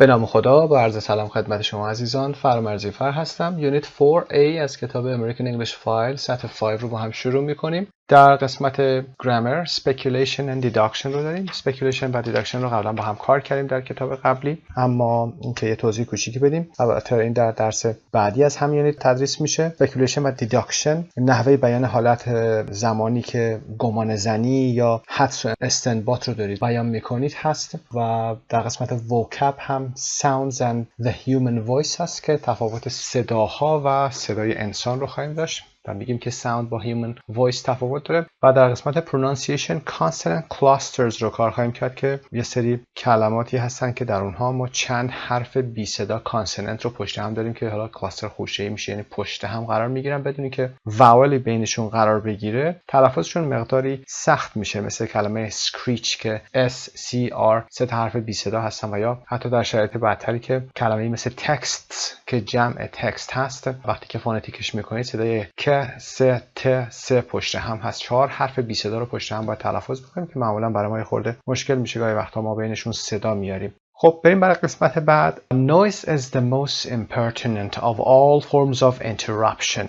به نام خدا، با عرض سلام خدمت شما عزیزان. فرامرزی هستم. یونیت 4A از کتاب امریکن انگلیش فایل سطح 5 رو با هم شروع می‌کنیم. در قسمت گرامر speculation and deduction رو داریم. speculation و deduction رو قبلا با هم کار کردیم در کتاب قبلی، اما اینکه یه توضیح کوچیکی بدیم. البته این در درس بعدی از هم یونیت تدریس میشه. speculation و deduction نحوه بیان حالت زمانی که گمان زنی یا حدس و استنباط رو دارید بیان میکنید هست و در قسمت vocab هم sounds and the human voice هست که تفاوت صداها و صدای انسان رو خواهیم داشت و میگیم که sound با human voice تفاوت داره. و در قسمت pronunciation consonant clusters رو کار خواهیم کرد که یه سری کلماتی هستن که در اونها ما چند حرف بی صدا کانسوننت رو پشت هم داریم که حالا کلاستر خوشه‌ای میشه، یعنی پشت هم قرار میگیرن بدون که واولی بینشون قرار بگیره. تلفظشون مقداری سخت میشه، مثل کلمه screech که S C R سه تا حرف بی صدا هستن، و یا حتی در شرایط بدتری که کلمه‌ای مثل text که جمع تکست هست وقتی که فونتیکش میکنید صدای که سه ت سه پشت هم هست. 4 حرف بی صدا رو پشت هم باید تلفظ بکنیم که معمولا برای ما خورده مشکل میشه، گاهی وقتا ما بینشون صدا میاریم. خب بریم برای قسمت بعد. Noise is the most impertinent of all forms of interruption.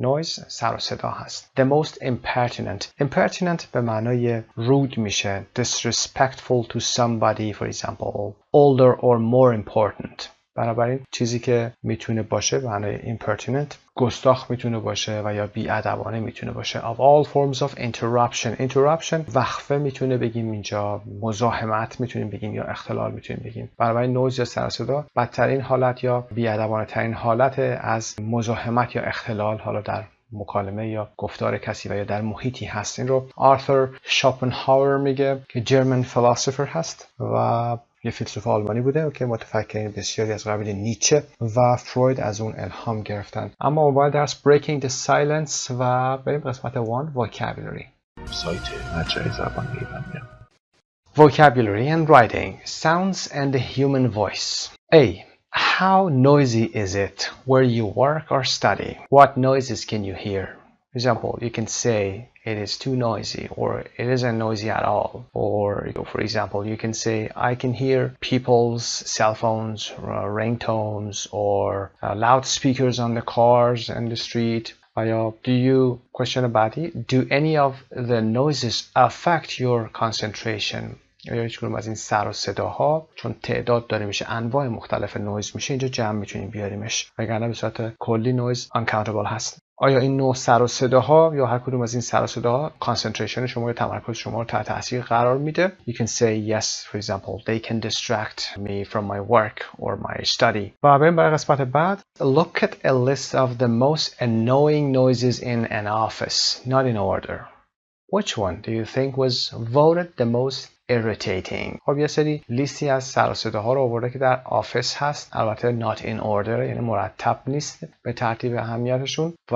Noise سر و صدا هست. The most impertinent به معنای rude میشه. Disrespectful to somebody, for example, older or more important. بنابراین چیزی که میتونه باشه به معنای impertinent گستاخ میتونه باشه و یا بی‌ادبانه میتونه باشه. Of all forms of interruption وقفه میتونه بگیم اینجا، مزاحمت میتونیم بگیم یا اختلال میتونیم بگیم. بنابراین نویز یا سر و صدا بدترین حالت یا بی‌ادبانه ترین حالت از مزاحمت یا اختلال حالا در مکالمه یا گفتار کسی و یا در محیطی هست. این رو آرثر شوپنهاور میگه که جرمن فیلسوفر هست و یه فیلسوف آلمانی بوده که متفکرین بسیاری از قبیل نیچه و فروید از اون الهام گرفتن. اما اول درس Breaking the Silence و بریم قسمت 1 Vocabulary. سایت مجموعه زبان ایرانی. Vocabulary and Writing. Sounds and the Human Voice. A. How noisy is it where you work or study? What noises can you hear? For example, you can say it is too noisy, or it isn't noisy at all. Or, for example, you can say I can hear people's cell phones, ringtones, or loudspeakers on the cars and the street. Question about it. Do any of the noises affect your concentration? یا هیچ کدوم از این سر و صداها، چون تعداد داره میشه انواع مختلف نویز میشه، اینجا جمع میتونیم بیاریمش، وگرنه به صورت کلی نویز uncountable هست. آیا این نوع سر و صداها یا هر کدوم از این سر و صداها کانسنتریشن شما یا تمرکز شما رو تحت تاثیر قرار میده؟ You can say yes, for example, they can distract me from my work or my study. و بریم برای قسمت بعد. Look at a list of the most annoying noises in an office, not in order. Which one do you think was voted the most irritating? خب یه سری لیستی از سر و صداها رو آورده که در آفیس هست، البته not in order، یعنی مرتب نیست به ترتیب اهمیتشون و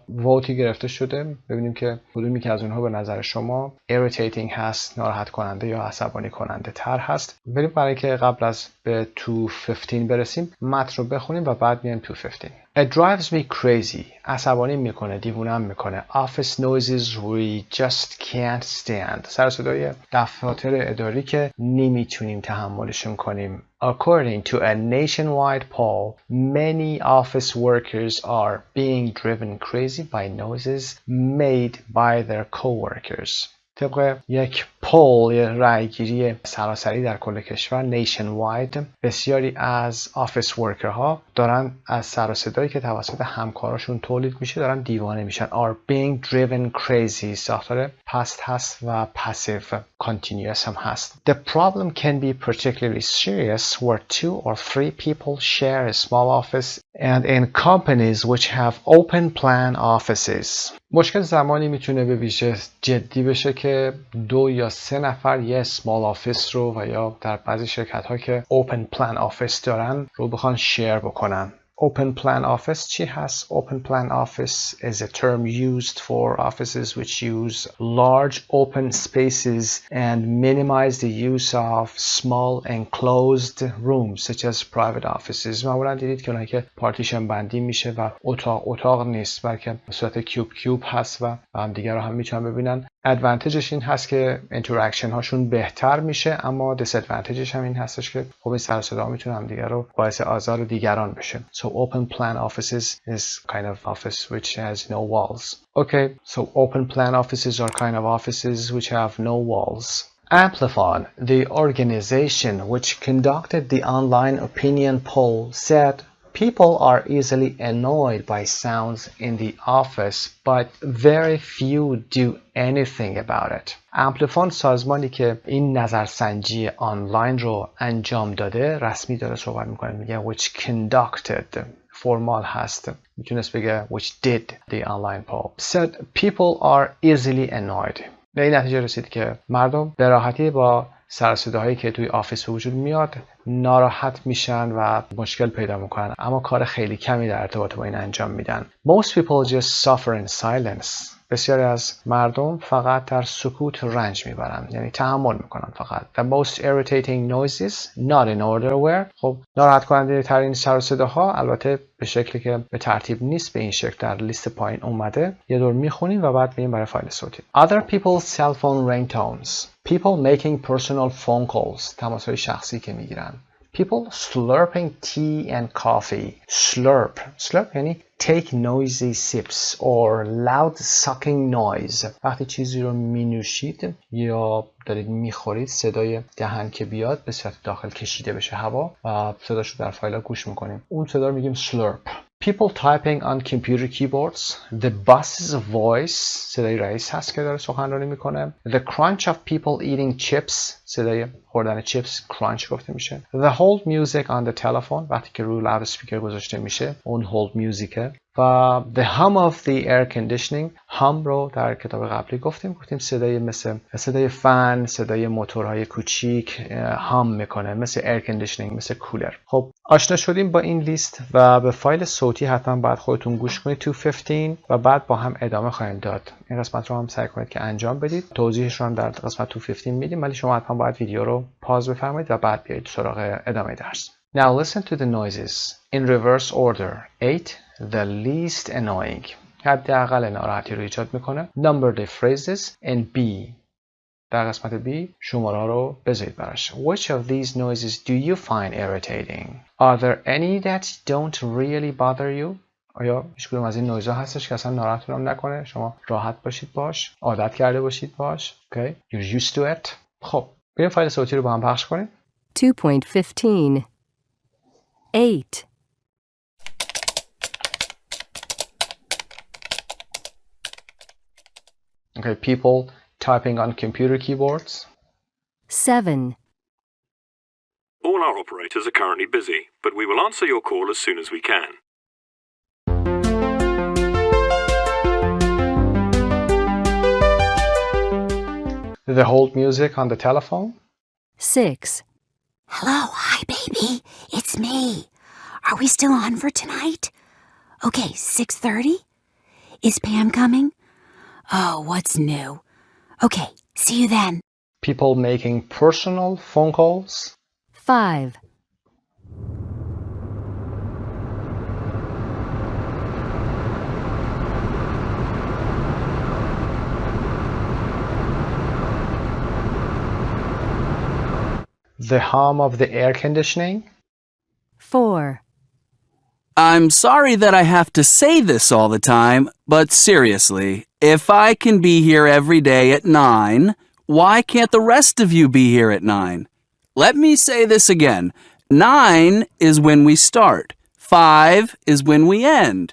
ووتی گرفته شده. ببینیم که کدومی که از اونها به نظر شما irritating هست، ناراحت کننده یا عصبانی کننده تر هست. بریم برای که قبل از به 215 برسیم متن رو بخونیم و بعد میایم 215. It drives me crazy. عصبانی میکنه، دیوونم میکنه. Office noises we just can't stand. سر صدای دفاتر اداری که نمیتونیم تحملشون کنیم. According to a nationwide poll, many office workers are being driven crazy by noises made by their coworkers. طبق یک پول، یک رأیگیری سراسری در کل کشور nationwide، بسیاری از آفیس ورکرها دارن از سر و صدایی که توسط همکاراشون تولید میشه دارن دیوانه میشن. are being driven crazy ساختار past هست و passive continuous هم هست. The problem can be particularly serious where 2 or 3 people share a small office and in companies which have open plan offices. مشکل زمانی میتونه به ویژه جدی بشه که 2 یا 3 نفر یه small office رو و یا در بعضی شرکت ها که open plan office دارن رو بخوان شیر بکنن. Open plan office چی هست؟ Open plan office is a term used for offices which use large open spaces and minimize the use of small enclosed rooms such as private offices. معمولا دیدید که اونایی که پارتیشن بندی میشه و اتاق نیست بلکه به صورت کیوب هست و هم دیگر رو هم میتونن ببینن. ادوانتیجش این هست که اینتراکشن هاشون بهتر میشه، اما دیس ادوانتیجش هم این هستش که خب این سر و صدا میتونه هم دیگر رو باعث آزار دیگران بشه. So open plan offices is kind of office which has no walls. Okay, so open plan offices are kind of offices which have no walls. Amplifon, the organization which conducted the online opinion poll, said people are easily annoyed by sounds in the office, but very few do anything about it. امپلیفون سازمانی که این نظرسنجی آنلاین رو انجام داده، رسمی داره صحبت میکنه، میگه which conducted، فرمال هست، میتونست بگه which did the online poll, said people are easily annoyed. به این نتیجه رسید که مردم به راحتی با سر و صداهایی که توی آفیس به وجود میاد ناراحت میشن و مشکل پیدا میکنن، اما کار خیلی کمی در ارتباط با این انجام میدن. Most people just suffer in silence. بسیاری از مردم فقط در سکوت رنج میبرن، یعنی تحمل میکنن فقط. The most irritating noises not in order were. خب ناراحت کننده ترین سر و صداها البته به شکلی که به ترتیب نیست، به این شکل در لیست پایین اومده. یه دور میخونیم و بعد میریم برای فایل صوتی. Other people's cell phone ringtones. People making personal phone calls. تماس‌های شخصی که میگیرن. People slurping tea and coffee. Slurp یعنی take noisy sips or loud sucking noise. وقتی چیزی رو مینوشید یا دارید میخورید، صدای دهن که بیاد به صورت داخل کشیده بشه هوا و صداش رو در فایل ها گوش میکنیم، اون صدا رو میگیم slurp. People typing on computer keyboards. The boss's voice. صدای رئیس هست که داره سخنرانی میکنه. The crunch of people eating chips. صدای خوردن چیپس crunch گفته میشه. The hold music on the telephone. وقتی که روی لاود اسپیکر گذاشته میشه اون hold musicه. و the hum of the air conditioning. hum رو در کتاب قبلی گفتیم صدای مثل صدای فن، صدای موتورهای کوچیک hum میکنه، مثل air conditioning، مثل کولر. خب آشنا شدیم با این لیست و به فایل صوتی حتما باید خودتون گوش کنید 215 و بعد با هم ادامه خواهیم داد. این قسمت رو هم سعی کنید که انجام بدید. توضیحش رو هم در قسمت 215 میدیم، ولی شما حتما باید ویدیو رو پاز بفرمایید و بعد بیایید سراغ ادامه درس. Now listen to the noises in reverse order. 8. The least annoying. حداقل ناراحتی رو ایجاد میکنه. Number the phrases and B. در قسمت B شماره رو بذارید براش. Which of these noises do you find irritating? Are there any that don't really bother you? آیا هیچ کدوم از این نویزها هستش که اصلا ناراحتتون نکنه؟ شما راحت باشید باش، عادت کرده باشید باش. Okay? You're used to it. خب بریم فایل صوتی رو با هم پخش کنیم. 2.15 8 Okay, people typing on computer keyboards. 7 All our operators are currently busy, but we will answer your call as soon as we can. The hold music on the telephone. 6 Hello, hi baby, it's me. Are we still on for tonight? Okay, 6:30? Is Pam coming? Oh, what's new? Okay, see you then. People making personal phone calls. 5 The hum of the air conditioning. 4 I'm sorry that I have to say this all the time, but seriously, if I can be here every day at 9, why can't the rest of you be here at 9? Let me say this again. 9 is when we start. 5 is when we end.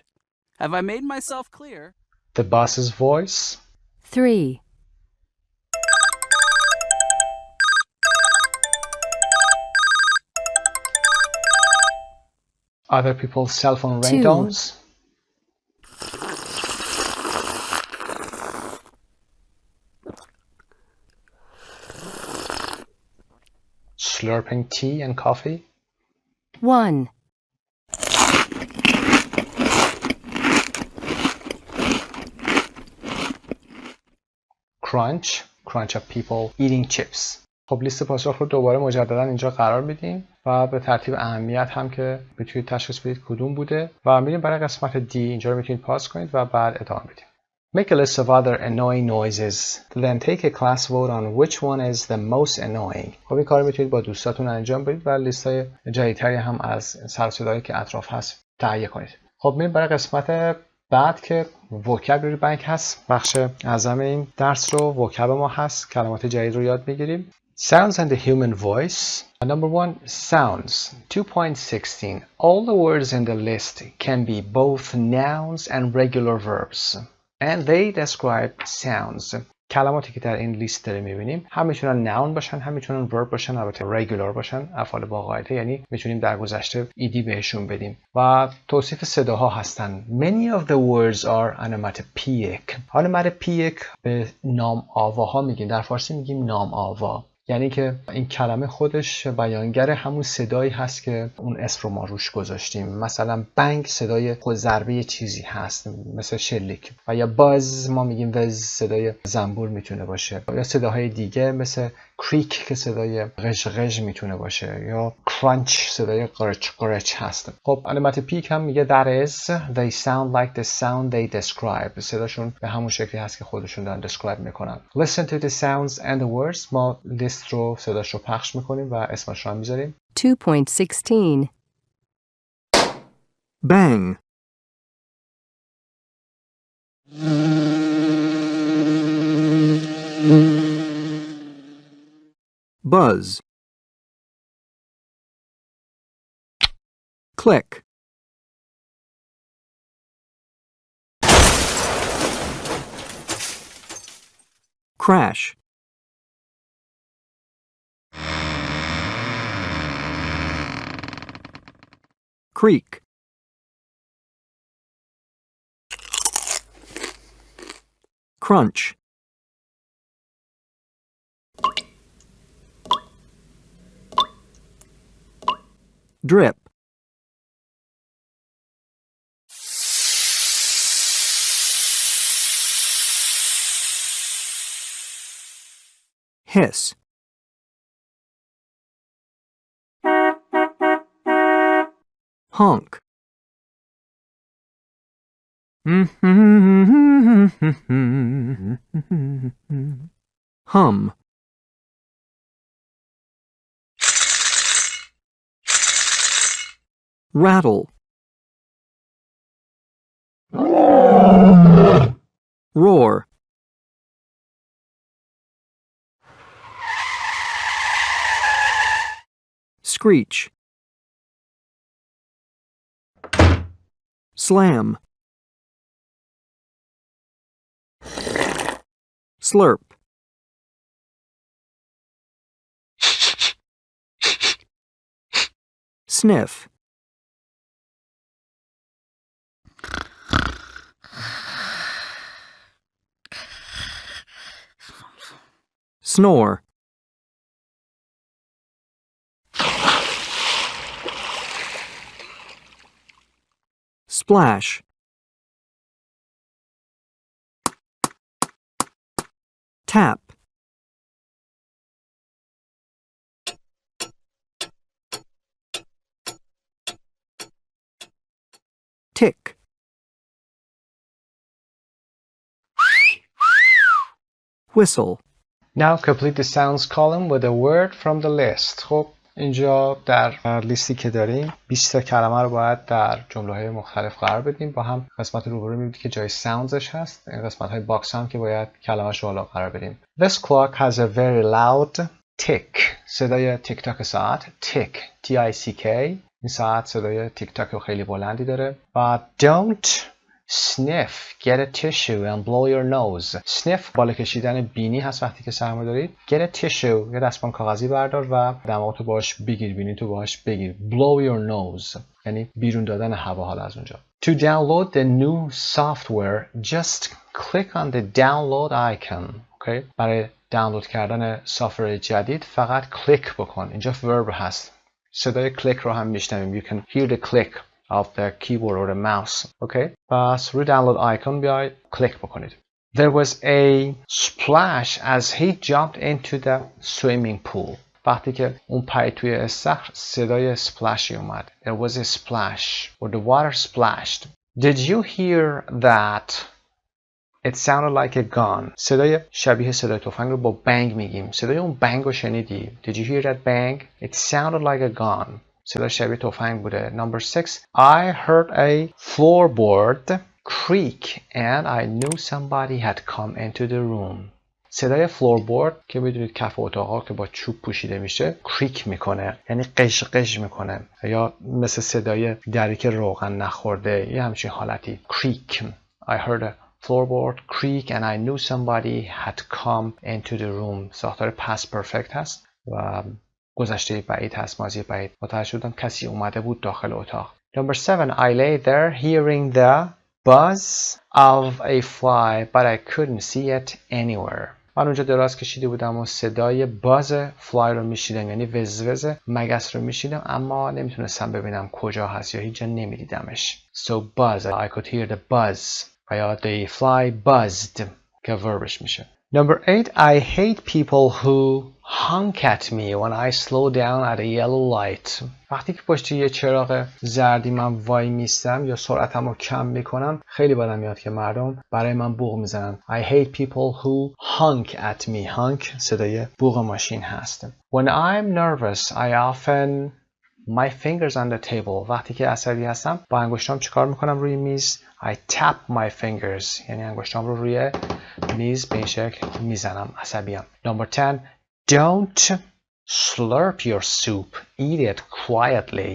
Have I made myself clear? The boss's voice. 3 Other people's cell phone 2 ringtones. Slurping tea and coffee. 1 crunch of people eating chips. خب لیست پاسخ رو دوباره مجددا اینجا قرار میدیم و به ترتیب اهمیت هم که میتونید تشخیص بدید کدوم بوده و میریم برای قسمت دی. اینجا رو میتونید پاس کنید و بعد ادامه بدیم. Make a list of other annoying noises. Then take a class vote on which one is the most annoying. خب این کار میتونید با دوستاتون انجام بدید و لیست‌های جدیدتری هم از سر و صدایی که اطراف هست تهیه کنید. خب میریم برای قسمت بعد که vocabulary بانک هست. بخش اعظم این درس رو vocab ما هست. کلمات جدید رو یاد میگیریم. Sounds and the human voice. Number 1, sounds. 2.16. All the words in the list can be both nouns and regular verbs. And they describe sounds. کلماتی که در این لیست داریم میبینیم هم میتونن ناون باشن هم میتونن ورب باشن، البته رگولار باشن، افعال با قاعده، یعنی میتونیم در گذشته ایدی بهشون بدیم و توصیف صداها هستن. Many of the words are onomatopoeic. onomatopoeic به نام آواها میگیم، در فارسی میگیم نام آوا، یعنی که این کلمه خودش بیانگر همون صدایی هست که اون اسم رو ما روش گذاشتیم. مثلا بنگ صدای خود ضربه چیزی هست مثل شلیک، و یا باز ما میگیم وز صدای زنبور میتونه باشه، یا صداهای دیگه مثل کریک که صدای قژقژ میتونه باشه، یا کرانچ صدای قرچ قرچ هست. خب onomatopoeic هم میگه that is they sound like the sound they describe. صداشون به همون شکلی هست که خودشون دارن describe میکنن. Listen to the sounds and the words. ما لیست رو صداش رو پخش میکنیم و اسمش رو هم میذاریم. 2.16 Bang. Buzz. Click. Crash. Creak. Crunch. Drip. Hiss. Honk. Hum. Rattle. Roar. Screech. Slam. Slurp. Sniff. Snore. Splash. Tap. Tick. Whistle. Now complete the sounds column with a word from the list. خب اینجا در لیستی که داریم 20 تا کلمه رو باید در جمله‌های مختلف قرار بدیم. با هم قسمت روبرو می‌بینید که جای soundsش هست. این قسمت‌های باکس هم که باید کلمه‌اش رو قرار بدیم. This clock has a very loud tick. صدای تیک تاک ساعت. Tick. T-I-C-K. این ساعت صدای تیک تاک خیلی بلندی داره. و don't sniff. Get a tissue and blow your nose. sniff بالا کشیدن بینی هست وقتی که سرما دارید. Get a tissue. یه دستمال کاغذی بردار و دماغتو باهاش بگیر، بینی تو باهاش بگیر. Blow your nose. یعنی بیرون دادن هوا حالا از اونجا. To download the new software, just click on the download icon. Okay? برای دانلود کردن سافر جدید فقط کلیک بکن. اینجا verb هست. صدای کلیک رو هم میشنویم. You can hear the click of the keyboard or the mouse. Okay? پس روی download icon بیاید کلیک بکنید. There was a splash as he jumped into the swimming pool. وقتی که اون پرید توی استخر صدای سپلشی اومد. There was a splash or the water splashed. Did you hear that It sounded like a gun. صدای شبیه صدای تفنگ رو با بنگ میگیم. صدای اون بنگ رو شنیدی. Did you hear that bang? It sounded like a gun. صدای شبیه تفنگ بوده. Number 6. I heard a floorboard creak and I knew somebody had come into the room. صدای فلوربورد که میدونید کف اتاقا که با چوب پوشیده میشه کریک میکنه، یعنی قش قش میکنه، یا مثل صدای دری که روغن نخورده، یه همچین حالتی. کریک. I heard a floorboard creak and I knew somebody had come into the room. ساختار past perfect هست و گذشته بعید هست، ماضی بعید. متوجه شدم کسی اومده بود داخل اتاق. Number 7. I lay there hearing the buzz of a fly but I couldn't see it anywhere. من اونجا دراز کشیده بودم و صدای باز فلای رو میشیدم، یعنی وزوز مگس رو میشیدم، اما نمیتونستم ببینم کجا هست یا هیچ جا نمیدیدمش. So buzz, I could hear the buzz. یا the fly buzzed که وربش میشه. Number 8. I hate people who honk at me when I slow down at a yellow light. وقتی که پشت یه چراغ زردی من وای میستم یا سرعتم رو کم میکنم، خیلی بدم میاد که مردم برای من بوق میزنن. I hate people who honk at me. honk صدای بوق ماشین هست. When I'm nervous, I often my fingers on the table. وقتی که عصبی هستم با انگشتام چیکار میکنم روی میز؟ I tap my fingers. یعنی انگشتام رو روی میز به این شکل میزنم. عصبیم. Number 10. Don't slurp your soup. Eat it quietly.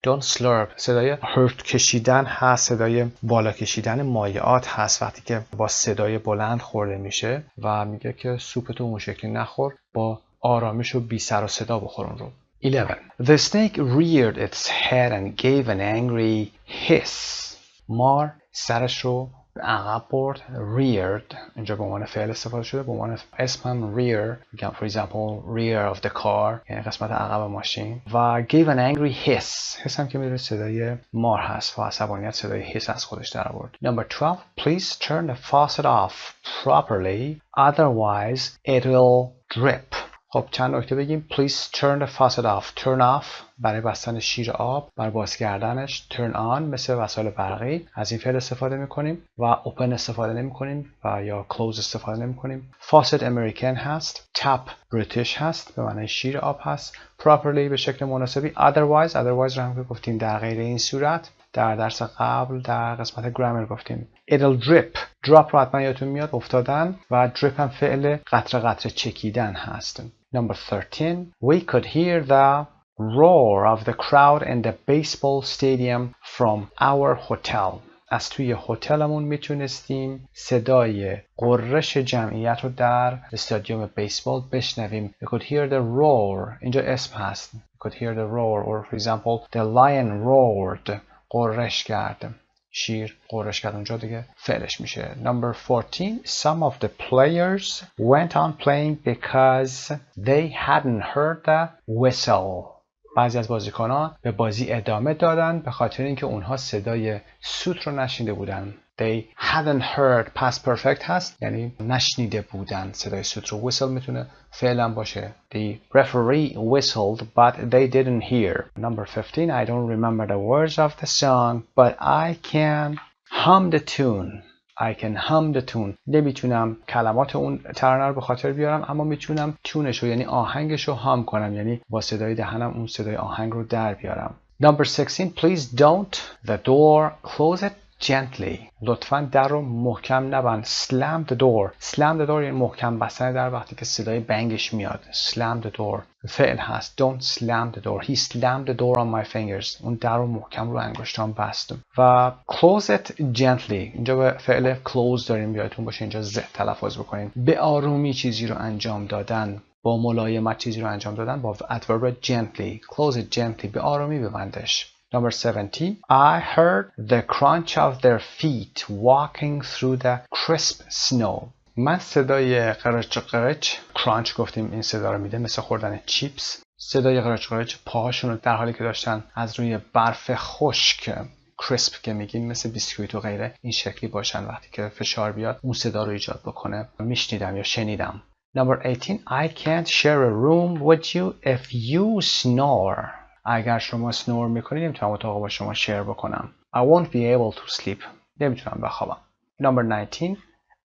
Don't slurp. صدای هرت کشیدن هست، صدای بالا کشیدن مایعات هست وقتی که با صدای بلند خورده میشه و میگه که سوپتو اون شکلی نخور، با آرامش و بی سر و صدا بخور اون رو. 11. The snake reared its head and gave an angry hiss. مار سرش رو به عقب برد. reared اینجا به عنوان فعل استفاده شده، به عنوان اسم هم rear میگم. for example rear of the car یعنی قسمت عقب ماشین. و gave an angry hiss. hiss هم که میدونید صدای مار هست و عصبانیت صدای hiss از خودش در آورد. Number 12. Please turn the faucet off properly otherwise it will drip. خب چند نکته بگیم. Please turn the faucet off. Turn off برای بستن شیر آب، برای باز کردنش. Turn on مثل وسایل برقی از این فعل استفاده میکنیم و open استفاده نمیکنیم و یا close استفاده نمیکنیم. Faucet امریکن هست. Tap بریتیش هست، به معنی شیر آب هست. Properly به شکل مناسبی. Otherwise رو هم که گفتیم در غیر این صورت در درس قبل در قسمت گرامر گفتیم. It'll drip. drop رو حتما یادتون میاد، افتادن، و drip هم فعل قطره قطره چکیدن هست. Number 13. We could hear the roar of the crowd in the baseball stadium from our hotel. از توی هتلمون میتونستیم صدای قررش جمعیت رو در استادیوم بیسبال بشنویم. We could hear the roar. اینجا اسم هست. We could hear the roar. Or for example, the lion roared. قررش کرد. شیر قررش کرد، اونجا دیگه فعلش میشه. Number 14. Some of the players went on playing because they hadn't heard the whistle. بعضی از بازیکنان به بازی ادامه دادن به خاطر اینکه اونها صدای سوت رو نشنیده بودن. They hadn't heard past perfect هست، یعنی نشنیده بودن صدای سوت رو. whistle میتونه فعلا باشه. The referee whistled but they didn't hear. Number 15. I don't remember the words of the song but I can hum the tune. I can hum the tune. نمیتونم کلمات اون ترانه رو به خاطر بیارم، اما میتونم تونش رو یعنی آهنگش رو هام کنم، یعنی با صدای دهنم اون صدای آهنگ رو در بیارم. Number 16. Please don't the door. Close it gently. لطفاً در رو محکم نبند. Slam the door. Slam the door یعنی محکم بستن در وقتی که صدای بنگش میاد. Slam the door فعل هست. Don't slam the door. He slammed the door on my fingers. اون در رو محکم رو انگشتام بست. و close it gently اینجا به فعل close داریم، یادتون باشه اینجا ز تلفظ بکنیم. به آرومی چیزی رو انجام دادن، با ملایمت چیزی رو انجام دادن، با adverb gently. Close it gently. به آرومی ببندش. Number 17. I heard the crunch of their feet walking through the crisp snow. من صدای قرچ قرچ crunch گفتیم این صدا رو میده، مثل خوردن چیپس. صدای قرچ قرچ پاهاشون رو در حالی که داشتن از روی برف خشک crisp که میگیم مثل بیسکویت و غیره این شکلی باشن، وقتی که فشار بیاد اون صدا رو ایجاد بکنه میشنیدم یا شنیدم. Number 18. I can't share a room with you if you snore. اگر شما سنور میکنید نمیتونم اتاق با شما شیر بکنم. I won't be able to sleep. نمیتونم بخوابم. Number 19.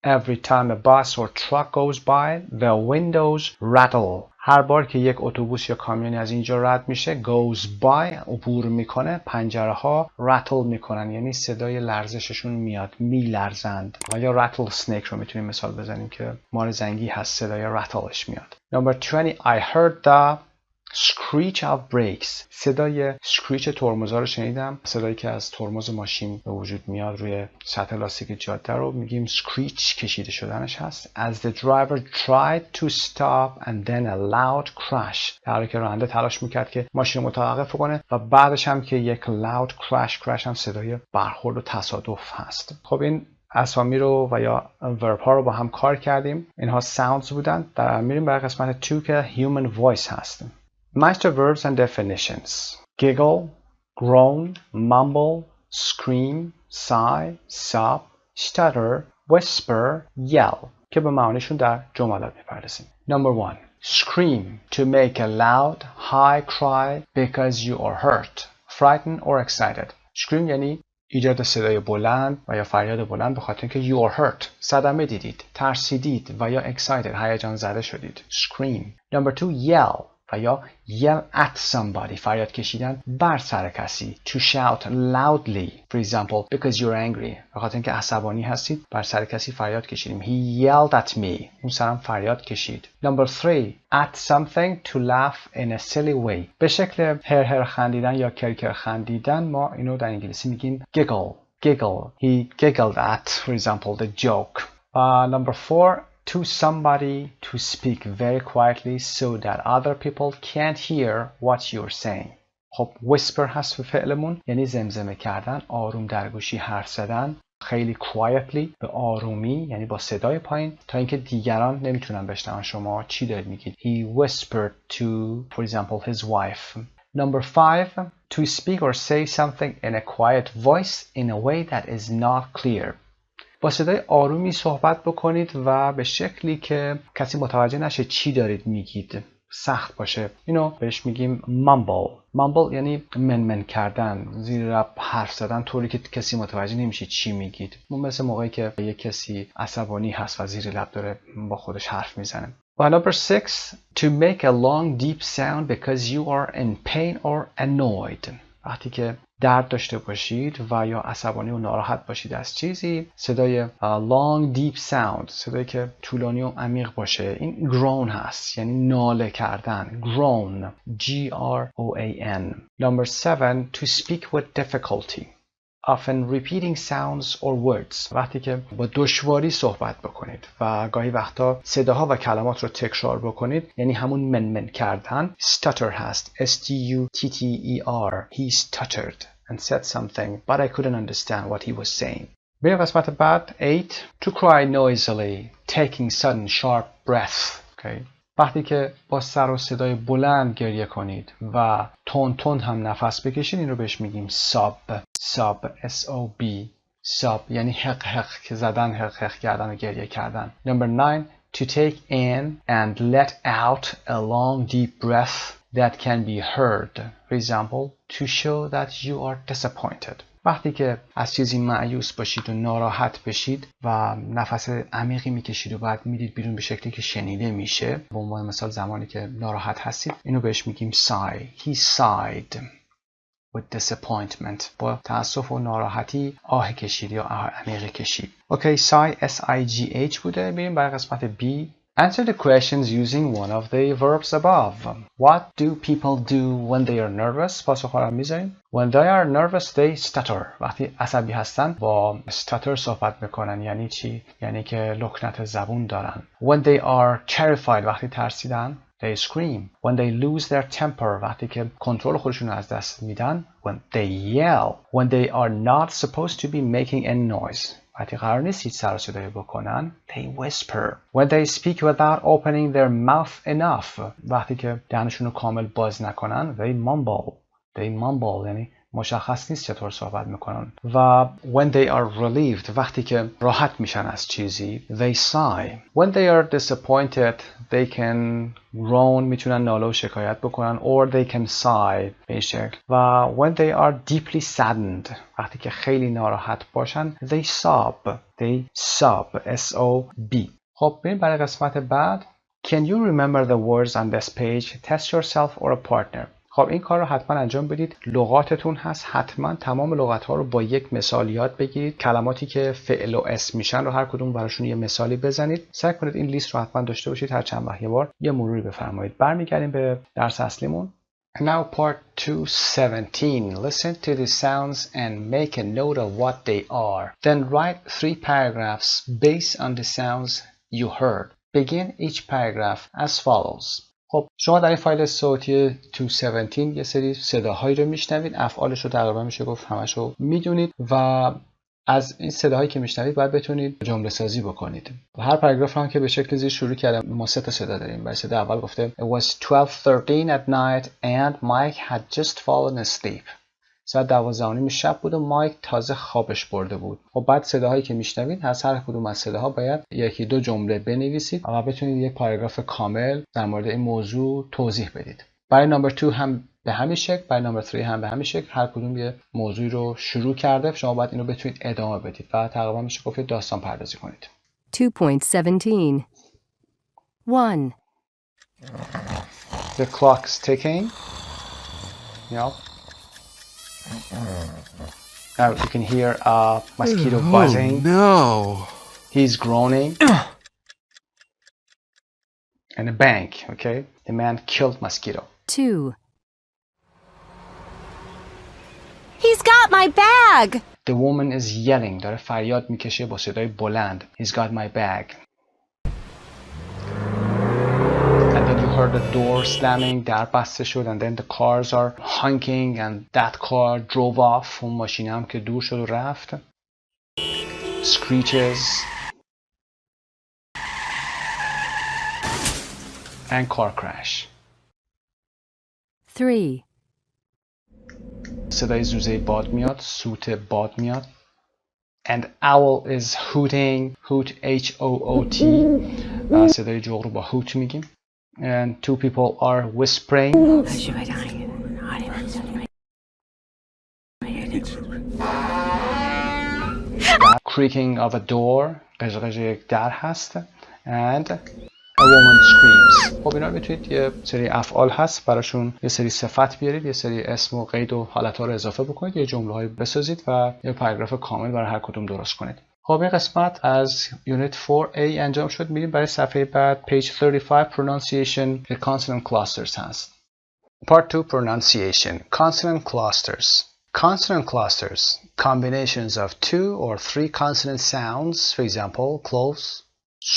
Every time a bus or truck goes by, the windows rattle. هر بار که یک اتوبوس یا کامیونی از اینجا رد میشه goes by عبور میکنه پنجره ها rattle میکنن یعنی صدای لرزششون میاد میلرزند و یا rattle snake رو میتونیم مثال بزنیم که مار زنگی هست صدای rattleش میاد. Number 20 I heard the screech of brakes. صدای screech ترمزها رو شنیدم. صدایی که از ترمز ماشین به وجود میاد روی سطح لاستیک جاده رو میگیم screech کشیده شدنش هست. As the driver tried to stop and then a loud crash. در حالی که راننده تلاش میکرد که ماشین رو متوقف کنه و بعدش هم که یک loud crash هم صدای برخورد و تصادف هست. خب این اسامی رو و یا ورب ها رو با هم کار کردیم. اینها sounds بودن. در میریم برای قسمت 2 که human voice هست. Master verbs and definitions. Giggle, groan, mumble, scream, sigh, sob, stutter, whisper, yell که به معانیشون در جملات میپردازیم. Number 1. Scream to make a loud, high cry because you are hurt, frightened or excited. Scream یعنی ایجاد صدای بلند و یا فریاد بلند به خاطر اینکه you are hurt صدمه دیدید، ترسیدید و یا excited هیجان زده شدید. Scream. Number 2. Yell و یا yell at somebody فریاد کشیدن بر سر کسی. To shout loudly for example because you're angry به خاطر اینکه عصبانی هستید بر سر کسی فریاد کشیدیم. He yelled at me اون سرم فریاد کشید. Number 3. At something to laugh in a silly way به شکل هر خندیدن یا کرکر خندیدن ما اینو در انگلیسی میگیم giggle. He giggled at for example the joke. Number 4. To somebody to speak very quietly so that other people can't hear what you're saying. خب whisper هست به فعلمون یعنی زمزمه کردن، آروم در گوشی حرف زدن، خیلی quietly به آرومی یعنی با صدای پایین تا اینکه دیگران نمیتونن بشنون شما چی دارید میگید. He whispered to for example his wife. Number 5. To speak or say something in a quiet voice in a way that is not clear. با صدای آرومی صحبت بکنید و به شکلی که کسی متوجه نشه چی دارید میگید، سخت باشه. اینو بهش میگیم mumble یعنی منمن کردن، زیر لب حرف زدن طوری که کسی متوجه نمیشه چی میگید. مثل موقعی که یک کسی عصبانی هست و زیر لب داره با خودش حرف میزنه. و number 6. To make a long deep sound because you are in pain or annoyed. وقتی که درد داشته باشید و یا عصبانی و ناراحت باشید از چیزی صدای long deep sound صدایی که طولانی و عمیق باشه این groan هست یعنی ناله کردن. groan G-R-O-A-N. Number 7. To speak with difficulty often repeating sounds or words وقتی که با دشواری صحبت بکنید و گاهی وقتا صداها و کلمات رو تکرار بکنید یعنی همون منمن کردن. stutter هست S-T-U-T-T-E-R. He stuttered and said something but I couldn't understand what he was saying. بریم قسمت بعد 8. To cry noisily taking sudden sharp breath. Okay. وقتی که با سر و صدای بلند گریه کنید و تون هم نفس بکشید این رو بهش میگیم sob S-O-B sob یعنی حق که زدن حق کردن و گریه کردن. Number 9. To take in and let out a long deep breath that can be heard. For example, to show that you are disappointed. وقتی که از چیزی مایوس باشید و ناراحت بشید و نفس عمیقی میکشید و بعد میدید بیرون به شکلی که شنیده میشه. به عنوان مثال زمانی که ناراحت هستید اینو بهش میگیم sigh. He sighed with disappointment. با تأسف و ناراحتی آه کشید یا آه عمیقی کشید. Okay, sigh S-I-G-H بوده. بریم برای قسمت B. Answer the questions using one of the verbs above. What do people do when they are nervous? پاسخ را میذاریم. When they are nervous, they stutter. وقتی عصبی هستن با stutter صحبت میکنن. یعنی چی؟ یعنی که لکنت زبون دارن. When they are terrified, وقتی ترسیدن they scream. When they lose their temper, وقتی که کنترل خودشون رو از دست میدن when they yell. When they are not supposed to be making any noise, وقتی قرار نیست هیچ سر و صدایی بکنن they whisper. When they speak without opening their mouth enough, وقتی که دهنشون رو کامل باز نکنن they mumble. They mumble یعنی مشخص نیست چطور صحبت میکنن. و when they are relieved وقتی که راحت میشن از چیزی they sigh. when they are disappointed they can groan میتونن ناله و شکایت بکنن or they can sigh به این شکل. و when they are deeply saddened وقتی که خیلی ناراحت باشن they sob. S-O-B. خب بریم برای قسمت بعد. Can you remember the words on this page? Test yourself or a partner. خب این کار رو حتما انجام بدید. لغاتتون هست، حتما تمام لغات ها رو با یک مثال یاد بگیرید. کلماتی که فعل و اسم میشن رو هر کدوم براشون یه مثالی بزنید. سعی کنید این لیست رو حتما داشته باشید. هر چند وقت یه بار یه مروری بفرمایید. برمیگردیم به درس اصلیمون. Now part 217. Listen to the sounds and make a note of what they are. Then write 3 paragraphs based on the sounds you heard. Begin each paragraph as follows. خب شما در این فایل صوتی 217 یه سری صداهایی رو میشنوید. افعالش رو تقریبا میشه گفت همش رو میدونید و از این صداهایی که میشنوید باید بتونید جمله سازی بکنید. هر پاراگراف هم که به شکل زیر شروع کردم ما 3 تا صدا داریم. برای صدا اول گفته It was 12:13 at night and Mike had just fallen asleep. ساعت 12:30 شب بود و مایک تازه خوابش برده بود. خب بعد صداهایی که میشنوید از هر کدوم از صداها باید 1-2 جمله بنویسید و بتونید یک پاراگراف کامل در مورد این موضوع توضیح بدید. برای نمبر 2 هم به همین شکل، برای نمبر 3 هم به همین شکل. هر کدوم یه موضوعی رو شروع کرده، شما باید اینو بتونید ادامه بدید و تقریبا میشه گفت داستان پردازی کنید. 2.17 1. The clock's ticking. Yep. Now you can hear a mosquito buzzing. Oh no! He's groaning. And a bank, okay? The man killed mosquito. 2. He's got my bag! The woman is yelling. داره فریاد میکشه با صدای بلند. He's got my bag. And then you heard the door slamming. در بسته شد. And then the cars are honking. And that car drove off. اون ماشین هم که دور شد و رفت. Screeches. And car crash. 3. صدای زوزه باد میاد. سوت باد میاد. And owl is hooting. Hoot H-O-O-T. صدای جغ رو با hoot میگیم. And 2 people are whispering. Creaking of a door. قژقژ یک در هست. And a woman screams. خب اینا میتونید یه سری افعال هست براشون یه سری صفت بیارید، یه سری اسم و قید و حالت‌ها رو اضافه بکنید، یه جمله‌های بسازید و یه پاراگراف کامل برای هر کدوم درست کنید. خب این قسمت از یونیت 4A انجام شد. میریم برای صفحه بعد. page 35 pronunciation the consonant clusters هست. part 2 pronunciation consonant clusters. Consonant clusters, combinations of 2 or 3 consonant sounds, for example, close,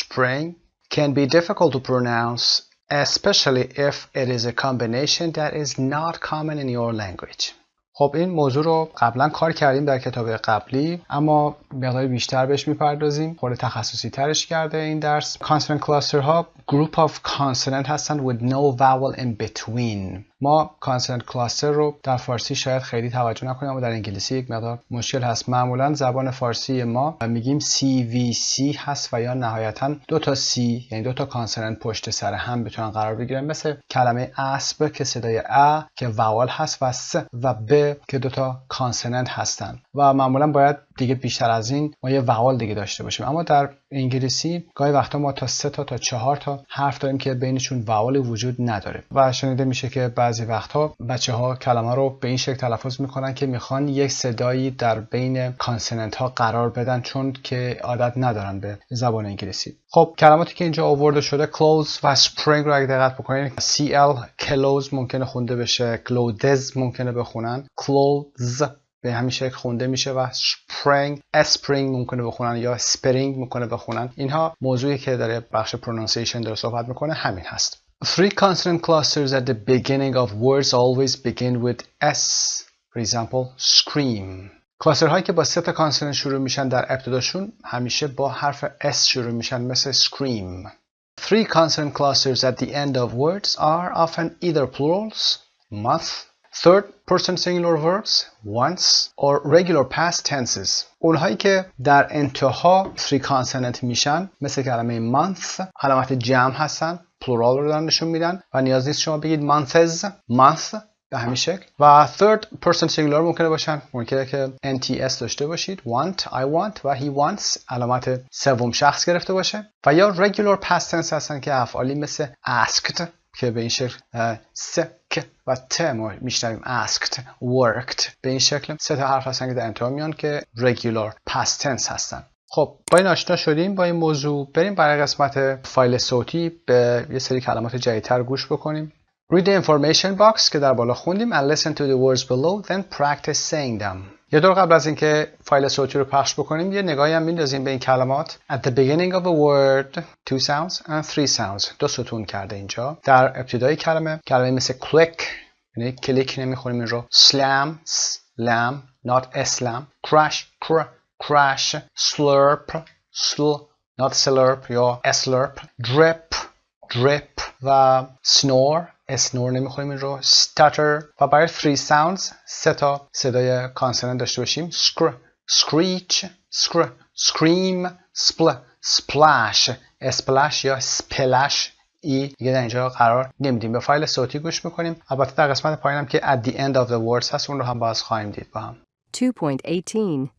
spring, can be difficult to pronounce, especially if it is a combination that is not common in your language. خب این موضوع رو قبلا کار کردیم در کتاب قبلی، اما مقدار بیشتر بهش میپردازیم. خود تخصصی ترش کرده این درس. consonant cluster ها group of consonant هستن with no vowel in between. ما consonant cluster رو در فارسی شاید خیلی توجه نکنیم، اما در انگلیسی یک مقدار مشکل هست. معمولا زبان فارسی ما میگیم CVC هست و یا نهایتا 2 تا C یعنی 2 تا کانسونانت پشت سر هم بتونن قرار بگیرن، مثل کلمه اسب که صدای ا که واول هست و س و ب که 2 تا کانسونانت هستن و معمولا باید دیگه بیشتر از این ما یه واول دیگه داشته باشیم. اما در انگلیسی گاهی وقتا ما تا 3 تا 4 تا حرف داریم که بینشون واول وجود نداره و شنیده میشه که بعضی وقتها بچه‌ها کلمه رو به این شکل تلفظ میکنن که میخوان یک صدایی در بین کانسونانت ها قرار بدن چون که عادت ندارن به زبان انگلیسی. خب کلماتی که اینجا آورده شده close و spring رو اگه دقت بکنید CL close ممکنه خونده بشه، clothes ممکنه بخونن، clothes به همین شکل خونده میشه و spring ممکنه بخونن یا spring ممکنه بخونن. اینها موضوعی که در بخش pronunciation داره صحبت میکنه همین هست. 3 consonant clusters at the beginning of words always begin with S. For example, scream. کلاستر هایی که با 3 تا کانسونانت شروع میشن در ابتداشون همیشه با حرف S شروع میشن مثل scream. 3 consonant clusters at the end of words are often either plurals, moth, third person singular verbs once or regular past tenses. اونهایی که در انتها 3 consonant میشن مثل کلمه month علامت جمع هستن، plural رو دارن نشون میدن و نیاز نیست شما بگید months، month به همین شکل. و third person singular ممکنه باشن، ممکنه که NTS داشته باشید، want، I want و he wants علامت سوم شخص گرفته باشه. و یا regular past tense هستن که افعالی مثل asked که به این شکل سک و ت ما میشنویم asked، worked، به این شکل 3 تا حرف هستن که در انتها میان که regular past tense هستن. خب با این آشنا شدیم با این موضوع، بریم برای قسمت فایل صوتی به یه سری کلمات جدیدتر گوش بکنیم. Read the information box که در بالا خوندیم and listen to the words below then practice saying them. یه دور قبل از اینکه فایل صوتی رو پخش بکنیم یه نگاهی هم میندازیم به این کلمات. At the beginning of a word 2 sounds and 3 sounds. 2 ستون کرده اینجا. در ابتدای کلمه مثل click یعنی کلیک نمیخونیم این رو. Slam slam not slam. Crash crash. Slurp not slurp یا slurp. Drip و snore اسنور نمیخوریم این رو. stutter و برای 3 sounds 3 تا صدای کانسونانت داشته باشیم. screech scream splash یا splash ای دیگه در اینجا قرار نمیدیم. به فایل صوتی گوش میکنیم. البته در قسمت پایینم که at the end of the words هست اون رو هم باز خواهیم دید با هم. 2.18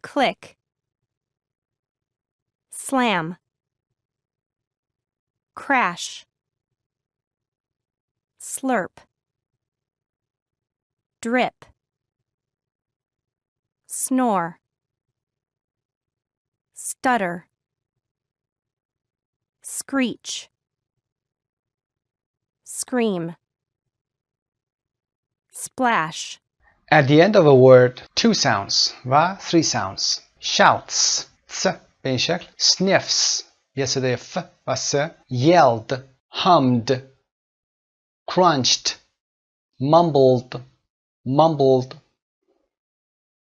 Click Slam Crash Slurp Drip Snore Stutter Screech Scream Splash. At the end of a word 2 sounds و 3 sounds. Shouts س به این شکل. Sniffs یه صدای ف و س. Yelled hummed crunched mumbled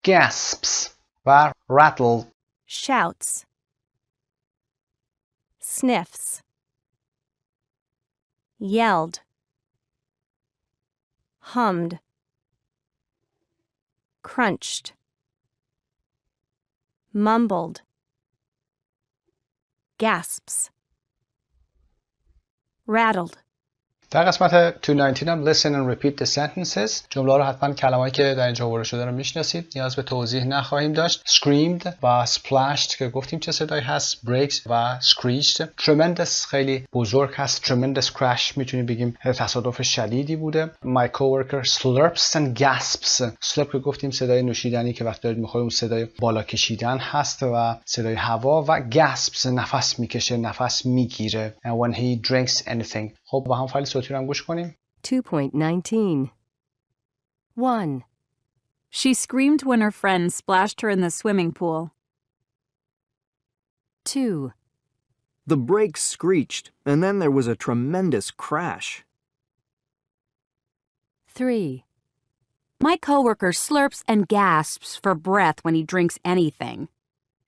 gasps و rattled. Shouts Sniffs Yelled Hummed Crunched Mumbled Gasps Rattled. در قسمت 219 هم listen and repeat the sentences. جمله رو حتما کلمه‌ای که در اینجا آورده شده رو میشناسید. نیاز به توضیح نخواهیم داشت. screamed و splashed که گفتیم چه صدایی هست. breaks و screeched. tremendous خیلی بزرگ هست. tremendous crash میتونیم بگیم تصادف شدیدی بوده. my coworker slurps and gasps. slurp که گفتیم صدای نوشیدنی که وقتی دارید میخورید اون صدای بالا کشیدن هست و صدای هوا و gasps نفس میکشه، نفس میگیره. and when he drinks anything. خب با هم فایل صوتی رو هم گوش کنیم. 2.19 1. She screamed when her friend splashed her in the swimming pool. 2. The brakes screeched, and then there was a tremendous crash. 3. My coworker slurps and gasps for breath when he drinks anything.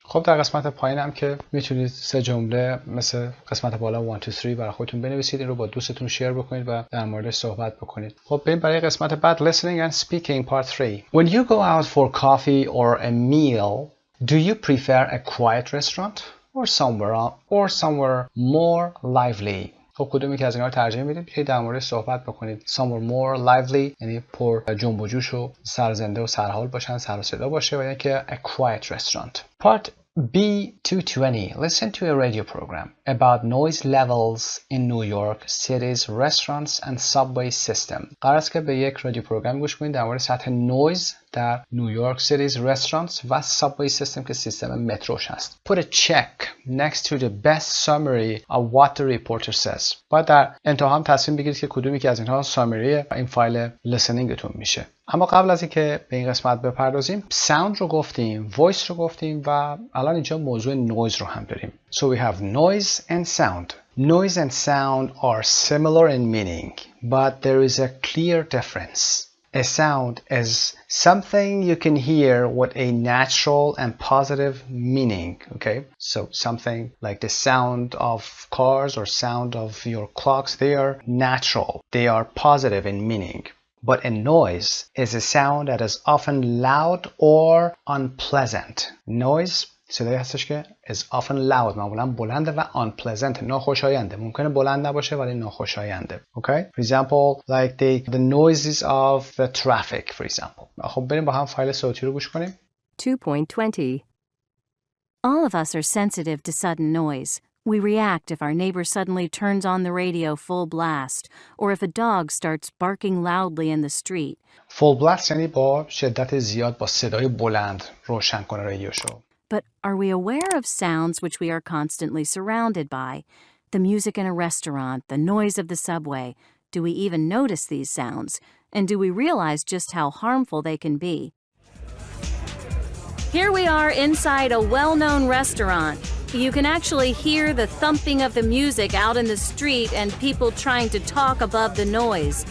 خب در قسمت پایینم که میتونید 3 جمله مثل قسمت بالا 1 2 3 برای خودتون بنویسید، این رو با دوستتون شیر بکنید و در موردش صحبت بکنید. خب بریم برای قسمت بعد listening and speaking part 3. When you go out for coffee or a meal, do you prefer a quiet restaurant or somewhere more lively? خب کدومی که از اینا رو ترجیح میدید؟ بیایید در موردش صحبت بکنید. Somewhere more lively یعنی پر جنب و جوش و سرزنده و سرحال باشن، سر و صدا باشه، و یعنی که a quiet restaurant. Part B220. Listen to a radio program about noise levels in New York City's restaurants and subway system. قرار است که به یک رادیو پروگرام گوش کنید در مورد سطح نویز در نیویورک سیتیز رستورانتس و سابوی سیستم که سیستم متروش هست. Put a check next to the best summary of what the reporter says. باید در انتها هم تصمیم بگیرید که کدومی که از اینها سامری این فایل listeningتون میشه. اما قبل از اینکه به این قسمت بپردازیم، sound رو گفتیم، voice رو گفتیم و الان اینجا موضوع noise رو هم داریم. So we have noise and sound. Noise and sound are similar in meaning, but there is a clear difference. A sound is something you can hear with a natural and positive meaning, okay? So something like the sound of cars or sound of your clocks, they are natural. They are positive in meaning. But a noise is a sound that is often loud or unpleasant. Noise صدایی هستش که is often loud معمولا بلنده و unpleasant ناخوشاینده. ممکنه بلند نباشه ولی ناخوشاینده. Okay? For example, like the noises of the traffic, for example. خب بریم با هم فایل صوتی رو گوش کنیم. 2.20 All of us are sensitive to sudden noise. We react if our neighbor suddenly turns on the radio full blast, or if a dog starts barking loudly in the street. Full blast یعنی با شدت زیاد با صدای بلند روشن کنه رادیوشو. But are we aware of sounds which we are constantly surrounded by? The music in a restaurant, the noise of the subway. Do we even notice these sounds? And do we realize just how harmful they can be? Here we are inside a well-known restaurant. You can actually hear the thumping of the music out in the street and people trying to talk above the noise.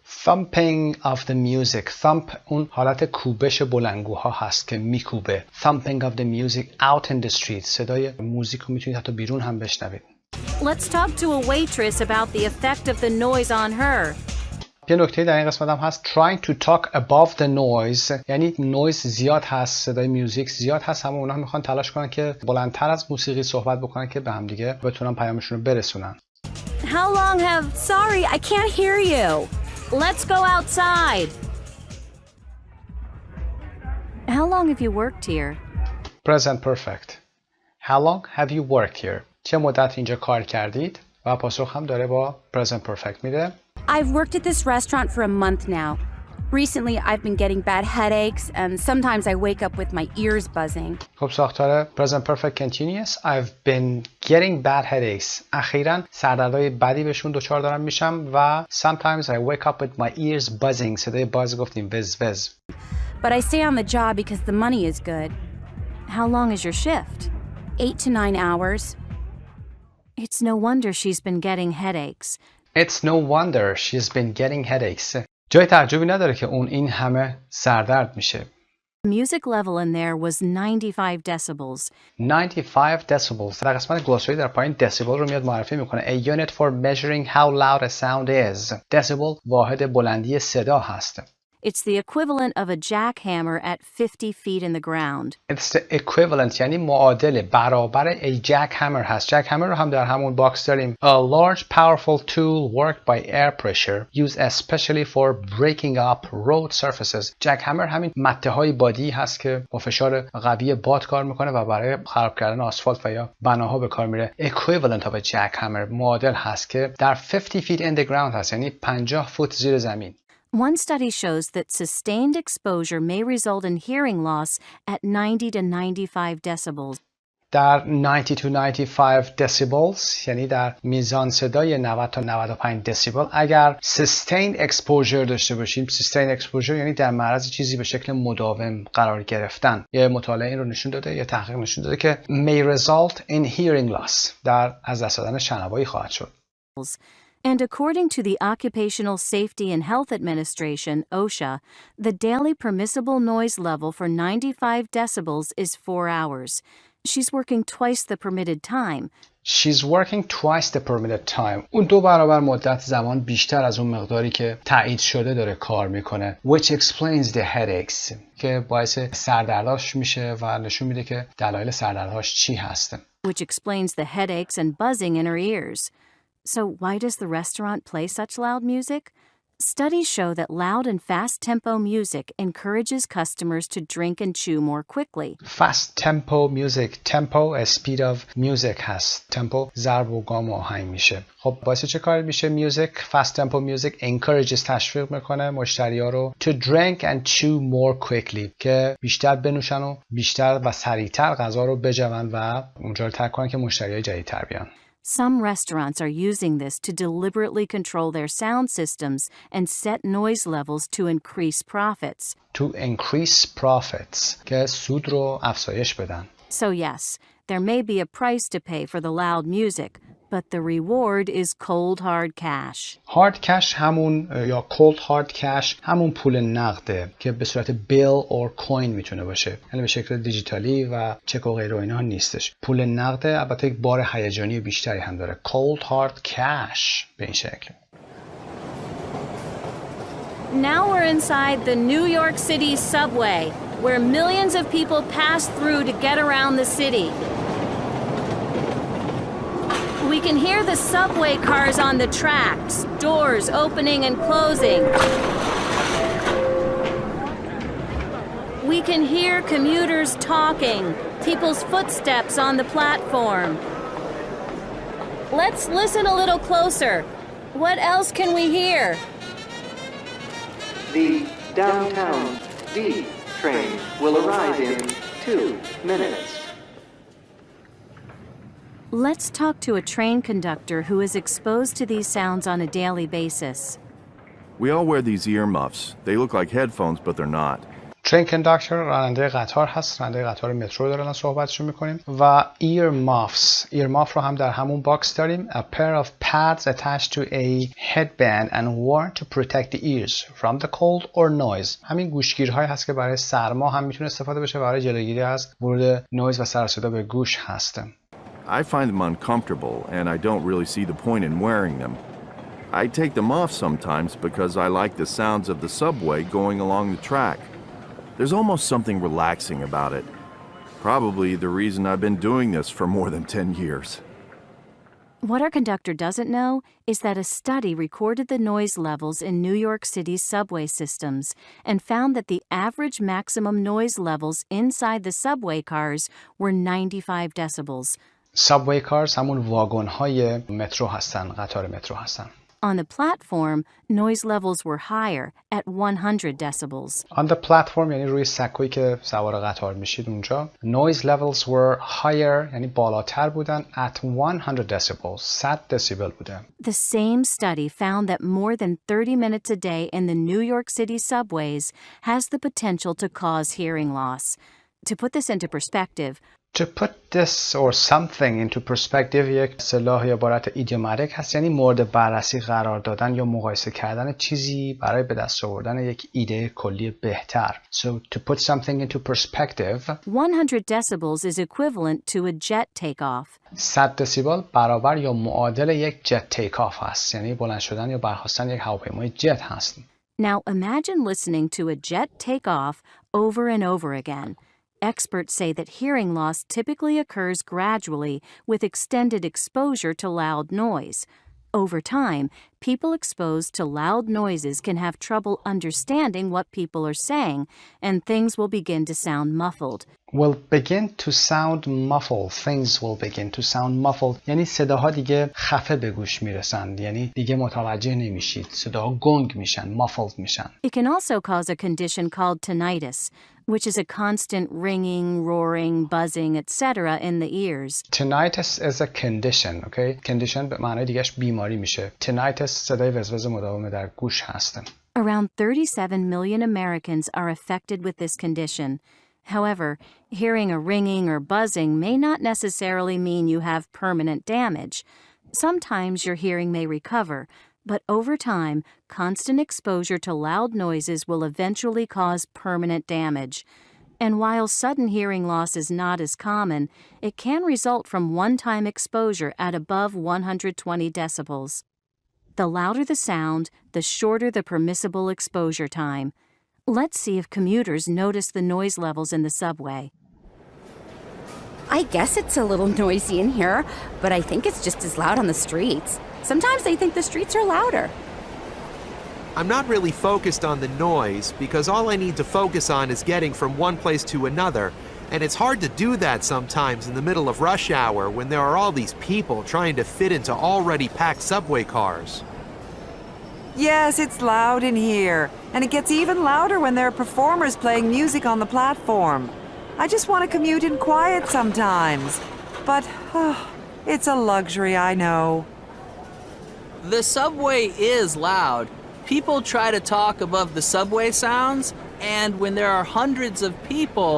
Thumping of the music. Thump اون حالت کوبش بلندگوها هست که میکوبه. Thumping of the music out in the street. صدای موزیک رو میتونید حتی بیرون هم بشنوید. Let's talk to a waitress about the effect of the noise on her. یه نکته در این قسمت هم هست trying to talk above the noise یعنی نویز زیاد هست صدای میوزیک زیاد هست همه اونها میخوان تلاش کنن که بلندتر از موسیقی صحبت بکنن که به هم دیگه بتونن پیامشون رو برسونن. How long have... Sorry, I can't hear you. Let's go outside. How long have you worked here? Present perfect. How long have you worked here? چه مدت اینجا کار کردید؟ و پاسخ هم داره با present perfect میده. I've worked at this restaurant for a month now. Recently, I've been getting bad headaches, and sometimes I wake up with my ears buzzing. خب ساختار present perfect continuous. I've been getting bad headaches. اخیراً سردردهای بدی بهشون دچار دارم میشم و sometimes I wake up with my ears buzzing. صدای باز گفتیم وز وز. But I stay on the job because the money is good. How long is your shift? 8 to 9 hours. It's no wonder she's been getting headaches. It's no wonder she's been getting headaches. جای تعجبی نداره که اون این همه سردرد میشه. The music level in there was 95 decibels. 95 decibels. در قسمت گلاسری در پایین decibel رو میاد معرفی میکنه. A unit for measuring how loud a sound is. Decibel واحد بلندی صدا هست. It's the equivalent of a jackhammer at 50 feet in the ground. It's the equivalent یعنی معادل برابر a jackhammer هست. jackhammer رو هم در همون باکس داریم. A large powerful tool worked by air pressure used especially for breaking up road surfaces. jackhammer همین مته های بادی هست که با فشار قوی باد کار میکنه و برای خراب کردن آسفالت و یا بناها به کار میره. Equivalent of a jackhammer معادل هست که در 50 feet in the ground هست یعنی 50 فوت زیر زمین. One study shows that sustained exposure may result in hearing loss at 90 to 95 decibels. در 90 to 95 decibels یعنی در میزان صدای 90 تا 95 دسیبل اگر sustained exposure داشته باشیم. sustained exposure یعنی در معرض چیزی به شکل مداوم قرار گرفتن. یه مطالعه این رو نشون داده یه تحقیق نشون داده که may result in hearing loss در از دست دادن شنوایی خواهد شد. And according to the Occupational Safety and Health Administration, OSHA, the daily permissible noise level for 95 decibels is 4 hours. She's working twice the permitted time. She's working twice the permitted time. اون 2 برابر مدت زمان بیشتر از اون مقداری که تایید شده داره کار میکنه. Which explains the headaches. که باعث سردرداش میشه و نشون میده که دلایل سردردهاش چی هست. Which explains the headaches and buzzing in her ears. So why does the restaurant play such loud music? Studies show that loud and fast tempo music encourages customers to drink and chew more quickly. Fast tempo music. Tempo a speed of music هست. Tempo ضرب و گام و آهنگ میشه. خب باعث چه کاری میشه music؟ Fast tempo music encourages تشویق میکنه مشتری‌ها رو to drink and chew more quickly که بیشتر بنوشن و بیشتر و سریعتر غذا رو بجون و اونجا رو ترک کنن که مشتریای جدیدتر بیان. Some restaurants are using this to deliberately control their sound systems and set noise levels to increase profits. To increase profits که سود رو افزایش بدن. So yes, there may be a price to pay for the loud music, but the reward is cold hard cash. Hard cash همون یا cold hard cash همون پول نقده که به صورت bill or coin میتونه باشه. یعنی به شکل دیجیتالی و چک و غیره و اینا نیستش. پول نقده البته یک بار هیجانی بیشتری هم داره. Cold hard cash به این شکل. Now we're inside the New York City subway, where millions of people pass through to get around the city. We can hear the subway cars on the tracks, doors opening and closing. We can hear commuters talking, people's footsteps on the platform. Let's listen a little closer. What else can we hear? The downtown D train will arrive in 2 minutes. Let's talk to a train conductor who is exposed to these sounds on a daily basis. We all wear these earmuffs. They look like headphones, but they're not. ترین کنداکتور راننده قطار هست، راننده قطار مترو دارن صحبتشو میکنیم. و earmuff رو هم در همون باکس داریم. A pair of pads attached to a headband and worn to protect the ears from the cold or noise. همین گوشگیرهایی هست که برای سرما هم میتونه استفاده بشه، برای جلوگیری از ورود نویز و سر و صدا به گوش هست. I find them uncomfortable and I don't really see the point in wearing them. I take them off sometimes because I like the sounds of the subway going along the track. There's almost something relaxing about it. Probably the reason I've been doing this for more than 10 years. What our conductor doesn't know is that a study recorded the noise levels in New York City's subway systems and found that the average maximum noise levels inside the subway cars were 95 decibels. Subway cars همون واگن‌های مترو هستن، قطار مترو هستن. On the platform, noise levels were higher at 100 decibels. On the platform یعنی روی سکویی که سوار قطار میشید اونجا. Noise levels were higher یعنی بالاتر بودن at 100 decibels. 100 decibel بوده. The same study found that more than 30 minutes a day in the New York City subways has the potential to cause hearing loss. To put this into perspective, To put this or something into perspective یک اصطلاح یا عبارت ایدیوماتیک هست، یعنی مورد بررسی قرار دادن یا مقایسه کردن چیزی برای به دست آوردن یک ایده کلی بهتر. So to put something into perspective 100 decibels is equivalent to a jet takeoff. 100 دسیبل برابر یا معادل یک جت تیک آف هست، یعنی بلند شدن یا برخاستن یک هواپیمای جت هست. Now imagine listening to a jet takeoff over and over again. Experts say that hearing loss typically occurs gradually with extended exposure to loud noise. Over time, people exposed to loud noises can have trouble understanding what people are saying, and things will begin to sound muffled. Will begin to sound muffled. Things will begin to sound muffled. یعنی صداها دیگه خفه به گوش میرسند. یعنی دیگه متوجه نمیشید. صداها گنگ میشن. Muffled میشن. It can also cause a condition called tinnitus, which is a constant ringing, roaring, buzzing, etc. in the ears. Tinnitus is a condition, okay? Condition به معنای دیگهش بیماری میشه. Tinnitus صدای وزوز مداوم در گوش هستن. Around 37 million Americans are affected with this condition. However, hearing a ringing or buzzing may not necessarily mean you have permanent damage. Sometimes your hearing may recover, but over time, constant exposure to loud noises will eventually cause permanent damage. And while sudden hearing loss is not as common, it can result from one-time exposure at above 120 decibels. The louder the sound, the shorter the permissible exposure time. Let's see if commuters notice the noise levels in the subway. I guess it's a little noisy in here, but I think it's just as loud on the streets. Sometimes I think the streets are louder. I'm not really focused on the noise because all I need to focus on is getting from one place to another, and it's hard to do that sometimes in the middle of rush hour when there are all these people trying to fit into already packed subway cars. Yes, it's loud in here, and it gets even louder when there are performers playing music on the platform. I just want to commute in quiet sometimes, but it's a luxury, I know. The subway is loud. People try to talk above the subway sounds, and when there are hundreds of people,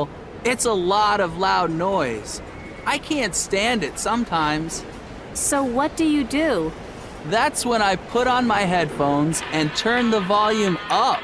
it's a lot of loud noise. I can't stand it sometimes. So what do you do? That's when I put on my headphones and turn the volume up.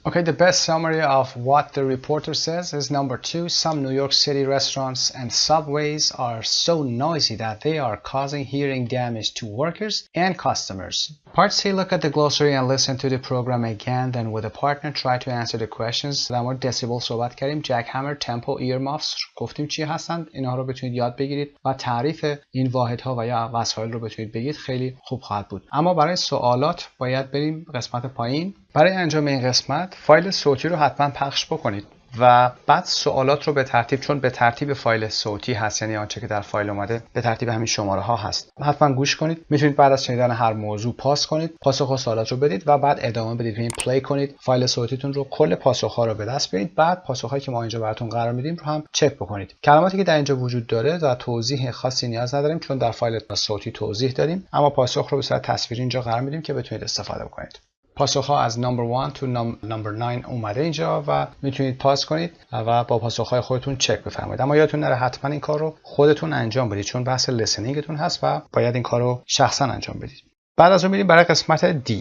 Okay, the best summary of what the reporter says is number 2. Some New York City restaurants and subways are so noisy that they are causing hearing damage to workers and customers. Part C, look at the glossary and listen to the program again. Then with a partner, try to answer the questions. در مورد دسیبل صحبت کردیم. جک همر، تمپو، ایرمافز گفتیم چی هستند. اینها رو بتونید یاد بگیرید و تعریف این واحدها و یا وسایل رو بتونید بگید. خیلی خوب خواهد بود. اما برای سوالات باید بریم قسمت پایین. برای انجام این قسمت فایل صوتی رو حتما پخش بکنید و بعد سوالات رو به ترتیب، چون به ترتیب فایل صوتی هست، یعنی آنچه که در فایل اومده به ترتیب همین شماره ها هست، حتما گوش کنید. میتونید بعد از شنیدن هر موضوع پاس کنید، پاسخ سوالات رو بدید و بعد ادامه بدید. ببین پلی کنید فایل صوتیتون رو، کل پاسخ ها رو به دست بیارید. بعد پاسخ هایی که ما اینجا براتون قرار میدیم رو هم چک بکنید. کلماتی که در اینجا وجود داره و توضیح خاصی نیاز نداریم چون در فایل صوتی توضیح دادیم، اما پاسخ رو به صورت تصویری اینجا قرار میدیم که بتونید استفاده بکنید. پاسخ ها از نمبر 1 تا نمبر 9 اومده اینجا و میتونید پاس کنید و با پاسخ های خودتون چک بفرمایید. اما یادتون نره حتما این کار رو خودتون انجام بدید چون بحث لسنینگتون هست و باید این کار رو شخصا انجام بدید. بعد از اون میریم برای قسمت D.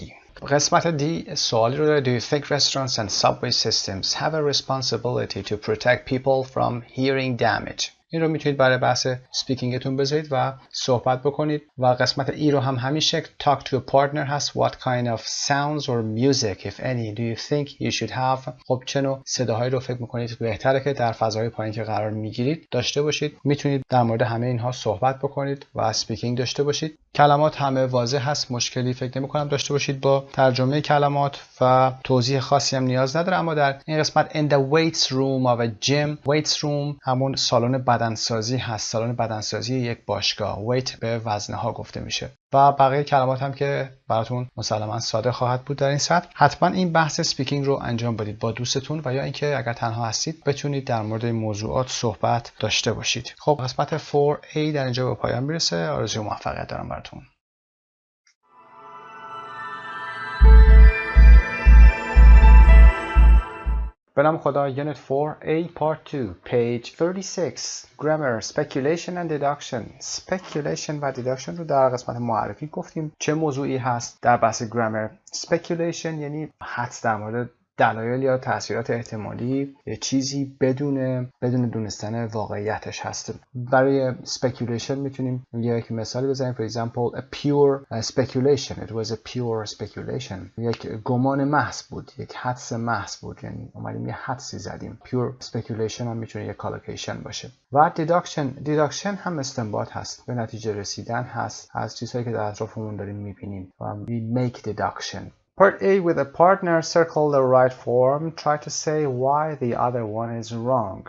قسمت D سوالی رو داره. Do you think restaurants and subway systems have a responsibility to protect people from hearing damage? این رو میتونید برای بحث سپیکینگتون بذارید و صحبت بکنید. و قسمت ای رو هم همین شکل talk to a partner هست. What kind of sounds or music if any do you think you should have? خب چه نوع صداهایی رو فکر میکنید بهتره که در فضای پایین که قرار میگیرید داشته باشید. میتونید در مورد همه اینها صحبت بکنید و سپیکینگ داشته باشید. کلمات همه واضح هست، مشکلی فکر نمی‌کنم داشته باشید با ترجمه کلمات و توضیح خاصی هم نیاز نداره. اما در این قسمت in the weights room of a gym، weights room همون سالن بدنسازی هست، سالن بدنسازی یک باشگاه. weight به وزنه ها گفته میشه و بقیه کلمات هم که براتون مسلماً ساده خواهد بود در این سطح. حتما این بحث سپیکینگ رو انجام بدید با دوستتون و یا اینکه اگر تنها هستید بتونید در مورد این موضوعات صحبت داشته باشید. خب قسمت 4A در اینجا به پایان میرسه. آرزوی موفقیت دارم براتون. به نام خدا. Unit 4A Part 2 Page 36 Grammar Speculation and Deduction. Speculation و Deduction رو در قسمت معرفی گفتیم چه موضوعی هست در بحث Grammar. Speculation یعنی حدس در مورد دلایل یا تأثیرات احتمالی یه چیزی بدون دونستن واقعیتش هست. برای speculation میتونیم یک مثالی بزنیم. For example, a pure speculation. It was a pure speculation. یک گمان محض بود، یک حدس محض بود، یعنی اومدیم یه حدسی زدیم. Pure speculation هم میتونه یک collocation باشه. و deduction هم استنباط هست، به نتیجه رسیدن هست از چیزهایی که در اطرافمون داریم میبینیم و we make deduction. Part A, with a partner, circle the right form. Try to say why the other one is wrong.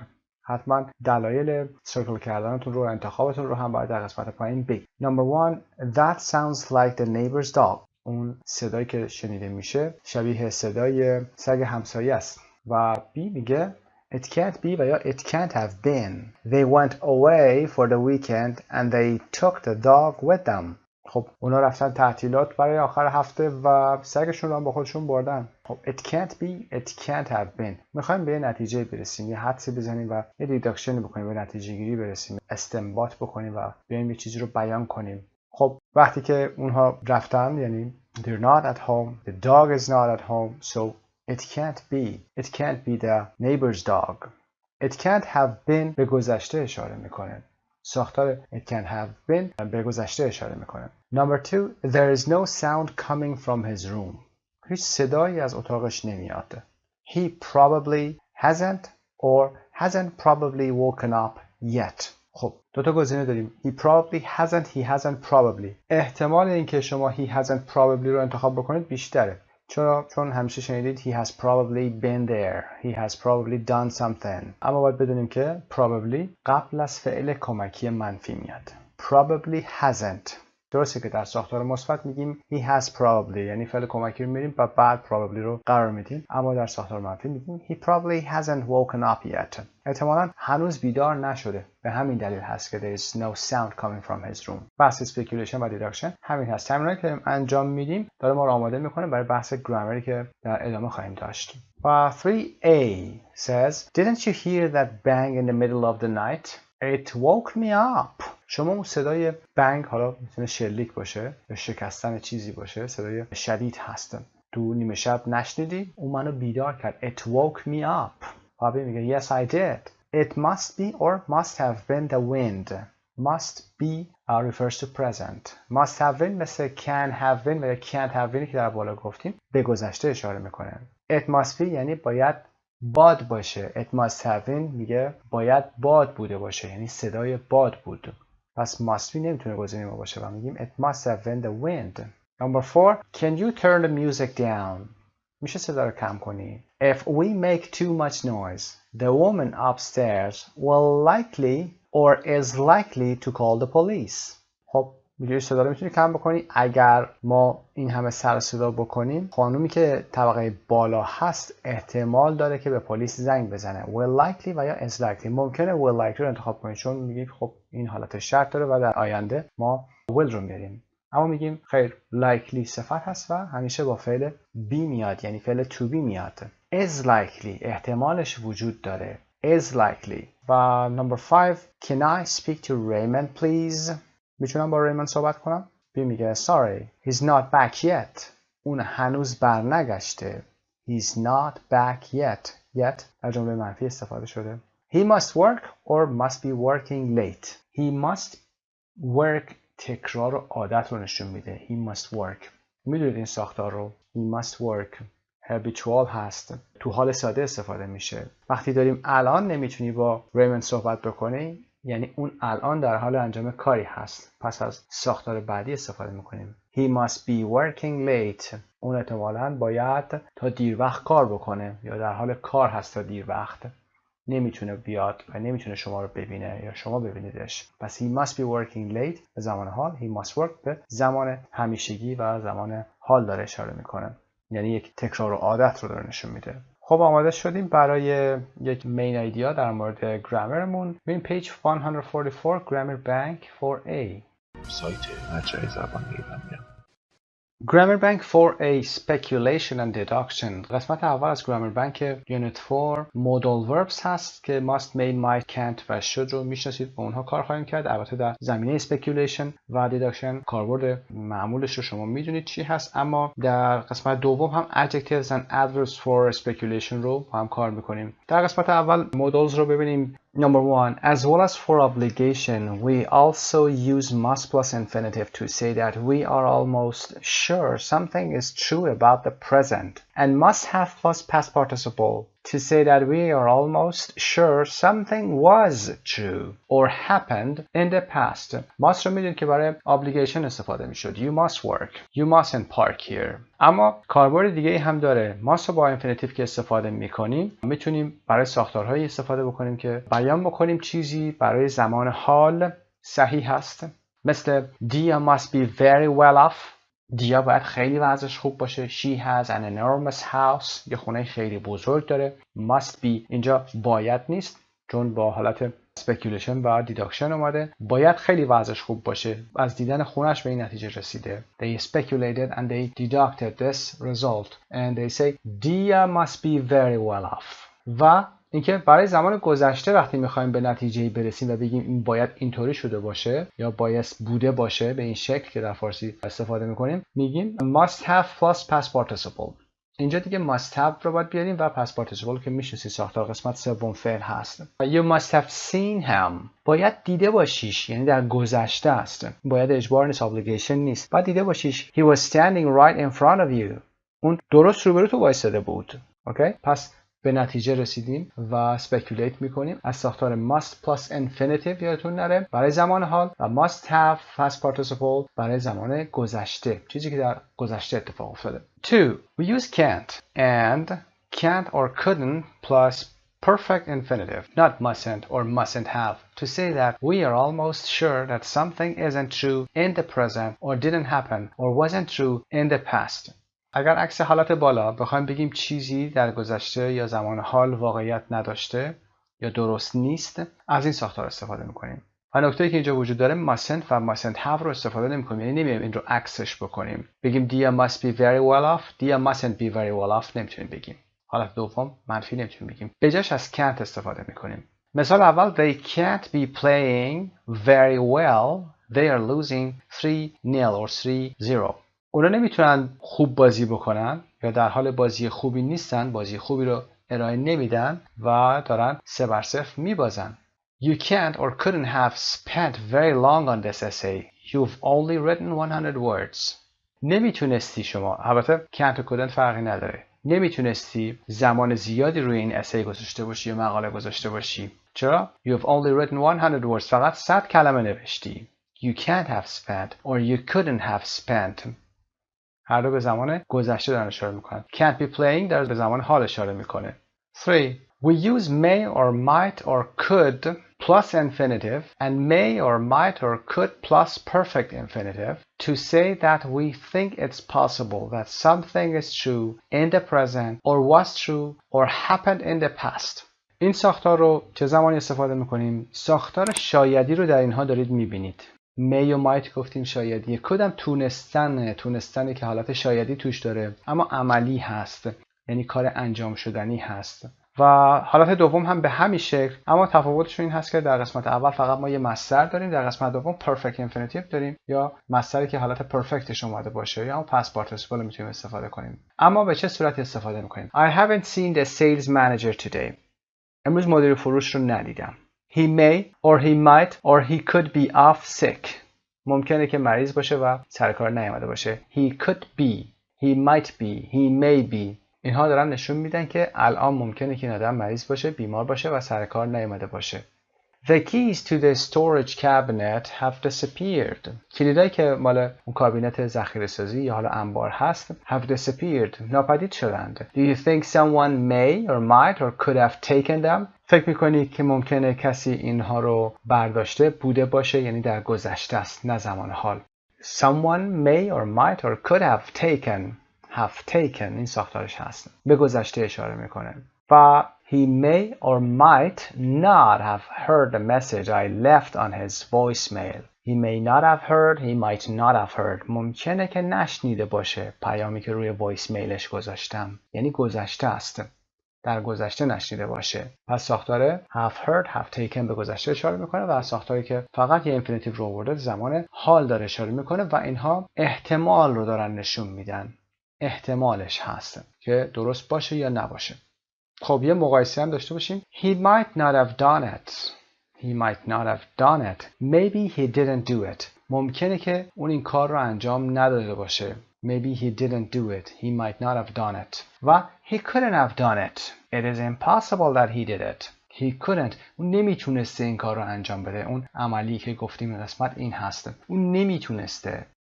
حتما دلایل سرکل کردنتون رو، انتخابتون رو هم باید در قسمت پایین بگید. Number 1, that sounds like the neighbor's dog. اون صدایی که شنیده میشه شبیه صدای سگ همسایه است. و B میگه it can't be و یا it can't have been. They went away for the weekend and they took the dog with them. خب اونا رفتن تعطیلات برای آخر هفته و سگشون رو هم با خودشون بردن. خب it can't be, it can't have been. میخوایم به یه نتیجه برسیم، یه حدسی بزنیم و یه دیداکشن بکنیم، به نتیجه گیری برسیم، استنباط بکنیم و بیایم یه چیزی رو بیان کنیم. خب وقتی که اونها رفتن یعنی they're not at home, the dog is not at home, so it can't be the neighbor's dog. It can't have been به گذشته اشاره میکنه. ساختار it can have been به گذشته اشاره میکنه. Number 2, there is no sound coming from his room. هیچ صدایی از اتاقش نمیاد. He probably hasn't or hasn't probably woken up yet. خب دو تا گزینه داریم. He probably hasn't, he hasn't probably. احتمال اینکه شما he hasn't probably رو انتخاب بکنید بیشتره. چون همیشه شنیدید he has probably been there, he has probably done something. اما باید بدونیم که probably قبل از فعل کمکی منفی میاد. Probably hasn't. درسته که در ساختار مثبت میگیم he has probably، یعنی فعل کمکی رو میریم و بعد probably رو قرار میدیم. اما در ساختار منفی میگیم he probably hasn't woken up yet. احتمالاً هنوز بیدار نشده. به همین دلیل هست که there is no sound coming from his room. بحث speculation و deduction همین هست. تمرینایی که انجام میدیم داره ما رو آماده میکنه برای بحث گرامری که در ادامه خواهیم داشت. و 3A says, didn't you hear that bang in the middle of the night? It woke me up. شما اون صدای بنگ، حالا میتونه شلیک باشه یا شکستن چیزی باشه، صدای شدید هست. تو نیمه شب نشنیدی؟ اون منو بیدار کرد. It woke me up. بابی میگه yes I did. It must be or must have been the wind. Must be refers to present. Must have been مثل can have been و can't have been که در بالا گفتیم به گذشته اشاره میکنه. It must be یعنی باید باد باشه. It must have been میگه باید باد بوده باشه، یعنی صدای باد بود. پس must be نمیتونه گزینه ما باشه و میگیم it must have been the wind. Number 4. Can you turn the music down? میشه صدا رو کم کنی. If we make too much noise, the woman upstairs will likely or is likely to call the police. خب میگه صدا رو میتونی کم بکنی. اگر ما این همه سر صدا بکنیم، خانومی که طبقه بالا هست احتمال داره که به پلیس زنگ بزنه. will likely و یا is likely. ممکنه will likely رو انتخاب کنید چون میگید خب این حالت شرط داره و در آینده ما will رو میاریم. اما میگیم خیر، likely صفت هست و همیشه با فعل be میاد، یعنی فعل to be میاد. is likely احتمالش وجود داره. is likely. و number 5. Can I speak to Raymond please? میتونم با ریموند صحبت کنم؟ بی میگه sorry, he's not back yet. اون هنوز برنگشته. He's not back yet. Yet در جمله منفی استفاده شده. He must work or must be working late. He must work تکرار و عادت رو نشون میده. He must work. میدونید این ساختار رو. He must work habitual هست. تو حال ساده استفاده میشه. وقتی داریم الان نمیتونی با ریموند صحبت بکنی، یعنی اون الان در حال انجام کاری هست. پس از ساختار بعدی استفاده میکنیم. He must be working late. اون احتمالاً باید تا دیر وقت کار بکنه یا در حال کار هست تا دیر وقت. نمیتونه بیاد و نمیتونه شما رو ببینه یا شما ببینیدش. پس he must be working late به زمان حال. He must work به زمان همیشگی و زمان حال داره اشاره میکنه. یعنی یک تکرار و عادت رو داره نشون میده. خب آماده شدیم برای یک مین ایدیا در مورد گرامرمون. ببین پیج 144 Grammar Bank 4A. سایت مجموعه زبان ایرانی. Grammar Bank 4A Speculation and Deduction. قسمت اول از Grammar Bank Unit 4 Modal Verbs هست که must, may, might, can't و should رو میشناسید. با اونها کار خواهیم کرد. البته در زمینه Speculation و Deduction کاربرد معمولش رو شما میدونید چی هست، اما در قسمت دوم هم Adjectives and Adverbs for Speculation رو با هم کار میکنیم. در قسمت اول Modals رو ببینیم. Number 1. As well as for obligation, we also use must plus infinitive to say that we are almost sure something is true about the present, and must have plus past participle to say that we are almost sure something was true or happened in the past. must رو میدونید که برای obligation استفاده میشد. You must work. You mustn't park here. اما کاربرد دیگه هم داره. must رو با infinitive که استفاده میکنیم میتونیم برای ساختارهایی استفاده بکنیم که بیان بکنیم چیزی برای زمان حال صحیح هست. مثل Dia must be very well off. دیا باید خیلی وضعش خوب باشه. She has an enormous house. یه خونه خیلی بزرگ داره. Must be اینجا باید نیست چون با حالت speculation و deduction اومده. باید خیلی وضعش خوب باشه. از دیدن خونش به این نتیجه رسیده. They speculated and they deducted this result and they say Dia must be very well off. و اینکه برای زمان گذشته وقتی میخوایم به نتیجه‌ای برسیم و بگیم این باید اینطوری شده باشه یا باید بوده باشه به این شکل که در فارسی استفاده میکنیم، میگیم must have plus past participle. اینجا دیگه must have رو باید بیاریم و past participle که میشناسید ساختار قسمت سوم فعل هست. You must have seen him. باید دیده باشیش، یعنی در گذشته است. باید اجبار نیست، obligation نیست. باید دیده باشیش. He was standing right in front of you. اون درست روبرو تو وایساده بود. اوکی؟ پس به نتیجه رسیدیم و speculate میکنیم از ساختار must plus infinitive یادتون نره برای زمان حال و must have past participle برای زمان گذشته، چیزی که در گذشته اتفاق افتاده. 2. We use can't and can't or couldn't plus perfect infinitive, not mustn't or mustn't have, to say that we are almost sure that something isn't true in the present or didn't happen or wasn't true in the past. اگر عکس حالت بالا بخوایم بگیم چیزی در گذشته یا زمان حال واقعیت نداشته یا درست نیست، از این ساختار استفاده میکنیم. و نکته‌ای که اینجا وجود داره mustn't و mustn't have رو استفاده نمی‌کنیم، یعنی نمی‌ایم این رو عکسش بکنیم. بگیم Dia must be very well off. Dia mustn't be very well off نمی‌تونیم بگیم. حالت دوم منفی نمی‌تونیم بگیم. به جاش از can't استفاده می‌کنیم. مثال اول They can't be playing very well. They are losing 3-0 or 3-0. اونا نمیتونن خوب بازی بکنن یا در حال بازی خوبی نیستن، بازی خوبی رو ارائه نمیدن و دارن 3-0 میبازن. You can't or couldn't have spent very long on this essay. You've only written 100 words. نمیتونستی شما، البته can't و couldn't فرقی نداره، نمیتونستی زمان زیادی روی این اسای گذاشته باشی یا مقاله گذاشته باشی. چرا؟ You've only written 100 words. فقط 100 کلمه نوشتی. You can't have spent or you couldn't have spent. هر دو به زمان گذشته دارن اشاره میکنن. Can't be playing در به زمان حال اشاره میکنه. 3. We use may or might or could plus infinitive and may or might or could plus perfect infinitive to say that we think it's possible that something is true in the present or was true or happened in the past. این ساختار رو چه زمانی استفاده میکنیم؟ ساختار شایدی رو در اینها دارید میبینید. may و might گفتیم شایدیه. کدام تونستنه که حالت شایدی توش داره اما عملی هست، یعنی کار انجام شدنی هست. و حالت دوم هم به همین شکل، اما تفاوتش این هست که در قسمت اول فقط ما یه مصدر داریم، در قسمت دوم perfect infinitive داریم یا مصدری که حالت پرفکتش اومده باشه یا past participle میتونیم استفاده کنیم. اما به چه صورتی استفاده میکنیم؟ I haven't seen the sales manager today. امروز مدیر فروش رو ندیدم. He may or he might or he could be off sick. ممکنه که مریض باشه و سر کار نیامده باشه. He could be, he might be, he may be. اینها دارن نشون میدن که الان ممکنه که این آدم مریض باشه، بیمار باشه و سر کار نیامده باشه. The keys to the storage cabinet have disappeared. کلیدایی که مال اون کابینت ذخیره‌سازی یا حالا انبار هست have disappeared. ناپدید شدند. Do you think someone may or might or could have taken them? فکر میکنی که ممکنه کسی اینها رو برداشته بوده باشه، یعنی در گذشته است نه زمان حال. Someone may or might or could have taken این ساختارش هست. به گذشته اشاره میکنه. و he may or might not have heard the message I left on his voicemail. He may not have heard, he might not have heard. ممکنه که نشنیده باشه پیامی که روی وایس میلش گذاشتم. یعنی گذشته است. در گذشته نشنیده باشه. پس ساختار have heard, have taken به گذشته اشاره میکنه و ساختاری که فقط یه infinitive رو آورده زمان حال داره اشاره میکنه و اینها احتمال رو دارن نشون میدن. احتمالش هست که درست باشه یا نباشه. خب یه مقایسه هم داشته باشیم. He might not have done it. He might not have done it. Maybe he didn't do it. ممکنه که اون این کار رو انجام نداده باشه. Maybe he didn't do it. He might not have done it. و he couldn't have done it. It is impossible that he did it. He couldn't. اون نمیتونسته این کار رو انجام بده. اون عملی که گفتیم این قسمت این هست. اون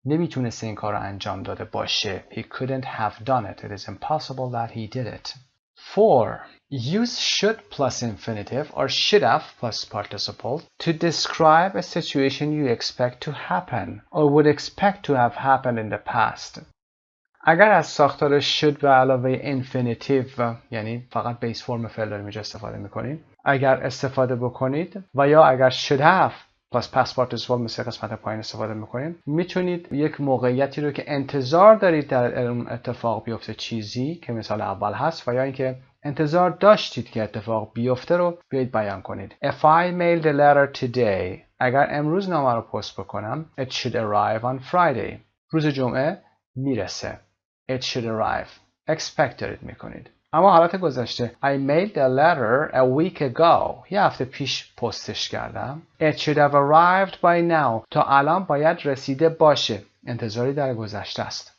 نمیتونسته این کار رو انجام داده باشه. He couldn't have done it. It is impossible that he did it. 4. Use should plus infinitive or should have plus participle to describe a situation you expect to happen or would expect to have happened in the past. اگر از ساختار should به علاوه infinitive یعنی فقط بیس فرم فعل داریم اینجا استفاده میکنیم، اگر استفاده بکنید و یا اگر should have plus past participle مثل قسمت پایین استفاده میکنید، میتونید یک موقعیتی رو که انتظار دارید در اون اتفاق بیفته چیزی که مثال اول هست و یا اینکه انتظار داشتید که اتفاق بیفته رو بیایید بیان کنید. If I mailed a letter today, اگر امروز نامه رو پست بکنم, it should arrive on Friday. روز جمعه میرسه. It should arrive. Expect دارید میکنید. اما حالت گذشته I mailed a letter a week ago. یه هفته پیش پستش کردم. It should have arrived by now. تا الان باید رسیده باشه. انتظاری در گذشته است.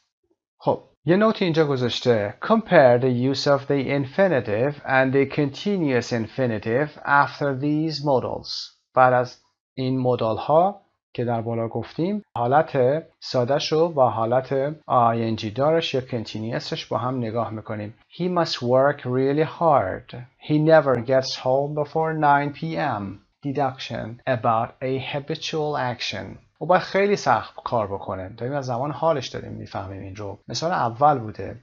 خب یه نوت اینجا گذاشته Compare the use of the infinitive and the continuous infinitive after these modals. بعد از این مدال ها که در بالا گفتیم حالت سادهش رو با حالت ing دارش یا continuousش با هم نگاه میکنیم. He must work really hard. He never gets home before 9 p.m. Deduction about a habitual action. و باید خیلی سخت کار بکنه. داریم از زمان حالش داریم میفهمیم این رو. مثال اول بوده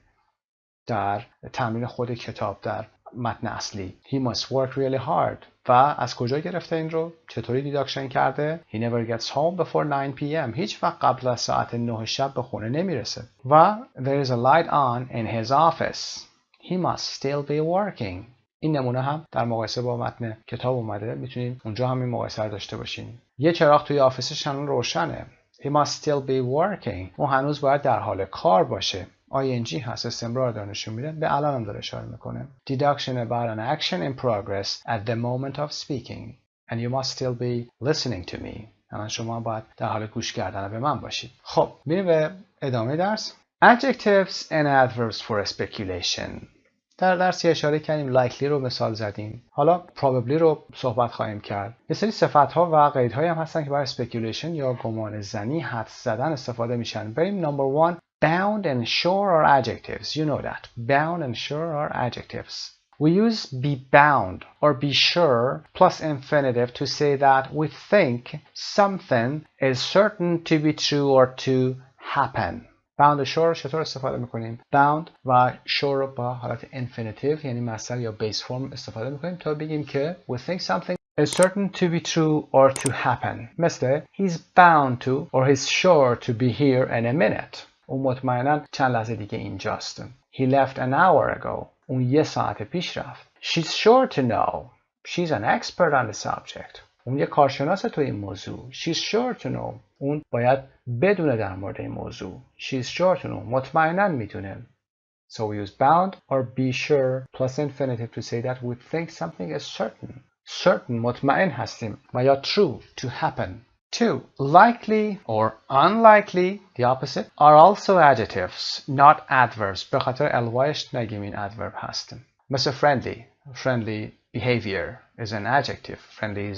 در تمرین خود کتاب در متن اصلی. He must work really hard. و از کجا گرفته این رو؟ چطوری دیداکشن کرده؟ He never gets home before 9 p.m. هیچ وقت قبل از ساعت 9 شب به خونه نمیرسه. و there is a light on in his office. He must still be working. این نمونه هم در مقایسه با متن کتاب اومده. میتونید اونجا هم این مقایسه رو داشته باشین. یه چراغ توی آفیسش هنوز روشنه. He must still be working. اون هنوز باید در حال کار باشه. ing هست، استمرار داره نشون میده. به الان هم داره اشاره میکنه. Deduction about an action in progress at the moment of speaking. And you must still be listening to me. شما باید در حال گوش کردن به من باشید. خب میریم به ادامه درس. Adjectives and adverbs for speculation. در درس اشاره کردیم likely رو مثال زدیم. حالا probably رو صحبت خواهیم کرد. یه سری صفت‌ها و قیدهایی هم هستن که برای speculation یا گمان زنی، حدس زدن استفاده میشن. بریم number 1. Bound and sure are adjectives. You know that. Bound and sure are adjectives. We use be bound or be sure plus infinitive to say that we think something is certain to be true or to happen. Bound و sure چطور استفاده میکنیم؟ Bound و sure رو با حالت infinitive یعنی مصدر یا base form استفاده میکنیم تا بگیم که we think something is certain to be true or to happen. مثل he's bound to or he's sure to be here in a minute. اون مطمئناً چند لحظه دیگه اینجاست. He left an hour ago. اون 1 ساعت پیش رفت. She's sure to know. She's an expert on the subject. اون یه کارشناس تو این موضوع. She's sure to know. اون باید بدونه در مورد این موضوع. She's sure to know. مطمئناً میدونه. So we use bound or be sure plus infinitive to say that we think something is certain. Certain مطمئن هستیم و یا true to happen. 2. Likely or unlikely, the opposite, are also adjectives, not adverbs. به خاطر الوایش نگیم این adverb هست. مثل friendly. Friendly behavior is an adjective. Friendly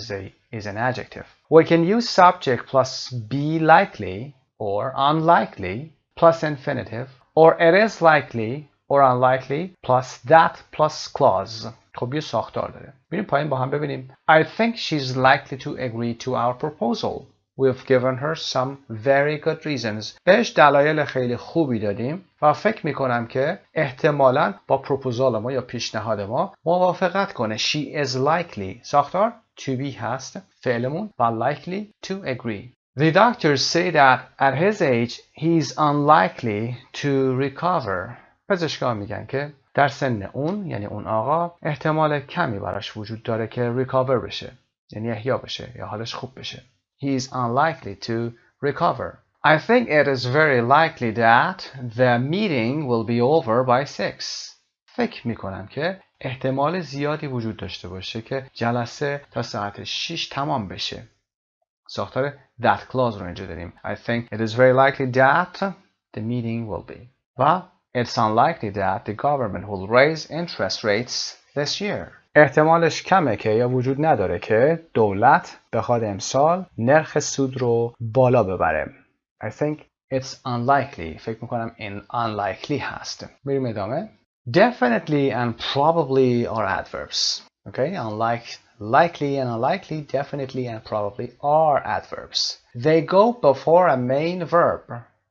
is an adjective. We can use subject plus be likely or unlikely plus infinitive, or it is likely or unlikely plus that plus clause. خب یه ساختار داره. بریم پایین با هم ببینیم. I think she's likely to agree to our proposal. We've given her some very good reasons. بهش دلایل خیلی خوبی دادیم و فکر میکنم که احتمالاً با پروپوزال ما یا پیشنهاد ما موافقت کنه. She is likely. ساختار to be هست. فعلمون و likely to agree. The doctors say that at his age he's unlikely to recover. پزشکان میگن که در سن اون یعنی اون آقا احتمال کمی براش وجود داره که ریکاور بشه یعنی احیا بشه یا حالش خوب بشه. He is unlikely to recover. I think it is very likely that the meeting will be over by 6. فکر میکنم که احتمال زیادی وجود داشته باشه که جلسه تا ساعت 6 تمام بشه. ساختار that clause رو اینجا داریم. I think it is very likely that the meeting will be. و it's unlikely that the government will raise interest rates this year. احتمالش کمه که یا وجود نداره که دولت بخواد امسال نرخ سود رو بالا ببره. I think it's unlikely. فکر میکنم این unlikely هست. میریم ادامه. Definitely and probably are adverbs. Okay? Unlike likely and unlikely, definitely and probably are adverbs. They go before a main verb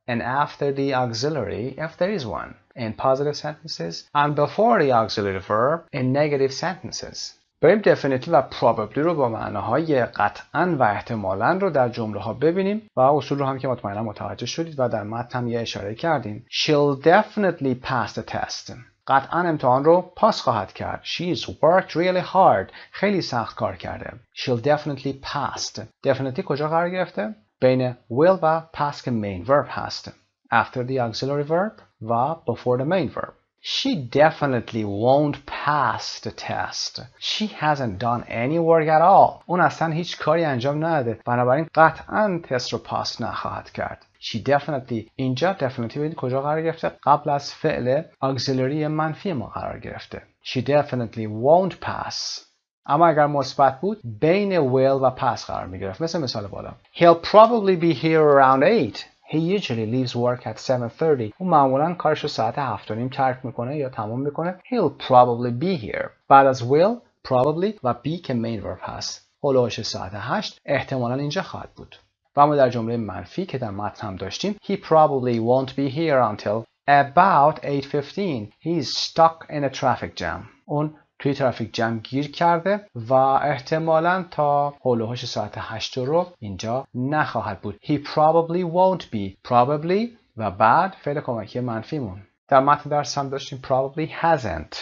and after the auxiliary if there is one in positive sentences and before the auxiliary verb in negative sentences. بریم definitely و probably رو با معناهای قطعاً و احتمالاً رو در جمله ها ببینیم و اصول رو هم که مطمئنا متوجه شدید و در متن هم یه اشاره کردیم. She'll definitely pass the test. قطعاً امتحان رو پاس خواهد کرد. She's worked really hard. خیلی سخت کار کرده. She'll definitely pass. Definitely کجا قرار گرفته؟ بین will و pass که main verb هست. After the auxiliary verb و before the main verb. She definitely won't pass the test. She hasn't done any work at all. اون اصلا هیچ کاری انجام نداده. بنابراین قطعاً تست رو پاس نخواهد کرد. She definitely. اینجا definitely ببینید کجا قرار گرفته؟ قبل از فعل auxiliary منفی ما قرار گرفته. She definitely won't pass. اما اگر مثبت بود بین will و pass قرار می گرفت. مثال بالا. He'll probably be here around 8. He usually leaves work at 7:30. اون معمولاً کارش رو ساعت 7:30 ترک میکنه یا تمام میکنه. He'll probably be here. بعد از will, probably و be که main verb هست. هلوش ساعت 8 احتمالاً اینجا خواهد بود. و اما در جمله منفی که در متن هم داشتیم He probably won't be here until about 8:15. He's stuck in a traffic jam. اون توی ترافیک جم گیر کرده و احتمالاً تا هولوهاش ساعت 8 رو اینجا نخواهد بود. He probably won't be. Probably و بعد فعل کمکی منفیمون. در متن درس هم داشتیم probably hasn't.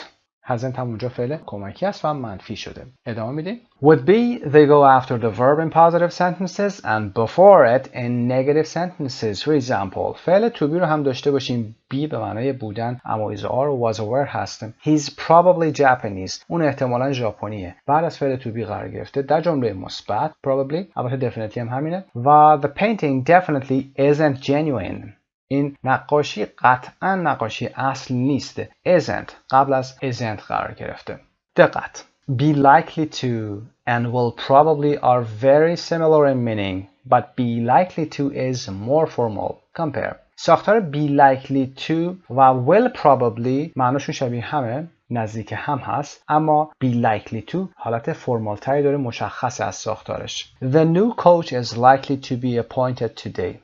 hasn't هم اونجا فعل کمکی است و منفی شده. ادامه میدیم. Would be they go after the verb in positive sentences and before it in negative sentences. For example, فعل to be رو هم داشته باشیم. be به معنای بودن اما is are و was aware هست. He's probably Japanese. اون احتمالاً ژاپنیه. بعد از فعل to be قرار گرفته در جمله مثبت probably. البته definitely هم همینه. و the painting definitely isn't genuine. این نقاشی قطعاً نقاشی اصل نیست. isn't قبل از isn't قرار گرفته. دقت. Be likely to and will probably are very similar in meaning, but be likely to is more formal. Compare. ساختار be likely to و will probably معناشون شبیه همه، نزدیک هم هست، اما be likely to حالت فرمال تری داره، مشخص از ساختارش. The new coach is likely to be appointed today.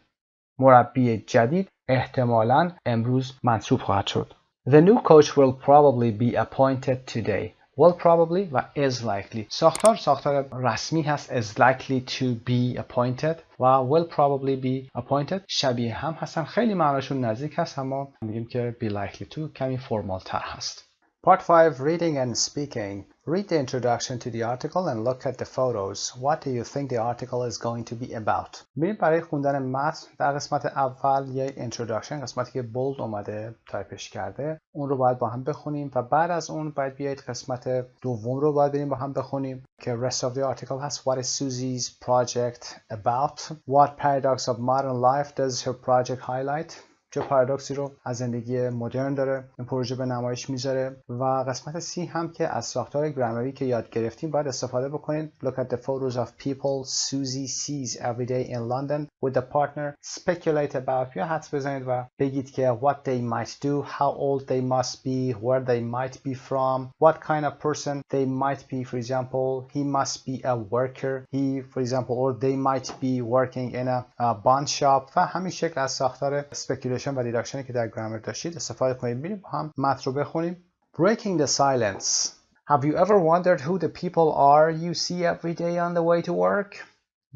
مربی جدید احتمالاً امروز منصوب خواهد شد. The new coach will probably be appointed today. Will probably و is likely. ساختار رسمی هست is likely to be appointed و will probably be appointed. شبیه هم هستن، خیلی معناشون نزدیک هست، اما میگیم که be likely to کمی فرمال تر هست. Part 5, Reading and Speaking. Read the introduction to the article and look at the photos. What do you think the article is going to be about? بریم برای خوندن متن در قسمت اول یه introduction، قسمتی که بولد اومده تایپش کرده، اون رو باید با هم بخونیم و بعد از اون باید بیایید قسمت دوم رو باید بریم با هم بخونیم که rest of the article هست. What is Susie's project about? What paradox of modern life does her project highlight? چه پارادوکسی رو از زندگی مدرن داره این پروژه به نمایش میذاره. و قسمت سی هم که از ساختار گرامری که یاد گرفتیم باید استفاده بکنید. Look at the photos of people Susie sees every day in London with a partner. Speculate about. یا حدس بزنید و بگید که what they might do, how old they must be, where they might be from, what kind of person they might be. For example, he must be a worker. He, for example, or they might be working in a bond shop. و همین شکل از ساختار speculation و دیداکشنی که در گرامر داشتید استفاده کنید. بریم با هم متن رو بخونیم. Breaking the silence. Have you ever wondered who the people are you see every day on the way to work?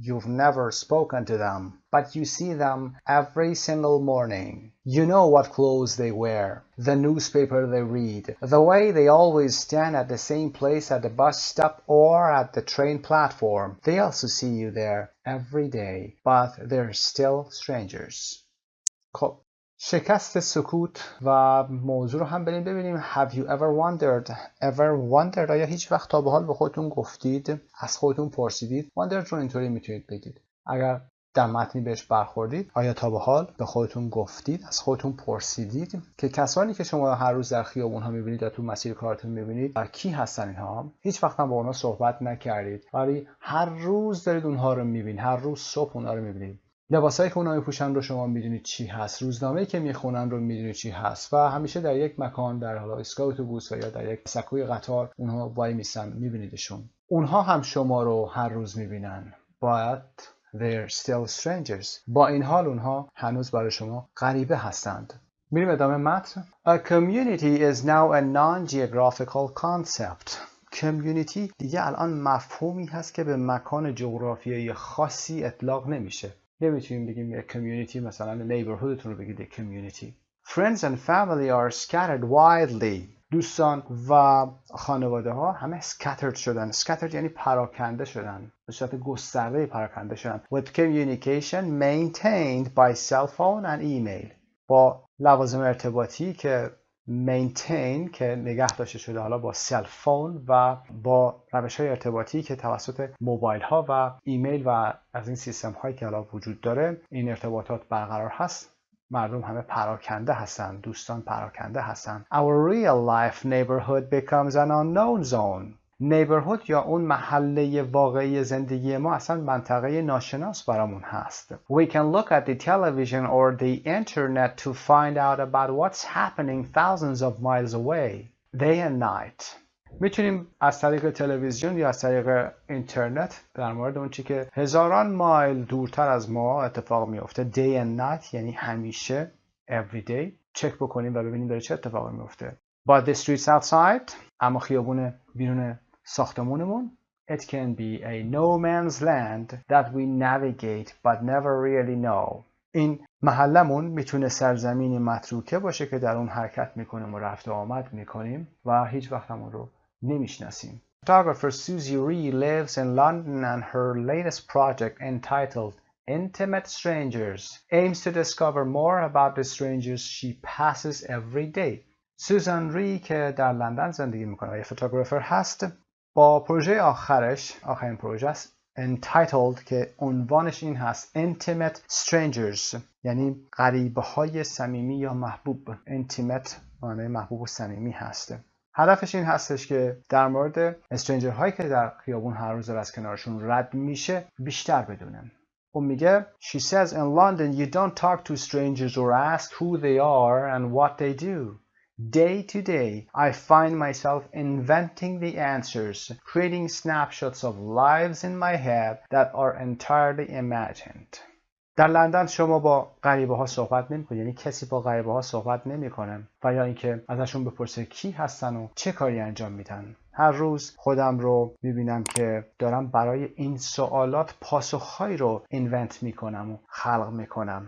You've never spoken to them, but you see them every single morning. You know what clothes they wear, the newspaper they read, the way they always stand at the same place at the bus stop or at the train platform. They also see you there every day, but they're still strangers. خب شکست سکوت و موضوع رو هم بریم ببینیم. Have you ever wondered آیا هیچ وقت تا به حال به خودتون گفتید، از خودتون پرسیدید؟ wondered رو اینطوری میتونید بگید اگر در متنی بهش برخوردید. آیا تا به حال به خودتون گفتید، از خودتون پرسیدید که کسانی که شما هر روز در خیابون ها میبینید یا تو مسیر کارتون میبینید کی هستن اینها؟ هیچ وقت هم با اونها صحبت نکردید ولی هر روز دارید اونها رو میبینید، هر روز صبح اونها رو میبینید. لباسایی که اونها میپوشن رو شما میدونید چی هست، روزنامه‌ای که میخونن رو میدونید چی هست و همیشه در یک مکان، در حالا ایستگاه اتوبوس و یا در یک سکوی قطار اونها وای میسن، میبینیدشون. اونها هم شما رو هر روز میبینن. But they're still strangers. با این حال اونها هنوز برای شما غریبه هستند. میریم ادامه متن. A community is now a non-geographical concept. کمیونیتی دیگه الان مفهومی هست که به مکان جغرافیایی خاصی اطلاق نمیشه. نمیتونیم بگیم یک کمیونیتی مثلا نیبرهودتون رو بگید یک کمیونیتی. Friends and family are scattered widely. دوستان و خانواده ها همه scattered شدن. scattered یعنی پراکنده شدن. به صورت گسترده پراکنده شدن. With communication maintained by cell phone and email. با لوازم ارتباطی که maintain که نگه داشته شده حالا با سل فون و با روش‌های ارتباطی که توسط موبایل ها و ایمیل و از این سیستم هایی که حالا وجود داره این ارتباطات برقرار هست. مردم همه پراکنده هستن، دوستان پراکنده هستن. Our real life neighborhood becomes an unknown zone. نیبرهود یا اون محله واقعی زندگی ما اصلا منطقه ناشناس برامون هست. We can look at the television or the internet to find out about what's happening thousands of miles away, day and night. میتونیم از طریق تلویزیون یا از طریق اینترنت در مورد اون چی که هزاران مایل دورتر از ما اتفاق میفته day and night یعنی همیشه every day چک بکنیم و ببینیم داره چه اتفاقی میفته. But the streets outside اما خیابون بیرون ساختمونمون it can be a no man's land that we navigate but never really know. این محلمون میتونه سرزمینی متروکه باشه که در اون حرکت میکنیم و رفت و آمد میکنیم و هیچ وقت همون رو نمیشناسیم. Photographer Susie Ree lives in London and her latest project entitled Intimate Strangers aims to discover more about the strangers she passes every day. سوزان ری که در لندن زندگی میکنه و یه فوتوگرافر هست، با پروژه آخرین پروژه است entitled که عنوانش این هست Intimate Strangers، یعنی غریبه های صمیمی یا محبوب. Intimate معنی محبوب و صمیمی هست. هدفش این هستش که در مورد استرنجر هایی که در خیابون هر روز از کنارشون رد میشه بیشتر بدونن. اون میگه She says in London you don't talk to strangers or ask who they are and what they do. Day to day, I find myself inventing the answers, creating snapshots of lives in my head that are entirely imagined. در لندن شما با غریبه ها صحبت نمی‌کنید، یعنی کسی با غریبه ها صحبت نمی‌کنه و یا اینکه ازشون بپرسه کی هستن و چه کاری انجام میدن. هر روز خودم رو می‌بینم که دارم برای این سوالات پاسخهایی رو اینونت می‌کنم و خلق می‌کنم.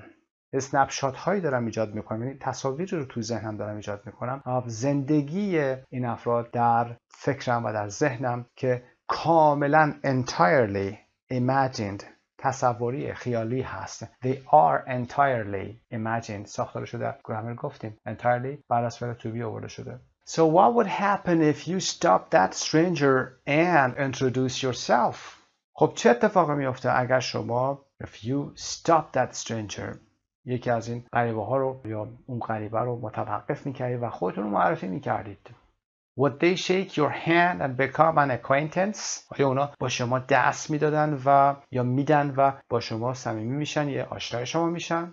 اسنپ شات هایی دارم ایجاد میکنم، یعنی تصاویری رو تو ذهنم دارم ایجاد میکنم از زندگی این افراد در فکرم و در ذهنم که کاملا entirely imagined، تصوری خیالی هست. They are entirely imagined. ساختارشو در گرامر گفتیم entirely بعد از فعل to be آورده شده. So what would happen if you stop that stranger and introduce yourself؟ خب چه اتفاقی میفته اگر شما if you stop that stranger، یکی از این غریبه ها رو یا اون غریبه رو متوقف میکردید و خودتون رو معرفی میکردید. Would they shake your hand and become an acquaintance؟ آیا اونا با شما دست میدادن و یا میدن و با شما صمیمی میشن یا آشنای شما میشن؟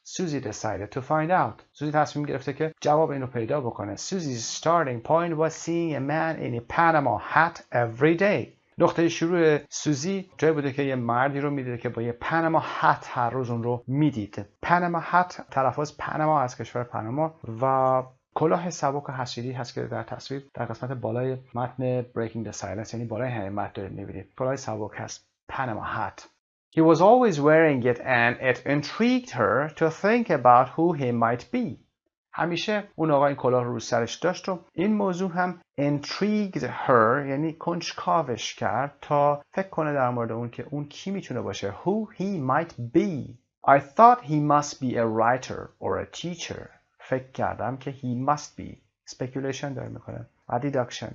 Susie decided to find out. سوزی تصمیم گرفته که جواب این رو پیدا بکنه. Susie's starting point was seeing a man in a Panama hat every day. نقطه شروع سوزی جایی بوده که یه مردی رو میدیده که با یه پاناما هت هر روز اون رو میدید. پاناما هت تلفظ پاناما از کشور پاناما و کلاه سبک و حصیری هست که در تصویر در قسمت بالای متن Breaking the Silence، یعنی بالای همین متن دارید میبینید کلاه سبک هست پاناما هت. He was always wearing it and it intrigued her to think about who he might be. همیشه اون آقا این کلاه رو سرش داشت و این موضوع هم intrigued her، یعنی کنجکاوش کرد تا فکر کنه در مورد اون که اون کی میتونه باشه. Who he might be. I thought he must be a writer or a teacher. فکر کردم که he must be. Speculation داره میکنه. A deduction.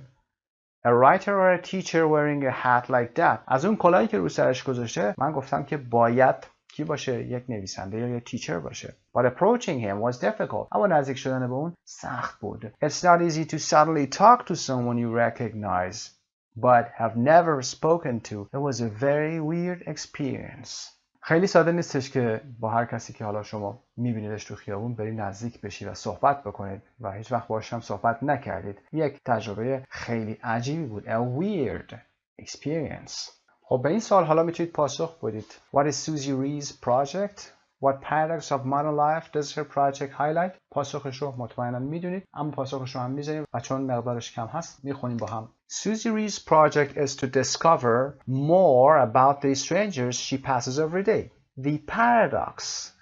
A writer or a teacher wearing a hat like that. از اون کلاهی که رو سرش گذاشته من گفتم که باید کی باشه؟ یک نویسنده یا یک تیچر باشه. But approaching him was difficult. اما نزدیک شدن به اون سخت بود. It's not easy to suddenly talk to someone you recognize but have never spoken to. It was a very weird experience. خیلی ساده نیستش که با هر کسی که حالا شما میبینیدش تو خیابون برید نزدیک بشی و صحبت بکنید و هیچ وقت باهاش هم صحبت نکردید. یک تجربه خیلی عجیبی بود. A weird experience. خب به این سوال حالا میتونید پاسخ بدید. What is Susie Ree's project? What paradox of modern life does her project highlight? پاسخش رو مطمئنا میدونید، اما پاسخش رو هم میذاریم و چون مقدارش کم هست میخونیم با هم. Susie Ree's project is to discover more about the strangers she passes every day. The paradox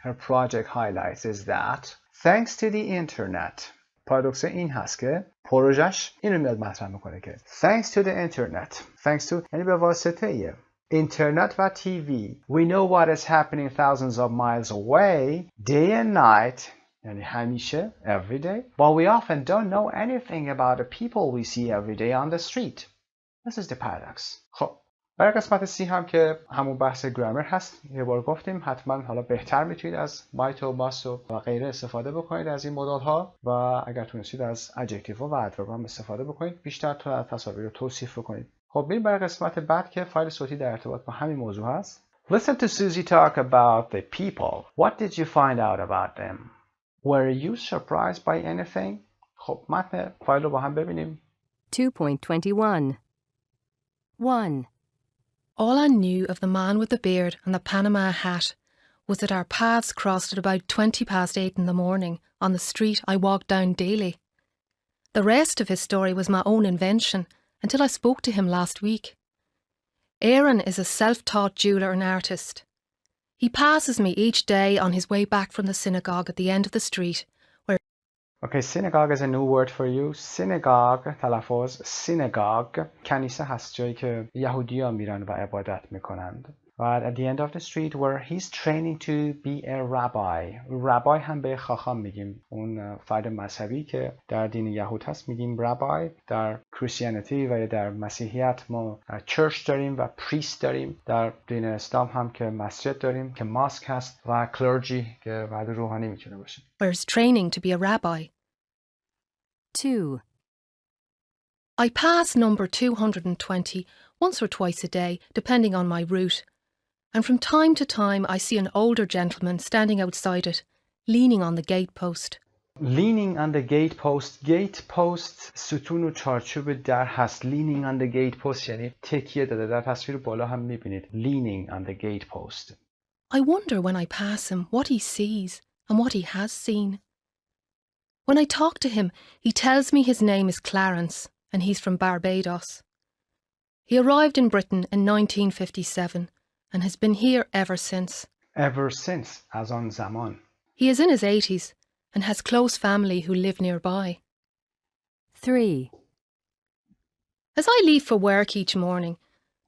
her project highlights is that thanks to the internet. پارادوکس این هست که پروژش اینو میاد مطرح میکنه که thanks to the internet. Thanks to یعنی به واسطه اینترنت و تیوی we know what is happening thousands of miles away day and night یعنی همیشه every day but we often don't know anything about the people we see every day on the street. This is the paradox. خب برای قسمت سی هم که همون بحث گرامر هست یه بار گفتیم حتما حالا بهتر میتونید از might و must و غیره استفاده بکنید از این مدل ها و اگر تونستید از adjective و adverb هم استفاده بکنید بیشتر تا تصاویر رو توصیف بکنید. خب بریم برای قسمت بعد که فایل صوتی در ارتباط با همین موضوع هست. Listen to Susie talk about the people. What did you find out about them? Were you surprised by anything? خب متن فایل رو با هم ببینیم. 2.21 1. All I knew of the man with the beard and the Panama hat was that our paths crossed at about 8:20 in the morning on the street I walked down daily. The rest of his story was my own invention until I spoke to him last week. Aaron is a self-taught jeweller and artist. He passes me each day on his way back from the synagogue at the end of the street, where... Okay, synagogue is a new word for you. Synagogue تلفظ synagogue کنیسه هست، جایی که یهودی‌ها میرن و عبادت میکنند. But at the end of the street where he's training to be a rabbi. rabbi هم به خاخام میگیم. اون فرد مذهبی که در دین یهود هست میگیم rabbi. در کریستیانیتی و در مسیحیت ما church داریم و priest داریم. در دین اسلام هم که مسجد داریم که ماسک هست و clergy که فرد روحانی میتونه باشه. where he's training to be a rabbi. 2. I pass number 220 once or twice a day, depending on my route. And from time to time I see an older gentleman standing outside it, leaning on the gatepost. Leaning on the gatepost. Gatepost ستون و چارچوب در هست. Leaning on the gatepost یعنی تکیه داده. در تصویر بالا هم میبینید. Leaning on the gatepost. I wonder when I pass him what he sees and what he has seen. When I talk to him, he tells me his name is Clarence and he's from Barbados. He arrived in Britain in 1957 and has been here ever since. Ever since, as on زمان. He is in his 80s and has close family who live nearby. 3. As I leave for work each morning,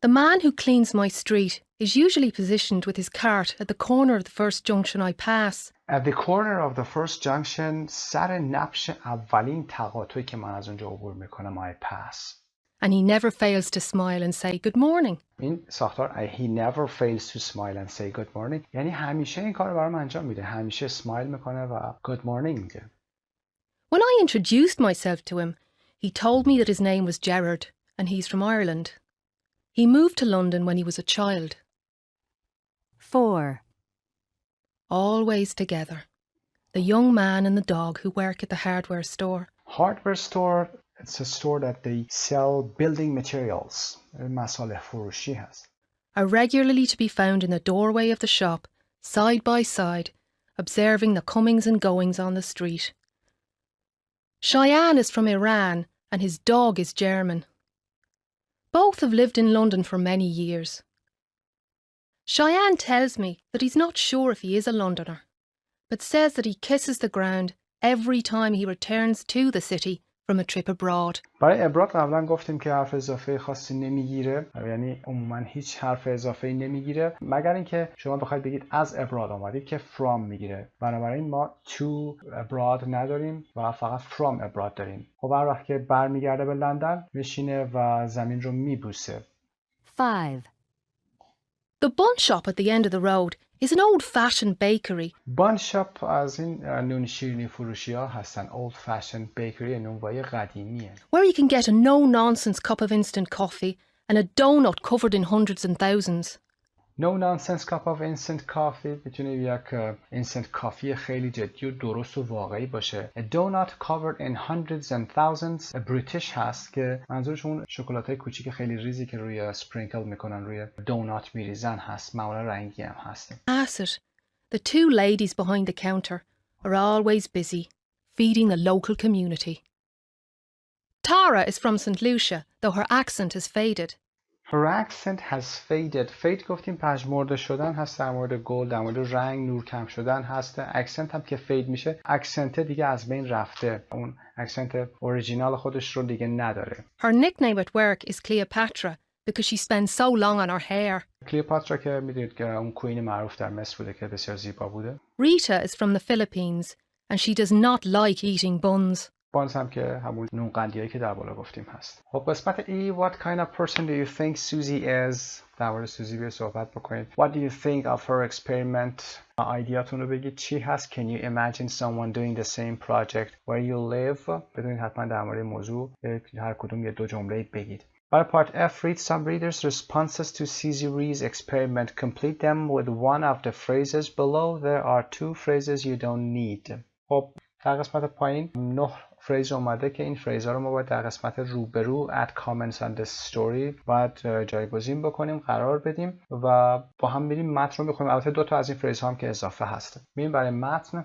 the man who cleans my street is usually positioned with his cart at the corner of the first junction I pass. At the corner of the first junction, سر نبش اولین تقاطعی که من از اونجا عبور میکنم I pass. And he never fails to smile and say good morning. این ساختار he never fails to smile and say good morning یعنی همیشه این کار رو برام انجام میده. همیشه smile میکنه و good morning میگه. When I introduced myself to him, he told me that his name was Gerard and he's from Ireland. He moved to London when he was a child. 4. Always together. The young man and the dog who work at the hardware store. Hardware store, it's a store that they sell building materials. مصالح فروشی هست. Are regularly to be found in the doorway of the shop, side by side, observing the comings and goings on the street. Cheyenne is from Iran and his dog is German. Both have lived in London for many years. Cheyenne tells me that he's not sure if he is a Londoner, but says that he kisses the ground every time he returns to the city from a trip abroad. برای ابراد قبلا گفتیم که حرف اضافه خاصی نمیگیره، یعنی عموما هیچ حرف اضافه نمیگیره مگر اینکه شما بخواید بگید از ابراد آمدید که from میگیره. بنابراین ما to abroad نداریم و فقط from abroad داریم. خب هر وقت که برمیگرده به لندن میشینه و زمین رو میبوسه. 5. The bun shop at the end of the road is an old-fashioned bakery. Bun shop از این نون شیرینی فروشی ها هستن. Old fashioned bakery نونوایی قدیمیه. Where you can get a no-nonsense cup of instant coffee and a donut covered in hundreds and thousands. No nonsense cup of instant coffee میتونه یک instant coffee خیلی جدی و درست و واقعی باشه. A donut covered in hundreds and thousands. British هست که منظورشون شکلاتای کوچیک خیلی ریزی که روی sprinkle میکنن روی دونات میریزن هست. معمولا رنگی هم هست. Pass it. The two ladies behind the counter are always busy feeding the local community. Tara is from St. Lucia, though her accent has faded. Her accent has faded. Fade گفتیم پژمرده شدن هست، در مورد گل، در مورد رنگ، نور کم شدن هست. اکسنت هم که فید میشه، اکسنت دیگه از بین رفته. اون اکسنت اوریجینال خودش رو دیگه نداره. Her nickname at work is Cleopatra because she spends so long on her hair. کلیوپاترا که میدونید که اون کوین معروف در مصر بوده که بسیار زیبا بوده. Rita is from the Philippines and she does not like eating buns. بانز هم که همون نون قندیایی که در بالا گفتیم هست. خب قسمت ای What kind of person do you think Susie is؟ در مورد سوزی به صحبت بکنید. What do you think of her experiment؟ ایدیاتون رو بگید چی هست. Can you imagine someone doing the same project where you live؟ بدونید حتما در مورد موضوع هر کدوم یه دو جمله بگید. برای part F, read some readers' responses to Susie experiment. Complete them with one of the phrases below. There are 2 phrases you don't need. خب در قسمت پایین 9 فریز اومده که این فریزها رو ما باید در قسمت روبرو add comments on the story باید جایگزین بکنیم، قرار بدیم و با هم بریم متن رو بخونیم. البته 2 تا از این فریزها هم که اضافه هست. میریم برای متن.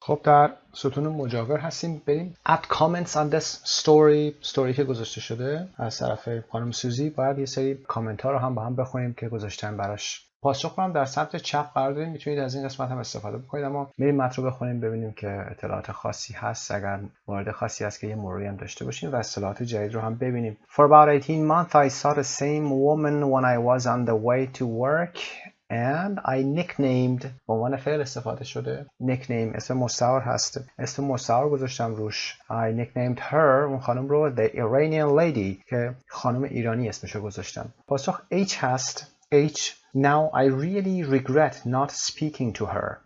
خب در ستون مجاور هستیم. بریم add comments on this story که گذاشته شده از طرف خانم سوزی. باید یه سری کامنت ها رو هم با هم بخونیم که گذاشتن براش پاسخ رو هم در سمت چپ قرار داریم، میتونید از این قسمت هم استفاده بکنید. اما بریم متن رو بخونیم ببینیم که اطلاعات خاصی هست، اگر مورد خاصی هست که یه مروری هم داشته باشیم و اصطلاحات جدید رو هم ببینیم. For about 18 months I saw the same woman when I was on the way to work and I nicknamed، به عنوان فعل استفاده شده. nickname اسم مستعار هست، اسم مستعار گذاشتم روش. I nicknamed her، اون خانم رو the Iranian lady، که خانم ایرانی اسمشو گذاشتم. پاسخ H هست. H. Now I really regret not speaking to her.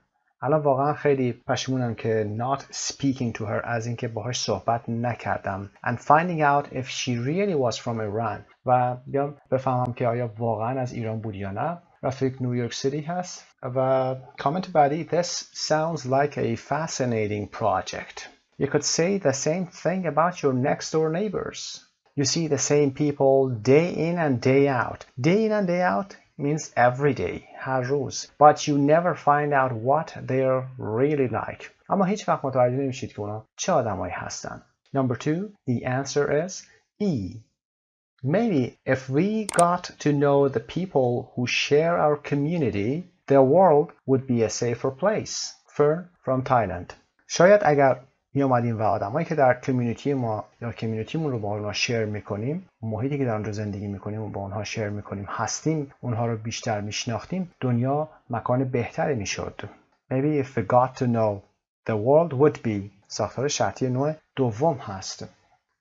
الان واقعا خیلی پشیمونم که not speaking to her، از اینکه باهاش صحبت نکردم. And finding out if she really was from Iran، و بیام بفهمم که آیا واقعا از ایران بود یا نه. رفیق نیویورک سیتی هست. و کامنت بعدی This sounds like a fascinating project. You could say the same thing about your next door neighbors. You see the same people day in and day out. Day in and day out means every day, هر روز. But you never find out what they're really like. اما هیچ وقت متوجه نمیشید که اونا چه آدمایی هستن. Number 2, the answer is E. Maybe if we got to know the people who share our community, the world would be a safer place. Fern from Thailand. شاید اگر می اومدیم و آدمایی که در کمیونیتی ما یا کمیونیتیمون رو با اونها شیر میکنیم، محیطی که در اونجا زندگی میکنیم و با اونها شیر میکنیم هستیم، اونها رو بیشتر میشناختیم، دنیا مکان بهتری میشد. Maybe if we got to know the world would be. ساختار شرطی نوع دوم هست.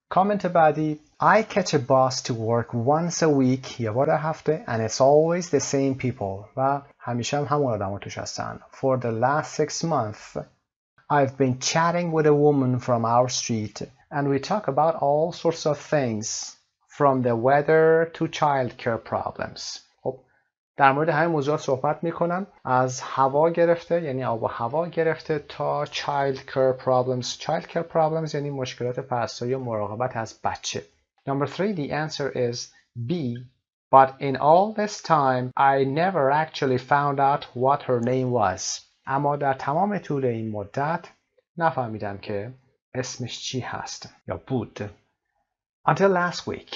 کامنت بعدی I catch a bus to work once a week، یه بار در هفته، and it's always the same people، و همیشه هم همون آدم ها توش هستن. For the last 6 months I've been chatting with a woman from our street and we talk about all sorts of things from the weather to childcare problems. خب در مورد همین موضوعات صحبت میکنم، از هوا گرفته یعنی آب و هوا گرفته تا childcare problems یعنی مشکلات پرستاری و مراقبت از بچه. Number 3, the answer is B. But in all this time I never actually found out what her name was. اما در تمام طول این مدت نفهمیدم که اسمش چی هست یا بود. Until last week.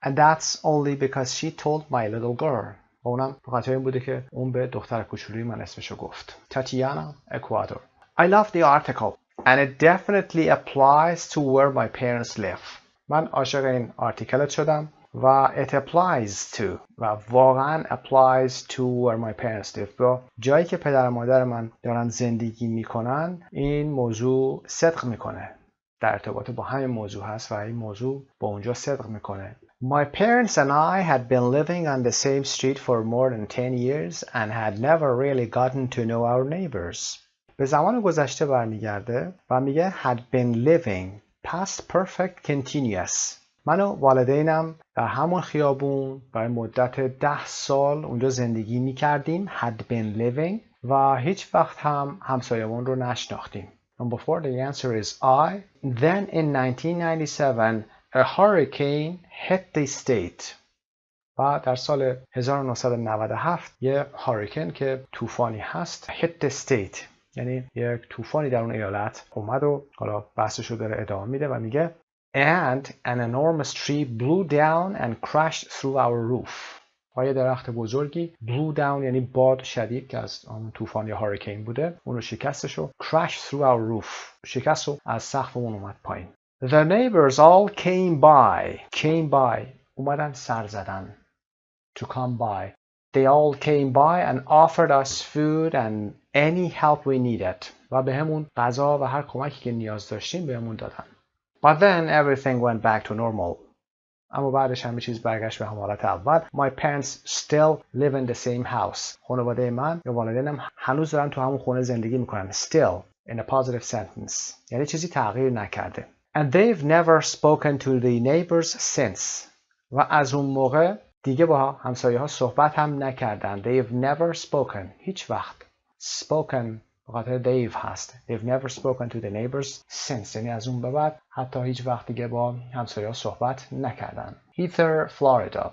And that's only because she told my little girl. و اونم بخاطر این بوده که اون به دختر کوچولوی من اسمشو گفت. تاتیانا، اکوادور. I love the article and it definitely applies to where my parents live. من عاشق این آرتیکلت شدم و it applies to و واقعا applies to where my parents live. با جایی که پدر و مادر من دارن زندگی میکنن این موضوع صدق میکنه، در ارتباط با همین موضوع هست و این موضوع با اونجا صدق میکنه. My parents and I had been living on the same street for more than 10 years and had never really gotten to know our neighbors. به زمان گذشته برمیگرده و میگه had been living past perfect continuous. من و والدینم در همون خیابون برای مدت 10 سال اونجا زندگی میکردیم. had been living و هیچ وقت هم همسایه‌مون رو نشناختیم. Number 4, the answer is I. Then in 1997 a hurricane hit the state. و در سال 1997 یه هاریکن که طوفانی هست hit the state یعنی یک طوفانی در اون ایالت اومد و حالا بحثش رو داره ادامه میده و میگه and an enormous tree blew down and crashed through our roof. و یه درخت بزرگی blew down یعنی باد شدید که از اون طوفان یا هاریکین بوده اون رو شکستش و crashed through our roof شکست و از سقفمون اومد پایین. The neighbors all came by اومدن سر زدن to come by. They all came by and offered us food and any help we needed. و به همون غذا و هر کمکی که نیاز داشتیم به همون دادن. But then everything went back to normal. اما بعدش همه چیز برگشت به حالت اول. My parents still live in the same house. خانواده من یا والدینم هنوز دارن تو همون خونه زندگی میکنن. Still in a positive sentence. یعنی چیزی تغییر نکرده. And they've never spoken to the neighbors since. و از اون موقع دیگه با همسایه ها صحبت هم نکردن. They've never spoken. هیچ وقت. Spoken بخاطر they've هست. They've never spoken to the neighbors since. یعنی از اون به بعد حتی هیچ وقت دیگه با همسایه ها صحبت نکردن. Heather, Florida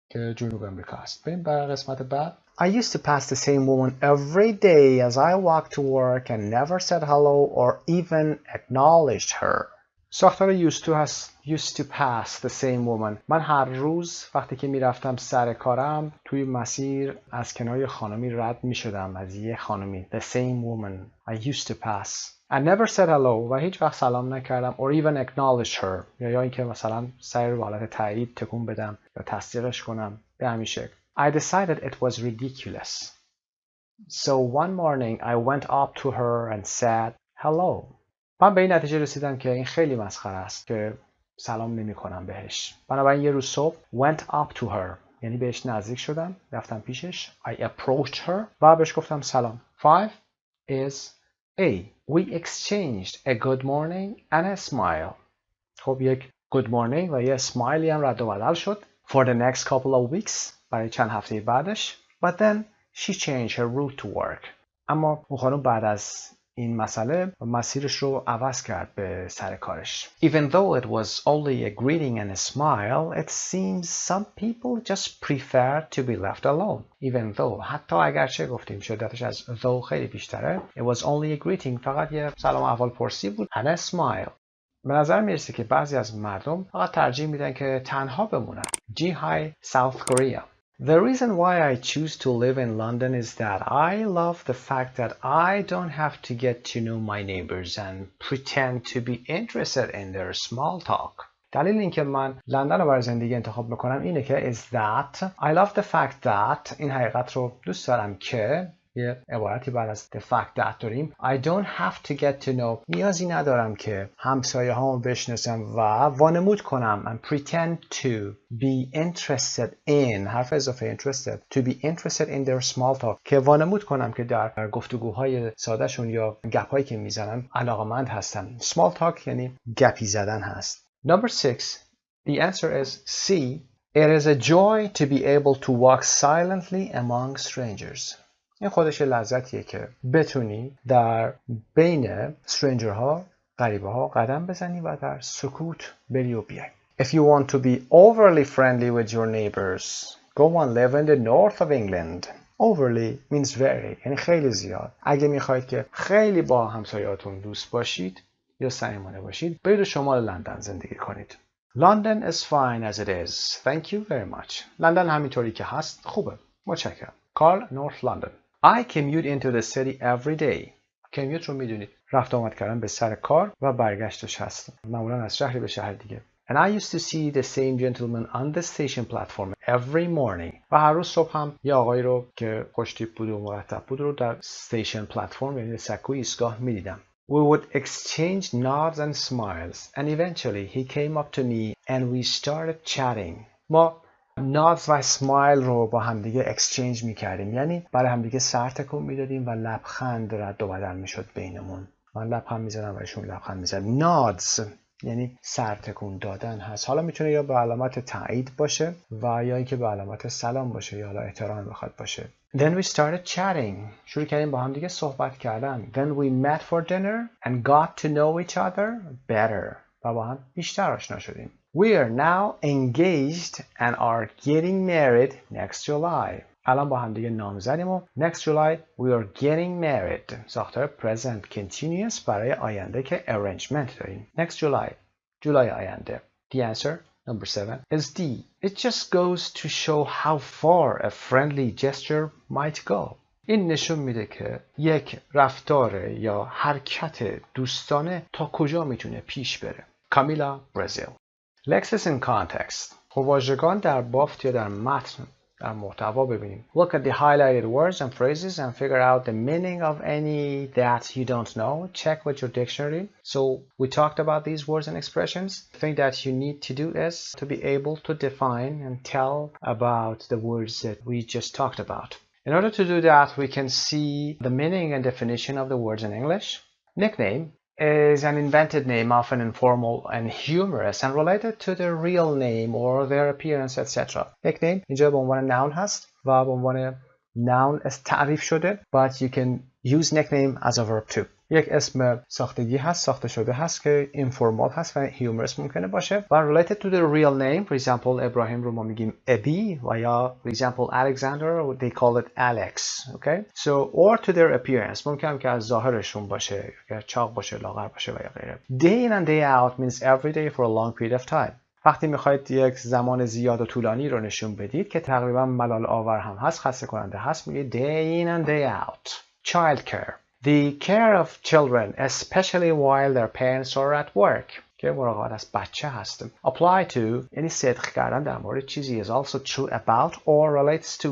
که جنوب امریکا است. بریم برای قسمت بعد. I used to pass the same woman every day as I walked to work and never said hello or even acknowledged her. ساختار used to هست. used to pass the same woman. من هر روز وقتی که میرفتم سر کارم توی مسیر از کنار خانمی رد میشدم، از یه خانمی. The same woman I used to pass. I never said hello و هیچ وقت سلام نکردم or even acknowledge her یا اینکه مثلا سر رو به حالت تایید تکون بدم یا تصدیقش کنم به همین شکل. I decided it was ridiculous. So one morning I went up to her and said hello. من به این natice رسیدم که این خیلی مسخره است که سلام نمی کنم بهش. بنابراین یه روز صبح went up to her یعنی بهش نزدیک شدم، رفتم پیشش. I approached her و بهش گفتم سلام. 5 is A. We exchanged a good morning and a smile. خب یک good morning و یه smiley هم رد و بدل شد. For the next couple of weeks برای چند هفته بعدش. But then she changed her route to work. اما اون خانم بعد از این مسئله مسیرش رو عوض کرد به سر کارش. Even though it was only a greeting and a smile, it seems some people just prefer to be left alone. Even though حتی اگرچه گفتیم شدتش از though خیلی بیشتره. It was only a greeting فقط یه سلام احوال پرسی بود and a smile. به نظر میرسه که بعضی از مردم فقط ترجیح میدن که تنها بمونن. Jihai, South Korea. The reason why I choose to live in London is that I love the fact that I don't have to get to know my neighbors and pretend to be interested in their small talk. دلیل اینکه من لندن رو برای زندگی انتخاب میکنم اینه که is that I love the fact that این حقیقت رو دوست دارم که یه عبارتی بعد از the fact that داریم I don't have to get to know نیازی ندارم که همسایه هامو بشناسم و وانمود کنم and pretend to be interested in حرف اضافه interested to be interested in their small talk که وانمود کنم که در گفتگوهای سادهشون یا گپ‌هایی که میزنن علاقه‌مند هستم. small talk یعنی گپی زدن هست. Number 6. The answer is C. It is a joy to be able to walk silently among strangers. این خودش لذتیه که بتونی در بین استرنجرها، غریبه ها قدم بزنی و در سکوت بری و بیای. If you want to be overly friendly with your neighbors, go and live in the north of England. Overly means very یعنی خیلی زیاد. اگه میخواید که خیلی با همسایه‌هاتون دوست باشید یا صمیمانه باشید برید شمال لندن زندگی کنید. London is fine as it is. Thank you very much. لندن همینطوری که هست خوبه. متشکرم. Carl, North London. I commute into the city every day. commute رو میدونید رفت آمد کردن به سر کار و برگشتش هست. معمولا از شهری به شهر دیگه. And I used to see the same gentleman on the station platform every morning. و هر روز صبح هم یه آقایی رو که خوش‌تیپ بود و مرتب بود رو در station platform یعنی سکوی ایستگاه میدیدم. We would exchange nods and smiles and eventually he came up to me and we started chatting. ما nods و smile رو با همدیگه exchange میکردیم یعنی برای همدیگه سر تکون میدادیم و لبخند رد و بدل میشد بینمون. من لبخند میزدم و ایشون لبخند میزد. nods یعنی سر تکون دادن هست. حالا میتونه یا به علامت تایید باشه و یا اینکه به علامت سلام باشه یا حالا احترام بخواد باشه. Then we started chatting. شروع کردیم با هم دیگه صحبت کردن. Then we met for dinner and got to know each other better. و با هم بیشتر آشنا شدیم. We are now engaged and are getting married next July. الان با هم دیگه نامزدیم و next July we are getting married. ساختار present continuous برای آینده که arrangement داریم. Next July. جولای آینده. The answer, number 7, is D. It just goes to show how far a friendly gesture might go. این نشون میده که یک رفتار یا حرکت دوستانه تا کجا میتونه پیش بره. کامیلا، برزیل. Lexis in context. خب واژگان در بافت یا در متن در محتوا ببینیم. Look at the highlighted words and phrases and figure out the meaning of any that you don't know. Check with your dictionary. So we talked about these words and expressions. The thing that you need to do is to be able to define and tell about the words that we just talked about. In order to do that, we can see the meaning and definition of the words in English. Nickname is an invented name, often informal and humorous and related to their real name or their appearance, etc. Nickname اینجا به عنوان noun هست و به عنوان noun تعریف شده but you can use nickname as a verb too. یک اسم ساختگی هست، ساخته شده هست که informal هست و humorous ممکنه باشه و related to the real name. for example ابراهیم رو ما میگیم ابی و یا for example Alexander they call it Alex. okay so or to their appearance ممکنه که از ظاهرشون باشه یا چاق باشه، لاغر باشه و یا غیره. day in and day out means every day for a long period of time. وقتی میخواید یک زمان زیاد و طولانی رو نشون بدید که تقریبا ملال آور هم هست، خسته کننده هست، میگه day in and day out. child care the care of children especially while their parents are at work که مراقبت از بچه هست. apply to یعنی صدق کردن در مورد چیزی is also true about or relates to.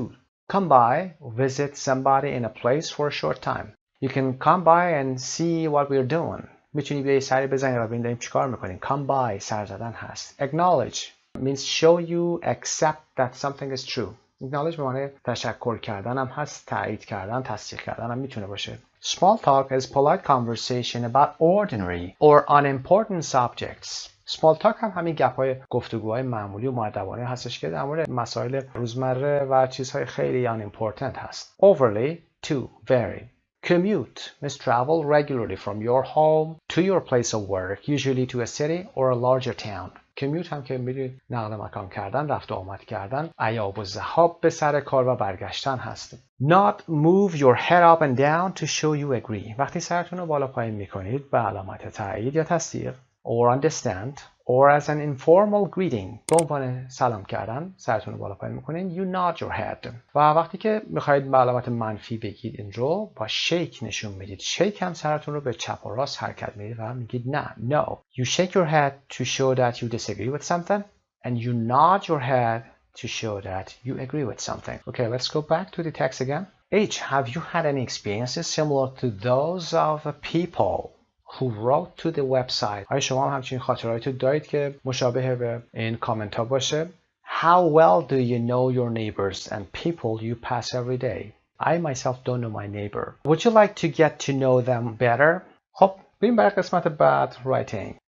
come by visit somebody in a place for a short time. you can come by and see what we're doing. میتونی بیایی سری بزنی و ببین داریم چیکار میکنیم. come by سر زدن هست. acknowledge means show you accept that something is true. acknowledge به معنی تشکر کردن هم هست، تایید کردن، تصدیق کردن هم میتونه باشه. small talk is polite conversation about ordinary or unimportant subjects. small talk هم همین گپ‌های گفتگوهای معمولی و مؤدبانه هستش که در مورد مسائل روزمره و چیزهای خیلی unimportant هست. overly to very. commute means travel regularly from your home to your place of work, usually to a city or a larger town. commute هم که میدونید نقل مکان کردن، رفت و آمد کردن، عیاب و ذهاب به سر کار و برگشتن هست. not move your head up and down to show you agree. وقتی سرتون رو بالا پایین میکنید به علامت تایید یا تصدیق. or understand or as an informal greeting به عنوان سلام کردن سرتون رو بالا پایین میکنین. you nod your head. و وقتی که میخواید به علامت منفی بگید این رو با shake نشون میدید. shake هم سرتون رو به چپ و راست حرکت میدید و میگید نه no. you shake your head to show that you disagree with something and you nod your head to show that you agree with something. okay, let's go back to the text again. H, have you had any experiences similar to those of people who wrote to the website? آیا شما هم همچین خاطراتی دارید که مشابه به این کامنت ها باشه؟ How well do you know your neighbors and people you pass every day? I myself don't know my neighbor. Would you like to get to know them better? خب بریم برای قسمت بعد.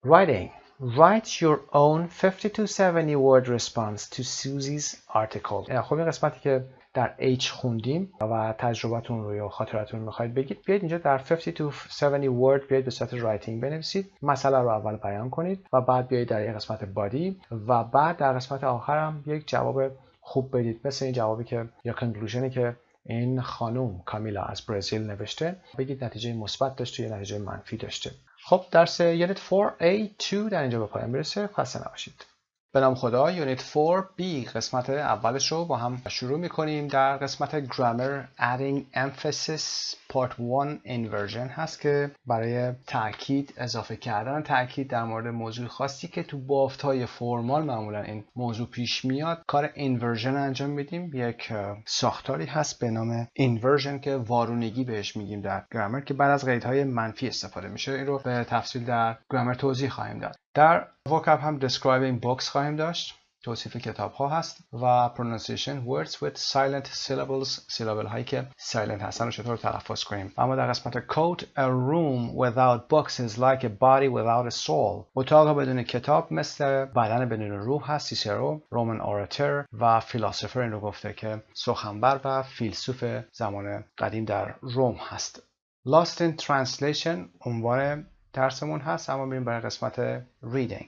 writing. Write your own 50 to 70 word response to Susie's article. خب این قسمتی که در H خوندیم و تجربتون رو یا خاطراتون میخواید بگید، بیاید اینجا در 50 to 70 word بیاید به صورت رایتینگ بنویسید. مسئله رو اول بیان کنید و بعد بیاید در یک قسمت بادی و بعد در قسمت آخر هم یک جواب خوب بدید، مثل این جوابی که یا کنکلوژنی که این خانم کامیلا از برزیل نوشته. بگید نتیجه مثبت داشته یا نتیجه منفی داشته. خب درس یونیت 4A2 در اینجا به پایان میرسه. خسته نباشید. به نام خدا. یونیت 4B قسمت اولش رو با هم شروع میکنیم. در قسمت grammar adding emphasis part 1 inversion هست که برای تاکید اضافه کردن تاکید در مورد موضوع خاصی که تو بافت‌های فرمال معمولا این موضوع پیش میاد کار inversion انجام میدیم. یک ساختاری هست به نام inversion که وارونگی بهش میگیم در گرامر که بعد از قیدهای منفی استفاده میشه. این رو به تفصیل در گرامر توضیح خواهیم داد. در vocab هم describing books خواهیم داشت، توصیف کتاب ها هست و pronunciation words with silent syllables syllable هایی که silent هستن رو چطور تلفظ کنیم. اما در قسمت code a room without books is like a body without a soul. اتاق بدون کتاب مثل بدن بدون روح هست. سیسرو رومن orator و philosopher این رو گفته که سخنور و فیلسوف زمان قدیم در روم هست. lost in translation عنوان درسمون هست. اما بریم برای قسمت reading.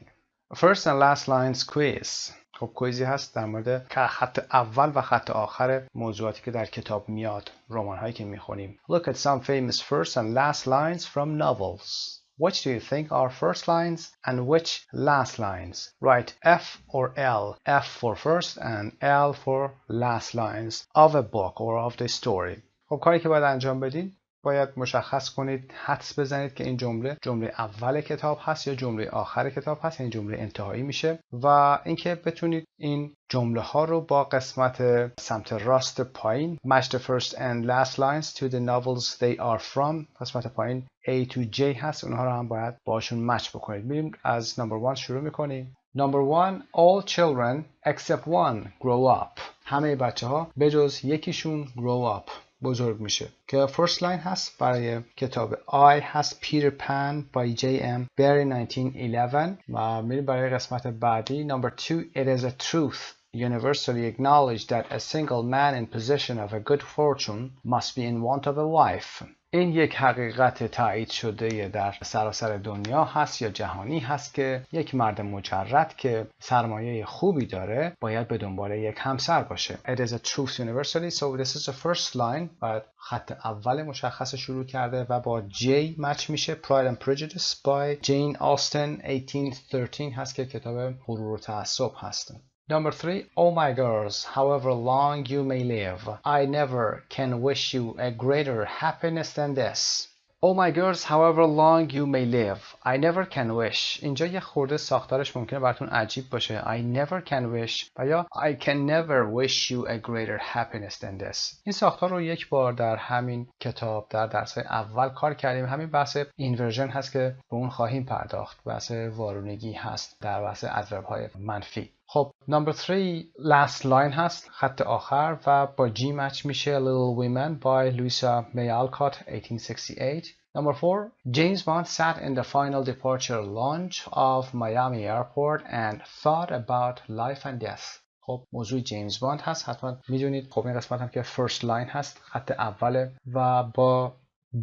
First and last lines quiz. خب کویزی هست در مورد خط اول و خط آخر موضوعاتی که در کتاب میاد، رمان هایی که میخونیم. Look at some famous first and last lines from novels. Which do you think are first lines and which last lines? Write F or L. F for first and L for last lines of a book or of the story. خب کاری که باید انجام بدین باید مشخص کنید، حدس بزنید که این جمله اول کتاب هست یا جمله آخر کتاب هست، یعنی جمله انتهایی میشه و اینکه بتونید این جمله ها رو با قسمت سمت راست پایین match the first and last lines to the novels they are from. قسمت پایین A to J هست، اونها رو هم باید باشون مچ بکنید. میریم از number 1 شروع میکنیم. Number 1 all children except one grow up. همه بچه ها به جز یکیشون grow up بزرگ میشه که first line هست برای کتاب I هست Peter Pan by J.M. Barrie 1911 و میریم برای قسمت بعدی. Number 2 it is a truth universally acknowledged that a single man in possession of a good fortune must be in want of a wife. این یک حقیقت تایید شده در سراسر دنیا هست یا جهانی هست که یک مرد مجرد که سرمایه خوبی داره باید به دنبال یک همسر باشه. It is a truth universally. So this is the first line. باید خط اول مشخص شروع کرده و با J مچ میشه. Pride and Prejudice by Jane Austen 1813 هست که کتاب غرور و تعصب هست. Number 3, oh my girls, however long you may live, I never can wish you a greater happiness than this. Oh my girls, however long you may live, I never can wish. اینجا یه خورده ساختارش ممکنه براتون عجیب باشه. I never can wish و یا I can never wish you a greater happiness than this. این ساختار رو یک بار در همین کتاب در درس‌های اول کار کردیم. همین بحث اینورژن هست که به اون خواهیم پرداخت. بحث وارونگی هست در بحث ادورب‌های منفی. خب number 3 last line هست خط آخر و با G مچ میشه. Little Women by Louisa May Alcott 1868. Number 4 James Bond sat in the final departure lounge of Miami airport and thought about life and death. خب موضوع جیمز باند هست حتما میدونید. خب این قسمت هم که first line هست خط اوله و با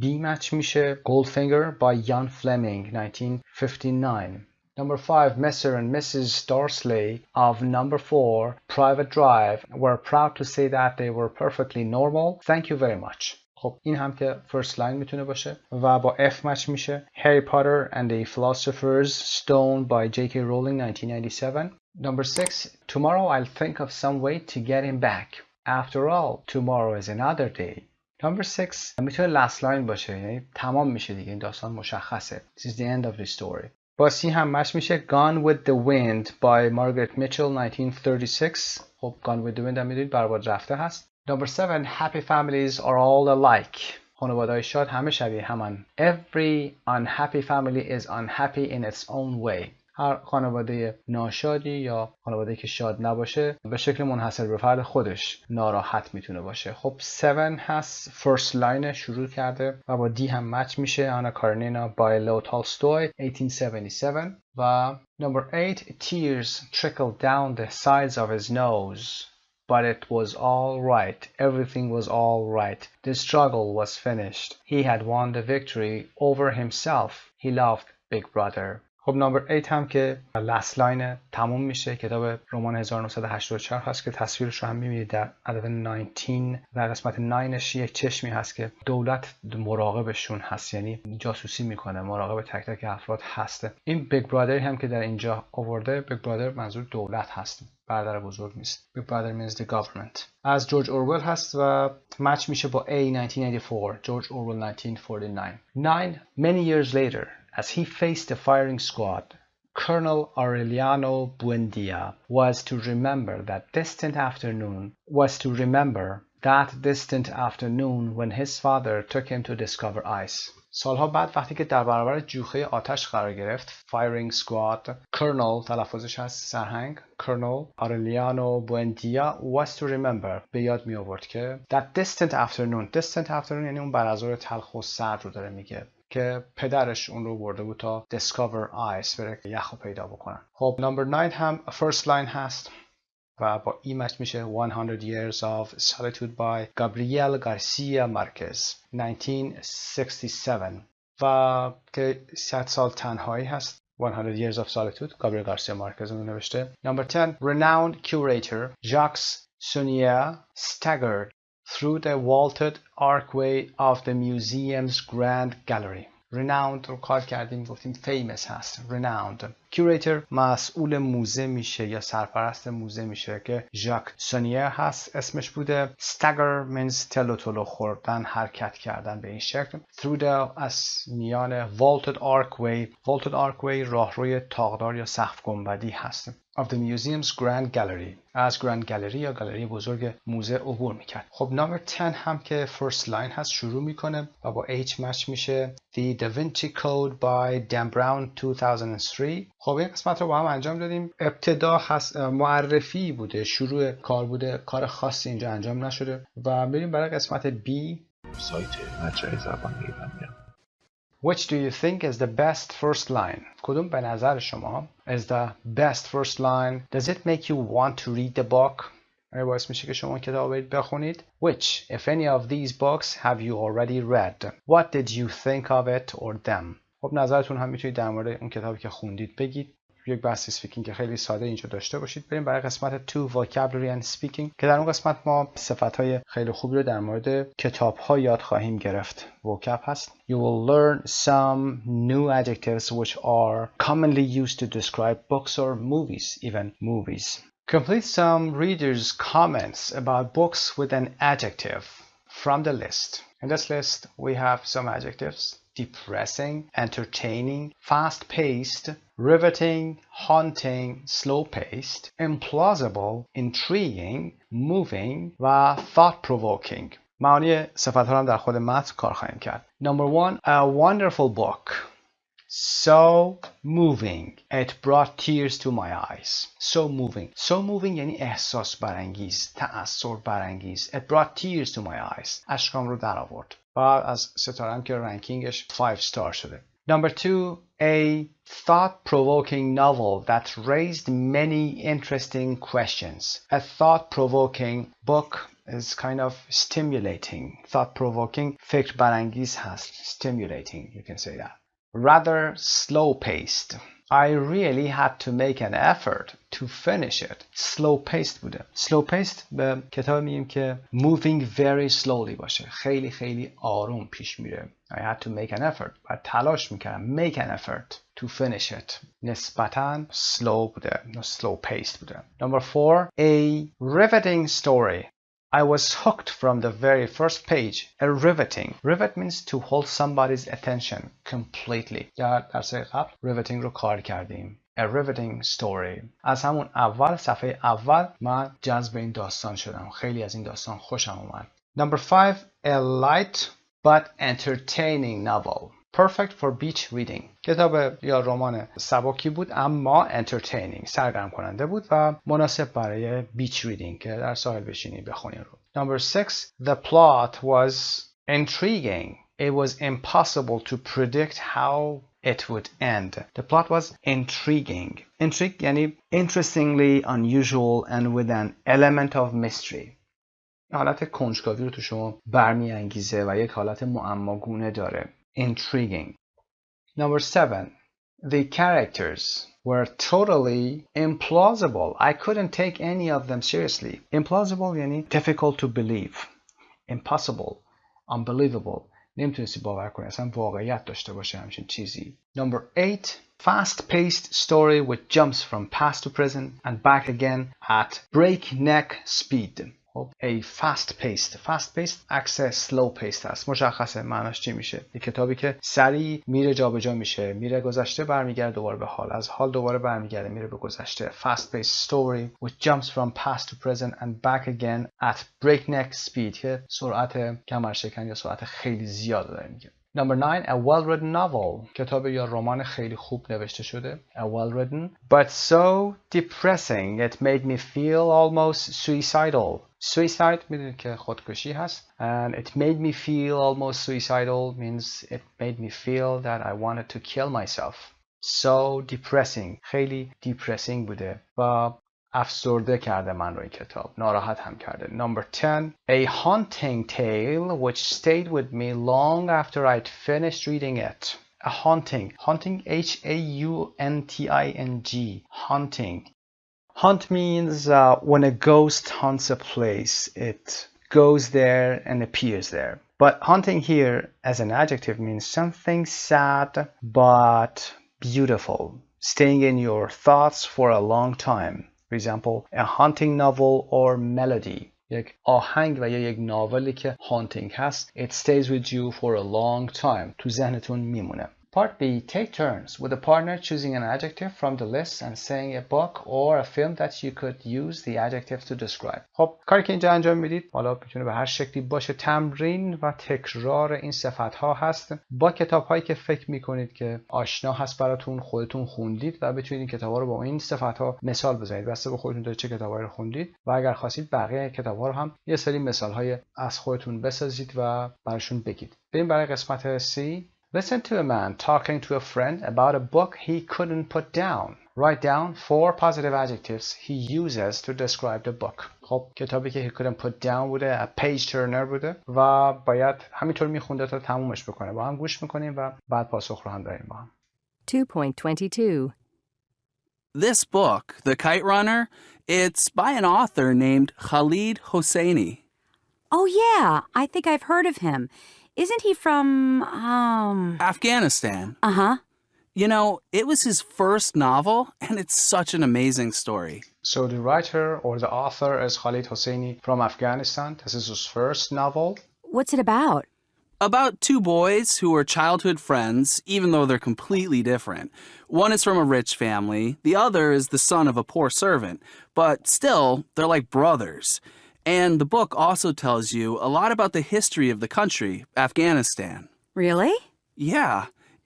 B مچ میشه. Goldfinger by Jan Fleming 1959. Number 5, Mr. and Mrs. Darsley of number 4, Private Drive, were proud to say that they were perfectly normal. Thank you very much. خب این هم که first line میتونه باشه و با F مچ میشه. Harry Potter and the Philosopher's Stone by J.K. Rowling 1997. Number 6, tomorrow I'll think of some way to get him back. After all, tomorrow is another day. Number 6 میتونه last line باشه، یعنی تمام میشه دیگه، این داستان مشخصه. This is the end of the story. با سی هم مچ میشه. Gone with the Wind by Margaret Mitchell 1936. خب Gone with the Wind هم میدونید برباد رفته هست. Number 7 Happy families are all alike. خانواده‌های شاد همه شبیه همن. Every unhappy family is unhappy in its own way. هر خانواده ناشادی یا خانواده‌ای که شاد نباشه به شکل منحصر به فرد خودش ناراحت میتونه باشه. خب 7 هست first line شروع کرده و با دی هم مچ میشه. آنا کارنینا by Leo Tolstoy 1877. و number 8 tears trickled down the sides of his nose but it was all right. Everything was all right. The struggle was finished. He had won the victory over himself. He loved Big Brother. خب نمبر 8 هم که last line تموم میشه. کتاب رمان 1984 هست که تصویرش رو هم میبینید در عدد 19 و قسمت 9ش یک چشمی هست که دولت مراقبشون هست، یعنی جاسوسی میکنه، مراقب تک تک افراد هست. این بیگ برادر هم که در اینجا آورده، بیگ برادر منظور دولت هست، برادر بزرگ نیست. بیگ برادر means the government. از جورج اورول هست و مچ میشه با A 1984. جورج اورول 1949. 9 many years later as he faced the firing squad, Colonel Aureliano Buendia was to remember that distant afternoon when his father took him to discover ice. سالها بعد وقتی که در برابر جوخه آتش قرار گرفت، firing squad، Colonel تلفظش هست سرهنگ، Colonel Aureliano Buendia was to remember، به یاد می آورد که that distant afternoon یعنی اون بعدازظهر تلخ و سرد رو داره میگه که پدرش اون رو برده بود تا discover ice، بره یخ رو پیدا بکنن. خب number 9 هم first line هست و با ای مچ میشه 100 years of solitude by Gabriel Garcia Marquez 1967 و که 100 سال تنهایی هست. 100 years of solitude Gabriel Garcia Marquez اون نوشته. Number 10 renowned curator Jacques Sonnier staggered through the vaulted archway of the museum's grand gallery. renowned رو کار کردیم گفتیم famous هست. renowned curator مسئول موزه میشه یا سرپرست موزه میشه که ژاک سونیر هست اسمش بوده. stagger means تلو تلو خوردن، حرکت کردن به این شکل. through the از میان vaulted archway راهروی تاقدار یا سقف گنبدی هست. of the museum's grand gallery از grand gallery یا گالری بزرگ موزه عبور میکرد. خب نمبر 10 هم که first line هست شروع میکنه و با H مچ میشه. The Da Vinci Code by Dan Brown 2003. خب این قسمت رو با هم انجام دادیم. ابتدا هست معرفی بوده، شروع کار بوده، کار خاصی اینجا انجام نشده و بریم برای قسمت B. سایت مجموعه زبان ایرانی. Which do you think is the best first line? کدوم به نظر شما is the best first line? Does it make you want to read the book? باعث میشه که شما کتاب برید بخونید. Which, if any of these books have you already read? What did you think of it or them? خب نظرتون هم میتونید در مورد اون کتابی که خوندید بگید. یک بحث اسپیکینگ که خیلی ساده اینجا داشته باشید. بریم برای قسمت 2 vocabulary and speaking که در اون قسمت ما صفت‌های خیلی خوبی رو در مورد کتاب‌ها یاد خواهیم گرفت. vocab هست. You will learn some new adjectives which are commonly used to describe books or movies, even movies. Complete some readers' comments about books with an adjective from the list. In this list we have some adjectives: depressing, entertaining, fast-paced, riveting, haunting, slow-paced, implausible, intriguing, moving و thought-provoking. معانی صفت‌ها هم در خود متن کار خواهیم کرد. Number 1, a wonderful book. So moving. It brought tears to my eyes. So moving. So moving یعنی احساس برانگیز، تأثیر برانگیز. It brought tears to my eyes. اشکام رو در آورد. بعد از ستارم که رنکینگش 5 star شده. Number 2, a thought-provoking novel that raised many interesting questions. A thought-provoking book is kind of stimulating. Thought-provoking فکر برانگیز هست. Stimulating, you can say that. Rather slow-paced. I really had to make an effort to finish it. Slow-paced بوده. Slow-paced به کتاب میگیم که moving very slowly باشه. خیلی خیلی آروم پیش میره. I had to make an effort. باید تلاش میکردم. Make an effort to finish it. نسبتاً slow بوده. Slow-paced بوده. Number 4, a riveting story. I was hooked from the very first page. A riveting. Rivet means to hold somebody's attention completely. یا درس قبل riveting رو کار کردیم. A riveting story. از همون اول صفحه اول من جذب این داستان شدم. خیلی از این داستان خوشم اومد. Number 5, a light but entertaining novel. Perfect for beach reading. کتاب یا رمان سبکی بود اما entertaining، سرگرم کننده بود و مناسب برای beach reading که در ساحل بشینی بخونی رو. Number 6, the plot was intriguing. It was impossible to predict how it would end. The plot was intriguing. Intrigue یعنی interestingly unusual and with an element of mystery. حالت کنجکاوی رو تو شما برمی‌انگیزه و یک حالت معماگونه داره. Intriguing. Number 7, the characters were totally implausible. I couldn't take any of them seriously. Implausible یعنی difficult to believe. Impossible. Unbelievable. نمیتونستی باور کنی اصلا واقعیت داشته باشه همچین چیزی. Number 8, fast-paced story which jumps from past to present and back again at breakneck speed. A fast-paced عکس slow-paced است. مشخصه معناش چی میشه. یک کتابی که سریع میره جابجا میشه، میره گذشته برمیگرده دوباره به حال، از حال دوباره برمیگرده میره به گذشته. Fast-paced story which jumps from past to present and back again at breakneck speed که سرعت کمرشکن یا سرعت خیلی زیاد داره میگه. Number 9, a well-written novel. کتاب یا رمان خیلی خوب نوشته شده. A well-written, but so depressing it made me feel almost suicidal. Suicide میدونید که خودکشی هست. And it made me feel almost suicidal means it made me feel that I wanted to kill myself. So depressing. خیلی depressing بوده و افسرده کرده من رو این کتاب. ناراحت هم کرده. Number 10, a haunting tale which stayed with me long after I'd finished reading it. A haunting. Haunting, H-A-U-N-T-I-N-G. Haunting. Haunt means when a ghost haunts a place, it goes there and appears there. But haunting here as an adjective means something sad but beautiful, staying in your thoughts for a long time. For example, a haunting novel or melody. یک آهنگ و یا یک ناولی که haunting هست, it stays with you for a long time. تو ذهنتون میمونه. Part B, take turns with a partner choosing an adjective from the list and saying a book or a film that you could use the adjective to describe. خب کاری که اینجا انجام میدید حالا میتونه به هر شکلی باشه، تمرین و تکرار این صفت‌ها هست با کتاب‌هایی که فکر می‌کنید که آشنا هست براتون، خودتون خوندید و بتونید این کتاب‌ها رو با این صفت‌ها مثال بزنید. بسته به خودتون چه کتابایی رو خوندید و اگر خواستید بقیه کتاب‌ها رو هم یه سری مثال‌های از خودتون بسازید و براشون بگید. بریم برای قسمت C. Listen to a man talking to a friend about a book he couldn't put down. Write down 4 positive adjectives he uses to describe the book. خب کتابی که he couldn't put down بوده، a page turner بوده و باید همینطور میخونده تا تمومش بکنه. با هم گوش میکنیم و بعد پاسخ رو هم داریم با هم. 2.22 This book, The Kite Runner, it's by an author named Khalid Hosseini. Oh, yeah, I think I've heard of him. Isn't he from, Afghanistan. Uh-huh. You know, it was his first novel, and it's such an amazing story. So the writer or the author is Khalid Hosseini from Afghanistan. This is his first novel. What's it about? About 2 boys who are childhood friends, even though they're completely different. One is from a rich family, the other is the son of a poor servant, but still, they're like brothers. And the book also tells you a lot about the history of the country, Afghanistan. Really? Yeah,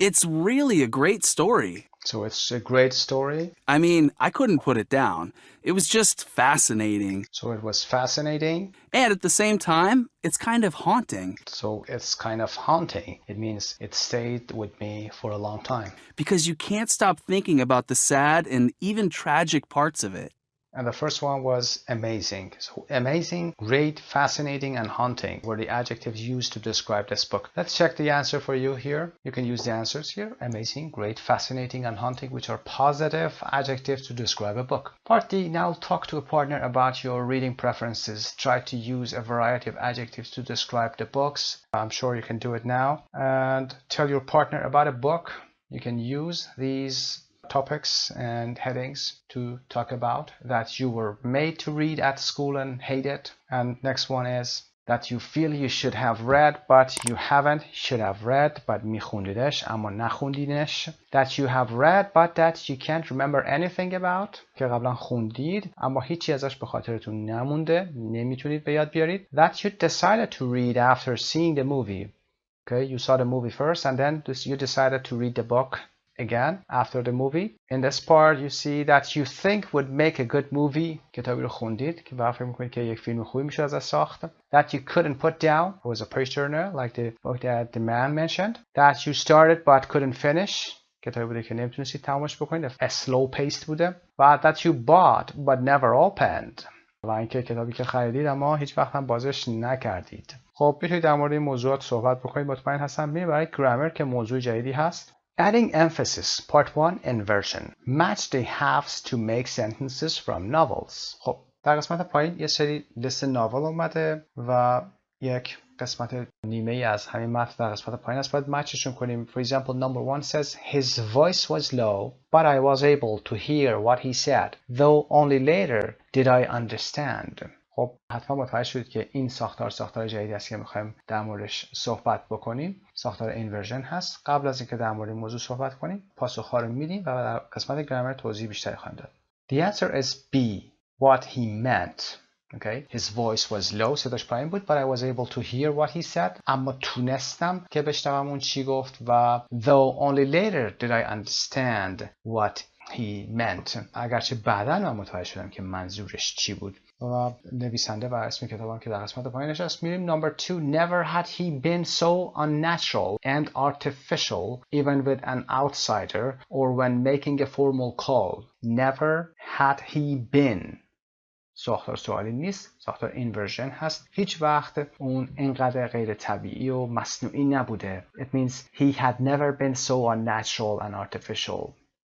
it's really a great story. So it's a great story. I mean, I couldn't put it down. It was just fascinating. So it was fascinating. And at the same time, it's kind of haunting. So it's kind of haunting. It means it stayed with me for a long time. Because you can't stop thinking about the sad and even tragic parts of it. And the first one was amazing. So amazing, great, fascinating, and haunting were the adjectives used to describe this book. Let's check the answer for you here. You can use the answers here. Amazing, great, fascinating, and haunting, which are positive adjectives to describe a book. Part D, now talk to a partner about your reading preferences. Try to use a variety of adjectives to describe the books. I'm sure you can do it now. And tell your partner about a book. You can use these topics and headings to talk about that you were made to read at school and hate it. And next one is that you feel you should have read but you haven't. Should have read but میخوندیدش اما نخوندینش. That you have read but that you can't remember anything about. که قبلا خوندید اما هیچی ازش به خاطرتون نمونده، نمیتونید به یاد بیارید. That you decided to read after seeing the movie. Okay, you saw the movie first and then you decided to read the book again after the movie. In this part you see that you think would make a good movie. کتابی رو خوندید که فکر میکنید که یک فیلم خوبی میشه ازش ساخت. That you couldn't put down was a page turner like the book that the man mentioned. That you started but couldn't finish. کتابی بوده که نمیتونستید تمامش بکنید. A slow paced بوده. But that you bought but never opened. و اینکه کتابی که خریدید اما هیچ وقت هم بازش نکردید. خب میتونید در مورد این موضوعات صحبت بکنید. مطمئن هستم بریم برای گرامر که موضوع جدیدی هست. Adding emphasis, part 1, inversion. Match the halves to make sentences from novels. خب در قسمت پایین یه سری لیست ناول اومده و یک قسمت نیمه ای از همین متن در قسمت پایین است. باید مچشون کنیم. For example, number 1 says his voice was low, but I was able to hear what he said, though only later did I understand. خب حتما متوجه شدید که این ساختار جدیدی است که میخوایم در موردش صحبت بکنیم. ساختار اینورژن هست. قبل از اینکه در مورد موضوع صحبت کنیم پاسخ‌ها رو میدیم و در قسمت گرامر توضیح بیشتری خواهیم داد. The answer is B, what he meant. Okay, his voice was low, صداش پایین بود, but I was able to hear what he said. اما تونستم که بشنوم اون چی گفت و though only later did I understand what he meant. اگرچه بعداً من متوجه شدم که منظورش چی بود. و نویسنده و اسم کتابم که در قسمت پایینش هست. میریم number 2. Never had he been so unnatural and artificial even with an outsider or when making a formal call. Never had he been. ساختار سوالی نیست، ساختار اینورژن هست. هیچ وقت اون اینقدر غیر طبیعی و مصنوعی نبوده. It means he had never been so unnatural and artificial.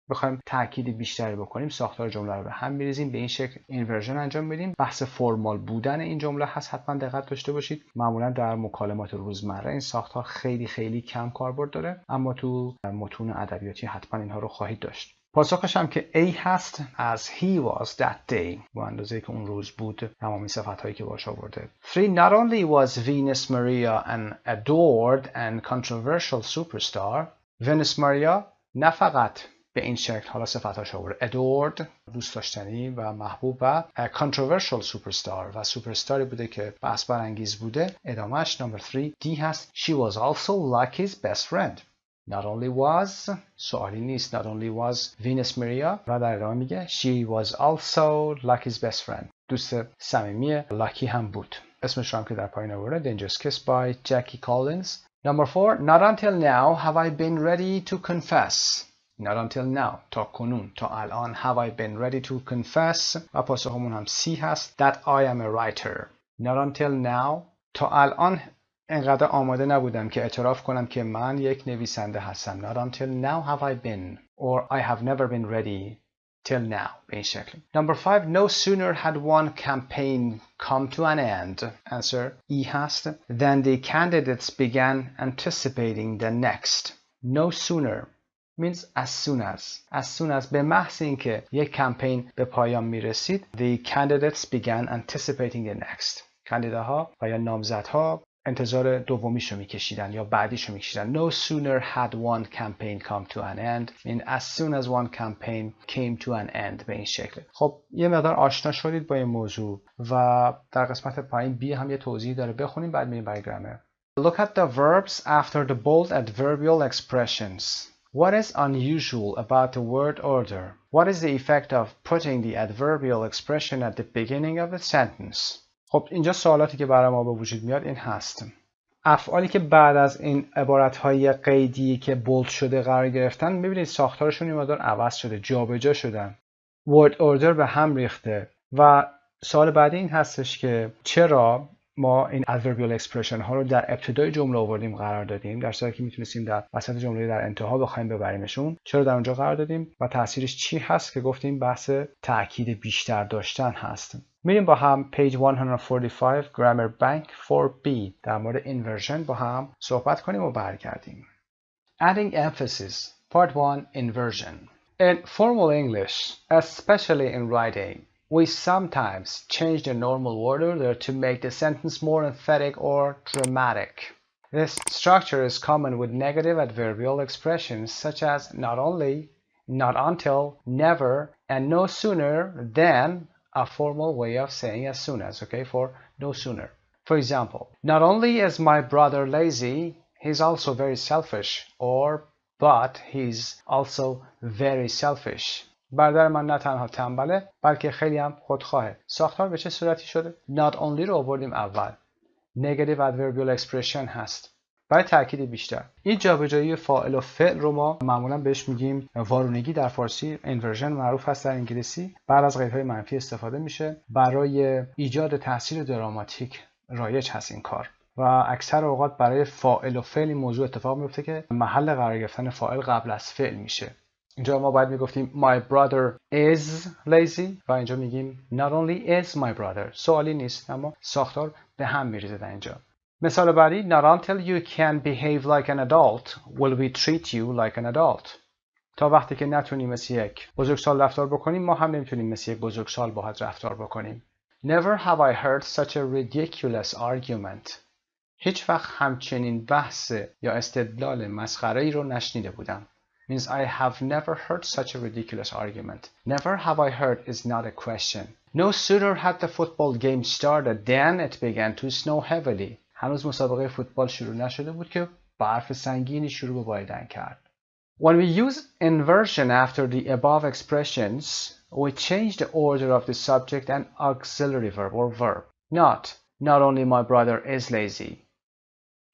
بخوایم تأکید بیشتری بکنیم ساختار جمله رو به هم می‌ریزیم، به این شکل اینورژن انجام میدیم. بحث فرمال بودن این جمله هست، حتما دقت داشته باشید. معمولا در مکالمات روزمره این ساختار خیلی کم کاربرد داره، اما تو متون ادبیاتی حتما اینها رو خواهید داشت. پاسخش هم که A هست. As he was that day. با اندازه‌ای که اون روز بود تمامی صفت‌هایی که باش آورده. 3. Not only was Venus Maria an adored and controversial superstar. Venus Maria نه فقط به این شکل حالا صفتاش آورده. adored دوست داشتنی و محبوب و controversial superstar و سوپرستاری بوده که بحث برانگیز بوده. ادامهش number 3 D هست. She was also like his best friend. Not only was سوالی نیست. Not only was Venus Maria و در ادامه میگه she was also like his best friend. دوست صمیمی لاکی هم بود. اسمش رو هم که در پایین آورده. Dangerous Kiss by Jackie Collins. Number 4. Not until now have I been ready to confess. Not until now. تا کنون. تا الان. Have I been ready to confess. و پاسخمون هم C هست. That I am a writer. Not until now. تا الان انقدر آماده نبودم که اعتراف کنم که من یک نویسنده هستم. Not until now have I been. Or I have never been ready till now. به این شکل. Number 5. No sooner had one campaign come to an end. Answer E هست. Then the candidates began anticipating the next. No sooner means as soon as. As soon as به محض اینکه یک کمپین به پایان میرسید the candidates began anticipating the next. کاندیداها و یا نامزدها انتظار دومیشو میکشیدن یا بعدیشو میکشیدن. No sooner had one campaign come to an end. mean as soon as one campaign came to an end. به این شکل. خب یه مقدار آشنا شدید با این موضوع و در قسمت پایین B هم یه توضیح داره. بخونیم بعد میریم برای گرامر. Look at the verbs after the bold adverbial expressions. What is unusual about the word order? What is the effect of putting the adverbial expression at the beginning of a sentence? خب اینجا سوالاتی که برای ما به وجود میاد این هست. افعالی که بعد از این عبارتهای قیدی که بولد شده قرار گرفتن میبینید ساختارشون این مقدار عوض شده، جابجا شدن. word order به هم ریخته و سوال بعدی این هستش که چرا ما این adverbial expression ها رو در ابتدای جمله آوردیم قرار دادیم در صورتی که میتونستیم در وسط جمله در انتها بخوایم ببریمشون. چرا در اونجا قرار دادیم و تاثیرش چی هست که گفتیم بحث تاکید بیشتر داشتن هست. میریم با هم page 145 grammar bank 4b در مورد inversion با هم صحبت کنیم و برگردیم. Adding emphasis part 1 inversion. In formal English, especially in writing, we sometimes change the normal word order to make the sentence more emphatic or dramatic. This structure is common with negative adverbial expressions such as not only, not until, never, and no sooner than a formal way of saying as soon as, okay, for no sooner. For example, not only is my brother lazy, he's also very selfish, or but he's also very selfish. برادر من نه تنها تنبله بلکه خیلی هم خودخواهه. ساختار به چه صورتی شده؟ Not only رو آوردیم اول. Negative adverbial expression هست. برای تأکید بیشتر. این جابجایی فاعل و فعل رو ما معمولا بهش میگیم وارونگی در فارسی. inversion معروف هست در انگلیسی. بعد از قیدهای منفی استفاده میشه. برای ایجاد تاثیر دراماتیک رایج هست این کار. و اکثر اوقات برای فاعل و فعل این موضوع اتفاق میفته که محل قرار گرفتن فاعل قبل از فعل میشه. اینجا ما باید میگفتیم my brother is lazy و اینجا میگیم not only is my brother. سوالی نیست اما ساختار به هم میریزه در اینجا. مثال بعدی not until you can behave like an adult will we treat you like an adult. تا وقتی که نتونیم مثل یک بزرگسال رفتار بکنیم ما هم نمیتونیم مثل یک بزرگسال باهات رفتار بکنیم. Never have I heard such a ridiculous argument. هیچ وقت همچنین بحث یا استدلال مسخره‌ای رو نشنیده بودم. Means I have never heard such a ridiculous argument. Never have I heard is not a question. No sooner had the football game started than it began to snow heavily. هنوز مسابقه فوتبال شروع نشده بود که برف سنگینی شروع به باریدن کرد. When we use inversion after the above expressions, we change the order of the subject and auxiliary verb or verb. Not only my brother is lazy.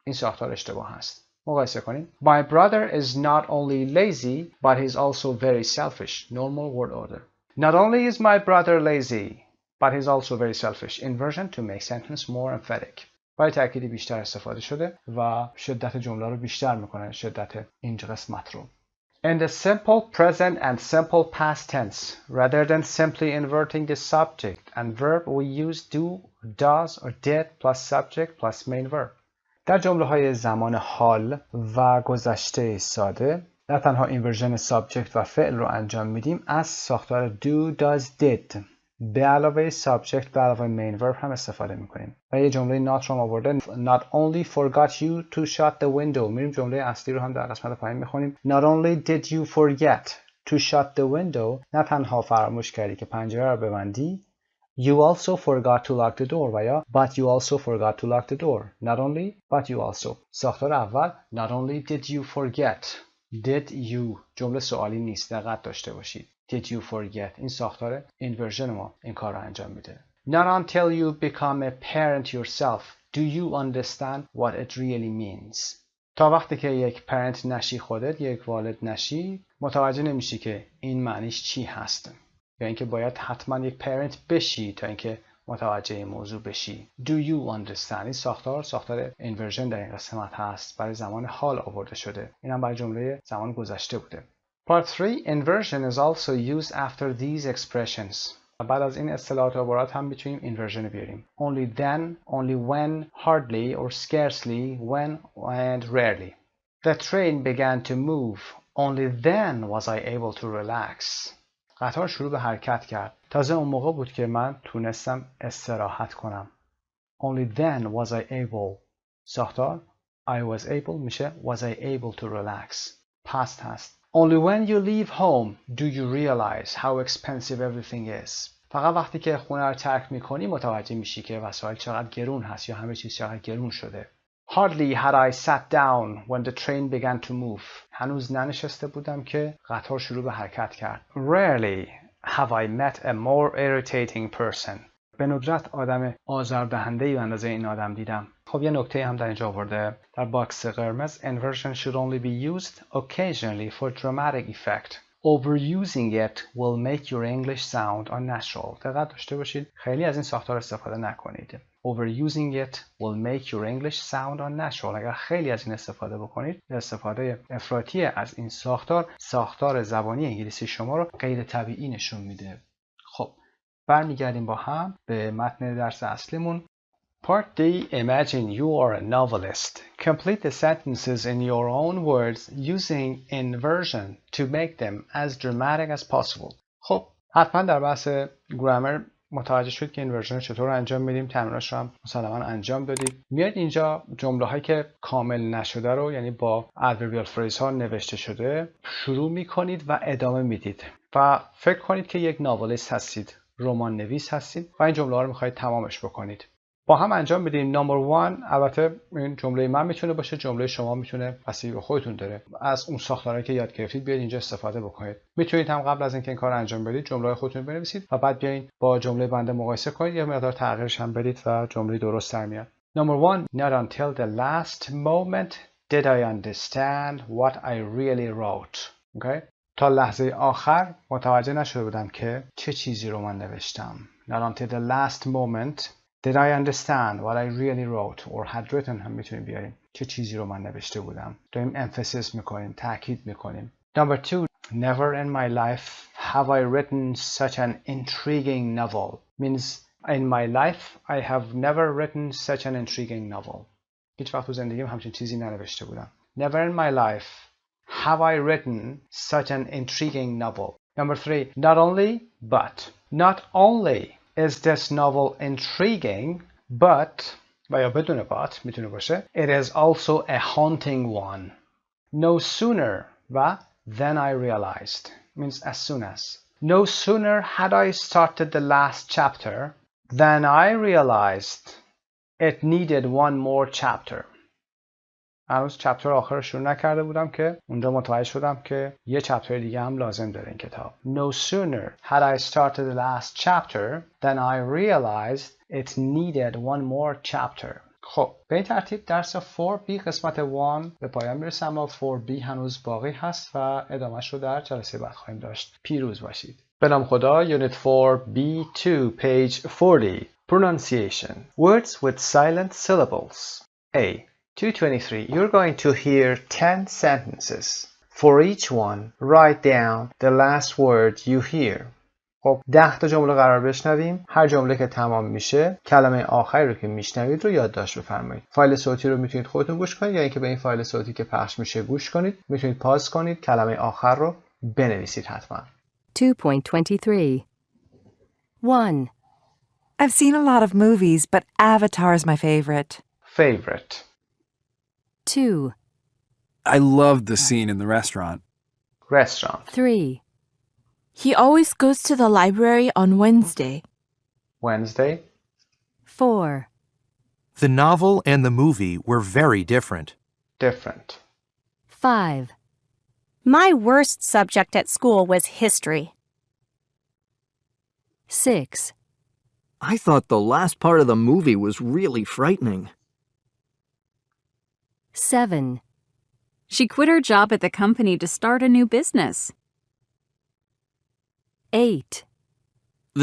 این ساختار اشتباه هست. مقایسه کنیم. My brother is not only lazy, but he's also very selfish. Normal word order. Not only is my brother lazy, but he's also very selfish. Inversion to make sentence more emphatic. برای تأکید بیشتر استفاده شده و شدت جمله رو بیشتر میکنه. شدت این قسمت رو. In the simple present and simple past tense, rather than simply inverting the subject and verb, we use do, does, or did plus subject plus main verb. در جمله های زمان حال و گذشته ساده نه تنها اینورژن سابجکت و فعل رو انجام میدیم از ساختار do, does, did به علاوه سابجکت به علاوه main verb هم استفاده میکنیم و یه جمله not رو آورده not only forgot you to shut the window. میریم جمله اصلی رو هم در قسمت پایین میخونیم not only did you forget to shut the window نه تنها فراموش کردی که پنجره رو ببندی You also forgot to lock the door و یا But you also forgot to lock the door. Not only, but you also. ساختار اول Not only did you forget. Did you جمله سوالی نیست. دقت داشته باشید. Did you forget. این ساختار inversion ما این کار رو انجام میده. Not until you become a parent yourself do you understand what it really means. تا وقتی که یک پرنت نشی خودت، یک والد نشی، متوجه نمیشی که این معنیش چی هست. یا اینکه باید حتما یک پرنت بشی تا اینکه متوجه این موضوع بشی. Do you understand؟ این ساختار اینورژن در این قسمت هست. برای زمان حال آورده شده. اینم برای جمله زمان گذشته بوده. Part 3 inversion is also used after these expressions. بعد از این اصطلاحات و عبارات هم میتونیم اینورژن بیاریم. Only then, only when, hardly or scarcely, when and rarely. The train began to move. Only then was I able to relax. قطار شروع به حرکت کرد. تازه اون موقع بود که من تونستم استراحت کنم. Only then was I able. ساختار I was able میشه was I able to relax. past هست. Only when you leave home do you realize how expensive everything is. فقط وقتی که خونه رو ترک میکنی متوجه میشی که وسایل چقدر گرون هست یا همه چیز چقدر گرون شده. Hardly had I sat down when the train began to move. هنوز ننشسته بودم که قطار شروع به حرکت کرد. Rarely have I met a more irritating person. به ندرت آدم آزاردهنده‌ای به اندازه این آدم دیدم. خب یه نکته هم در اینجا آورده. در باکس قرمز inversion should only be used occasionally for dramatic effect. Overusing it will make your English sound unnatural. دقت داشته باشید خیلی از این ساختار استفاده نکنید. Overusing it will make your English sound unnatural. اگر خیلی از این استفاده بکنید، استفاده افراطی از این ساختار زبانی انگلیسی شما رو غیر طبیعی نشون میده. خب برمیگردیم با هم به متن درس اصلیمون. Part D. Imagine you are a novelist. Complete the sentences in your own words using inversion to make them as dramatic as possible. خب حتما در بحث گرامر متوجه شد که اینورژن چطور انجام میدیم. تمریناش رو هم مسلما انجام بدید. میاد اینجا جمله هایی که کامل نشده رو، یعنی با adverbial phrase ها نوشته شده، شروع میکنید و ادامه میدید و فکر کنید که یک ناولیست هستید، رمان نویس هستید و این جمله ها رو میخواید تمامش بکنید. با هم انجام بدیم. نمبر 1 البته این جمله من میتونه باشه، جمله شما میتونه، بستگی به خودتون داره. از اون ساختارهایی که یاد گرفتید بیاید اینجا استفاده بکنید. میتونید هم قبل از اینکه این کار انجام بدید جمله خودتون رو بنویسید و بعد بیاین با جمله بنده مقایسه کنید، یه مقدار تغییرش هم بدید و جمله درست در میاد. نمبر 1 Not until the last moment did I understand what I really wrote. Okay? تا لحظه آخر متوجه نشده بودم که چه چیزی رو من نوشتم. Not until the last moment did I understand what I really wrote or had written هم میتونیم بیاریم. چه چیزی رو من نوشته بودم. داریم emphasis میکنیم، تاکید میکنیم. Number 2 Never in my life have I written such an intriguing novel. Means in my life I have never written such an intriguing novel. هیچ وقت تو زندگیم همچین چیزی ننوشته بودم. Never in my life have I written such an intriguing novel. Number 3 Not only but. Not only is this novel intriguing, but و یا بدون but میتونه باشه. It is also a haunting one. No sooner و then I realized means as soon as. No sooner had I started the last chapter than I realized it needed one more chapter. هنوز چپتر آخر رو شروع نکرده بودم که اونجا متوجه شدم که یه چپتر دیگه هم لازم داره این کتاب. No sooner had I started the last chapter than I realized it needed one more chapter. خب به این ترتیب درس 4B قسمت 1 به پایان میرسه، اما 4B هنوز باقی هست و ادامهش رو در جلسه بعد خواهیم داشت. پیروز باشید. به نام خدا. Unit 4B2 page 40 Pronunciation. Words with silent syllables. A. 223. You're going to hear 10 sentences. For each one, write down the last word you hear. خب 10 تا جمله قرار بشنویم. هر جمله که تمام میشه کلمه آخری رو که میشنوید رو یادداشت بفرمایید. فایل صوتی رو میتونید خودتون گوش کنید یا اینکه به این فایل صوتی که پخش میشه گوش کنید. میتونید پاز کنید، کلمه آخر رو بنویسید حتما. 2.23 1. I've seen a lot of movies, but Avatar is my favorite. Favorite. 2. I loved the scene in the restaurant. Restaurant. 3. He always goes to the library on Wednesday. Wednesday. 4. The novel and the movie were very different. Different. 5. My worst subject at school was history. 6. I thought the last part of the movie was really frightening. 7. She quit her job at the company to start a new business. 8.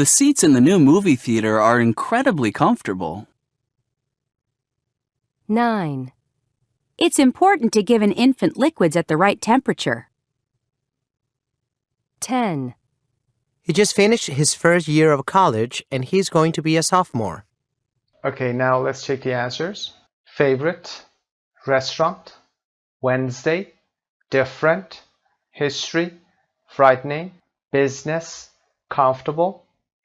The seats in the new movie theater are incredibly comfortable. 9. It's important to give an infant liquids at the right temperature. 10. He just finished his first year of college and he's going to be a sophomore. Okay, now let's check the answers. Favorite, restaurant, Wednesday, different, history, frightening, business, comfortable,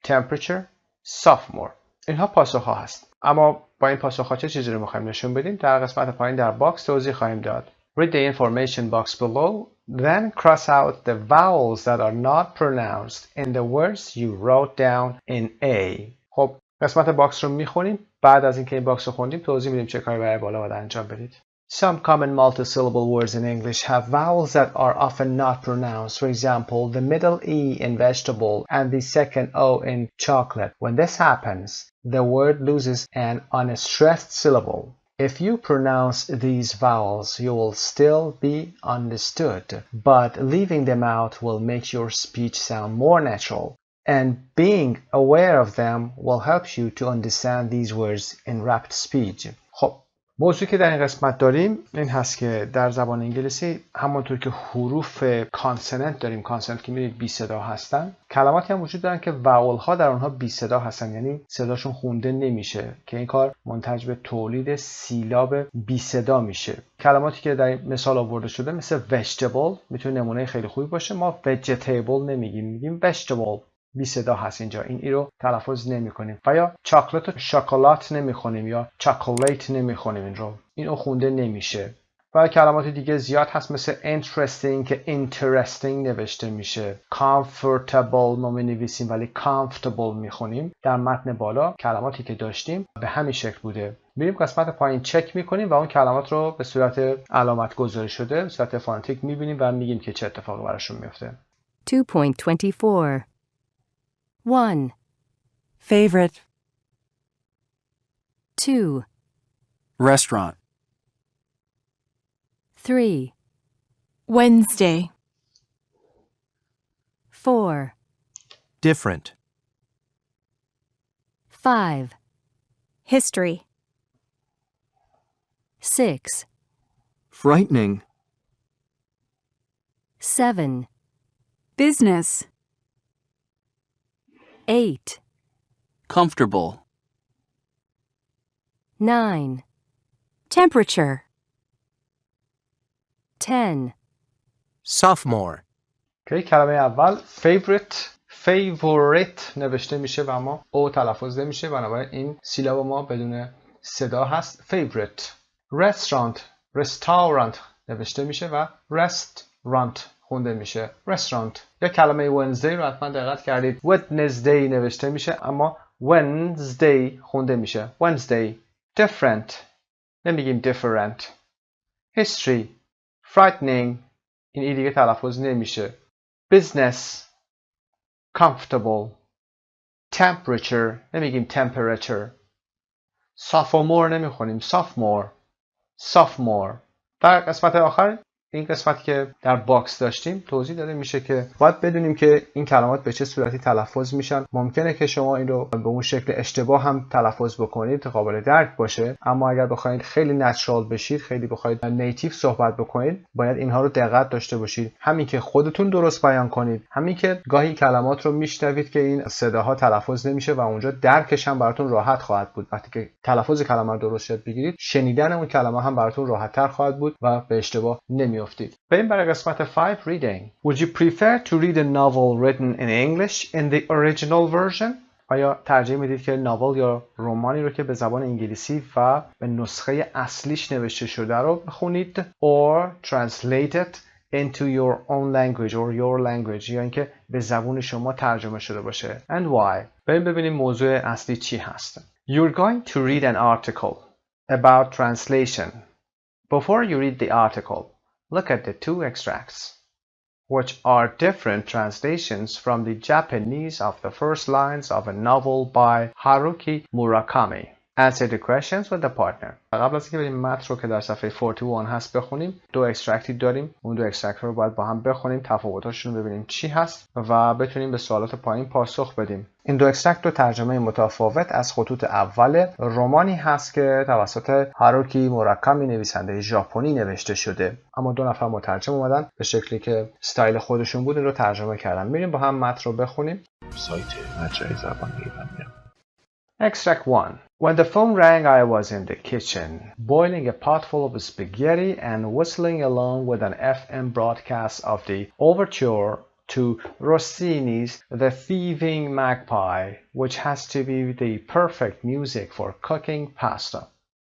temperature, sophomore. اینها پاسخ‌ها هست. اما با این پاسخ‌ها چه چیزی رو می‌خوایم نشون بدیم؟ در قسمت پایین در باکس توضیح خواهیم داد. Read the information box below, then cross out the vowels that are not pronounced in the words you wrote down in A. خب قسمت باکس رو می‌خونیم. بعد از اینکه این باکس رو خوندیم توضیح میدیم چه کاری برای بالا باید انجام بدید. Some common multisyllable words in English have vowels that are often not pronounced. For example, the middle E in vegetable and the second O in chocolate. When this happens, the word loses an unstressed syllable. If you pronounce these vowels, you will still be understood, but leaving them out will make your speech sound more natural. And being aware of them will help you to understand these words in rapid speech. خب موضوعی که در این قسمت داریم این هست که در زبان انگلیسی همونطور که حروف کانسوننت داریم، کانسوننت که می‌بینید بی صدا هستن، کلماتی هم وجود دارن که واول ها در اونها بی صدا هستن، یعنی صداشون خونده نمیشه که این کار منتج به تولید سیلاب بی صدا میشه. کلماتی که در مثال آورده شده مثل vegetable میتونه نمونه خیلی خوبی باشه. ما vegetable نمیگیم، میگیم vegetable. بی صدا هست اینجا، این ای رو تلفظ نمی کنیم. و یا چاکلت و شکلات نمی خونیم یا چاکلیت نمی خونیم، این رو این خونده نمیشه. و کلمات دیگه زیاد هست مثل interesting که interesting نوشته میشه. comfortable ما می نویسیم ولی comfortable می خونیم. در متن بالا کلماتی که داشتیم به همین شکل بوده. میریم قسمت پایین چک میکنیم و اون کلمات رو به صورت علامت گذاری شده به صورت فونتیک میبینیم و میگیم که چه اتفاقی براشون میفته. 2.24 1. Favorite. 2. Restaurant. 3. Wednesday. 4. Different. 5. History. 6. Frightening. 7. Business. 8. Comfortable. 9. Temperature. 10. Sophomore. که کلمه اول favorite نوشته میشه و اما او تلفظ نمیشه، بنابراین این سیلاب ما بدون صدا هست. favorite. restaurant نوشته میشه و restaurant خونده میشه. restaurant. یا کلمه Wednesday رو حتما دقت کردید. Wednesday نوشته میشه اما Wednesday خونده میشه. Wednesday. different نمیگیم different. history. frightening این ای دیگه تلفظ نمیشه. business. comfortable. temperature نمیگیم temperature. sophomore نمیخونیم sophomore. در قسمت آخر این قسمت که در باکس داشتیم توضیح داده میشه که باید بدونیم که این کلمات به چه صورتی تلفظ میشن. ممکنه که شما این رو به اون شکل اشتباه هم تلفظ بکنید، قابل درک باشه، اما اگر بخواید خیلی نچرال بشید، خیلی بخواید نیتیو صحبت بکنید، باید اینها رو دقت داشته باشید. همین که خودتون درست بیان کنید، همین که گاهی کلمات رو میشنوید که این صداها تلفظ نمیشه و اونجا درکش هم براتون راحت خواهد بود. وقتی که تلفظ کلمه رو درست یاد بگیرید، شنیدن اون کلمه هم براتون راحت‌تر خواهد بود و به اشتباه نمیافتید. بریم برای قسمت 5 reading. Would you prefer to read a novel written in English in the original version? آیا ترجیح میدید که ناول یا رمانی رو که به زبان انگلیسی و به نسخه اصلیش نوشته شده رو بخونید or translate it into your own language or your language یا اینکه به زبان شما ترجمه شده باشه and why؟ بریم ببینیم موضوع اصلی چی هست. You're going to read an article about translation. Before you read the article, look at the two extracts, which are different translations from the Japanese of the first lines of a novel by Haruki Murakami. Answer the questions with the partner. قبل از اینکه بریم متن رو که در صفحه 41 هست بخونیم، 2 اکسترکتی داریم. اون 2 اکسترکت رو باید با هم بخونیم، تفاوتاشون رو ببینیم چی هست و بتونیم به سوالات پایین پاسخ بدیم. این 2 اکسترکت رو ترجمه متفاوت از خطوط اول رمانی هست که توسط هاروکی موراکامی نویسنده ژاپنی نوشته شده، اما 2 نفر مترجم اومدن به شکلی که استایل خودشون بود رو ترجمه کردن. میریم با هم متن رو بخونیم. سایت مجموعه زبان ایرانی. Extract 1. When the phone rang, I was in the kitchen, boiling a pot full of spaghetti and whistling along with an FM broadcast of the overture to Rossini's The Thieving Magpie, which has to be the perfect music for cooking pasta.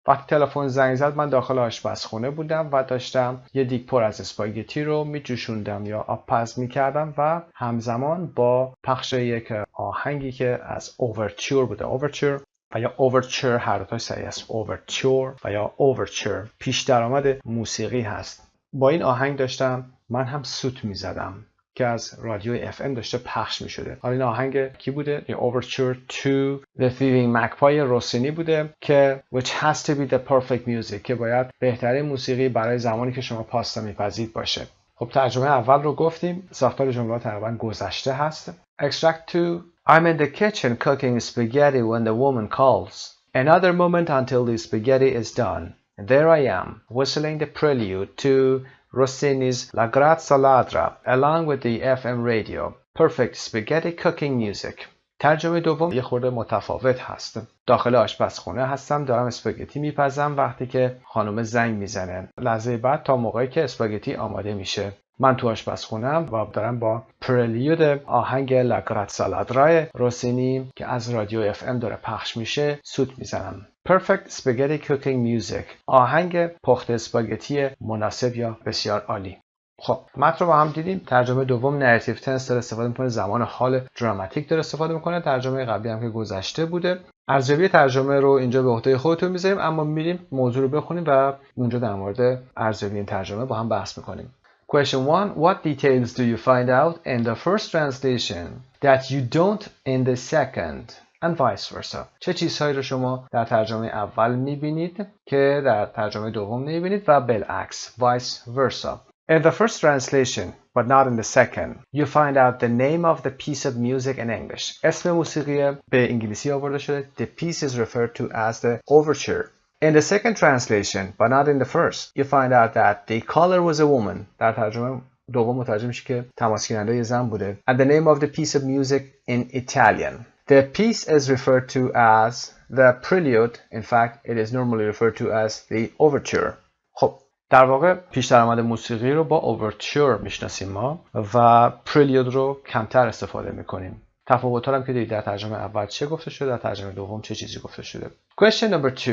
وقتی تلفن زنگ زد من داخل آشپزخونه بودم و داشتم یه دیگ پر از اسپاگتی رو میجوشوندم یا آبپز میکردم و همزمان با پخش یک آهنگی که از اوورچور بوده. اوورچور و یا اوورچور هر دوتاش صحیح است. اوورچور و یا اوورچور پیش درآمد موسیقی هست. با این آهنگ داشتم من هم سوت میزدم که از رادیو FM داشته پخش می شده. حالا این آهنگ کی بوده؟ The Overture to The Thieving Magpie روسینی بوده که which has to be the perfect music که باید بهترین موسیقی برای زمانی که شما پاستا میپزید باشه. خب ترجمه اول رو گفتیم. ساختار جمله تقریبا گذشته هست. Extract 2. I'm in the kitchen cooking spaghetti when the woman calls. Another moment until the spaghetti is done. There I am, whistling the prelude to Rossini's La Grazia Ladra along with the FM radio. Perfect spaghetti cooking music. ترجمه دوم یه خورده متفاوت هست. داخل آشپزخونه هستم، دارم اسپاگتی میپزم وقتی که خانم زنگ میزنه. لحظه بعد تا موقعی که اسپاگتی آماده میشه من تو آشپزخونه‌ام و دارم با پرلیود آهنگ لا گراتزا لادرا روسینی که از رادیو FM داره پخش میشه سوت میزنم. Perfect spaghetti cooking music. آهنگ پخت اسپاگتی مناسب یا بسیار عالی. خب متن رو با هم دیدیم. ترجمه دوم نریتیو تنس داره استفاده میکنه، زمان حال دراماتیک داره استفاده میکنه. ترجمه قبلی هم که گذشته بوده. ارزیابی ترجمه رو اینجا به عهده خودتون میذاریم، اما میریم موضوع رو بخونیم و اونجا در مورد ارزیابی این ترجمه با هم بحث میکنیم. Question 1. What details do you find out in the first translation that you don't in the second? And vice versa. چه چیزهایی رو شما در ترجمه اول میبینید که در ترجمه دوم نمیبینید و بالعکس. Vice versa. In the first translation, but not in the second, you find out the name of the piece of music in English. اسم موسیقی به انگلیسی آورده شده. The piece is referred to as the overture. In the second translation, but not in the first, you find out that the caller was a woman. در ترجمه دوم مترجم میشه که تماس گیرنده زن بوده. And the name of the piece of music in Italian. The piece is referred to as the prelude. In fact, it is normally referred to as the overture. خب در واقع پیش درآمد موسیقی رو با اوورچور میشناسیم ما و پریلود رو کمتر استفاده میکنیم. تفاوت‌ها هم که دیدید در ترجمه اول چه گفته شده، در ترجمه دوم چه چیزی گفته شده. Question number 2.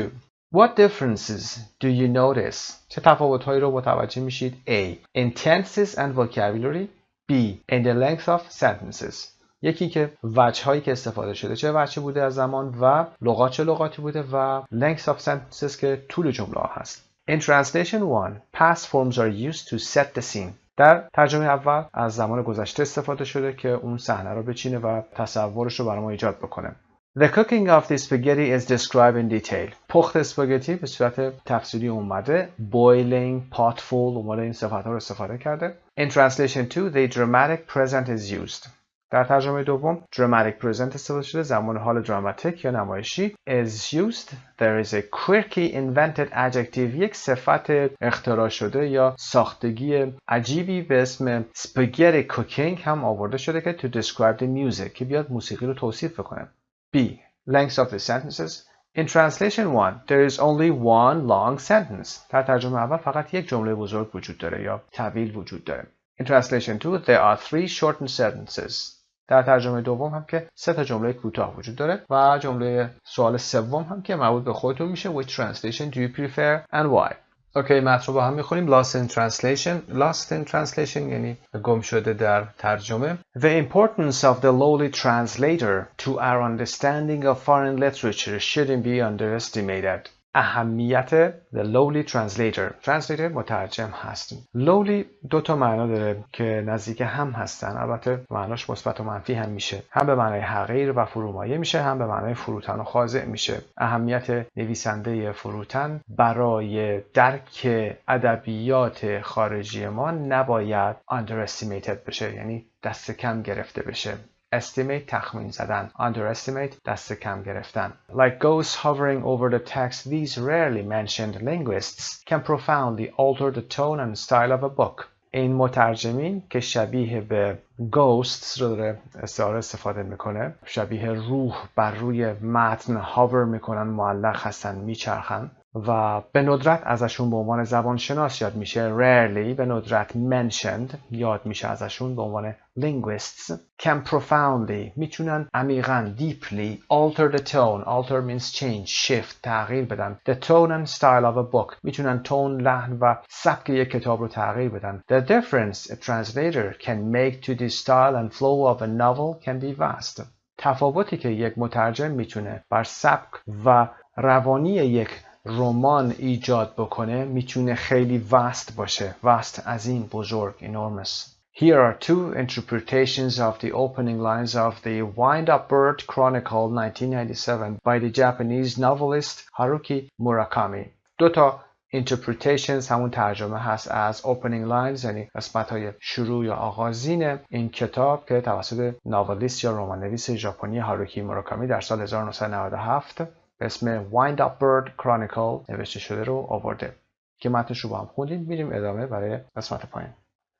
What differences do you notice? چه تفاوت‌هایی رو متوجه میشید؟ A. In tenses and vocabulary. B. In the length of sentences. یکی که وجه‌هایی که استفاده شده چه وجهی بوده از زمان و لغات چه لغاتی بوده و length of sentences که طول جمله ها هست. In translation 1, past forms are used to set the scene. در ترجمه اول از زمان گذشته استفاده شده که اون صحنه رو بچینه و تصورش رو برای ما ایجاد بکنه. The cooking of the spaghetti is described in detail. پخت اسپاگتی به صورت تفصیلی اومده. Boiling, potful اومده این صفت‌ها رو استفاده کرده. In translation 2, the dramatic present is used. در ترجمه دوم dramatic present استفاده شده. زمان حال دراماتیک یا نمایشی is used. There is a quirky invented adjective. یک صفت اختراع شده یا ساختگی عجیبی به اسم spaghetti cooking هم آورده شده که to describe the music که بیاد موسیقی رو توصیف بکنه. B. Length of the sentences. In translation 1, there is only one long sentence. در ترجمه اول فقط یک جمله بزرگ وجود داره یا طویل وجود داره. In translation 2, there are 3 shortened sentences. در ترجمه دوم هم که 3 تا جمله کوتاه وجود داره و جمله سوال سوم هم که مربوط به خودتون میشه. Which translation do you prefer and why? اوکی متن رو با هم میخونیم. Lost in translation. Lost in translation یعنی گم شده در ترجمه. The importance of the lowly translator to our understanding of foreign literature shouldn't be underestimated. اهمیت the lowly translator مترجم هست. lowly دو تا معنا داره که نزدیک هم هستن، البته معناش مثبت و منفی هم میشه، هم به معنای حقیر و فرومایه میشه، هم به معنای فروتن و خاضع میشه. اهمیت نویسنده فروتن برای درک ادبیات خارجی ما نباید underestimated بشه، یعنی دست کم گرفته بشه. estimate تخمین زدن، underestimate دست کم گرفتن. Like ghosts hovering over the text, these rarely mentioned linguists can profoundly alter the tone and style of a book. این مترجمین که شبیه به ghosts رو داره استفاده میکنه، شبیه روح بر روی متن hover میکنن، معلق هستن، میچرخن و به ندرت ازشون به عنوان زبانشناس یاد میشه. rarely به ندرت mentioned یاد میشه ازشون به عنوان linguists. can profoundly میتونن عمیقاً deeply alter the tone. alter means change, shift، تغییر بدن. the tone and style of a book میتونن تون، لحن و سبک یک کتاب رو تغییر بدن. the difference a translator can make to the style and flow of a novel can be vast. تفاوتی که یک مترجم میتونه بر سبک و روانی یک رمان ایجاد بکنه میتونه خیلی vast باشه. vast عظیم، بزرگ، enormous. Here are two interpretations of the opening lines of the Wind-Up Bird Chronicle 1997 by the Japanese novelist Haruki Murakami. دو تا interpretations همون ترجمه هست از opening lines، یعنی قسمت‌های شروع یا آغازین این کتاب که توسط ناولیست یا رمان‌نویس ژاپنی هاروکی موراکامی در سال 1997 به اسم Wind-Up Bird Chronicle نوشته شده رو آورده که متنش رو با هم خوندیم. میریم ادامه برای قسمت پایین.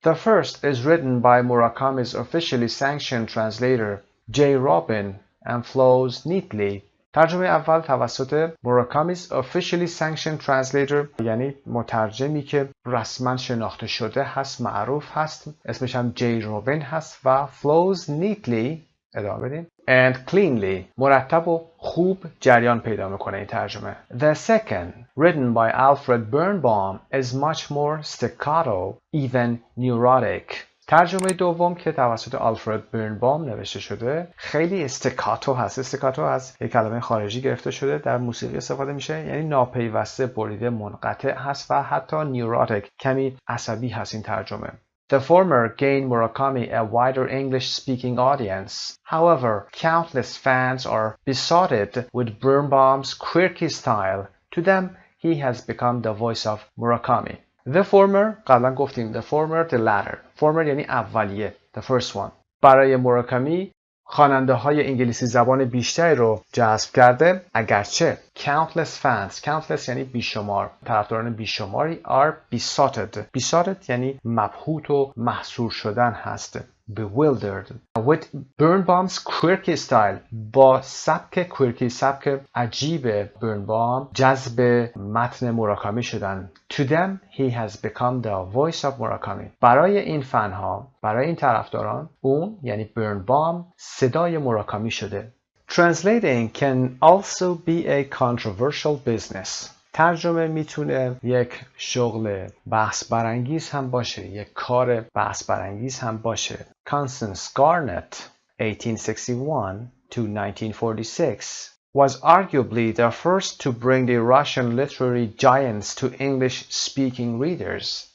The first is written by Murakami's officially sanctioned translator J. Robin and flows neatly. ترجمه اول توسط Murakami's officially sanctioned translator، یعنی مترجمی که رسما شناخته شده هست، معروف هست، اسمش هم J. Robin هست و flows neatly، ادامه بدیم، and cleanly، مرتب و خوب جریان پیدا میکنه این ترجمه. The second, written by Alfred Birnbaum, is much more staccato, even neurotic. ترجمه دوم که توسط آلفرد برنبام نوشته شده خیلی استکاتو هست. استکاتو از یک کلمه خارجی گرفته شده، در موسیقی استفاده میشه، یعنی ناپیوسته، بریده، منقطع هست و حتی neurotic، کمی عصبی هست این ترجمه. The former gained Murakami a wider English-speaking audience. However, countless fans are besotted with Birnbaum's quirky style. To them, he has become the voice of Murakami. The former، قبلا گفتیم the former, the latter. Former یعنی اولیه، the first one. برای موراکامی خواننده های انگلیسی زبان بیشتری رو جذب کرده، اگرچه countless fans، countless یعنی بیشمار، طرفداران بیشماری are besotted. besotted یعنی مبهوت و محصور شدن هست. bewildered with Birnbaum's quirky style. با سبک quirky، سبک عجیب برنبام جذب متن موراکامی شدن. To them he has become the voice of Murakami. برای این فنها، برای این طرفداران، اون یعنی برنبام صدای موراکامی شده. Translating can also be a controversial business. ترجمه میتونه یک شغل بحث برانگیز هم باشه، یک کار بحث برانگیز هم باشه. Constance Garnett 1861 to 1946 was arguably the first to bring the Russian literary giants to English-speaking readers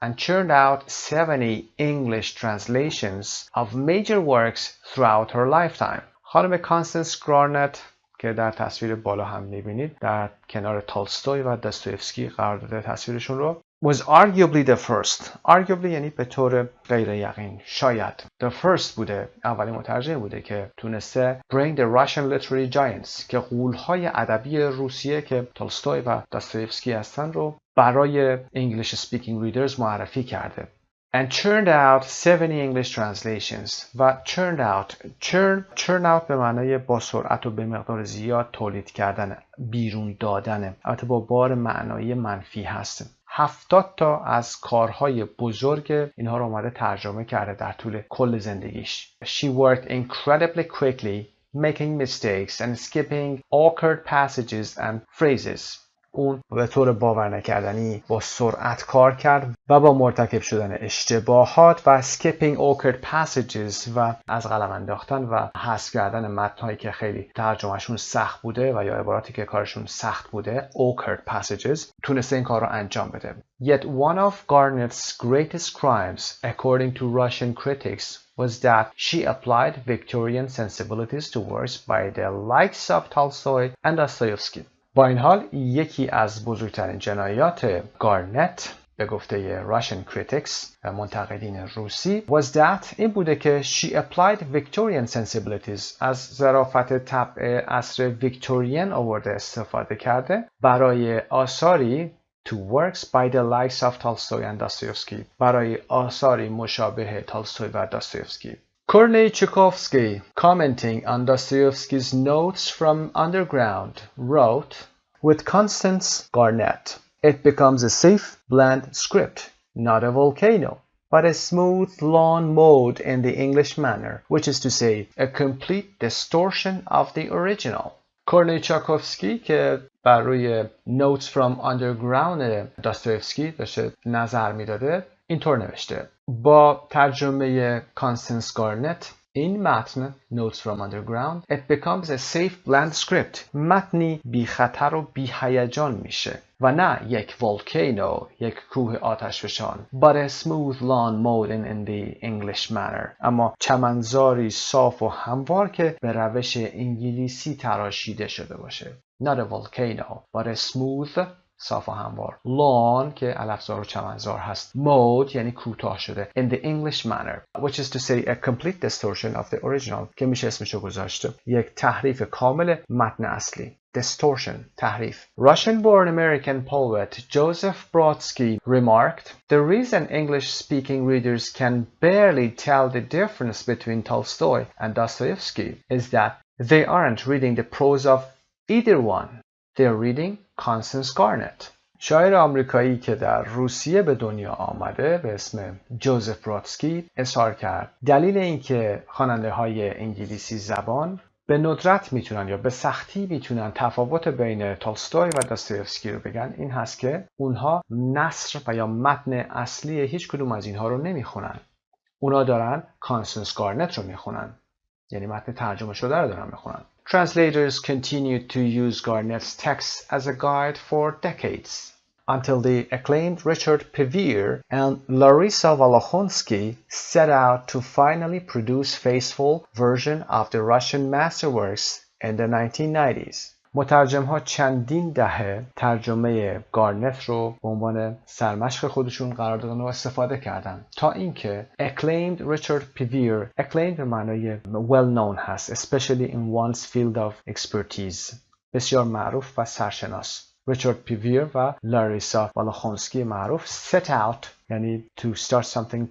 and churned out 70 English translations of major works throughout her lifetime. خانم کانستنس گارنت که در تصویر بالا هم میبینید در کنار تولستوی و داستویفسکی قرار داده تصویرشون رو. was arguably the first. arguably یعنی به طور غیر یقین، شاید. the first بوده، اولین مترجم بوده که تونسته bring the Russian literary giants که غول‌های ادبی روسیه که تولستوی و داستویفسکی هستن رو برای English speaking readers معرفی کرده. and churned out 70 English translations. و churned out به معنای با سرعت و به مقدار زیاد تولید کردن، بیرون دادن، البته با بار معنایی منفی هست. 70 تا از کارهای بزرگ اینها رو اومده ترجمه کرده در طول کل زندگیش. She worked incredibly quickly, making mistakes and skipping awkward passages and phrases. اون به طور باور نکردنی با سرعت کار کرد و با مرتکب شدن اشتباهات و skipping awkward passages و از قلم انداختن و حذف کردن متن‌هایی که خیلی ترجمهشون سخت بوده و یا عباراتی که کارشون سخت بوده awkward passages تونسته این کار رو انجام بده. Yet one of Garnet's greatest crimes, according to Russian critics, was that she applied Victorian sensibilities to works by the likes of Tolstoy and Dostoevsky. با این حال یکی از بزرگترین جنایات گارنت به گفته Russian critics منتقدین روسی was that این بوده که she applied Victorian sensibilities از ظرافت طبع عصر ویکتورین آورده استفاده کرده برای آثاری to works by the likes of Tolstoy and Dostoevsky برای آثاری مشابه تالستوی و داستویفسکی. Cornelius Tchaikovsky, commenting on Dostoevsky's notes from underground, wrote, with Constance Garnett, it becomes a safe, bland script, not a volcano, but a smooth lawn mowed in the English manner, which is to say, a complete distortion of the original. کورنلی چاکوفسکی که بر روی Notes from Underground داستویفسکی داشته نظر میداده اینطور نوشته: با ترجمه کانستنس گارنت این متن Notes from Underground it becomes a safe bland script متنی بی خطر و بی هیجان میشه و نه یک volcano یک کوه آتشفشان but a smooth lawn mowed in the English manner اما چمنزاری صاف و هموار که به روش انگلیسی تراشیده شده باشه. Not a volcano but a smooth صاف و هموار lawn که علفزار و چمنزار هست mowed یعنی کوتاه شده in the English manner which is to say a complete distortion of the original که میشه اسمشو گذاشته یک تحریف کامل متن اصلی. Distortion تحریف. Russian-born American poet Joseph Brodsky remarked, the reason English-speaking readers can barely tell the difference between Tolstoy and Dostoevsky is that they aren't reading the prose of either one. They're reading Constance Garnett. شاعر آمریکایی که در روسیه به دنیا آمده به اسم جوزف برودسکی اظهار کرد دلیل اینکه خواننده‌های انگلیسی زبان به ندرت میتونن یا به سختی میتونن تفاوت بین تولستوی و داستویفسکی رو بگن این هست که اونها نثر و یا متن اصلی هیچ کدوم از اینها رو نمیخونن. اونا دارن کانستنس گارنت رو میخونن. یعنی متن ترجمه شده رو دارن میخونن. Translators continued to use Garnett's text as a guide for decades, until the acclaimed Richard Pevear and Larissa Volokhonsky set out to finally produce faithful version of the Russian masterworks in the 1990s. مترجم‌ها چندین دهه ترجمه گارنت رو به عنوان سرمشق خودشون قرار دادن و استفاده کردن تا اینکه acclaimed Richard Pevear acclaimed به معنای well known هست especially in one's field of expertise بسیار معروف و سرشناس. ریچارد پیویر و لاریسا والوخونسکی معروف set out یعنی to start something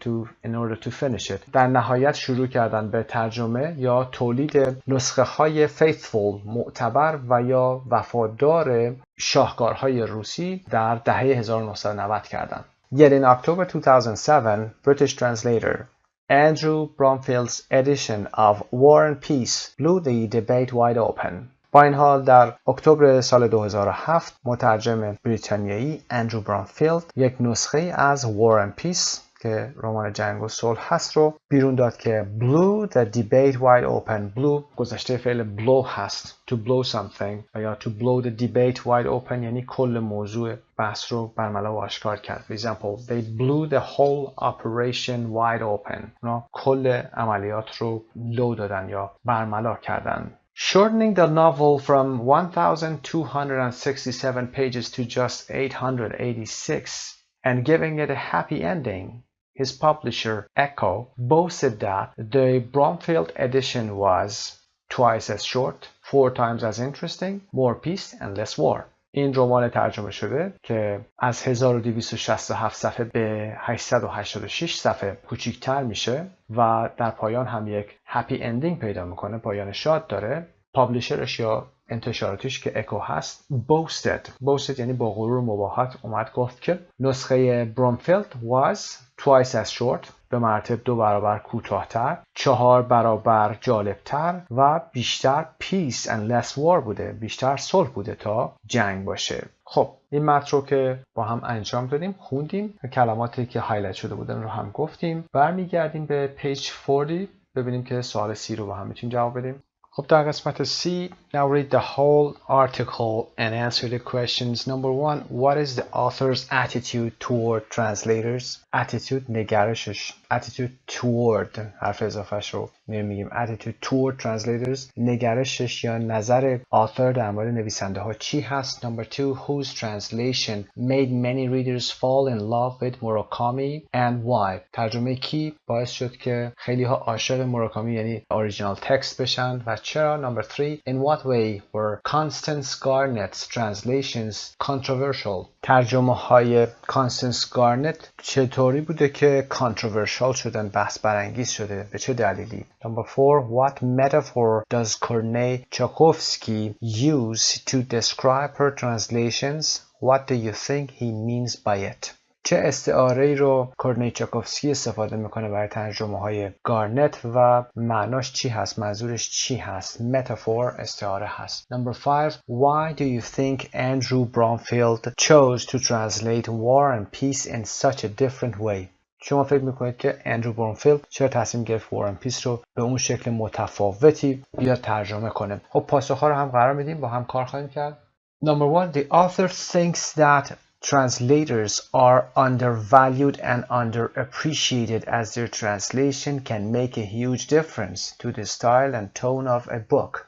in order to finish it در نهایت شروع کردن به ترجمه یا تولید نسخه های faithful معتبر و یا وفادار شاهکارهای روسی در دهه 1990 کردن. Yet in October 2007 British translator Andrew Bromfield's edition of War and Peace blew the debate wide open. با این حال در اکتبر سال 2007 مترجم بریتانیایی اندرو برامفیلد یک نسخه از War and Peace که رمان جنگ و صلح هست رو بیرون داد که blew the debate wide open. blew گذشته فعل blow هست to blow something یا to blow the debate wide open یعنی کل موضوع بحث رو برملا و آشکار کرد. For example, they blew the whole operation wide open. اونا کل عملیات رو لو دادن یا برملا کردن. Shortening the novel from 1,267 pages to just 886 and giving it a happy ending, his publisher, Echo, boasted that the Bromfield edition was twice as short, 4 times as interesting, more peace and less war. این رمان ترجمه شده که از 1267 صفحه به 886 صفحه کوچیک‌تر میشه و در پایان هم یک هپی اندینگ پیدا میکنه، پایان شاد داره. پابلیشرش یا انتشاراتیش که اکو هست boasted یعنی با غرور و مباهات اومد گفت که نسخه برومفیلد was twice as short به مراتب 2 برابر کوتاه‌تر، 4 برابر جالبتر و بیشتر peace and less war بوده، بیشتر صلح بوده تا جنگ باشه. خب این متن رو که با هم انجام دادیم، خوندیم، کلماتی که هایلایت شده بودن رو هم گفتیم. برمیگردیم به پیج 40 ببینیم که سوال C رو با هم میتونیم جواب بدیم. خب در قسمت C, now read the whole article and answer the questions. Number 1, what is the author's attitude toward translators? Attitude نگرشش. Attitude toward حرف اضافهش رو میگیم. Attitude toward translators نگرشش یا نظر author در مورد نویسنده ها چی هست. Number 2, whose translation made many readers fall in love with Murakami and why? ترجمه کی باعث شد که خیلی ها عاشق موراکامی یعنی original text بشن و چرا؟ Number 3, in what way were Constance Garnett's translations controversial? ترجمه های کانستنس گارنت چطوری بوده که controversial شدن، بحث برانگیز شده؟ به چه دلیلی؟ Number 4, what metaphor does Kornei Tchaikovsky use to describe her translations? What do you think he means by it? چه استعاره‌ای رو کورنئی چاکوفسکی استفاده میکنه برای ترجمه های گارنت و معناش چی هست؟ منظورش چی هست؟ متافور استعاره هست. Number 5, why do you think Andrew Bromfield chose to translate War and Peace in such a different way? شما فکر میکنید که اندرو برونفیلد چرا تصمیم گرفت War and Peace رو به اون شکل متفاوتی بیاد ترجمه کنه؟ خب پاسخ‌ها رو هم قرار میدیم، با هم کار خواهیم کرد. Number 1, the author thinks that translators are undervalued and underappreciated as their translation can make a huge difference to the style and tone of a book.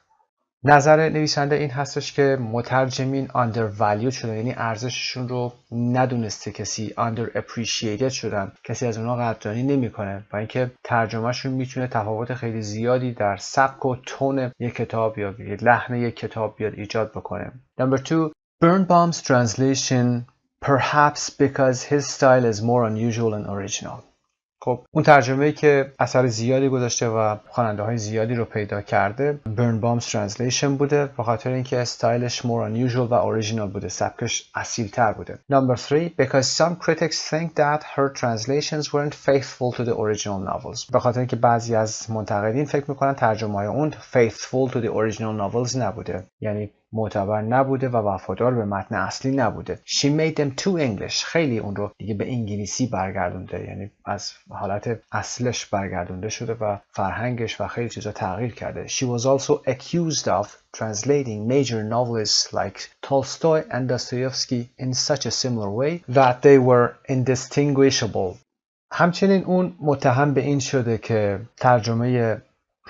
نظر نویسنده این هستش که مترجمین undervalued شدن، یعنی ارزششون رو ندونسته کسی، underappreciated شدن، کسی از اونها قدردانی نمیکنه و اینکه ترجمهشون میتونه تفاوت خیلی زیادی در سبک و تون یک کتاب یا لحن یک کتاب بیاد ایجاد بکنه. Number 2, Birnbaum's translation perhaps because his style is more unusual and original. خب اون ترجمه‌ای که اثر زیادی گذاشته و خواننده‌های زیادی رو پیدا کرده Birnbaum's translation بوده، به خاطر اینکه استایلش more unusual و original بوده، سبکش اصیل‌تر بوده. Number 3, because some critics think that her translations weren't faithful to the original novels. به خاطر اینکه بعضی از منتقدین فکر می‌کنن ترجمه‌های اون faithful to the original novels نبوده، یعنی معتبر نبوده و وفادار به متن اصلی نبوده. She made them too English. خیلی اون رو دیگه به انگلیسی برگردونده، یعنی از حالت اصلش برگردونده شده و فرهنگش و خیلی چیزا تغییر کرده. She was also accused of translating major novelists like Tolstoy and Dostoevsky in such a similar way that they were indistinguishable. همچنین اون متهم به این شده که ترجمه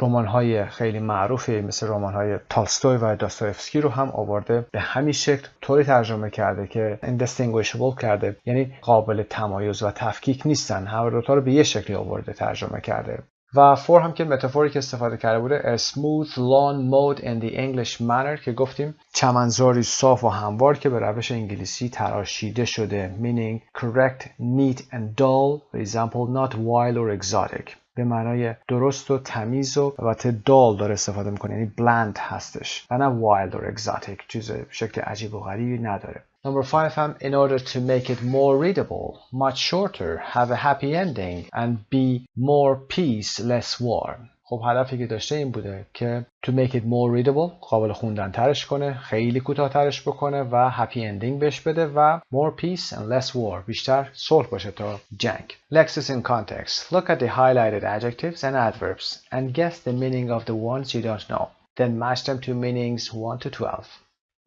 رمان‌های خیلی معروفی مثل رمان‌های تالستوی و داستایوفسکی رو هم آورده به همین شکل طوری ترجمه کرده که indistinguishable کرده، یعنی قابل تمایز و تفکیک نیستن، هر دو تا رو به یه شکلی آورده ترجمه کرده. و فور هم که متافوری که استفاده کرده بوده a smooth lawn mowed in the English manner که گفتیم چمنزاری صاف و هموار که به روش انگلیسی تراشیده شده meaning correct, neat and dull for example not wild or exotic به معنای درست و تمیز و البته دال داره استفاده میکنه، یعنی بلند هستش و نه wild or exotic، چیز شکل عجیب و غریبی نداره. Number 5 هم in order to make it more readable, much shorter, have a happy ending and be more peace, less war. خب هدفی که داشته این بوده که to make it more readable قابل خوندن ترش کنه، خیلی کوتاه ترش بکنه و happy ending بهش بده و more peace and less war بیشتر صلح باشه تا جنگ. Lexis in context. Look at the highlighted adjectives and adverbs and guess the meaning of the ones you don't know. Then match them to meanings 1 to 12.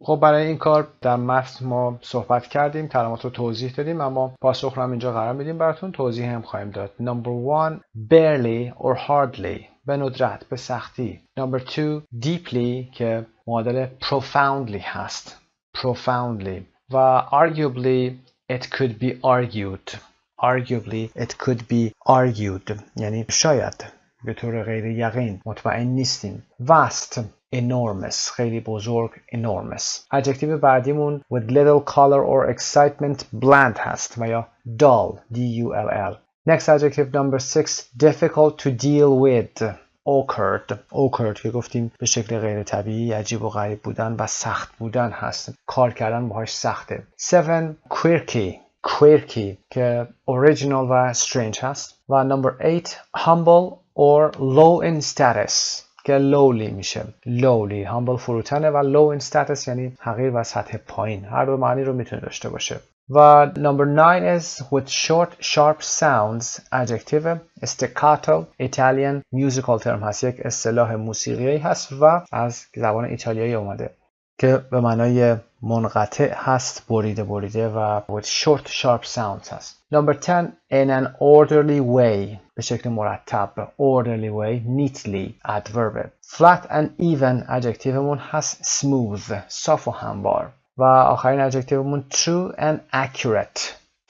خب برای این کار در متن ما صحبت کردیم، کلمات رو توضیح دادیم، اما پاسخ رو هم اینجا قرار میدیم براتون، توضیح هم خواهیم داد. Number 1, barely or hardly به ندرت، به سختی. Number 2, deeply که معادل profoundly هست، profoundly و arguably it could be argued. Arguably it could be argued یعنی شاید به طور غیر یقین، مطمئن نیستیم. Vast enormous خیلی بزرگ enormous. ادجکتیو بعدیمون with little color or excitement bland هست و یا dull dull. Next adjective number 6 difficult to deal with awkward که گفتیم به شکل غیر طبیعی، عجیب و غریب بودن و سخت بودن هست، کار کردن باهاش سخته. 7 quirky quirky که original و strange هست. و number 8 humble or low in status که lowly میشه. lowly humble فروتنه و low in status یعنی حقیر و سطح پایین. هر دو معنی رو میتونه داشته باشه. و number 9 is with short sharp sounds adjective staccato Italian musical term هست. یک اصطلاح موسیقیایی هست و از زبان ایتالیایی اومده که به معنای منقطع هست، بریده و with short sharp sounds هست. number 10 in an orderly way به شکل مرتب. orderly way neatly adverb. flat and even adjectivemون هست smooth صاف و هموار. و آخرین ادجکتیومون true and accurate.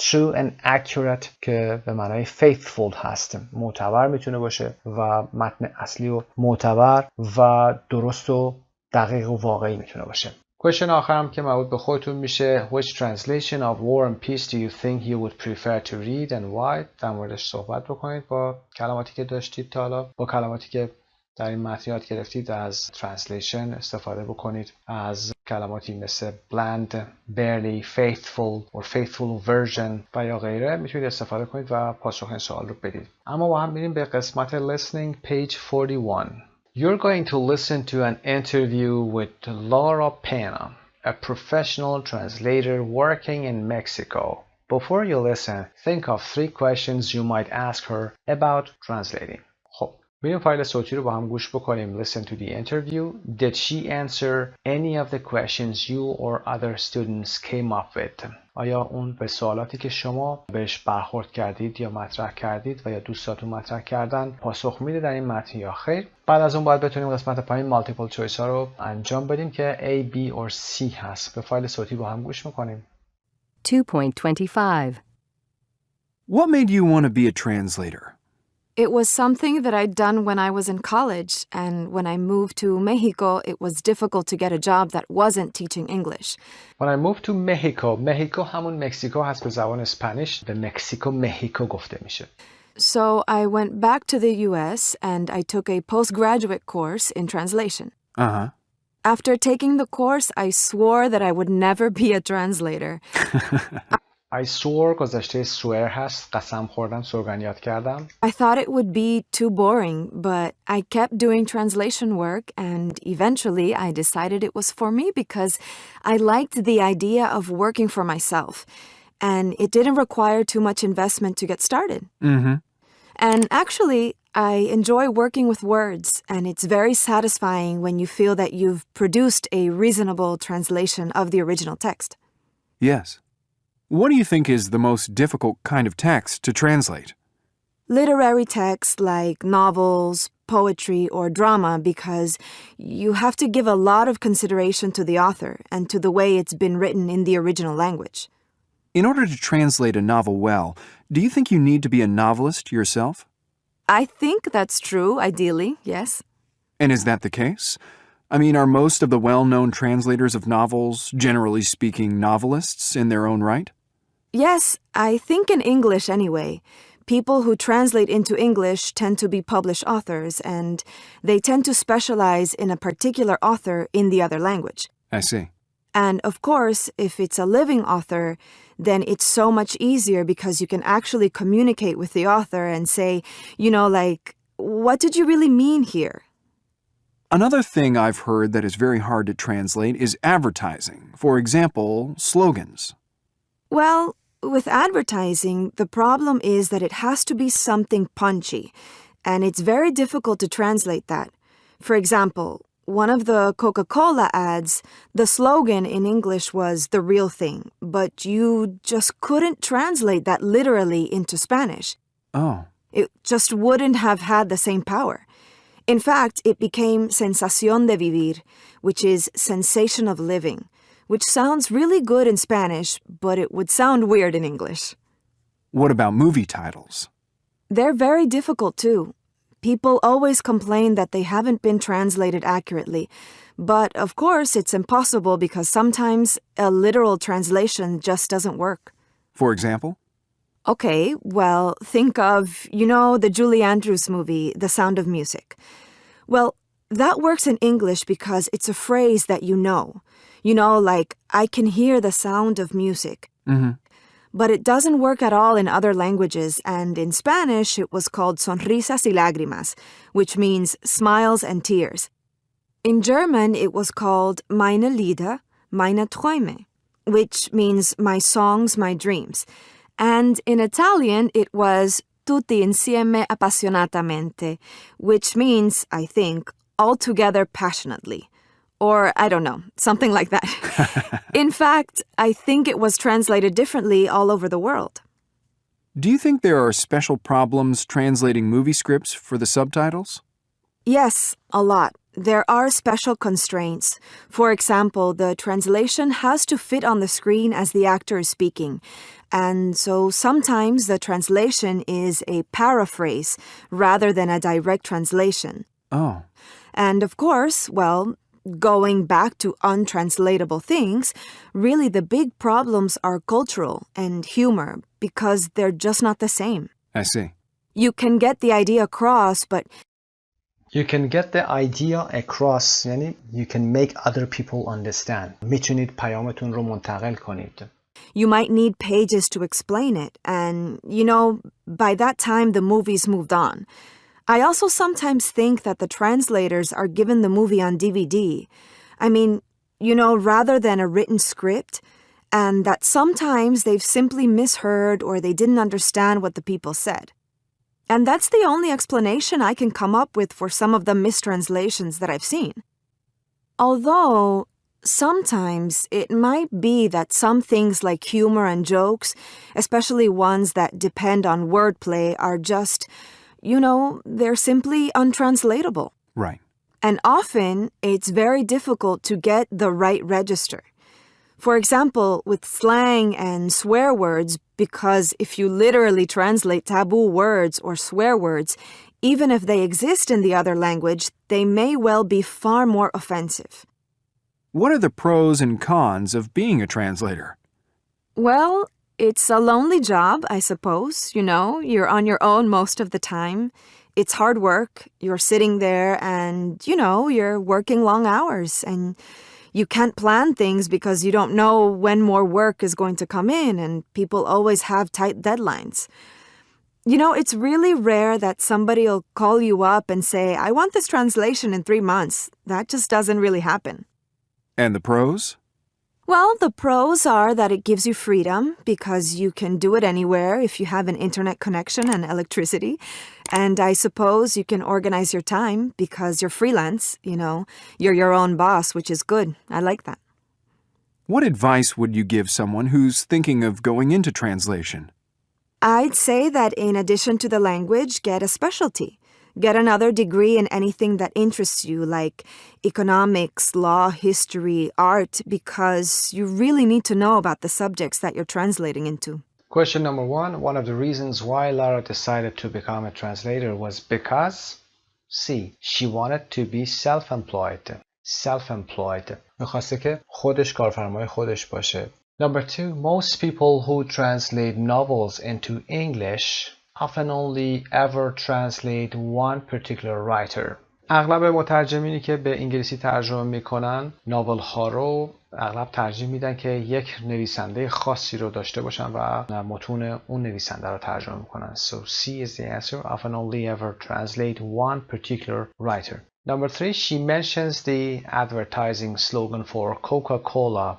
true and accurate که به معنای faithful هست. معتبر میتونه باشه و متن اصلی و معتبر و درست و دقیق و واقعی میتونه باشه. کوشن آخرم که مربوط به خودتون میشه Which translation of War and Peace do you think you would prefer to read and why؟ در موردش صحبت بکنید با کلماتی که داشتید تا حالا، با کلماتی که در این متن یاد گرفتید از translation استفاده بکنید. از کلماتی مثل bland, barely, faithful or faithful version و یا غیره میتونید استفاده کنید و پاسخ این سوال رو بدید. اما با هم میریم به قسمت listening page 41. You're going to listen to an interview with Laura Pena, a professional translator working in Mexico. Before you listen, think of 3 questions you might ask her about translating. خب بریم فایل صوتی رو با هم گوش بکنیم. Listen to the interview. Did she answer any of the questions you or other students came up with? آیا اون به سوالاتی که شما بهش برخورد کردید یا مطرح کردید و یا دوستاتون مطرح کردن پاسخ میده در این متن یا خیر؟ بعد از اون باید بتونیم قسمت پایین مالتیپل چویس ها رو انجام بدیم که A, B or C هست. به فایل صوتی با هم گوش میکنیم. 2.25 What made you want to be a translator? It was something that I'd done when I was in college, and when I moved to Mexico, it was difficult to get a job that wasn't teaching English. When I moved to Mexico, Mexico همون مکزیکو هست به زبان اسپانیش. به مکزیکو مهیکو گفته میشه. So I went back to the US and I took a postgraduate course in translation. Uh-huh. After taking the course, I swore that I would never be a translator. I swore گذشته swear هست. قسم خوردم، سوگن یاد کردم. I thought it would be too boring, but I kept doing translation work and eventually I decided it was for me because I liked the idea of working for myself and it didn't require too much investment to get started. Mm-hmm. And actually, I enjoy working with words and it's very satisfying when you feel that you've produced a reasonable translation of the original text. Yes. What do you think is the most difficult kind of text to translate? Literary text like novels, poetry, or drama because you have to give a lot of consideration to the author and to the way it's been written in the original language. In order to translate a novel well, do you think you need to be a novelist yourself? I think that's true, ideally, yes. And is that the case? I mean, are most of the well-known translators of novels, generally speaking, novelists in their own right? Yes, I think in English anyway. People who translate into English tend to be published authors, and they tend to specialize in a particular author in the other language. I see. And of course, if it's a living author, then it's so much easier because you can actually communicate with the author and say, you know, like, what did you really mean here? Another thing I've heard that is very hard to translate is advertising. For example, slogans. Well, with advertising, the problem is that it has to be something punchy, and it's very difficult to translate that. For example, one of the Coca-Cola ads, the slogan in English was "the real thing," but you just couldn't translate that literally into Spanish. Oh. It just wouldn't have had the same power. In fact, it became sensación de vivir, which is sensation of living, which sounds really good in Spanish, but it would sound weird in English. What about movie titles? They're very difficult too. People always complain that they haven't been translated accurately, but of course it's impossible because sometimes a literal translation just doesn't work. For example? Okay, well, think of, you know, the Julie Andrews movie, The Sound of Music. Well, that works in English because it's a phrase that you know. You know, like, I can hear the sound of music. Mm-hmm. but it doesn't work at all in other languages, and in Spanish it was called sonrisas y lágrimas, which means smiles and tears. In German it was called meine Lieder, meine Träume, which means my songs, my dreams. And in Italian it was tutti insieme appassionatamente, which means, I think, all together passionately. Or, I don't know, something like that. In fact, I think it was translated differently all over the world. Do you think there are special problems translating movie scripts for the subtitles? Yes, a lot. There are special constraints. For example, the translation has to fit on the screen as the actor is speaking. And so sometimes the translation is a paraphrase rather than a direct translation. Oh. And of course, well, going back to untranslatable things, really the big problems are cultural and humor because they're just not the same. I see. You can get the idea across, but You can get the idea across یعنی you can make other people understand. میتونید پیامتون رو منتقل کنید. you might need pages to explain it, and, you know, by that time the movies moved on. I also sometimes think that the translators are given the movie on DVD. I mean, you know, rather than a written script, and that sometimes they've simply misheard or they didn't understand what the people said. And that's the only explanation I can come up with for some of the mistranslations that I've seen. Although, sometimes it might be that some things like humor and jokes, especially ones that depend on wordplay, are just, you know, they're simply untranslatable. Right. And often, it's very difficult to get the right register. For example, with slang and swear words, because if you literally translate taboo words or swear words, even if they exist in the other language, they may well be far more offensive. What are the pros and cons of being a translator? Well, it's a lonely job, I suppose. You know, you're on your own most of the time. It's hard work. You're sitting there and, you know, you're working long hours and you can't plan things because you don't know when more work is going to come in, and people always have tight deadlines. You know, it's really rare that somebody will call you up and say, I want this translation in 3 months. That just doesn't really happen. And the pros? Well, the pros are that it gives you freedom because you can do it anywhere if you have an internet connection and electricity. And I suppose you can organize your time because you're freelance, you know. You're your own boss, which is good. I like that. What advice would you give someone who's thinking of going into translation? I'd say that in addition to the language, get a specialty. Get another degree in anything that interests you, like economics, law, history, art, because you really need to know about the subjects that you're translating into. Question number one of the reasons why Lara decided to become a translator was because C. She wanted to be self-employed. میخواسته که خودش کارفرمای خودش باشه. Number 2, most people who translate novels into English often only ever translate one particular writer. اغلب مترجمینی که به انگلیسی ترجمه میکنن ناول ها رو اغلب ترجیح میدن که یک نویسنده خاصی رو داشته باشن و متون اون نویسنده رو ترجمه میکنن. So C is the answer. Often only ever translate one particular writer. Number 3, she mentions the advertising slogan for Coca-Cola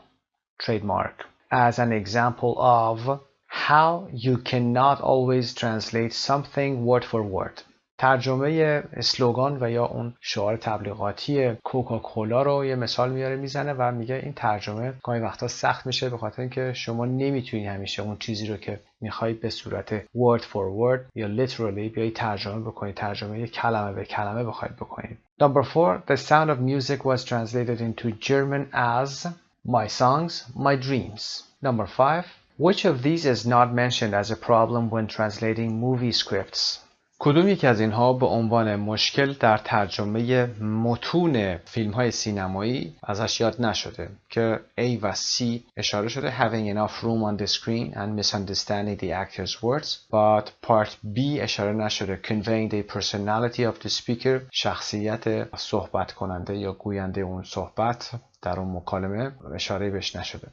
trademark as an example of how you cannot always translate something word for word. ترجمه اسلوگان و یا اون شعار تبلیغاتی کوکاکولا رو یه مثال میاره میزنه و میگه این ترجمه گاهی وقتا سخت میشه به خاطر اینکه شما نمیتونی همیشه اون چیزی رو که میخوای به صورت word for word یا literally بیای ترجمه بکنید، ترجمه کلمه به کلمه بخواید بکنید. Number 4, the sound of music was translated into German as my songs, my dreams. Number 5, which of these is not mentioned as a problem when translating movie scripts? کدوم یک از اینها به عنوان مشکل در ترجمه متون فیلم‌های سینمایی ازش یاد نشده که A و C اشاره شده having enough room on the screen and misunderstanding the actor's words but part B اشاره نشده conveying the personality of the speaker شخصیت صحبت کننده یا گوینده اون صحبت در اون مکالمه اشاره بهش نشده.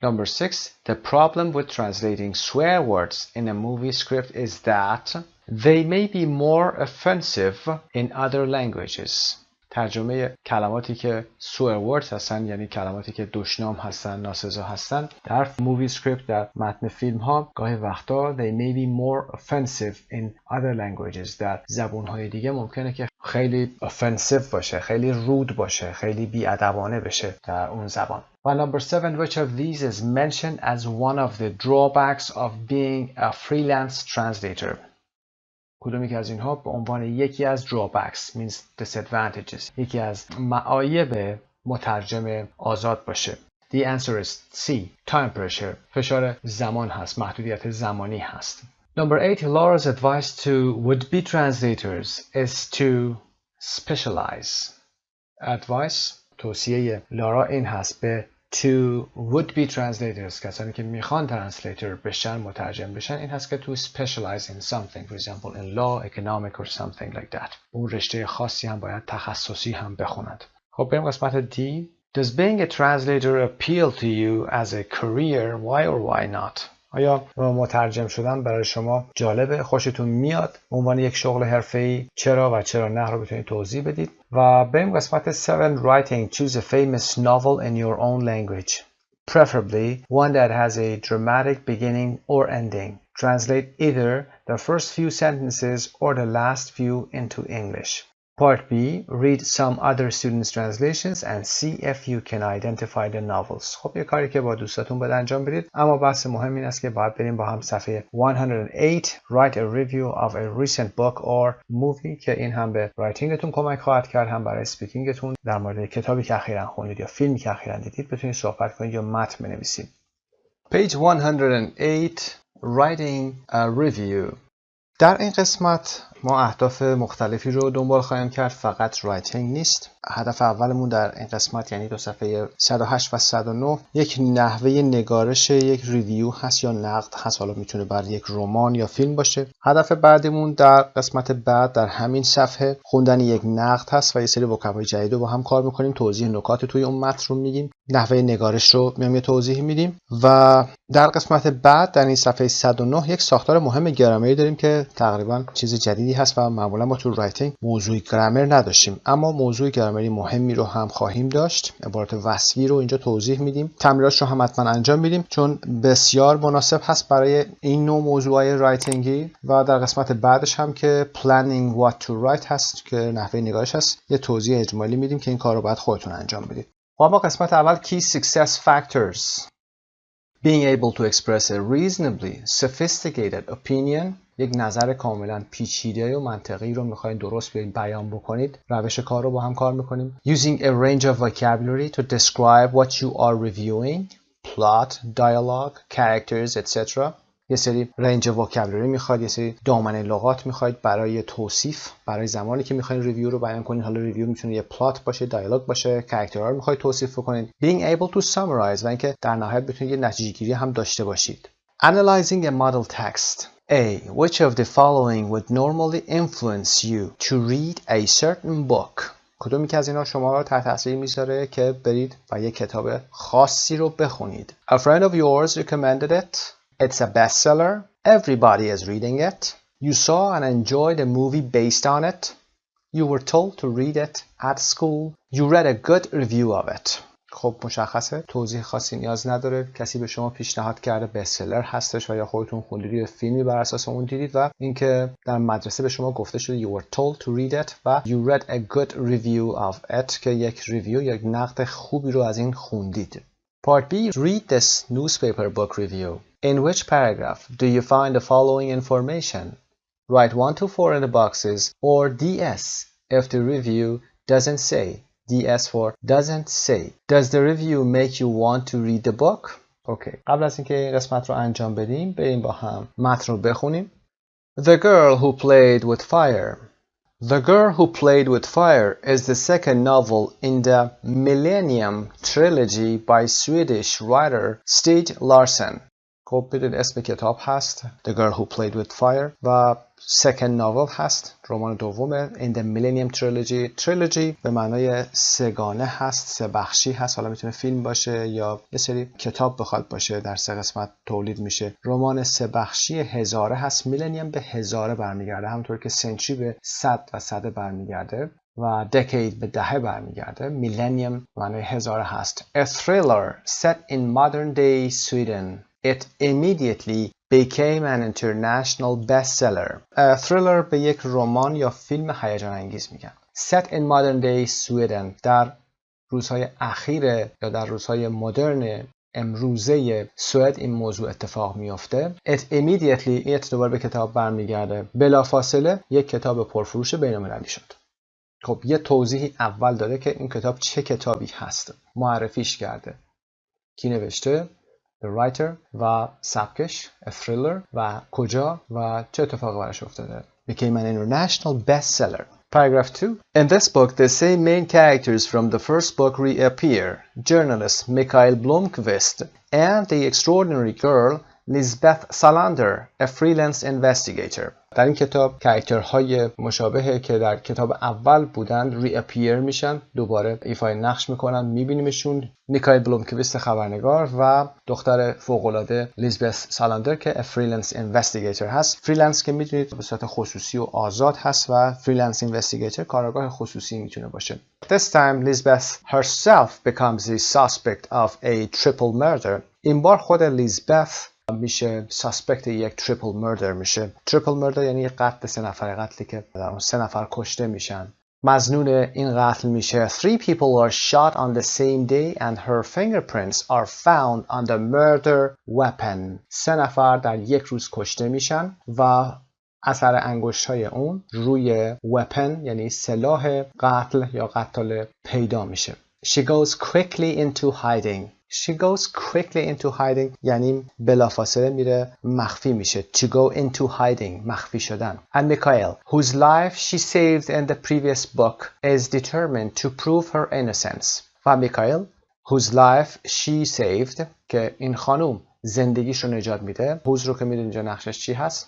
Number 6. The problem with translating swear words in a movie script is that they may be more offensive in other languages. ترجمه کلماتی که swear words هستن، یعنی کلماتی که دشنام هستن، ناسزا هستن، در مووی سکریپت، در متن فیلم ها گاهی وقتا they may be more offensive in other languages. در زبان های دیگه ممکنه که خیلی offensive باشه، خیلی rude باشه، خیلی بی‌ادبانه بشه در اون زبان. و number 7, which of these is mentioned as one of the drawbacks of being a freelance translator? کدومی که از اینها به عنوان یکی از drawbacks means disadvantages، یکی از معایب مترجم آزاد باشه. The answer is C. Time pressure. فشار زمان هست، محدودیت زمانی هست. Number 8, Laura's advice to would-be translators is to specialize. Advice، توصیه لارا این هست به to would-be translators، کسانی که میخوان ترنسلیتر بشن، مترجم بشن، این هست که to specialize in something, for example in law, economic or something like that. اون رشته خاصی هم باید تخصصی هم بخونند. خب بریم قسمت D. Does being a translator appeal to you as a career? Why or why not? آیا مترجم شدن برای شما جالبه؟ خوشتون میاد؟ عنوان یک شغل حرفه‌ای چرا و چرا نه رو بتونید توضیح بدید. و بریم قسمت 7. Writing. Choose a famous novel in your own language. Preferably one that has a dramatic beginning or ending. Translate either the first few sentences or the last few into English. Part B. Read some other students' translations and see if you can identify the novels. خب یه کاری که با دوستاتون باید انجام بدید، اما بحث مهم این است که باید بریم با هم صفحه 108 Write a review of a recent book or movie که این هم به رایتینگتون کمک خواهد کرد، هم برای اسپیکینگتون در مورد کتابی که اخیراً خوندید یا فیلمی که اخیراً دیدید بتونید صحبت کنید یا متن بنویسید. Page 108 Writing a review. در این قسمت ما اهداف مختلفی رو دنبال خواهیم کرد، فقط رایتینگ نیست. هدف اولمون در این قسمت، یعنی دو صفحه 108 و 109، یک نحوه نگارش یک ریویو هست یا نقد هست، حالا میتونه برای یک رمان یا فیلم باشه. هدف بعدمون در قسمت بعد در همین صفحه خوندن یک نقد هست و یه سری وکابای جدید رو با هم کار میکنیم، توضیح نکات توی اون متن رو میگیم، نحوه نگارش رو میام یه توضیح میدیم. و در قسمت بعد در این صفحه 109 یک ساختار مهم گرامری داریم که تقریبا چیز جدیدی هست و معمولا ما تو رایتینگ موضوع گرامر نداشتیم، اما موضوع گرامری مهمی رو هم خواهیم داشت. عبارات وصفی رو اینجا توضیح میدیم، تمرینات رو هم حتما انجام میدیم چون بسیار مناسب هست برای این نوع موضوعای رایتینگی. و در قسمت بعدش هم که planning what to write هست که نحوه نگارش هست، یه توضیح اجمالی میدیم که این کار رو باید خودتون انجام بدید. اما قسمت اول Key Success Factors. Being able to express a reasonably sophisticated opinion. یک نظر کاملا پیچیده و منطقی رو میخواین درست بیان بکنید. روش کار رو با هم کار میکنیم. Using a range of vocabulary to describe what you are reviewing. Plot, dialogue, characters, etc. یه سری رنج وکابولری میخواد، یه سری دامنه لغات میخواید برای توصیف، برای زمانی که میخواین ریویو رو بیان کنید. حالا ریویو میتونه یه پلات باشه، دیالوگ باشه، کاراکترها رو میخواید توصیف کنید. Being able to summarize و اینکه در نهایت بتونید یه نتیجه گیری هم داشته باشید. Analyzing a model text. A. Which of the following would normally influence you to read a certain book? کدومی که از اینا شما رو تحت تاثیر میذاره که برید و یک کتاب خاصی رو بخونید؟ A friend of yours recommended it. It's a bestseller. Everybody is reading it. You saw and enjoyed a movie based on it. You were told to read it at school. You read a good review of it. خب مشخصه، توضیح خاصی نیاز نداره. کسی به شما پیشنهاد کرده، bestseller هستش و یا خودتون خوندید یا فیلمی بر اساس اون دیدید و اینکه در مدرسه به شما گفته شده you were told to read it و you read a good review of it که یک ریویو، یک نقد خوبی رو از این خوندید. Part B. Read this newspaper book review. In which paragraph do you find the following information? Write 1 to 4 in the boxes or DS if the review doesn't say. DS for doesn't say. Does the review make you want to read the book? Okay. قبل از اینکه این قسمت رو انجام بدیم، بریم با هم متن رو بخونیم. The girl who played with fire. The Girl Who Played with Fire is the second novel in the Millennium Trilogy by Swedish writer Stig Larsson. خب بدید اسم کتاب هست The Girl Who Played with Fire و second novel هست، رمان دومه. In the Millennium Trilogy. Trilogy به معنای سگانه هست، سه بخشی هست، حالا میتونه فیلم باشه یا یه سری کتاب بخواد باشه، در 3 قسمت تولید میشه. رمان سه بخشی هزاره هست. میلنیوم به هزاره برمیگرده، همونطور که سنچری به 100 و 100 برمیگرده و دکید به دهه برمیگرده. میلنیوم معنای هزاره هست. A thriller set in modern day Sweden. It immediately became an international bestseller. thriller به یک رمان یا فیلم هیجان انگیز میگن. Set in modern day Sweden در روزهای اخیر یا در روزهای مدرن امروزه سوئد این موضوع اتفاق میفته. It immediately دوباره به کتاب برمیگرده. بلافاصله یک کتاب پرفروش بین‌المللی شد. خب یه توضیحی اول داده که این کتاب چه کتابی هست. معرفیش کرده. کی نوشته؟ The writer و سبکش a thriller و کجا و چه اتفاقی براش افتاده. Became an international bestseller. Paragraph 2. In this book, the same main characters from the first book reappear. Journalist Mikhail Blomqvist and the extraordinary girl Lisbeth Salander, a freelance investigator. در این کتاب کاراکترهای مشابهه که در کتاب اول بودند ریاپیر میشن، دوباره ایفای نقش میکنن، میبینیمشون. میکایل بلومکویست خبرنگار و دختر فوق‌العاده لیزبث سالاندر که فریلنس اینوستیگیتور هست. فریلنس که میدونید به صورت خصوصی و آزاد هست و فریلنس اینوستیگیتور کارآگاه خصوصی میتونه باشه. This time Lisbeth herself becomes the suspect of a triple murder. این بار خود لیزبث میشه ساسپکت یک تریپل مردر میشه. تریپل مردر یعنی یک قتل 3 نفره، قتلی که در اون 3 نفر کشته میشن. مظنون این قتل میشه 3 people are shot on the same day and her fingerprints are found on the murder weapon. 3 نفر در یک روز کشته میشن و اثر انگشت‌های اون روی weapon یعنی سلاح قتل یا قتال پیدا میشه. She goes quickly into hiding. She goes quickly into hiding یعنی بلافاصله میره مخفی میشه. To go into hiding مخفی شدن. And Mikhail, whose life she saved in the previous book, is determined to prove her innocence. و میکائیل whose life she saved که این خانوم زندگیش رو نجات میده. whose رو که میدونید اینجا نقشش چی هست؟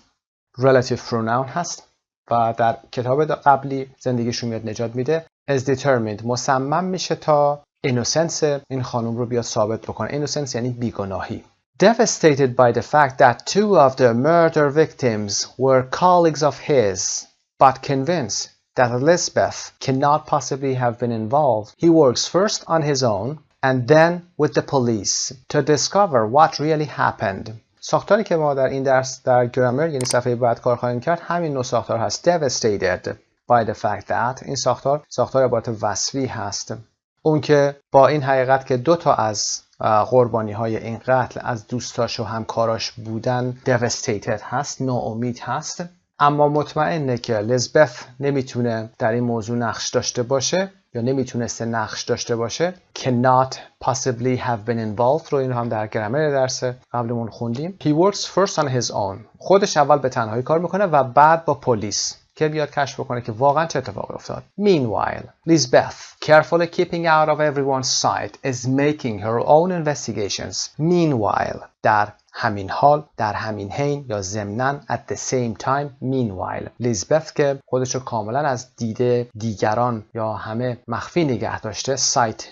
relative pronoun هست و در کتاب قبلی زندگیش رو میاد نجات میده. is determined مصمم میشه تا اینوسنس این خانم رو بیاد ثابت بکنه. اینوسنس یعنی بیگناهی. Devastated by the fact that 2 of the murder victims were colleagues of his, but convinced that Elizabeth cannot possibly have been involved, he works first on his own and then with the police to discover what really happened. ساختاری که ما در این درس در گرامر یعنی صفحه بعد کار خواهیم کرد همین نوع ساختار هست. Devastated by the fact that این ساختار عبارت وصفی هست. اون که با این حقیقت که 2 تا از قربانی های این قتل از دوستاش و همکاراش بودن devastated هست، ناامید هست، اما مطمئنه که لیزبث نمیتونه در این موضوع نقش داشته باشه یا نمیتونسته نقش داشته باشه. cannot possibly have been involved رو این هم در گرامر درس قبلمون خوندیم. he works first on his own خودش اول به تنهایی کار میکنه و بعد با پلیس که بیاد کشف بکنه که واقعا چه اتفاقی افتاد. Meanwhile, Lisbeth, carefully keeping out of everyone's sight, is making her own investigations. Meanwhile, در همین حال، در همین حین یا ضمناً at the same time. Meanwhile, Lisbeth که خودشو کاملا از دید دیگران یا همه مخفی نگه داشته، sight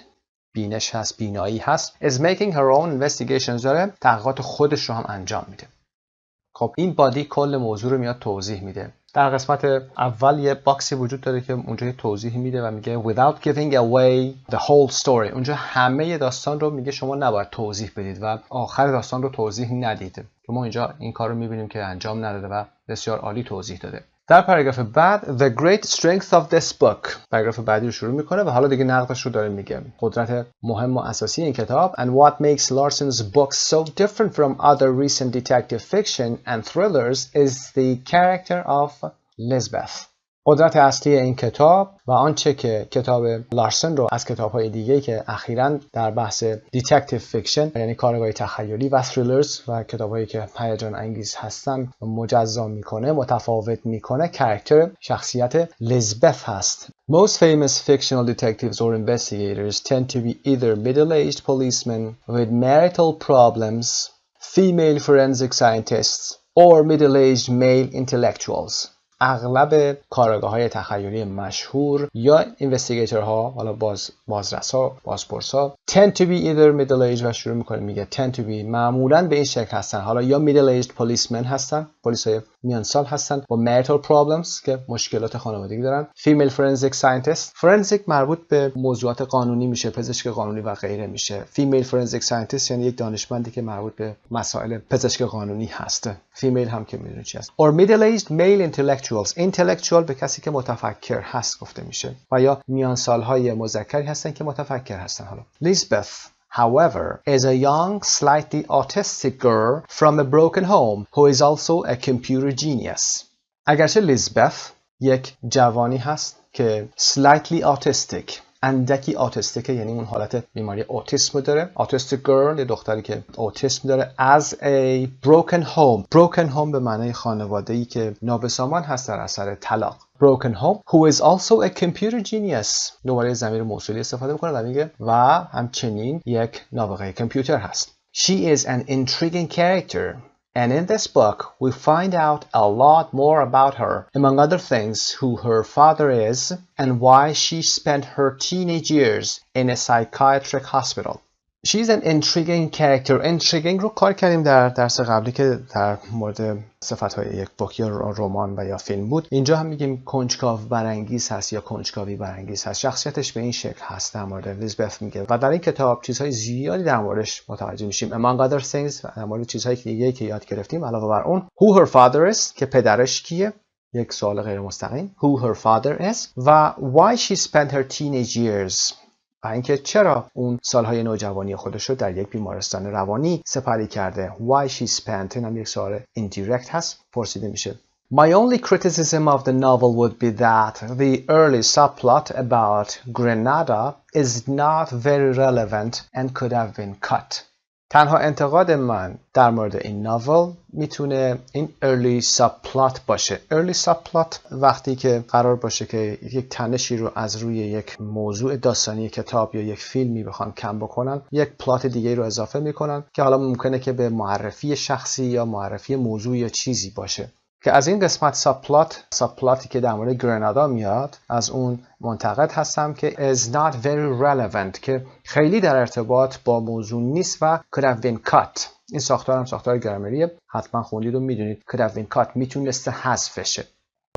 بینش هست، بینایی هست، is making her own investigations داره تحقیقات خودش رو هم انجام میده. خب این بادی کل موضوع رو میاد توضیح میده. در قسمت اول یه باکسی وجود داره که اونجا توضیح میده و میگه without giving away the whole story. اونجا همه داستان رو میگه شما نباید توضیح بدید و آخر داستان رو توضیح ندید. که ما اینجا این کار رو میبینیم که انجام نداده و بسیار عالی توضیح داده. در پاراگراف بعد the great strength of this book پاراگراف بعدی رو شروع میکنه و حالا دیگه نقدش رو داره میگه. قدرت مهم و اساسی این کتاب and what makes Larson's books so different from other recent detective fiction and thrillers is the character of Lisbeth. قدرت اصلی این کتاب و آنچه که کتاب لارسن رو از کتاب‌های دیگه‌ای که اخیراً در بحث دیتکتیو فیکشن یعنی کارگاهی تخیلی و تھریلرز و کتاب‌هایی که هیجان انگیز هستن مجزا میکنه، متفاوت میکنه، کاراکتر شخصیت لیزبث هست. Most famous fictional detectives or investigators tend to be either middle-aged policemen with marital problems, female forensic scientists, or middle-aged male intellectuals. اغلب کارآگاه‌های تخیلی مشهور یا اینوستیگیتورها، حالا بازرسا، بازپرسا tend to be either middle aged و شروع میکنه میگه tend to be معمولاً به این شکل هستن، حالا یا middle aged policemen هستن، پلیسای میان سال هستن با marital problems که مشکلات خانوادگی دارن. female forensic scientist، forensic مربوط به موضوعات قانونی میشه، پزشک قانونی و غیره میشه. female forensic scientist یعنی یک دانشمندی که مربوط به مسائل پزشک قانونی هست. female هم که میدونید چی هست. or middle aged male intellectual به کسی که متفکر هست گفته میشه و یا میان سالهای مذکری هستن که متفکر هستن. حالا Lisbeth however is a young slightly autistic girl from a broken home who is also a computer genius. اگرچه لیزبث یک جوانی هست که slightly autistic اندکی آتیستیکه، یعنی اون حالت بیماری اوتیسم داره. autistic girl یه دختری که اوتیسم داره. as a broken home به معنای خانواده‌ای که نابسامان هست در اثر طلاق. broken home who is also a computer genius دوباره ضمیر موصولی استفاده میکنه و میگه و همچنین یک نابغه کامپیوتر هست. she is an intriguing character and in this book we find out a lot more about her, among other things who her father is and why she spent her teenage years in a psychiatric hospital. She's an intriguing character. Intriguing رو کار کردیم در درس قبلی که در مورد صفت‌های یک بوک یا رمان و یا فیلم بود. اینجا هم میگیم کنجکاو برانگیز هست یا کنجکاوی برانگیز هست. شخصیتش به این شکل هست در مورد لیزبث میگه و در این کتاب چیزهای زیادی در موردش متوجه میشیم. Among other things در مورد چیزهای دیگه‌ای که یاد گرفتیم علاوه بر اون who her father is که پدرش کیه، یک سوال غیر مستقیم. who her father is و why she spent her teenage years و اینکه چرا اون سالهای نوجوانی خودش رو در یک بیمارستان روانی سپری کرده. why she spent هم یک سوال indirect هست، پرسیده میشه. My only criticism of the novel would be that the early subplot about Grenada is not very relevant and could have been cut. تنها انتقاد من در مورد این ناول میتونه این early subplot باشه. early subplot وقتی که قرار باشه که یک تنشی رو از روی یک موضوع داستانی کتاب یا یک فیلمی بخوان کم بکنن، یک پلات دیگه رو اضافه میکنن که حالا ممکنه که به معرفی شخصی یا معرفی موضوع یا چیزی باشه. که از این قسمت سابپلاتی که در مورد گرنادا میاد از اون منتقد هستم که is not very relevant که خیلی در ارتباط با موضوع نیست و could have been cut. این ساختار هم ساختار گرامریه، حتما خوندید و میدونید could have been cut میتونسته حذف بشه.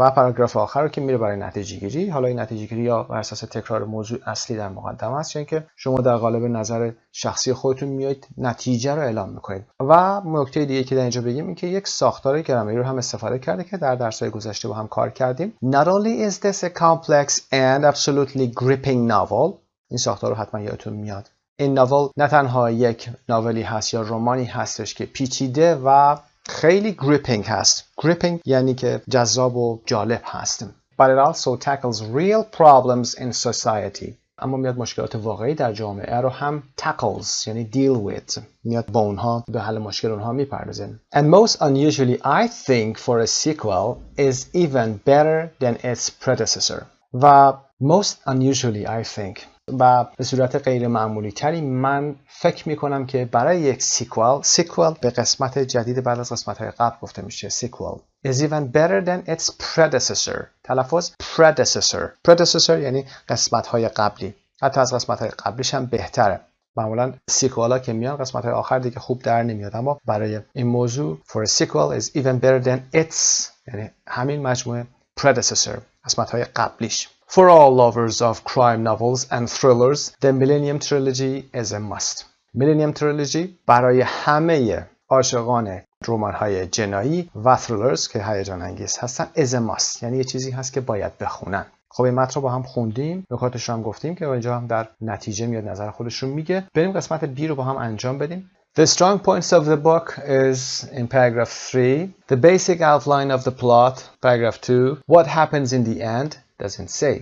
و پاراگراف آخر رو که میره برای نتیجه گیری. حالا این نتیجه گیری یا بر اساس تکرار موضوع اصلی در مقدمه است، چون که شما در قالب نظر شخصی خودتون میایید نتیجه رو اعلام میکنید. و نکته دیگه که در اینجا بگیم این که یک ساختار گرامری رو هم استفاده کرده که در درس‌های گذشته با هم کار کردیم. Not only is this a complex and absolutely gripping novel، این ساختار رو حتما یادتون میاد. این ناول نه تنها یک ناولی هست یا رمانی هستش که پیچیده و خیلی gripping هست. gripping یعنی که جذاب و جالب هست. But it also tackles real problems in society. اما میاد مشکلات واقعی در جامعه رو هم tackles یعنی deal with. میاد با اونها به حل مشکل اونها میپردازه. And most unusually I think for a sequel is even better than its predecessor. و most unusually I think و به صورت غیر معمولی تری من فکر میکنم که برای یک سیکوال به قسمت جدید بعد از قسمت های قبل گفته میشه سیکوال is even better than its predecessor. تلفظ predecessor یعنی قسمت های قبلی، حتی از قسمت های قبلیش هم بهتره. معمولا سیکوالا که میان قسمت های آخر دیگه خوب در نمیاد، اما برای این موضوع for a sequel is even better than its یعنی همین مجموعه predecessor قسمت های قبلیش. For all lovers of crime novels and thrillers, the Millennium Trilogy is a must. Millennium Trilogy برای همه عاشقان رمان‌های جنایی و thrillers که هیجان انگیز هستن is a must. یعنی یه چیزی هست که باید بخونن. خب این متن رو با هم خوندیم، نکاتش رو هم گفتیم که اینجا هم در نتیجه میاد نظر خودش رو میگه. بریم قسمت B رو با هم انجام بدیم. The strong points of the book is in paragraph 3. The basic outline of the plot, paragraph 2. What happens in the end, doesn't say.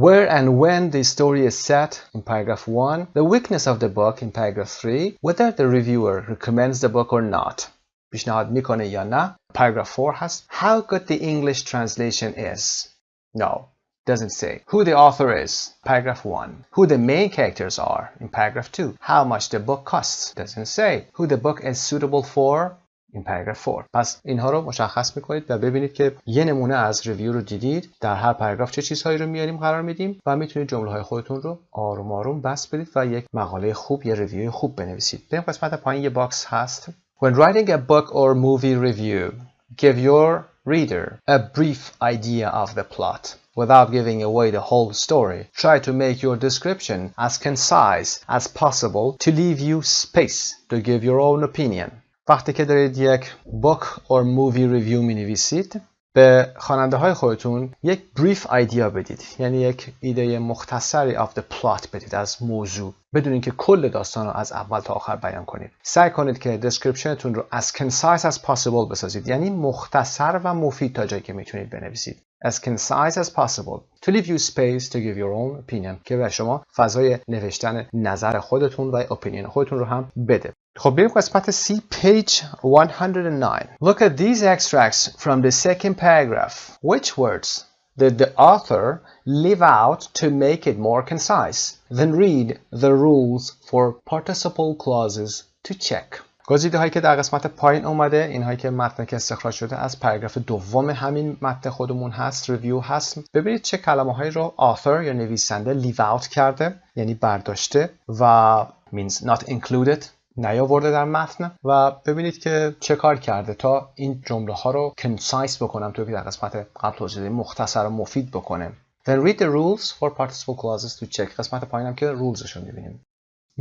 Where and when the story is set, in paragraph 1. The weakness of the book, in paragraph 3. Whether the reviewer recommends the book or not. پیشنهاد میکنه یا نه. Paragraph 4 has how good the English translation is. No, doesn't say. Who the author is, paragraph 1. Who the main characters are, in paragraph 2. How much the book costs, doesn't say. Who the book is suitable for, in paragraph 4. پس اینها رو مشخص میکنید و ببینید که یه نمونه از ریویو رو دیدید، در هر پاراگراف چه چیزهایی رو میاریم قرار میدیم و میتونید جمله‌های خودتون رو آروم آروم بس بدید و یک مقاله خوب، یه ریویو خوب بنویسید. در قسمت پایین یه باکس هست. When writing a book or movie review, give your reader a brief idea of the plot. Without giving away the whole story, try to make your description as concise as possible to leave you space to give your own opinion. وقتی که دارید یک book or movie review می نویسید، به خواننده های خودتون یک brief idea بدید، یعنی یک ایده مختصری of the plot بدید، از موضوع، بدون اینکه کل داستان رو از اول تا آخر بیان کنید. سعی کنید که descriptionتون رو as concise as possible بسازید، یعنی مختصر و مفید تا جایی که میتونید بنویسید. As concise as possible to leave you space to give your own opinion، که به شما فضای نوشتن نظر خودتون و opinion خودتون رو هم بده. خب بریم قسمت C, page 109. Look at these extracts from the second paragraph. Which words did the author leave out to make it more concise? Then read the rules for participle clauses to check. گزیده هایی که در قسمت پایین اومده، این هایی که متن که استخراج شده از پاراگراف دوم همین متن خودمون هست، ریویو هست. ببینید چه کلمه هایی رو author یا نویسنده leave out کرده، یعنی برداشته و means not included، نیاورده در متن، و ببینید که چه کار کرده تا این جمله ها رو concise بکنم، توی که در قسمت قبل توضیح دادیم مختصر و مفید بکنه. Then read the rules for participle clauses to check. قسمت پایینم که رولزشو می‌بینیم.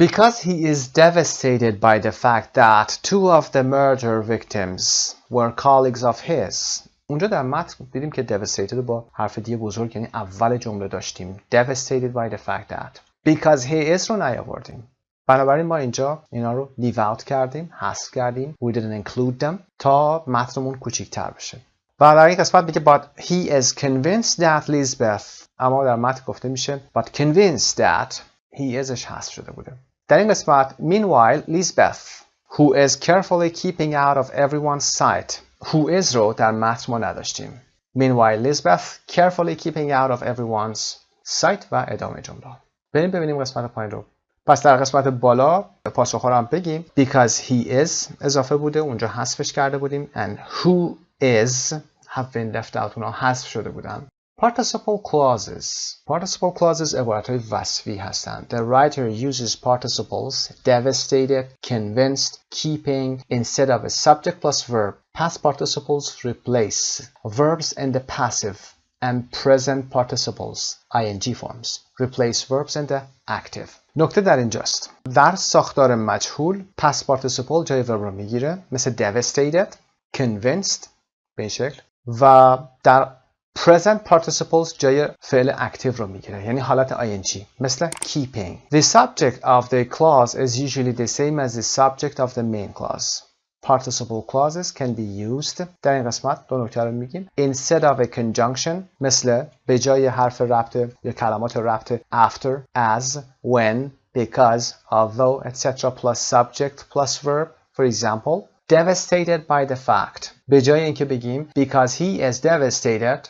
Because he is devastated by the fact that two of the murder victims were colleagues of his. اونجا در متن دیدیم که devastated با حرف دی بزرگ، یعنی اول جمله داشتیم devastated by the fact that. Because he is رو نیاوردیم. بنابراین ما اینجا اینا رو leave out کردیم، حذف کردیم. We didn't include them تا متنمون کوچیک‌تر بشه. و در این قسمت میگه but he is convinced that Lisbeth. اما در متن گفته میشه but convinced that he isش حذف شده بوده. در این قسمت meanwhile Lisbeth who is carefully keeping out of everyone's sight. who is رو در متن ما نداشتیم. meanwhile Lisbeth carefully keeping out of everyone's sight و ادامه جمله. بریم ببینیم قسمت پایین رو. پس در قسمت بالا پاسخ رو هم بگیم. Because he is اضافه بوده، اونجا حذفش کرده بودیم. And who is have been left out، اونها حذف شده بودن. Participle clauses. Participle clauses عبارتهای وصفی هستند. The writer uses participles devastated, convinced, keeping instead of a subject plus verb. Past participles replace verbs in the passive and present participles ing forms. Replace verbs in the active. نکته در اینجاست. در ساختار مجهول past participle جای verb رو میگیره، مثل devastated, convinced به این شکل، و در present participles جای فعل active رو میگیره، یعنی حالت ing، مثل keeping. The subject of the clause is usually the same as the subject of the main clause. Participle clauses can be used. در این قسمت دو نکته رو میگیم. Instead of a conjunction، مثل به جای حرف ربط یا کلمات ربط after, as, when, because, although, etc. plus subject plus verb. For example, devastated by the fact. به جای اینکه بگیم because he is devastated،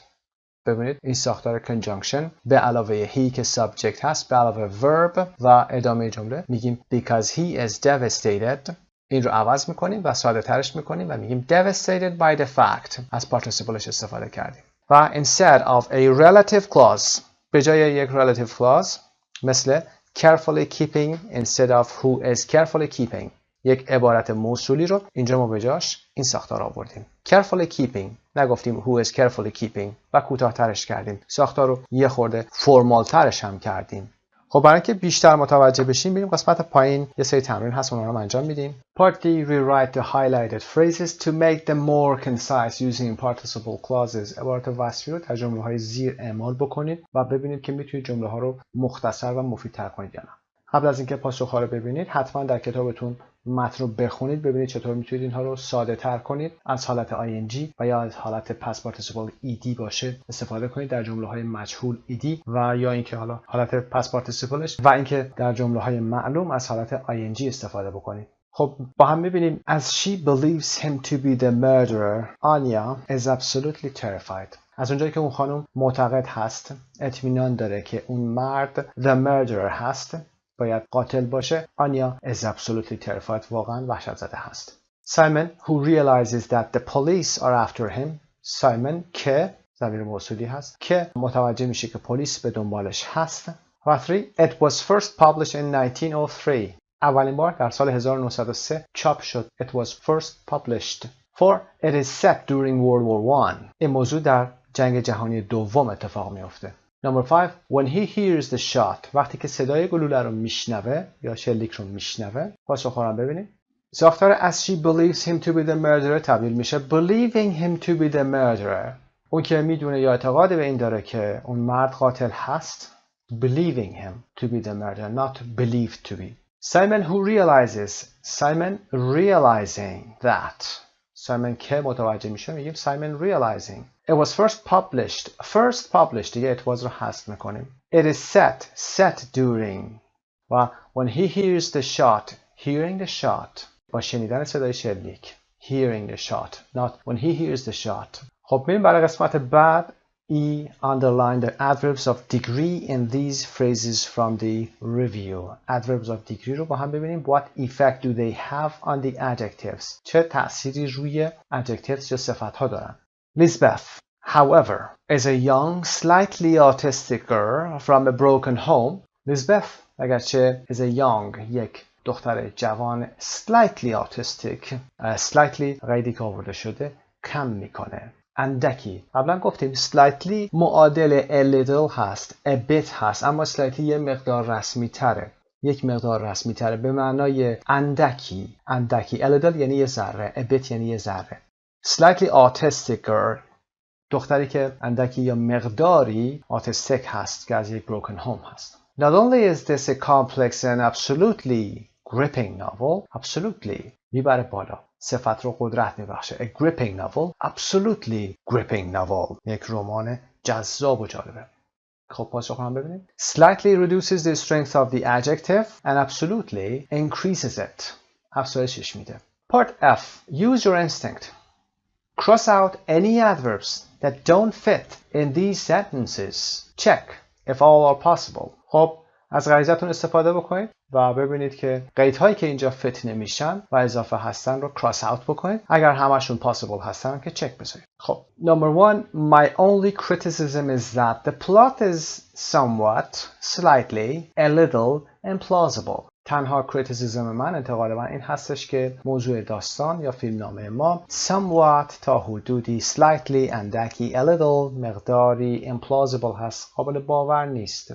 ببینید این ساختار conjunction به علاوه he که subject هست، به علاوه verb و ادامه جمله میگیم because he is devastated. این رو عوض میکنیم و ساده ترش میکنیم و میگیم devastated by the fact. از participleش استفاده کردیم. و instead of a relative clause، به جای یک relative clause مثل carefully keeping instead of who is carefully keeping، یک عبارت موصولی رو اینجا ما به جاش این ساختار آوردیم. carefully keeping، نگفتیم who is carefully keeping و کوتاه ترش کردیم. ساختار رو یه خورده فرمال ترش هم کردیم. خب برای اینکه بیشتر متوجه بشیم بریم قسمت پایین، یه سری تمرین هست اونها رو انجام میدیم. Part D, rewrite the highlighted phrases to make them more concise using participle clauses. عبارات وصفی رو در جمله‌های زیر اعمال بکنید و ببینید که میتونید جمله‌ها رو مختصر و مفیدتر کنید یا نه. قبل از اینکه پاسخ‌ها رو ببینید حتما در کتابتون متن رو بخونید، ببینید چطور میتونید اینها رو ساده تر کنید، از حالت ing و یا از حالت past participle ed باشه استفاده کنید در جمله‌های مجهول ed، و یا اینکه حالا حالت past participleش و اینکه در جمله‌های معلوم از حالت ing استفاده بکنید. خب با هم می‌بینیم as she believes him to be the murderer, Anya is absolutely terrified. از اونجایی که اون خانم معتقد هست، اطمینان داره که اون مرد the murderer هست، باید قاتل باشه، آنیا is absolutely terrified، واقعا وحشت زده هست. Simon who realizes that the police are after him. Simon که ضمیر موصولی هست که متوجه میشه که پلیس به دنبالش هست. و 3. It was first published in 1903. اولین بار در سال 1903 چاپ شد. It was first published. 4. It is set during World War I. این موضوع در جنگ جهانی دوم اتفاق میفته. Number 5. When he hears the shot. وقتی که صدای گلوله رو میشنوه یا شلیک رو میشنوه. پاسخ رو ببینید. ساختار as she believes him to be the murderer تبدیل میشه believing him to be the murderer. اون که میدونه یا اعتقاد به این داره که اون مرد قاتل هست. Believing him to be the murderer, not believed to be. Simon who realizes. Simon realizing that. Simon که متوجه میشه میگیم Simon realizing. It was first published. First published دیگه it was رو حذف میکنیم. It is set during. و when he hears the shot. Hearing the shot. با شنیدن صدای شلیک. Hearing the shot. Not when he hears the shot. خب بریم برای قسمت بعد. E. Underline the adverbs of degree in these phrases from the review. Adverbs of degree رو با هم bibinin. What effect do they have on the adjectives? چه تأثیری روی adjectives یا صفت‌ها دارن؟ Lisbeth, however, is a young, slightly autistic girl from a broken home. Lisbeth, اگرچه is a young, یک دختر جوان slightly autistic, slightly قیدی که آورده شده کم میکنه. اندکی. قبلا گفتیم slightly معادل a little هست, a bit هست, اما slightly یه مقدار رسمی تره. یک مقدار رسمی تره به معنای اندکی. اندکی. a little یعنی یه ذره. a bit یعنی یه ذره. Slightly autistic girl. دختری که اندکی یا مقداری autistic هست که از یک broken home هست. Not only is this a complex and absolutely gripping novel. Absolutely میبره بالا. صفت رو قدرت میبخشه. A gripping novel. Absolutely gripping novel. یک رمان جذاب و جالبه. خب پاسخ هم ببینید. Slightly reduces the strength of the adjective and absolutely increases it. افزایشش میده. Part F. Use your instinct. Cross out any adverbs that don't fit in these sentences. Check if all are possible. خب از غریزتون استفاده بکنید و ببینید که قیدهایی که اینجا فیت نمیشن و اضافه هستن رو کراس اوت بکنید. اگر همشون پاسیبل هستن که چک بذارید. خب number 1. My only criticism is that the plot is somewhat, slightly, a little implausible. تنها کریتیسیزم من، انتقاد من این هستش که موضوع داستان یا فیلمنامه ما somewhat تا حدودی slightly اندکی a little مقداری implausible هست، قابل باور نیست.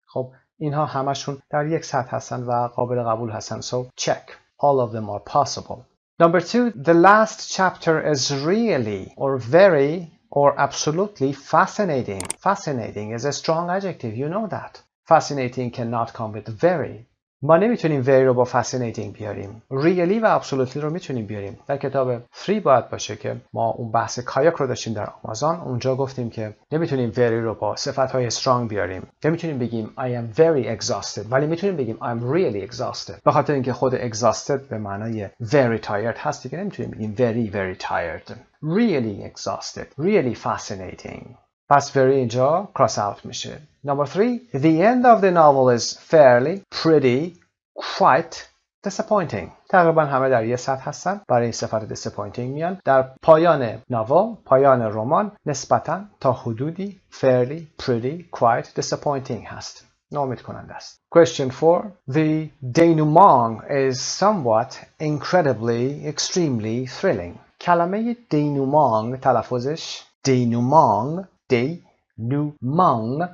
خب اینها همشون در یک سطح هستن و قابل قبول هستن. So check. All of them are possible. Number 2. The last chapter is really or very or absolutely fascinating. Fascinating is a strong adjective. You know that. Fascinating cannot come with very. ما نمیتونیم very رو با fascinating بیاریم. really و absolutely رو میتونیم بیاریم. در کتاب free باید باشه که ما اون بحث کایاک رو داشتیم در آمازون. اونجا گفتیم که نمیتونیم very رو با صفتهای strong بیاریم. نمیتونیم بگیم I am very exhausted ولی میتونیم بگیم I'm really exhausted. به خاطر اینکه خود exhausted به معنای very tired هست دیگه نمیتونیم بگیم very very tired. Really exhausted. Really fascinating. پس very اینجا cross out میشه. Number 3. The end of the novel is fairly, pretty, quite disappointing. تقریبا همه در یه سطح هستن. برای این صفت disappointing میان. در پایان ناول، پایان رمان نسبتاً تا حدودی fairly, pretty, quite disappointing هست. ناامید کننده است. Question 4. The denouement is somewhat, incredibly, extremely thrilling. کلمه denouement تلفظش denouement denouement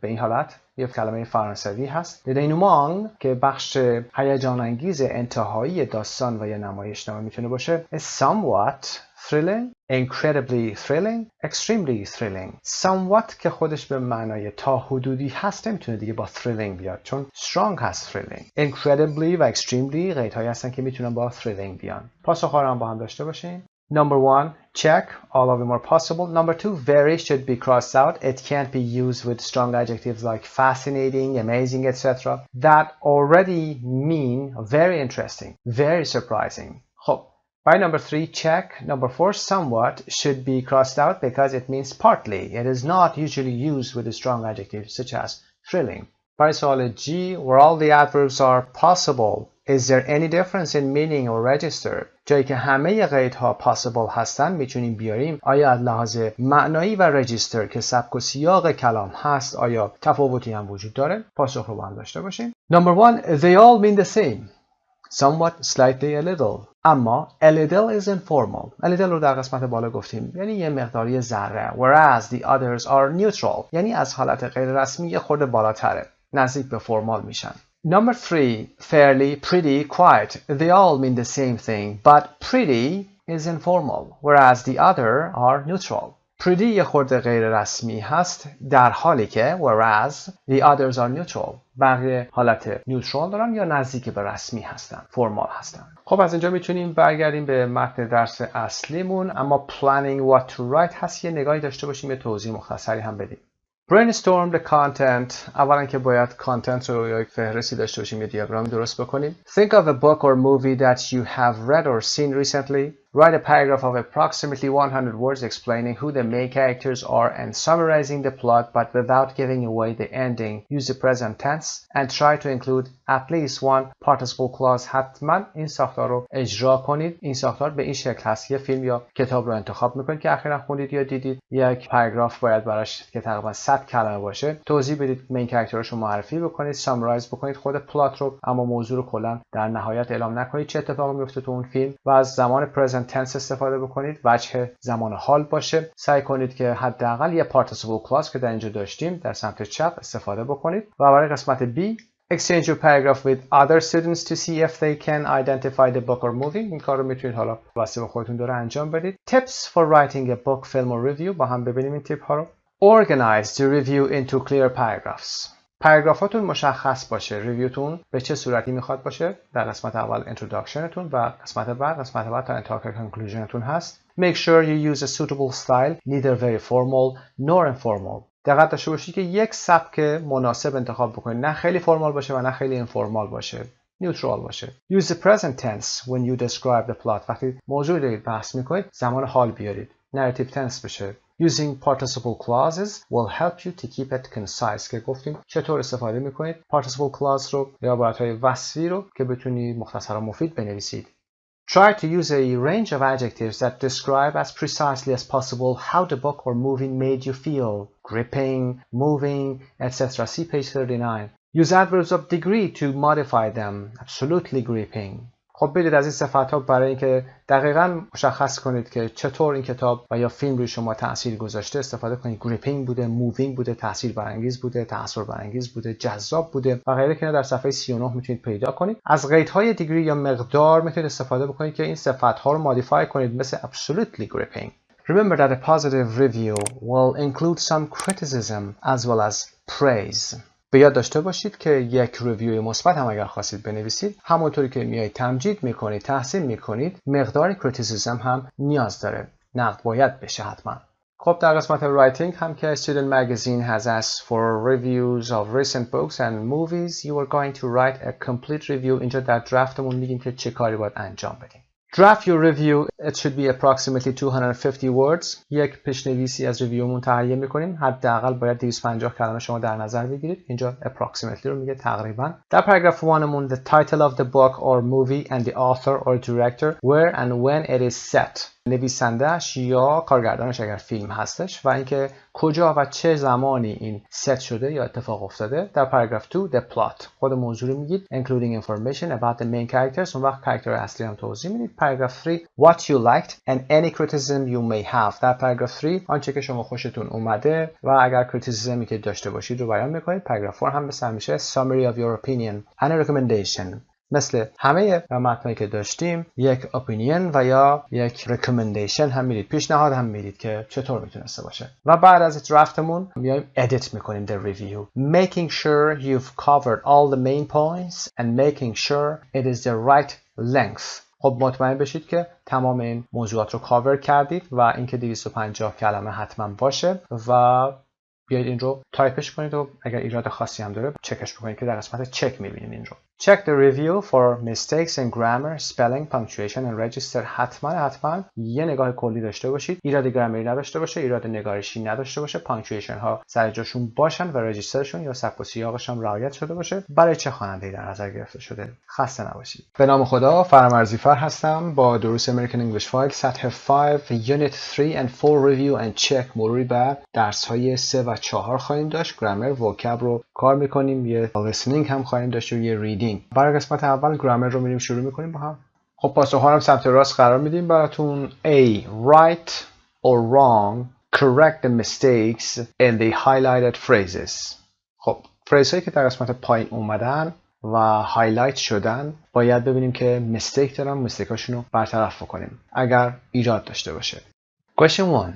به این حالت یک کلمه فرانسوی هست. denouement که بخش هیجان انگیز انتهایی داستان و یا نمایشنامه میتونه باشه. somewhat thrilling, incredibly thrilling, extremely thrilling. somewhat که خودش به معنای تا حدودی هست نمیتونه دیگه با thrilling بیاد چون strong هست thrilling. incredibly و extremely قیدهایی هستن که میتونن با thrilling بیان. پاسخ‌ها رو هم با هم داشته باشین. Number 1, check. All of them are possible. Number 2, very should be crossed out. It can't be used with strong adjectives like fascinating, amazing, etc. that already mean very interesting, very surprising. خب. By number 3, check. Number 4, somewhat should be crossed out because it means partly. It is not usually used with a strong adjective such as thrilling. By سوال G, where all the adverbs are possible. Is there any difference in meaning or register? جایی که همه قیدها possible هستن میتونیم بیاریم. آیا از لحاظ معنایی و رجیستر که سبک و سیاق کلام هست آیا تفاوتی هم وجود داره؟ پاسخ رو با هم داشته باشیم. Number one, they all mean the same. Somewhat, slightly, a little. اما a little is informal. A little رو در قسمت بالا گفتیم یعنی یه مقداری ذره. Whereas the others are neutral. یعنی از حالت غیر رسمی یه خورده بالاتره. نزدیک به فرمال میشن. Number three, fairly, pretty, quiet. They all mean the same thing, but pretty is informal, whereas the other are neutral. Pretty یه خورده غیر رسمی هست در حالی که whereas the others are neutral. بقیه حالت نیوترال دارن یا نزدیک به رسمی هستن، فرمال هستن. خب از اینجا میتونیم برگردیم به متن درس اصلیمون، اما planning what to write هست یه نگاهی داشته باشیم، یه توضیح مختصری هم بدیم. Brainstorm the content. اولا که باید کانتنت رو یا یک فهرستی داشته باشیم، یه دیاگرامی درست بکنیم. Think of a book or movie that you have read or seen recently. Write a paragraph of approximately 100 words explaining who the main characters are and summarizing the plot, but without giving away the ending. Use the present tense and try to include at least one participle clause. حتما این ساختار رو اجرا کنید. این ساختار به این شکل هست. یه فیلم یا کتاب رو انتخاب میکنید که اخیراً خوندید یا دیدید. یک پاراگراف باید براش که تقریبا 100 کلمه باشه. توضیح بدید، مین کاراکترش رو معرفی بکنید، سامرایز بکنید خود پلات رو، اما موضوع رو کلا در نهایت اعلام نکنید چه اتفاقی میفته تو اون فیلم و از زمان present tense استفاده بکنید. وجه زمان حال باشه. سعی کنید که حداقل یه participle clause که در اینجا داشتیم در سمت چپ استفاده بکنید. و برای قسمت B exchange your paragraph with other students to see if they can identify the book or movie. این کار رو میتونید حالا واسه به خودتون دوره انجام بدید. Tips for writing a book, film or review. با هم ببینیم این تیپ ها رو. Organize the review into clear paragraphs. پاراگرافاتون مشخص باشه. ریویوتون به چه صورتی میخواد باشه. در قسمت اول introductionتون و قسمت بعد تا انتهای conclusionتون هست. Make sure you use a suitable style, neither very formal nor informal. دقت داشته باشید که یک سبک مناسب انتخاب بکنید. نه خیلی فرمال باشه و نه خیلی اینفورمال باشه. نیوترال باشه. Use the present tense when you describe the plot. وقتی موضوع دارید بحث میکنید زمان حال بیارید. Narrative tense بشه. Using participle clauses will help you to keep it concise. که گفتیم چطور استفاده میکنید participle clause رو یا عبارتهای وصفی رو که بتونید مختصر و مفید بنویسید. Try to use a range of adjectives that describe as precisely as possible how the book or movie made you feel. Gripping, moving, etc. See page 39. Use adverbs of degree to modify them. Absolutely gripping. خب برید از این صفت‌ها برای اینکه دقیقاً مشخص کنید که چطور این کتاب و یا فیلم روی شما تأثیر گذاشته استفاده کنید. گریپینگ بوده، مووینگ بوده، تأثیر برانگیز بوده، تأثیر برانگیز بوده، جذاب بوده و غیره که در صفحه 39 میتونید پیدا کنید. از قیدهای دیگری یا مقدار میتونید استفاده بکنید که این صفت‌ها رو مودیفای کنید مثل absolutely gripping. Remember that a positive review will include some criticism as well as praise. به یاد داشته باشید که یک ریویو مثبت هم اگر خواستید بنویسید همونطوری که میایید تمجید میکنید، تحسین میکنید، مقدار کریتیسیزم هم نیاز داره. نقد باید بشه حتما. خب در قسمت رایتینگ هم که Student Magazine has asked for reviews of recent books and movies, you are going to write a complete review. اینجا در درافتمون میگیم که چه کاری باید انجام بدیم. Draft your review. It should be approximately 250 words. یک پیشنویسی از ریویومون تهیه میکنیم. حداقل باید 250 کلمه شما در نظر بگیرید. اینجا approximately رو میگه تقریبا. در پاراگراف 1 مون the title of the book or movie and the author or director, where and when it is set. نویسنده‌اش یا کارگردانش اگر فیلم هستش و اینکه کجا و چه زمانی این ست شده یا اتفاق افتاده. در پاراگراف 2 the plot. خود موضوع رو میگید including information about the main characters. اون وقت کاراکتر اصلی هم توضیح میدید. پاراگراف 3 what you liked and any criticism you may have. در پاراگراف 3 آنچه که شما خوشتون اومده و اگر کریتیسیزمی که داشته باشید رو بیان میکنید. پاراگراف 4 هم مثل همیشه summary of your opinion and a recommendation. مثل همه متنایی که داشتیم یک اپینین و یا یک ریکامندیشن هم میدید، پیشنهاد هم میدید که چطور میتونسته باشه. و بعد از درافتمون میایم ادیت میکنیم the review, making sure you've covered all the main points and making sure it is the right length. خب مطمئن بشید که تمام این موضوعات رو کاور کردید و اینکه 250 کلمه حتما باشه و بیاید این رو تایپش کنید و اگر ایراد خاصی هم داره چکش بکنید که در قسمت چک میبینید این رو. Check the review for mistakes in grammar, spelling, punctuation and register. حتما یه نگاه کلی داشته باشید. ایراد گرامری نداشته باشه، ایراد نگارشی نداشته باشه، پانکچویشن ها سر جاشون باشن و رجیسترشون یا سبک و سیاقش هم رعایت شده باشه. برای چه خواننده‌ای در نظر گرفته شده. خسته نباشید. به نام خدا، فرامرزی هستم با دروس امریکن انگلیش فایل سطح 5 Unit 3 and 4 Review and Check. مروری بر درس‌های 3 و 4 خواهیم داشت. گرامر، وکب رو کار می‌کنیم. یه listening هم خواهیم داشت و یه reading. برای قسمت اول گرامر رو میریم شروع میکنیم با هم. خب پاسخ‌ها رو سمت راست قرار میدیم براتون. A. Right or wrong. Correct the mistakes in the highlighted phrases. خب فریز هایی که در قسمت پایین اومدن و هایلایت شدن باید ببینیم که میستیک دارن، میستیک هاشون رو برطرف بکنیم اگر ایراد داشته باشه. Question 1.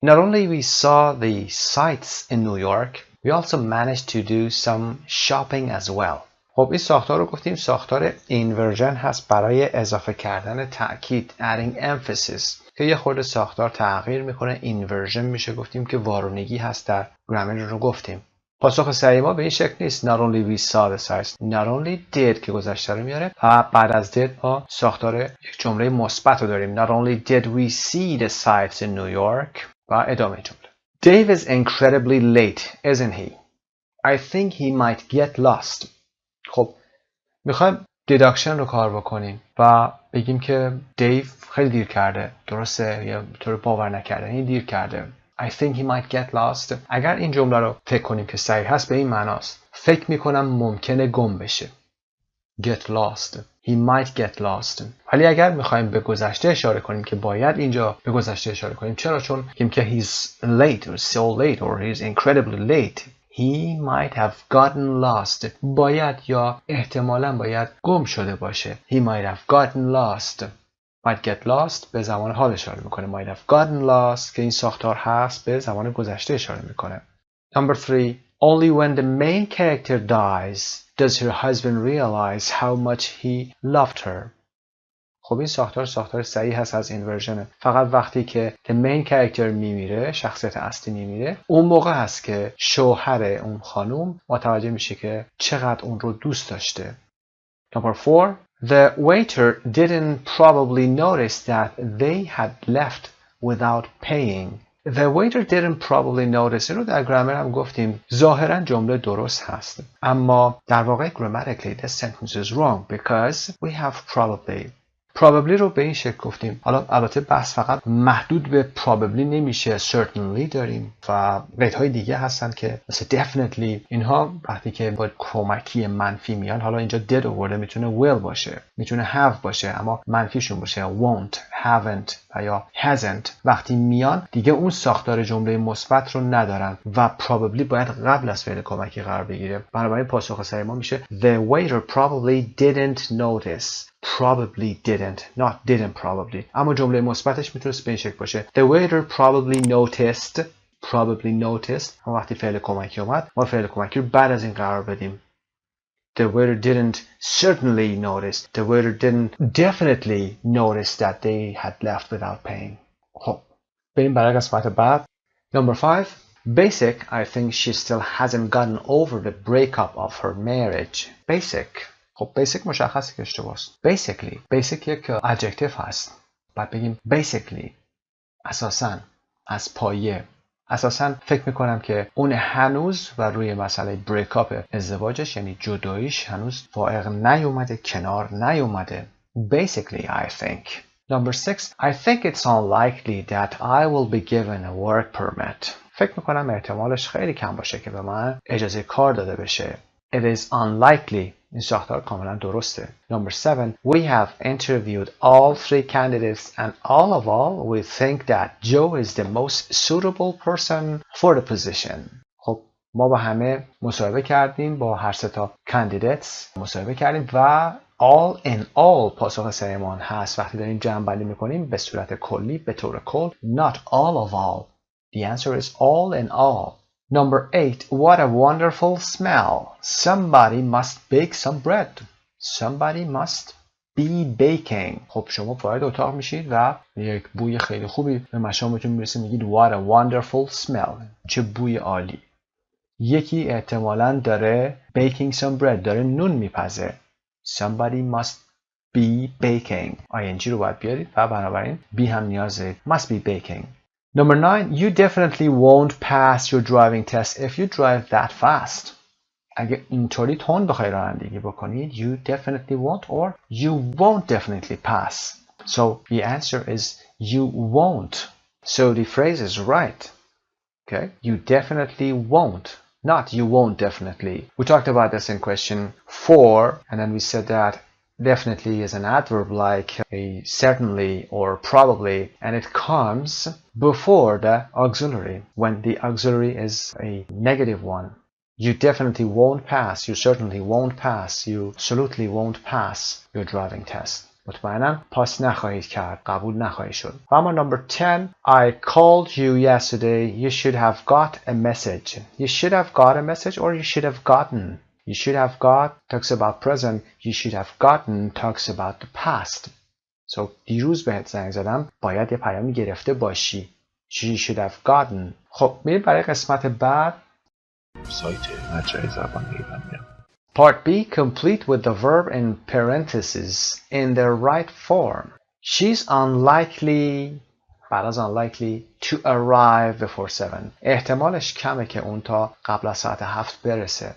Not only we saw the sights in New York, we also managed to do some shopping as well. خب این ساختار رو گفتیم ساختار اینورژن هست برای اضافه کردن تأکید adding emphasis که یه خورده ساختار تغییر میکنه. اینورژن میشه گفتیم که وارونگی هست در گرامر رو گفتیم. پاسخ صحیح ما به این شکل نیست. Not only we saw the sights, not only did که گذشته رو میاره و بعد از did ما ساختار یک جمله مثبت رو داریم. Not only did we see the sights in New York و ادامه جمله. Dave is incredibly late, isn't he? I think he might get lost. خب میخوایم دیداکشن رو کار بکنیم و بگیم که دیو خیلی دیر کرده. درسته یا طور باور نکردنی دیر کرده. I think he might get lost. اگر این جمله رو فکر کنیم که صحیح هست به این معناست. فکر میکنم ممکنه گم بشه. Get lost. He might get lost. ولی اگر میخوایم به گذشته اشاره کنیم که باید اینجا به گذشته اشاره کنیم. چرا؟ چون میگیم که he's late or so late or he's incredibly late. He might have gotten lost. باید یا احتمالاً باید گم شده باشه. He might have gotten lost. Might get lost به زمان حال اشاره میکنه. Might have gotten lost که این ساختار هست به زمان گذشته اشاره میکنه. Number 3. Only when the main character dies does her husband realize how much he loved her. خب این ساختار صحیح هست از اینورژن. فقط وقتی که the main character میمیره، شخصیت اصلی میمیره، اون موقع هست که شوهر اون خانوم متوجه میشه که چقدر اون رو دوست داشته. Number 4. The waiter didn't probably notice that they had left without paying. The waiter didn't probably notice. این رو در گرامر هم گفتیم ظاهرا جمله درست هست اما در واقع grammatically the sentence is wrong because we have probably. probably رو به این شکل گفتیم. حالا البته بحث فقط محدود به probably نمیشه. certainly داریم و قیدهای دیگه هستن که مثل definitely. اینها وقتی که با کمکی منفی میان، حالا اینجا did آورده، میتونه will باشه، میتونه have باشه، اما منفیشون باشه won't, haven't و یا hasn't. وقتی میان دیگه اون ساختار جمله مثبت رو ندارن و probably باید قبل از فعل کمکی قرار بگیره. بنابراین پاسخ صحیح ما میشه The waiter probably didn't notice. Probably didn't, not didn't probably. اما جمله مثبتش میتونست به این شکل باشه The waiter probably noticed. Probably noticed. اما وقتی فعل کمکی اومد ما فعل کمکی رو بعد از این قرار بدیم. The waiter didn't certainly notice. The waiter didn't definitely notice that they had left without paying. خب بریم برای قسمت بعد. Number 5. Basic, I think she still hasn't gotten over the breakup of her marriage. Basic. خب basic مشخصه که اشتباه است. Basic یک adjective هست. بعد بگیم basically. اساساً، از پایه. اساساً فکر میکنم که اون هنوز و روی مسئله breakup ازدواجش یعنی جداییش هنوز فائق نیومده، کنار نیومده. Basically, I think. Number 6. I think it's unlikely that I will be given a work permit. فکر میکنم احتمالش خیلی کم باشه که به من اجازه کار داده بشه. It is unlikely. این ساختار کاملا درسته. Number 7. We have interviewed all 3 candidates and all we think that Joe is the most suitable person for the position. خب ما با همه مصاحبه کردیم، با هر 3 تا candidates مصاحبه کردیم و all in all پاسخ صحیحمان هست. وقتی داریم جمع بندی میکنیم به صورت کلی، به طور کل. Not all of all. The answer is all in all. Number 8. What a wonderful smell. Somebody must bake some bread. Somebody must be baking. خب شما وارد اتاق میشید و یک بوی خیلی خوبی به مشامتون میرسه، میگید What a wonderful smell. چه بوی عالی. یکی احتمالاً داره baking some bread، داره نون میپزه. Somebody must be baking. ing رو باید بیارید و بنابراین be هم نیاز دارید. Must be baking. Number 9. You definitely won't pass your driving test if you drive that fast. اگه اینطوری تون بخوای رانندگی بکنید you definitely won't or you won't definitely pass. So the answer is you won't. So the phrase is right. Okay? You definitely won't. Not you won't definitely. We talked about this in question 4 and then we said that definitely is an adverb like a certainly or probably and it comes before the auxiliary when the auxiliary is a negative one. You definitely won't pass. You certainly won't pass. You absolutely won't pass your driving test. مطمئناً پاس نخواهید کرد. قبول نخواهید شد. اما number 10. I called you yesterday. You should have got a message. You should have got a message or you should have gotten. You should have got talks about present. You should have gotten talks about the past. So دیروز بهت زنگ زدم. باید یه پیامی گرفته باشی. You should have gotten. خب میریم برای قسمت بعد. سایت مجموعه زبان ایرانی. Part B, complete with the verb in parentheses in the right form. She's unlikely, بعد از unlikely, to arrive before 7. احتمالش کمه که اون تا قبل از ساعت 7 برسه.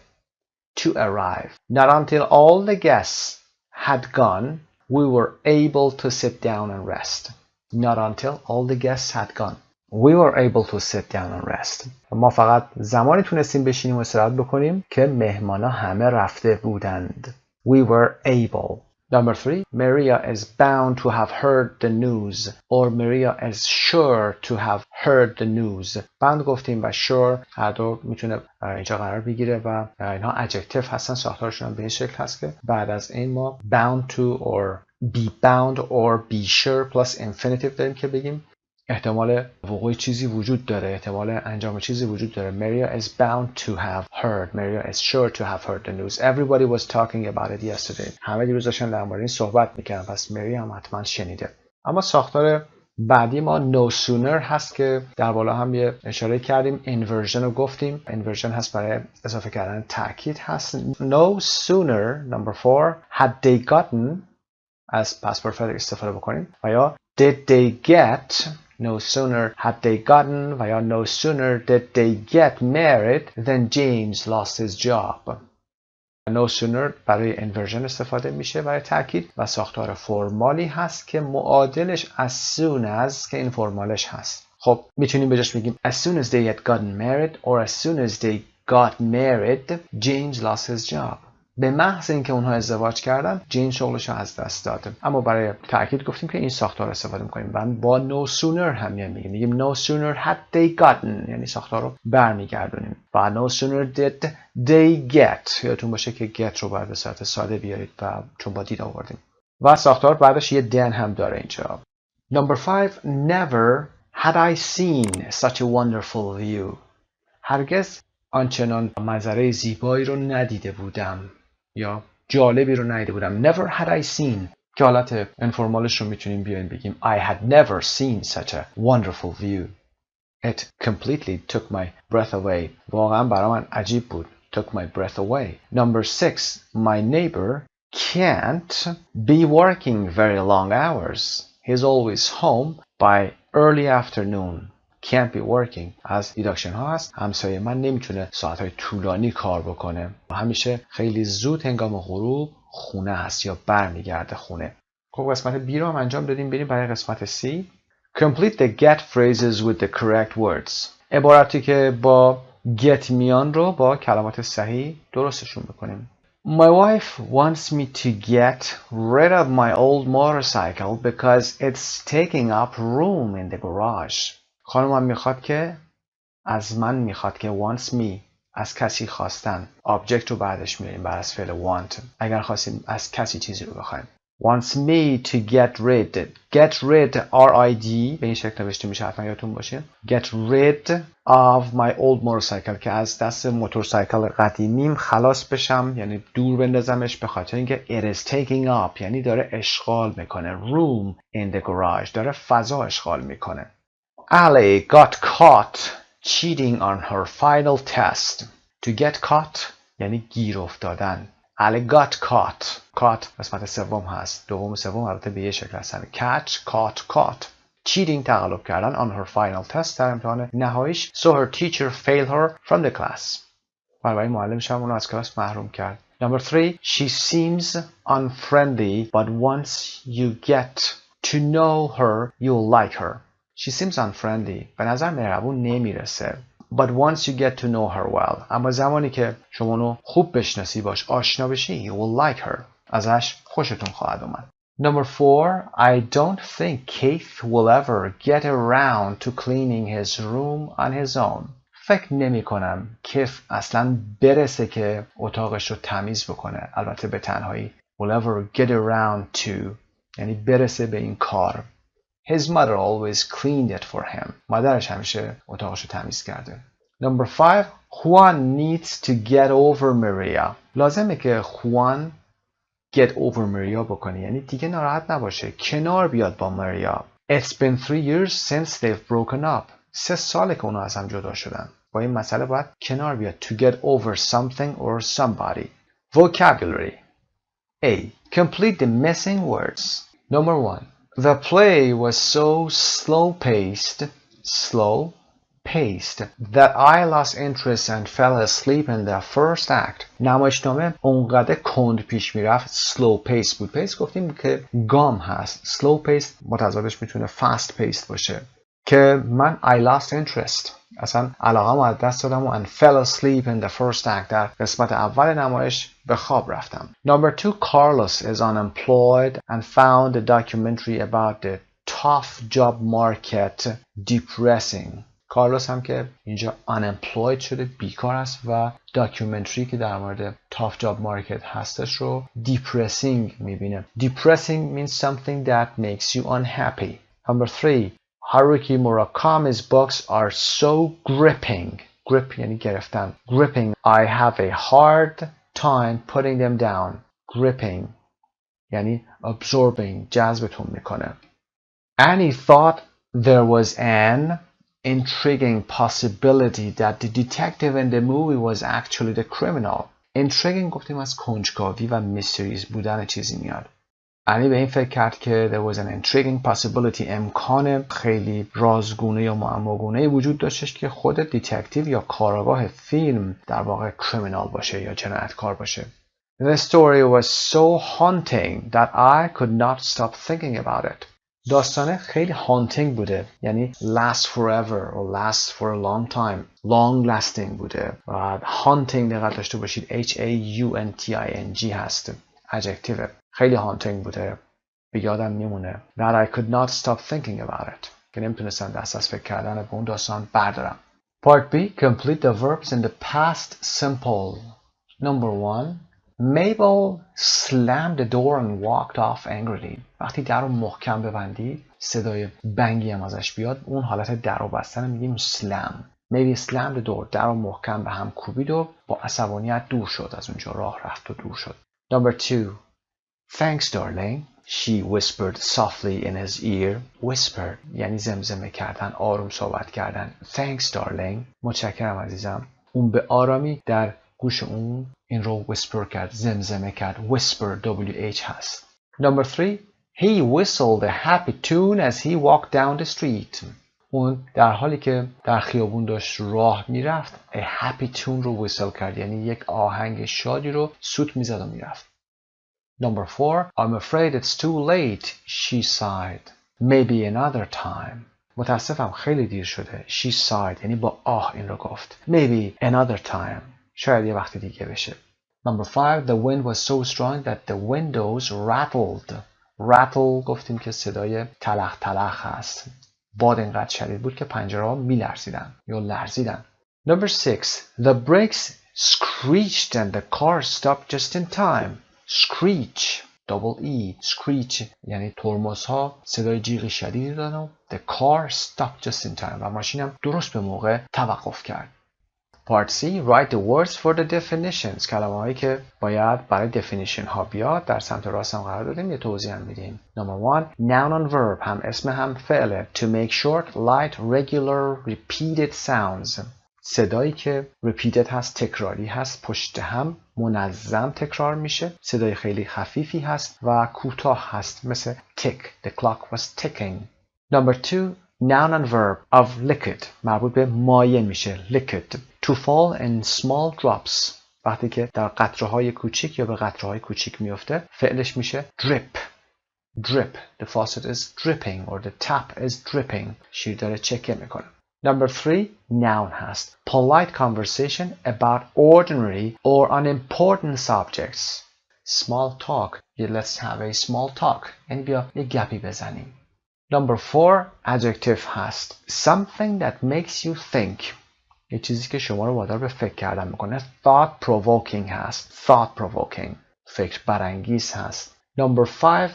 To arrive. Not until all the guests had gone, we were able to sit down and rest. Not until all the guests had gone. We were able to sit down and rest. ما فقط زمانی تونستیم بشینیم و استراحت بکنیم که مهمانا همه رفته بودند. We were able. Number 3. Maria is bound to have heard the news or Maria is sure to have heard the news. bound گفتیم و sure هر دو میتونه اینجا قرار بگیره و اینها adjective هستن. ساختارشون هم به این شکل هست که بعد از این ما bound to or be bound or be sure plus infinitive داریم که بگیم احتمال وقوع چیزی وجود داره، احتمال انجام چیزی وجود داره. Maria is bound to have heard. Maria is sure to have heard the news. Everybody was talking about it yesterday. همه دیروز داشتن در مورد این صحبت میکردن. پس Maria هم حتما شنیده. اما ساختار بعدی ما no sooner هست که در بالا هم یه اشاره کردیم. inversion رو گفتیم. inversion هست برای اضافه کردن تاکید هست. No sooner number 4 had they gotten از past perfect استفاده بکنیم و یا did they get No sooner had they gotten و یا no sooner did they get married than James lost his job. No sooner برای inversion استفاده میشه برای تاکید و ساختار فرمالی هست که معادلش as soon as که این فرمالش هست. خب میتونیم بجاش بگیم as soon as they had gotten married or as soon as they got married James lost his job. به محض اینکه اونها ازدواج کردن جین شغلش رو از دست داد. اما برای تاکید گفتیم که این ساختار استفاده می‌کنیم و با no sooner هم میگیم no sooner had they gotten یعنی ساختار رو برمیگردونیم و no sooner did they get یادتون باشه که get رو باید به صورت ساده بیارید و چون با دید آوردیم و ساختار بعدش یه then هم داره اینجا. Number 5. Never had I seen such a wonderful view. هرگز آنچنان منظره زیبایی رو ندیده بودم یا جالبی رو ندیده بودم. Never had I seen که حالت انفورمالش رو میتونیم بیاین بگیم I had never seen such a wonderful view. It completely took my breath away. واقعا برای من عجیب بود. Took my breath away. Number 6. My neighbor can't be working very long hours. He's always home by early afternoon. Can't be working از دیداکشن ها هست. همسایه من نمیتونه ساعتهای طولانی کار بکنه و همیشه خیلی زود هنگام غروب خونه هست یا برمیگرده خونه. خب قسمت B رو هم انجام دادیم. بریم برای قسمت C. Complete the get phrases with the correct words. عباراتی که با get میان رو با کلمات صحیح درستشون بکنیم. My wife wants me to get rid of my old motorcycle because it's taking up room in the garage. خانمم میخواد که از من میخواد که wants me از کسی خواستن object رو بعدش میاریم بعد از فعل want. اگر خواستیم از کسی چیزی رو بخوایم wants me to get rid R-I-D به این شکل نوشته میشه حتما یادتون باشه. get rid of my old motorcycle که از دست موتورسایکل قدیمیم خلاص بشم یعنی دور بندازمش به خاطر اینکه it is taking up یعنی داره اشغال میکنه. room in the garage داره فضا اشغال میکنه. Ali got caught cheating on her final test. To get caught یعنی گیر افتادن. علی got caught قسمت سوم هست. دوم و سوم البته به یه شکل هستن. catch caught cheating تقلب کردن on her final test در امتحان نهاییش. so her teacher failed her from the class. برای معلمش هم اونو از کلاس محروم کرد. Number 3, she seems unfriendly but once you get to know her you'll like her. She seems unfriendly. به نظر مهربون نمیرسه. But once you get to know her well. اما زمانی که شما اونو خوب بشناسی باش آشنا بشی you will like her. ازش خوشتون خواهد اومد. Number 4, I don't think Keith will ever get around to cleaning his room on his own. فکر نمی کنم کیف اصلا برسه که اتاقش رو تمیز بکنه. البته به تنهایی. Will ever get around to یعنی برسه به این کار. His mother always cleaned it for him. مادرش همیشه اتاقش رو تمیز کرده. Number 5, Juan needs to get over Maria. لازمه که Juan get over Maria بکنه. یعنی دیگه ناراحت نباشه. کنار بیاد با ماریا. It's been 3 years since they've broken up. 3 ساله که اونا از هم جدا شدن. با این مسئله باید کنار بیاد. To get over something or somebody. Vocabulary. A. Complete the missing words. Number 1. The play was so slow-paced that I lost interest and fell asleep in the first act. نمایشنامه اونقدر کند پیش میرفت. slow-paced بود. pace گفتیم که گام هست. slow-paced متضادش میتونه fast-paced باشه. که من I lost interest. اصلا علاقه‌مو از دست دادم و and fell asleep in the first act. در قسمت اول نمایش به خواب رفتم. Number 2, Carlos is unemployed and found a documentary about the tough job market depressing. کارلوس هم که اینجا unemployed شده بیکار است و داکیومنتری که در مورد tough job market هستش رو depressing میبینه. Depressing means something that makes you unhappy. Number 3, Haruki Murakami's books are so gripping. Grip یعنی گرفتن. Gripping. I have a hard time putting them down. Gripping یعنی absorbing. جذبتون میکنه. Annie thought there was an intriguing possibility that the detective in the movie was actually the criminal. Intriguing گفتیم از کنجکاوی و میستریز بودن چیزی میاد. انی به این فکر کرد که there was an intriguing possibility. امکان خیلی رازگونه یا معماگونه وجود داشتش که خود دیتکتیو یا کاراگاه فیلم در واقع کریمینال باشه یا جنایتکار باشه. The story was so haunting that I could not stop thinking about it. داستانه خیلی haunting بوده یعنی last forever or last for a long time. long lasting بوده و haunting دقت داشته باشید H-A-U-N-T-I-N-G هست. adjective خیلی haunting بوده به یادم میمونه that I could not stop thinking about it که نمیتونستم دست از فکر کردن به اون داستان بردارم. Part B, complete the verbs in the past simple. Number 1, Mabel slammed the door and walked off angrily. وقتی در رو محکم ببندی صدای بنگی هم ازش بیاد اون حالت در رو بستن میگیم slam. Maybe slammed the door. در رو محکم به هم کوبید و با عصبانیت دور شد از اونجا راه رفت و دور شد. Number 2, Thanks darling. She whispered softly in his ear. Whisper یعنی زمزمه کردن آروم صحبت کردن. Thanks darling. متشکرم عزیزم. اون به آرامی در گوش اون این رو whisper کرد زمزمه کرد. Whisper W-H هست. Number 3, He whistled a happy tune as he walked down the street. اون در حالی که در خیابون داشت راه میرفت a happy tune رو whistle کرد یعنی یک آهنگ شادی رو سوت میزد و میرفت. Number 4, I'm afraid it's too late, she sighed. Maybe another time. متاسفم خیلی دیر شده. She sighed یعنی با آه این رو گفت. Maybe another time. شاید یه وقت دیگه بشه. Number 5, the wind was so strong that the windows rattled. Rattle گفتیم که صدای تلخ تلخ هست. باد اینقدر شدید بود که پنجره ها میلرزیدن یا لرزیدن. Number 6, the brakes screeched and the car stopped just in time. Screech, double E, screech یعنی ترمزها صدای جیغ شدیدی دادن و the car stopped just in time و ماشینم درست به موقع توقف کرد. Part C, write the words for the definitions. کلمه هایی که باید برای definition ها بیاد در سمت راست هم قرار دادیم یه توضیح هم میدیم. Number 1, noun and verb هم اسم هم فعله. To make short, light, regular, repeated sounds. صدایی که repeated هست، تکراری هست، پشت هم منظم تکرار میشه. صدای خیلی خفیفی هست و کوتاه هست، مثل tick. The clock was ticking. Number 2, noun and verb of liquid. مربوط به مایع میشه. Liquid. To fall in small drops. وقتی که در قطره‌های کوچیک یا به قطره‌های کوچیک میفته فعلش میشه drip. Drip. The faucet is dripping or the tap is dripping. شیر داره چکه میکنه. Number 3, noun هست. Polite conversation about ordinary or unimportant subjects. Small talk. Let's have a small talk. یعنی بیا یه گپی بزنیم. Number 4, adjective هست. Something that makes you think. یه چیزی که شما رو وادار به فکر کردن میکنه. Thought provoking هست. Thought provoking. فکر برانگیز هست. Number 5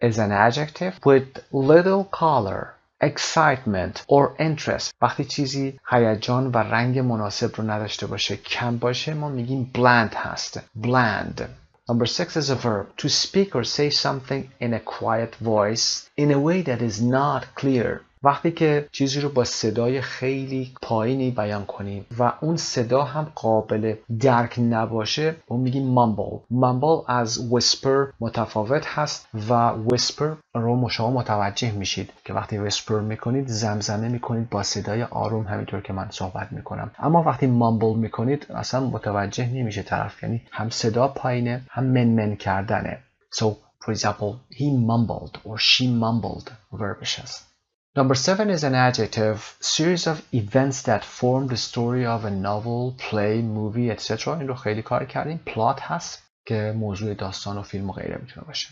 is an adjective with little color, excitement or interest. وقتی چیزی هیجان و رنگ مناسب رو نداشته باشه، کم باشه، ما میگیم bland هست. Bland. Number 6 is a verb. To speak or say something in a quiet voice in a way that is not clear. وقتی که چیزی رو با صدای خیلی پایینی بیان کنیم و اون صدا هم قابل درک نباشه، اون میگیم mumble. Mumble از whisper متفاوت هست و whisper رو شما متوجه میشید که وقتی whisper میکنید زمزمه میکنید با صدای آروم، همینطور که من صحبت میکنم. اما وقتی mumble میکنید اصلا متوجه نمیشه طرف، یعنی هم صدا پایینه هم من کردنه. So for example, he mumbled or she mumbled. verbش هست. Number 7 is an adjective, series of events that form the story of a novel, play, movie, etc. این رو خیلی کار کردیم. plot هست که موضوع داستان و فیلم و غیره میتونه باشه.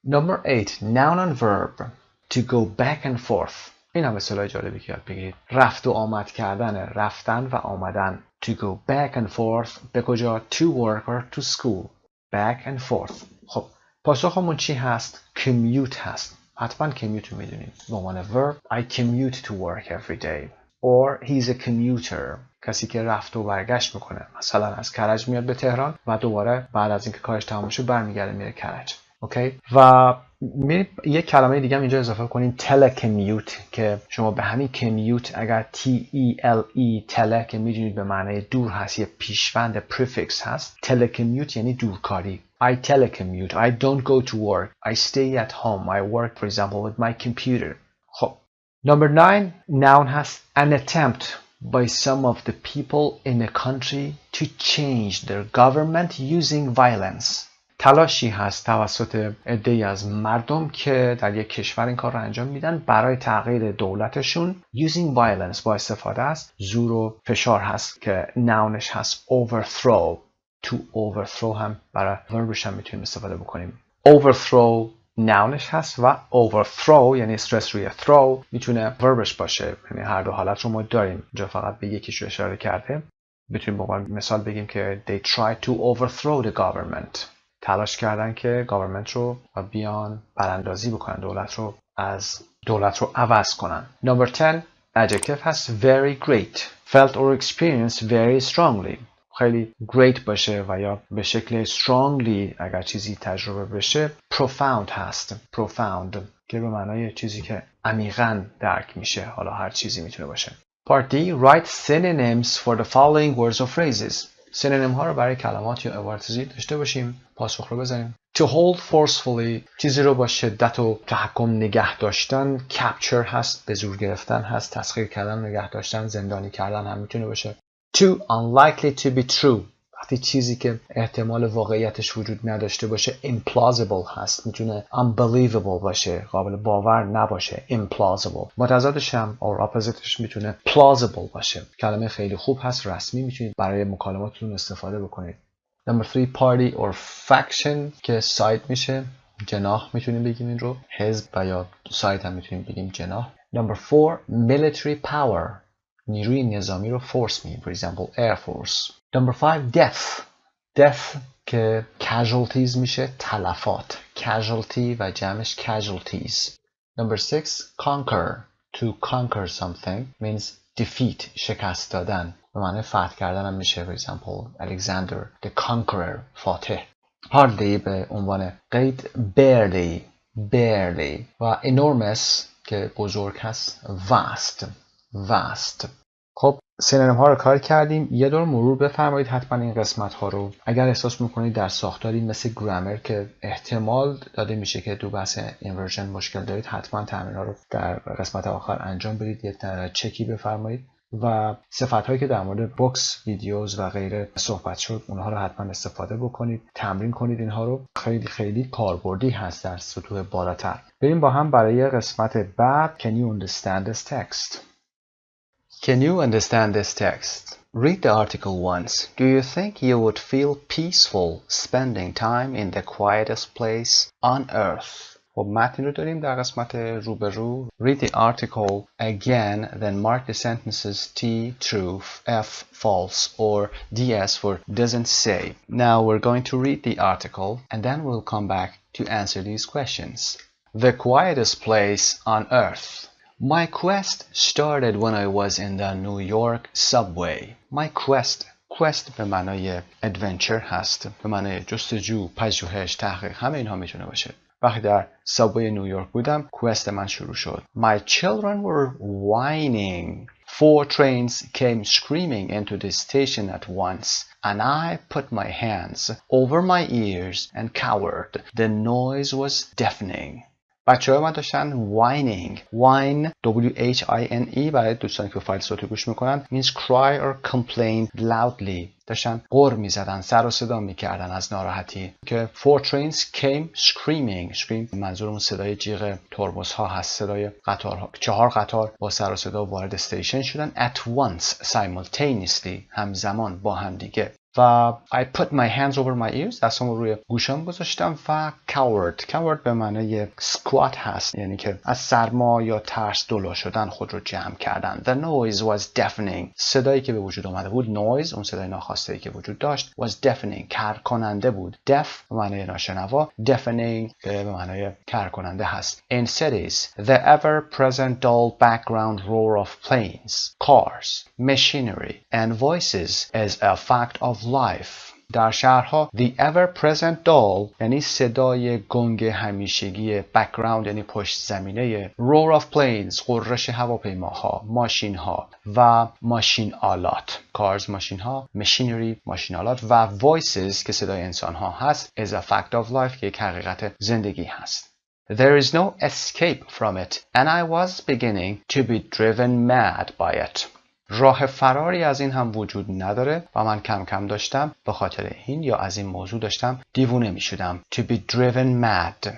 Number 8, noun and verb, to go back and forth. این هم اصطلاح جالبی که یاد بگیرید. رفت و آمد کردن، رفتن و آمدن. To go back and forth. به کجا؟ To work or to school. Back and forth. خب پاسخمون چی هست؟ commute هست. حتما commute رو میدونید. به عنوان verb, I commute to work every day. Or he's a commuter. کسی که رفت و برگشت میکنه. مثلا از کرج میاد به تهران و دوباره بعد از اینکه کارش تمام شد برمیگرده میره کرج. اوکی؟ و یک کلمه دیگه هم اینجا اضافه کنین، telecommute، که شما به همین commute اگر T-E-L-E tele که میدونید به معنای دور هست، یه پیشوند prefix هست. telecommute یعنی دورکاری. I telecommute. I don't go to work. I stay at home. I work, for example, with my computer. خب. Number 9, noun هست. An attempt by some of the people in a country to change their government using violence. تلاشی هست توسط عده‌ای از مردم که در یک کشور این کار رو انجام میدن برای تغییر دولتشون using violence، با استفاده از زور و فشار هست که ناونش هست overthrow. To overthrow هم برای وربش هم میتونیم استفاده بکنیم. overthrow ناونش هست و overthrow یعنی استرس روی throw میتونه وربش باشه، یعنی هر دو حالت رو ما داریم. اینجا فقط به یکیش رو اشاره کرده. میتونیم با مثال بگیم که they tried to overthrow the government. تلاش کردن که government رو بیان براندازی بکنن، دولت رو عوض کنن. Number 10 adjective هست very great. felt or experienced very strongly. خیلی great باشه و یا به شکل strongly اگر چیزی تجربه بشه. profound هست. profound که به معنای چیزی که عمیقاً درک میشه. حالا هر چیزی میتونه باشه. Part D, write synonyms for the following words or phrases. سینونیم ها رو برای کلمات یا عبارات داشته باشیم. پاسخ رو بزنیم. To hold forcefully، چیزی رو با شدت و تحکم نگه داشتن. capture هست، به زور گرفتن هست، تسخیر کردن، نگه داشتن، زندانی کردن هم میتونه باشه. Too unlikely to be true، وقتی چیزی که احتمال واقعیتش وجود نداشته باشه. implausible هست، میتونه unbelievable باشه، قابل باور نباشه. implausible. متضادش هم or oppositeش میتونه plausible باشه. کلمه خیلی خوب هست، رسمی، میتونید برای مکالماتتون استفاده بکنید. Number 3 party or faction که side میشه، جناح میتونیم بگیم این رو. حزب و یا side هم میتونیم بگیم جناح. Number 4 military power، نیروی نظامی رو force میگیم. For example air force. Number 5 death که casualties میشه، تلفات. casualty و جمعش casualties. Number 6 conquer. To conquer something means defeat، شکست دادن. به معنی فتح کردن هم میشه. For example Alexander the conqueror، فاتح. hardly به عنوان قید barely و enormous که بزرگ هست vast. خب سینونیم ها رو کار کردیم. یه دور مرور بفرمایید حتما این قسمت ها رو. اگر احساس میکنید در ساختاری مثل گرامر که احتمال داده میشه که تو بحث اینورژن مشکل دارید، حتما تمرین ها رو در قسمت آخر انجام بدید، یک چکی بفرمایید و صفت هایی که در مورد بوکس، ویدیوز و غیره صحبت شد اونها رو حتما استفاده بکنید، تمرین کنید. اینها رو خیلی خیلی کاربردی هست در سطوح بالاتر. بریم با هم برای قسمت بعد. Can you understand this text? Can you understand this text? Read the article once. Do you think you would feel peaceful spending time in the quietest place on earth? خب متن رو داریم در قسمت روبرو. Read the article again, then mark the sentences T true, F false, or DS for doesn't say. Now we're going to read the article and then we'll come back to answer these questions. The quietest place on earth. My quest started when I was in the New York subway. My quest به معنای adventure هست، به معنای جستجو، پژوهش، تحقیق، همه اینها میتونه باشه. وقتی در سابوی نیویورک بودم quest من شروع شد. My children were whining. 4 trains came screaming into the station at once, and I put my hands over my ears and cowered. The noise was deafening. بچه‌ها من داشتن whining. Whine W-H-I-N-E برای دوستانی که فایل صوتی گوش میکنن means cry or complain loudly. داشتن غر میزدن، سر و صدا میکردن از ناراحتی. که 4 trains came screaming. scream منظورمون صدای جیغ ترمزها هست، صدای قطارها. 4 قطار با سر و صدا وارد استیشن شدن at once, simultaneously، همزمان با هم دیگه. و I put my hands over my ears، دستامو روی گوشام گذاشتم و cowered به معنای squat هست، یعنی که از سرما یا ترس دلو شدن خود رو جمع کردن. The noise was deafening. صدایی که به وجود آمده بود، noise اون صدای ناخواسته که وجود داشت، was deafening کر کننده بود. deaf به معنای ناشنوا، deafening به معنای کر کننده هست. In cities, the ever-present dull background roar of planes, cars, machinery and voices is a fact of life. در شهرها the ever-present dull یعنی صدای گنگ همیشگی، background یعنی پشت زمینه، roar of planes غرش هواپیماها، ماشینها و ماشین آلات، cars ماشینها، machinery ماشین آلات و voices که صدای انسانها هست is a fact of life که یک حقیقت زندگی هست. There is no escape from it and I was beginning to be driven mad by it. راه فراری از این هم وجود نداره و من کم کم داشتم به خاطر این یا از این موضوع داشتم دیوونه می شدم. To be driven mad.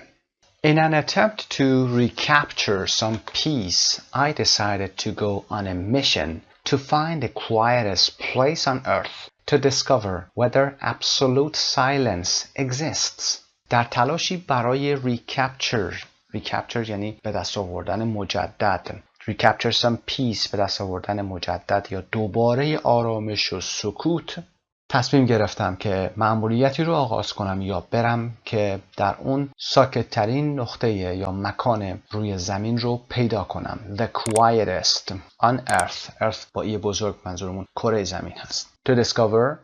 In an attempt to recapture some peace, I decided to go on a mission to find the quietest place on earth to discover whether absolute silence exists. در تلاشی برای recapture یعنی به دست آوردن مجدد، recapture some peace به دست آوردن مجدد یا دوباره آرامش و سکوت، تصمیم گرفتم که مأموریتی رو آغاز کنم یا برم که در اون ساکت ترین نقطه یا مکان روی زمین رو پیدا کنم. The quietest on earth. earth با ای بزرگ منظورمون کره زمین هست. To discover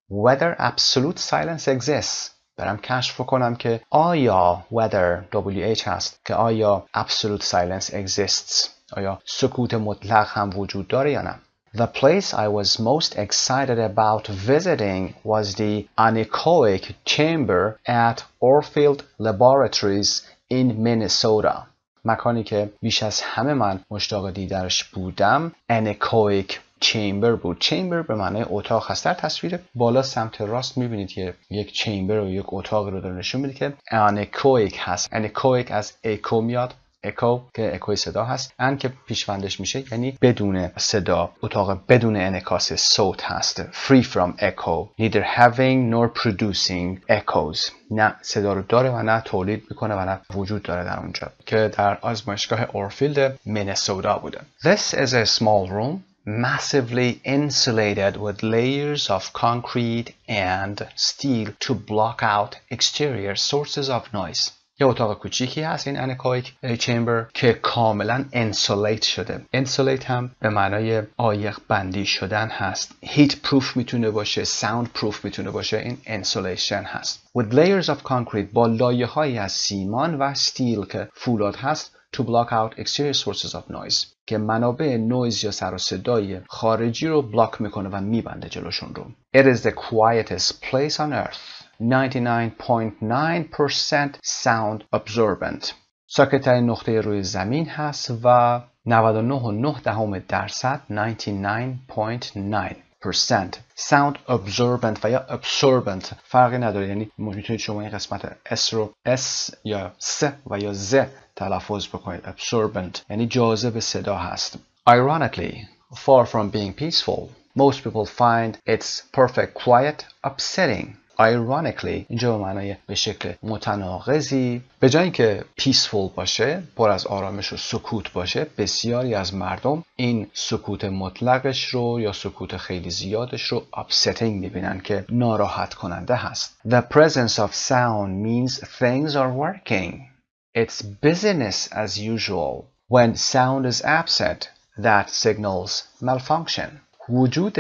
whether absolute silence exists. برم کشف کنم که آیا whether WH هست که آیا absolute silence exists. آیا سکوت مطلق هم وجود داره یا نه. The place I was most excited about visiting was the anechoic chamber at Orfield Laboratories in Minnesota. مکانی که بیش از همه من مشتاق دیدارش بودم anechoic chamber بود. chamber به معنای اتاق هست. در تصویر بالا سمت راست میبینید که یک چمبر و یک اتاق رو داره نشون میده که anechoic هست. anechoic از echo میاد. اکو که اکوی صدا هست، ان که پیشوندش میشه یعنی بدون صدا، اتاق بدون انعکاس صوت هست. free from echo, neither having nor producing echoes. نه صدا رو داره و نه تولید میکنه و نه وجود داره در اونجا، که در آزمایشگاه اورفیلد مینسوتا بوده. This is a small room massively insulated with layers of concrete and steel to block out exterior sources of noise. یه اتاق کوچیکی هست این انکویک چمبر که کاملا انسولیت شده. انسولیت هم به معنای عایق بندی شدن هست. هیت پروف میتونه باشه، ساوند پروف میتونه باشه، این انسولیشن هست. with layers of concrete، با لایه‌هایی از سیمان و استیل که فولاد هست to block out exterior sources of noise که منابع نویز یا سر و صدای خارجی رو بلاک میکنه و میبنده جلوشون رو. It is the quietest place on earth. 99.9% sound absorbent. ساکت‌ترین نقطه روی زمین هست و 99.9% 99.9% sound absorbent و یا absorbent فرقی نداره. یعنی میتونید شما این قسمت S رو S یا S و یا Z تلفظ بکنید. absorbent یعنی جاذب صدا هست. Ironically, far from being peaceful, most people find its perfect quiet upsetting. Ironically اینجا به معنای به شکل متناقضی، به جای اینکه پیسفول باشه، پر از آرامش و سکوت باشه، بسیاری از مردم این سکوت مطلقش رو یا سکوت خیلی زیادش رو upsetting میبینن که ناراحت کننده هست. The presence of sound means things are working. It's business as usual. When sound is absent, that signals malfunction. وجود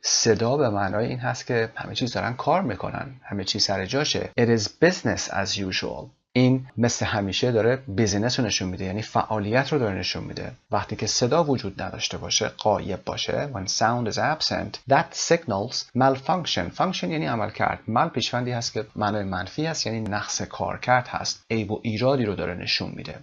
صدا به معنای این هست که همه چیز دارن کار میکنن، همه چیز سر جاشه. It is business as usual. این مثل همیشه داره بیزینس رو نشون میده، یعنی فعالیت رو داره نشون میده. وقتی که صدا وجود نداشته باشه، غایب باشه، when sound is absent, that signals malfunction. function یعنی عمل کرد. mal پیشوندی هست که معنای منفی هست، یعنی نقص کارکرد هست. عیب و ایرادی رو داره نشون میده.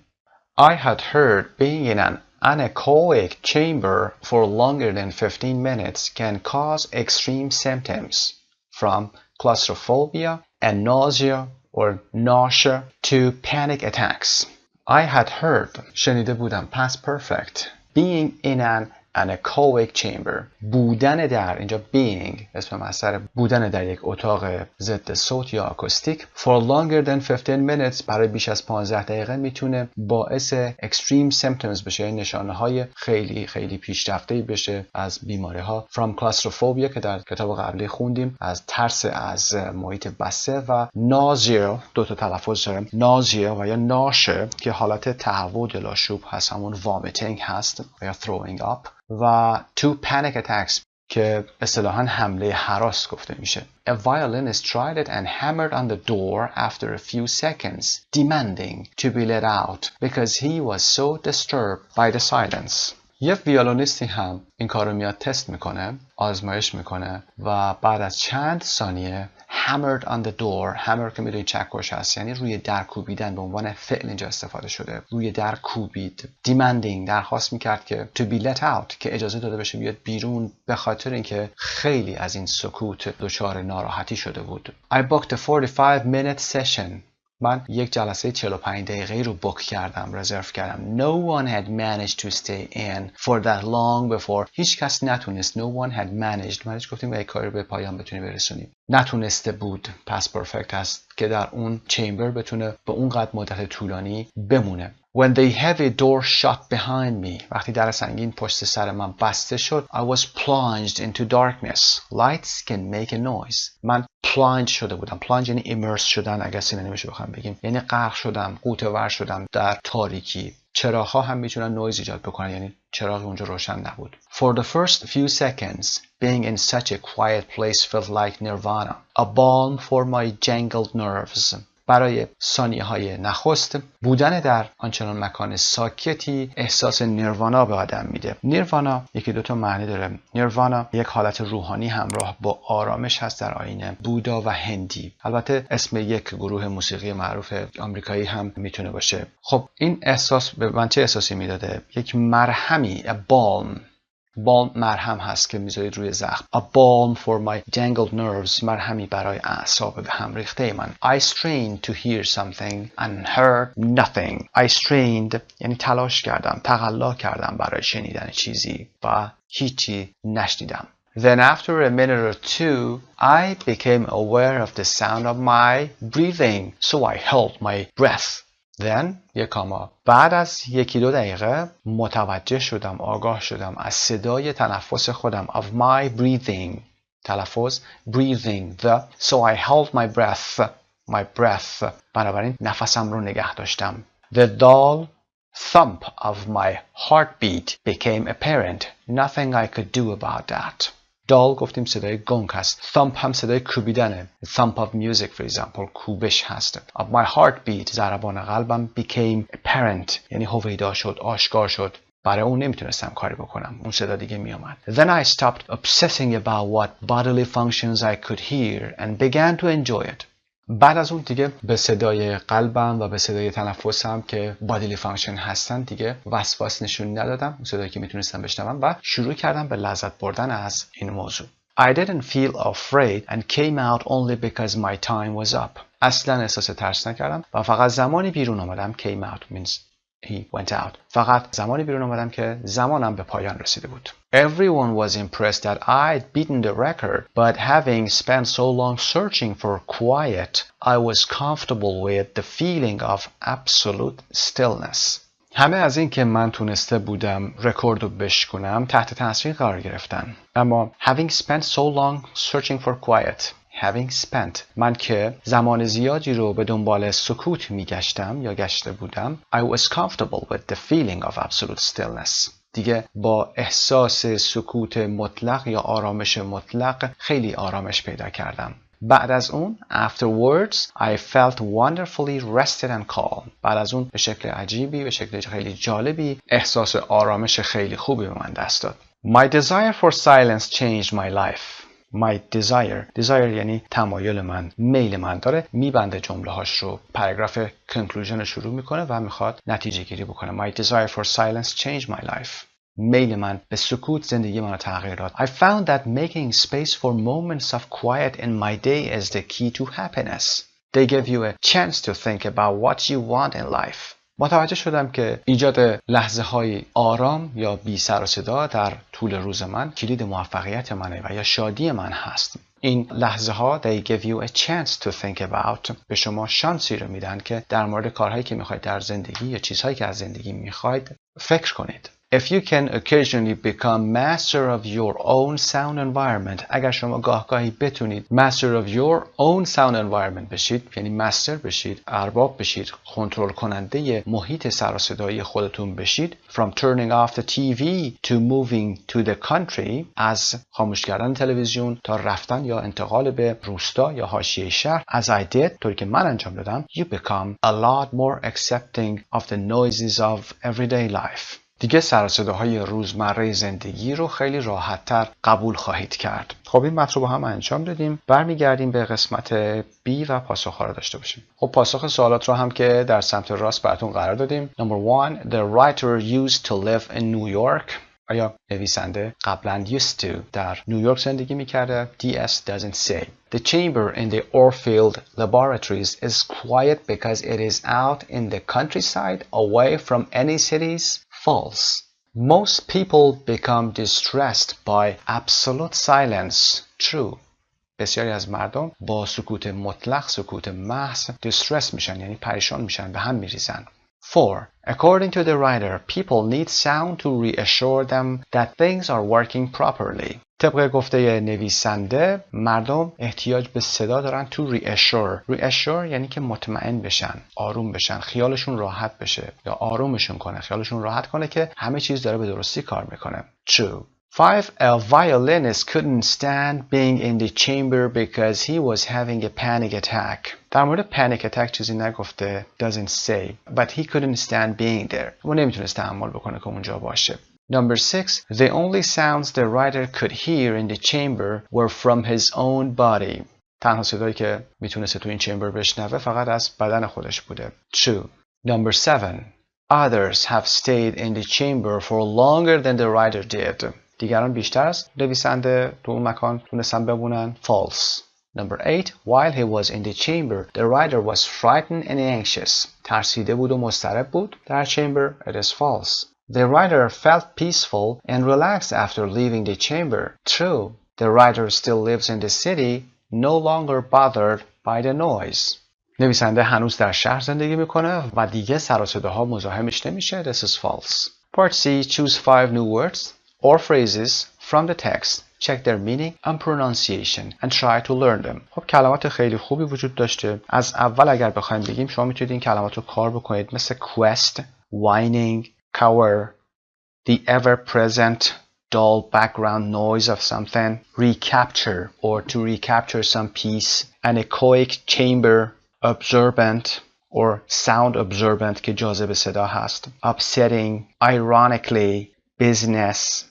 I had heard being in an anechoic chamber for longer than 15 minutes can cause extreme symptoms from claustrophobia and nausea or nausea to panic attacks. I had heard شنیده بودم past perfect being in an anechoic chamber بودن در اینجا being اسم مصدر بودن در یک اتاق ضد صوت یا آکوستیک for longer than 15 minutes برای بیش از 15 دقیقه میتونه باعث extreme symptoms بشه، نشانه های خیلی خیلی پیشرفته بشه از بیماری ها from claustrophobia که در کتاب قبلی خوندیم از ترس از محیط بسته و nausea دو تا تلفظ داره nausea و یا nausea که حالت تهوع لاشوب هست همون vomiting هست و یا throwing up و to panic attacks که اصطلاحاً حمله هراس گفته میشه. A violinist tried it and hammered on the door after a few seconds, demanding to be let out because he was so disturbed by the silence. یه ویولونیستی هم این کارو میاد تست میکنه، آزمایش میکنه و بعد از چند ثانیه hammered on the door. hammer که میدونید چکش هست، یعنی روی در کوبیدن به عنوان فعل اینجا استفاده شده. روی در کوبید. demanding درخواست میکرد که to be let out که اجازه داده بشه بیاد بیرون به خاطر اینکه خیلی از این سکوت دچار ناراحتی شده بود. I booked a 45-minute session. من یک جلسه 45 دقیقه‌ای رو بوک کردم، رزرو کردم. No one had managed to stay in for that long before. هیچ کس نتونست. No one had managed گفتیم یک کاری به پایان بتونی برسونیم. نتونسته بود past perfect هست که در اون چمبر بتونه به اون قدر مدت طولانی بمونه. When the heavy door shut behind me. وقتی در سنگین پشت سر من بسته شد. I was plunged into darkness. Lights can make a noise. من plunge شده بودم. plunge یعنی immerse شدن اگر سینونیمش بخوام بگیم. یعنی غرق شدم، غوطه ور شدم در تاریکی. چراغ‌ها هم میتونن نویز ایجاد بکنن، یعنی چراغ اونجا روشن نبود. For the first few seconds, being in such a quiet place felt like nirvana. A balm for my jangled nerves. برای ثانیه‌های نخست بودن در آنچنان مکان ساکتی احساس نیروانا به آدم میده. نیروانا یکی دو تا معنی داره. نیروانا یک حالت روحانی همراه با آرامش هست در آیین بودا و هندی. البته اسم یک گروه موسیقی معروف آمریکایی هم میتونه باشه. خب این احساس به من چه احساسی میداده؟ یک مرهمی، balm مرهم هست که میذارید روی زخم. A balm for my jangled nerves. مرهمی برای اعصاب به هم ریخته من. I strained to hear something and heard nothing. I strained یعنی تلاش کردم، تقلا کردم برای شنیدن چیزی و هیچی نشنیدم. Then after a minute or two, I became aware of the sound of my breathing. So I held my breath. Then بعد از یکی دو دقیقه متوجه شدم، آگاه شدم از صدای تنفس خودم of my breathing. تلفظ breathing the. So I held my breath. my breath. بنابراین نفسم رو نگه داشتم. The dull thump of my heartbeat became apparent. Nothing I could do about that. dull گفتیم صدای گنگ هست. thump هم صدای کوبیدنه. thump of music for example کوبش هست. of my heartbeat ضربان قلبم became apparent یعنی هویدا شد، آشکار شد. برای اون نمیتونستم کاری بکنم. اون صدا دیگه میومد. Then I stopped obsessing about what bodily functions I could hear and began to enjoy it. بعد از اون دیگه به صدای قلبم و به صدای تنفسم که bodily function هستن دیگه وسواس نشون ندادم. اون صدایی که میتونستم بشنوم و شروع کردم به لذت بردن از این موضوع. I didn't feel afraid and came out only because my time was up. اصلا احساس ترس نکردم و فقط زمانی بیرون آمدم. came out means he went out. فقط زمانی بیرون آمدم که زمانم به پایان رسیده بود. Everyone was impressed that I'd beaten the record, but having spent so long searching for quiet, I was comfortable with the feeling of absolute stillness. همه از این که من تونسته بودم رکورد رو بشکنم تحت تاثیر قرار گرفتن. اما having spent so long searching for quiet, having spent من که زمان زیادی رو به دنبال سکوت میگشتم یا گشته بودم I was comfortable with the feeling of absolute stillness. دیگه با احساس سکوت مطلق یا آرامش مطلق خیلی آرامش پیدا کردم. بعد از اون afterwards I felt wonderfully rested and calm. بعد از اون به شکل عجیبی، به شکل خیلی جالبی احساس آرامش خیلی خوبی به من دست داد. My desire for silence changed my life. My desire یعنی تمایل من، میل من. داره میبنده جمله هاش رو، پاراگراف conclusion شروع میکنه و میخواد نتیجه گیری بکنه. My desire for silence changed my life. میل من به سکوت زندگی من رو تغییر داد. I found that making space for moments of quiet in my day is the key to happiness. They give you a chance to think about what you want in life. متوجه شدم که ایجاد لحظه های آرام یا بی سر و صدا در طول روز من کلید موفقیت منه و یا شادی من هست. این لحظه ها they give you a chance to think about به شما شانسی رو میدن که در مورد کارهایی که میخواید در زندگی یا چیزهایی که از زندگی میخواید فکر کنید. If you can occasionally become master of your own sound environment اگر شما گاهگاهی بتونید master of your own sound environment بشید یعنی مستر بشید، ارباب بشید، کنترل کننده محیط سر و صدایی خودتون بشید from turning off the TV to moving to the country از خاموش کردن تلویزیون تا رفتن یا انتقال به روستا یا حاشیه شهر as I did طوری که من انجام دادم you become a lot more accepting of the noises of everyday life. دیگه سر و صداهای روزمره زندگی رو خیلی راحت‌تر قبول خواهید کرد. خب این مطلب رو هم انجام دادیم. برمیگردیم به قسمت B و پاسخ‌ها رو داشته باشیم. خب پاسخ سوالات رو هم که در سمت راست براتون قرار دادیم. Number 1. The writer used to live in New York. آیا نویسنده قبلا used to در نیویورک زندگی می‌کرده؟ DS doesn't say. The chamber in the Orfield laboratories is quiet because it is out in the countryside away from any cities. False. Most people become distressed by absolute silence. True. بسیاری از مردم با سکوت مطلق، سکوت محض distress میشن یعنی پریشان میشن، به هم میریزن. 4. According to the writer, people need sound to reassure them that things are working properly. طبق گفته نویسنده مردم احتیاج به صدا دارن to reassure یعنی که مطمئن بشن، آروم بشن، خیالشون راحت بشه یا آرومشون کنه، خیالشون راحت کنه که همه چیز داره به درستی کار میکنه. True. 5. A violinist couldn't stand being in the chamber because he was having a panic attack. در مورد panic attack چیزی نگفته doesn't say but he couldn't stand being there. اون نمیتونست تحمل بکنه که اونجا باشه. Number 6. The only sounds the writer could hear in the chamber were from his own body. تنها صدایی که میتونست تو این چمبر بشنوه فقط از بدن خودش بوده. True. Number 7. Others have stayed in the chamber for longer than the writer did. دیگران بیشتر از نویسنده تو اون مکان تونستن بمونن. False. Number 8. While he was in the chamber, the writer was frightened and anxious. ترسیده بود و مضطرب بود در chamber. It is false. The writer felt peaceful and relaxed after leaving the chamber. True. The writer still lives in the city, no longer bothered by the noise. نویسنده هنوز در شهر زندگی میکنه و دیگه سر و صداها مزاحمش نمیشه. This is false. Part C. Choose 5 new words or phrases from the text check their meaning and pronunciation and try to learn them. خب کلمات خیلی خوبی وجود داشته. از اول اگر بخوایم بگیم شما میتونید این کلمات رو کار بکنید مثل quest, whining, cower, the ever-present dull background noise of something, recapture or to recapture some piece, anechoic chamber, absorbent or sound absorbent که جاذب صدا هست, upsetting, ironically, business,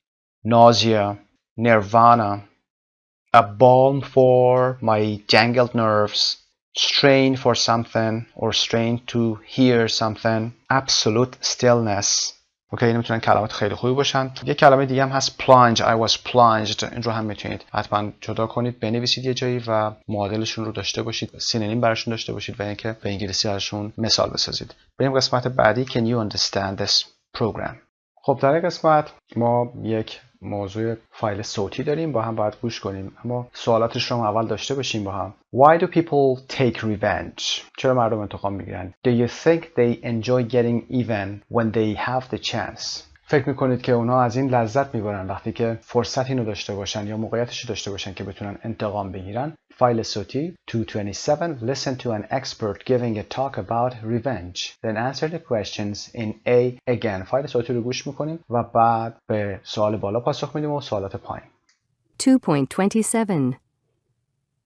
nausea, nirvana, a balm for my jangled nerves, strain for something or strain to hear something, absolute stillness. اوکی این میتونن کلمات خیلی خوبی باشن. یه کلمه دیگه هم هست plunge. I was plunged. این رو هم میتونید حتما جدا کنید، بنویسید یه جایی و معادلشون رو داشته باشید، سینونیم براشون داشته باشید و اینکه به انگلیسی ازشون مثال بسازید. بریم قسمت بعدی. Can you understand this program؟ خب در این قسمت ما یک موضوع فایل صوتی داریم، با هم باید گوش کنیم، اما سوالاتش رو اول داشته باشیم با هم. Why do people take revenge؟ چرا مردم انتقام میگیرن؟ Do you think they enjoy getting even when they have the chance؟ فکر میکنید که اونا از این لذت میبرن وقتی که فرصت اینو داشته باشن یا موقعیتش داشته باشن که بتونن انتقام بگیرن؟ فایل صوتی 227. Listen to an expert giving a talk about revenge. Then answer the questions in A again. فایل صوتی رو گوش میکنیم و بعد به سوال بالا پاسخ میدیم و سوالات پایین. 2.27.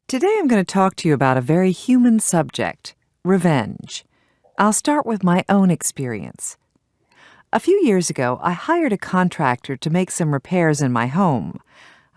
Today I'm going to talk to you about a very human subject, revenge. I'll start with my own experience. A few years ago, I hired a contractor to make some repairs in my home.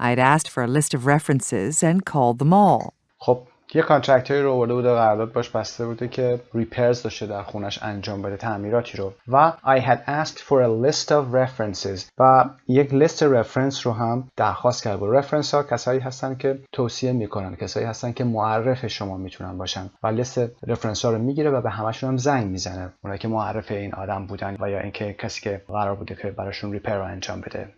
I'd asked for a list of references and called them all. خب یه کانترکتری رو آورده بوده، قرارداد باش بسته بوده که ریپرز داشته در خونش انجام بده، تعمیراتی رو، و I had asked for a list of references و یک لیست رفرنس رو هم درخواست کرده بود. رفرنس ها کسایی هستن که توصیه میکنن، کسایی هستن که معرف شما میتونن باشن و لیست رفرنس ها رو میگیره و به همشون هم زنگ میزنه، اونایی که معرف این آدم بودن و یا اینکه کسی که قرار بوده که براشون ریپر رو انجام بده.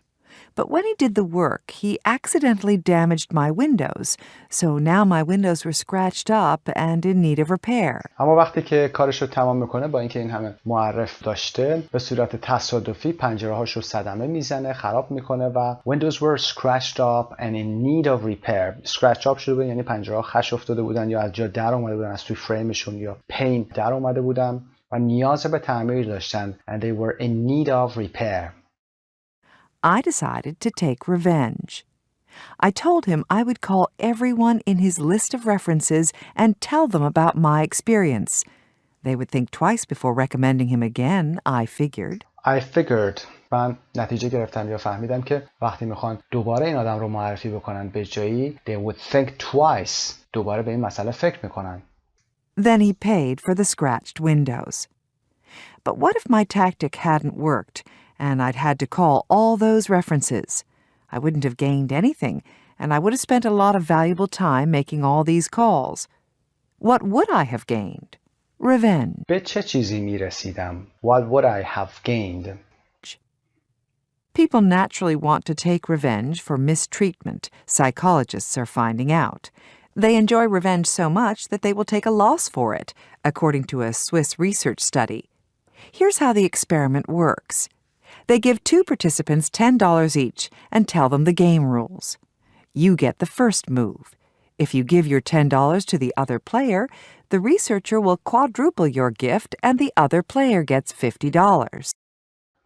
But when he did the work, he accidentally damaged my windows, so now my windows were scratched up and in need of repair. اما وقتی که کارش رو تمام میکنه، با اینکه این همه معرف داشته، به صورت تصادفی پنجره‌هاش رو صدمه میزنه، خراب میکنه و windows were scratched up and in need of repair. scratch up شده بود یعنی پنجره‌ها خش افتاده بودن یا از جا در اومده بودن، از توی فریمشون یا پین در اومده بودن و نیاز به تعمیر داشتن and they were in need of repair. I decided to take revenge. I told him I would call everyone in his list of references and tell them about my experience. They would think twice before recommending him again, I figured. I figured. من نتیجه گرفتم یا فهمیدم که وقتی میخوان دوباره این آدم رو معرفی بکنن به جایی they would think twice. دوباره به این مسئله فکر میکنن. Then he paid for the scratched windows. But what if my tactic hadn't worked and I'd had to call all those references? I wouldn't have gained anything, and I would have spent a lot of valuable time making all these calls. What would I have gained? Revenge. به چه چیزی میرسیدم؟ What would I have gained? People naturally want to take revenge for mistreatment, psychologists are finding out. They enjoy revenge so much that they will take a loss for it, according to a Swiss research study. Here's how the experiment works. They give two participants $10 each and tell them the game rules. You get the first move. If you give your $10 to the other player, the researcher will quadruple your gift and the other player gets $50.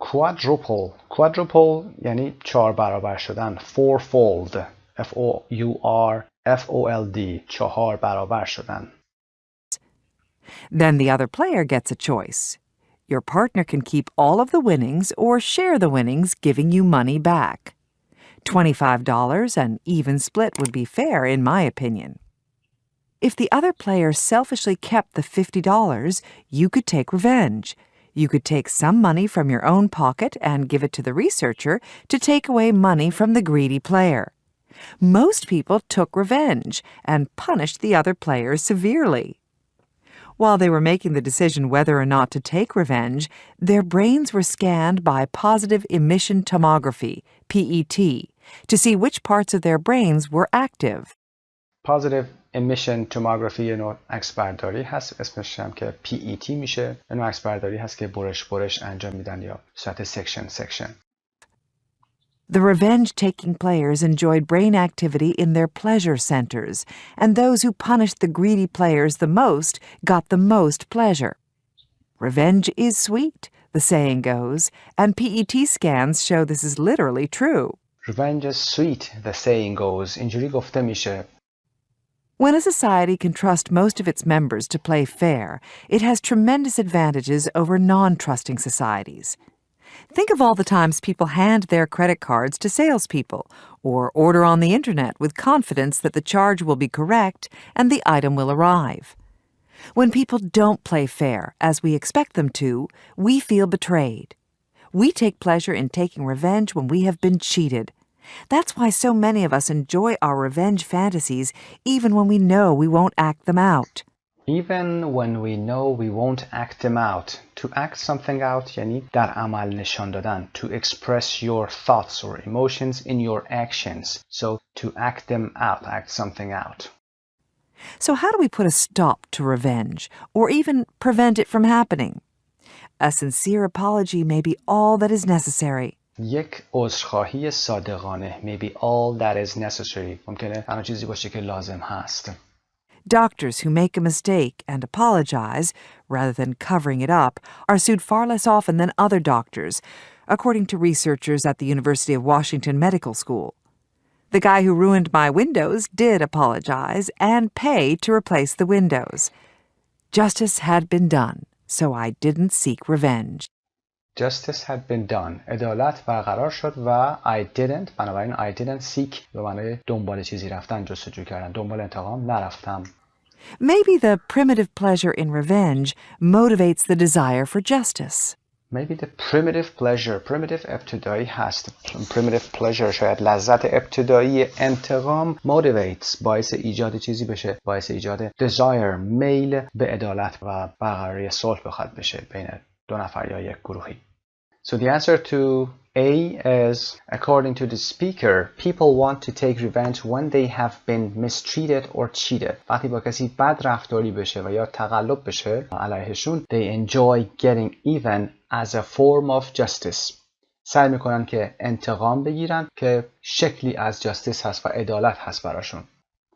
Quadruple. Quadruple یعنی 4 برابر شدن. Fourfold. F-O-U-R-F-O-L-D. 4 برابر شدن. Then the other player gets a choice. Your partner can keep all of the winnings or share the winnings, giving you money back. $25, an even split would be fair, in my opinion. If the other player selfishly kept the $50, you could take revenge. You could take some money from your own pocket and give it to the researcher to take away money from the greedy player. Most people took revenge and punished the other players severely. While they were making the decision whether or not to take revenge, their brains were scanned by positive emission tomography, PET, to see which parts of their brains were active. Positive emission tomography یه نوع عکسبرداری هست، اسمش هم که PET میشه. یه نوع عکسبرداری هست که برش انجام میدن یا صورت سکشن. The revenge-taking players enjoyed brain activity in their pleasure centers, and those who punished the greedy players the most got the most pleasure. Revenge is sweet, the saying goes, and PET scans show this is literally true. Revenge is sweet, the saying goes. اینجوری گفته میشه. When a society can trust most of its members to play fair, it has tremendous advantages over non-trusting societies. Think of all the times people hand their credit cards to salespeople or order on the internet with confidence that the charge will be correct and the item will arrive. When people don't play fair as we expect them to, we feel betrayed. We take pleasure in taking revenge when we have been cheated. That's why so many of us enjoy our revenge fantasies even when we know we won't act them out. Even when we know we won't act them out. To act something out یعنی در عمل نشان دادن. To express your thoughts or emotions in your actions. So to act them out, act something out. So how do we put a stop to revenge, or even prevent it from happening? A sincere apology may be all that is necessary. یک عذرخواهی صادقانه may be all that is necessary. ممکنه تنها چیزی باشه که لازم هست. Doctors who make a mistake and apologize, rather than covering it up, are sued far less often than other doctors, according to researchers at the University of Washington Medical School. The guy who ruined my windows did apologize and pay to replace the windows. Justice had been done, so I didn't seek revenge. Justice had been done. عدالت برقرار شد و I didn't. بنابراین I didn't seek به معنای دنبال چیزی رفتن، جستجو کردن. دنبال انتقام نرفتم. Maybe the primitive pleasure in revenge motivates the desire for justice. Maybe the primitive pleasure. Primitive ابتدایی هست. Primitive pleasure شاید لذت ابتدایی انتقام motivates. باعث ایجاد چیزی بشه. باعث ایجاد desire. میل به عدالت و برقراری صلح بخواد بشه بین دو نفر یا یک گروهی. So the answer to A is, according to the speaker, people want to take revenge when they have been mistreated or cheated. وقتی با کسی بد رفتاری بشه و یا تقلب بشه علیهشون, they enjoy getting even as a form of justice. سعی میکنن که انتقام بگیرن که شکلی از justice هست و عدالت هست براشون.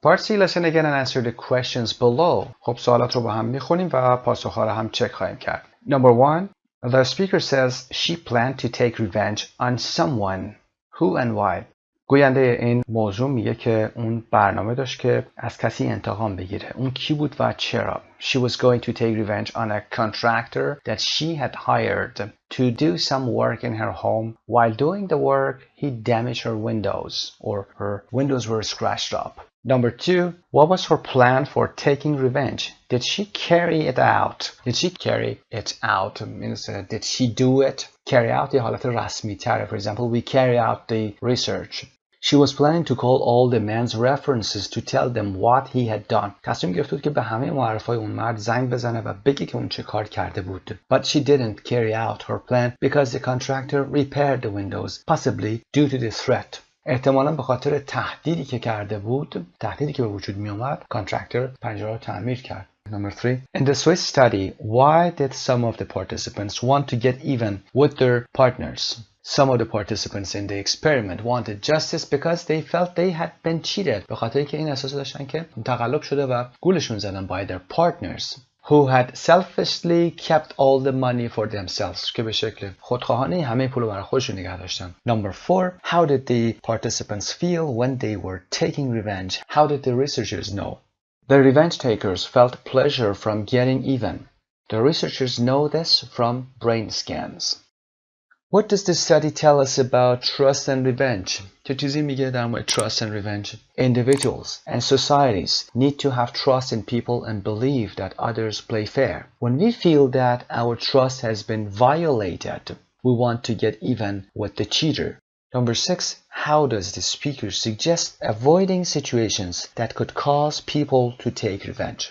Part C, listen again and answer the questions below. خب سوالات رو با هم میخونیم و پاسخها رو هم چک خواهیم کرد. Number 1. The speaker says she planned to take revenge on someone. Who and why? گوینده این موضوع میگه که اون برنامه داشت که از کسی انتقام بگیره. اون کی بود و چرا؟ She was going to take revenge on a contractor that she had hired to do some work in her home. While doing the work, he damaged her windows, or her windows were scratched up. Number 2, what was her plan for taking revenge? Did she carry it out? Did she carry it out? Means did she do it? Carry out یه حالت رسمی تره. For example, we carry out the research. She was planning to call all the man's references to tell them what he had done. تصمیم گرفته بود که به همه معرفای اون مرد زنگ بزنه و بگه که اون چه کار کرده بود. But she didn't carry out her plan because the contractor repaired the windows, possibly due to the threat. احتمالاً به خاطر تهدیدی که کرده بود، تهدیدی که به وجود می اومد، کانترکتور پنجره رو تعمیر کرد. Number 3. In the Swiss study, why did some of the participants want to get even with their partners? Some of the participants in the experiment wanted justice because they felt they had been cheated. به خاطر که این احساس داشتن که تقلب شده و گولشون زدن by their partners who had selfishly kept all the money for themselves. که به شکل خودخواهانه همه پول رو برای خودشون نگه داشتن. Number 4. How did the participants feel when they were taking revenge? How did the researchers know? The revenge takers felt pleasure from getting even. The researchers know this from brain scans. What does the study tell us about trust and revenge? چه چیزی میگه در مورد trust and revenge? Individuals and societies need to have trust in people and believe that others play fair. When we feel that our trust has been violated, we want to get even with the cheater. Number 6. How does the speaker suggest avoiding situations that could cause people to take revenge?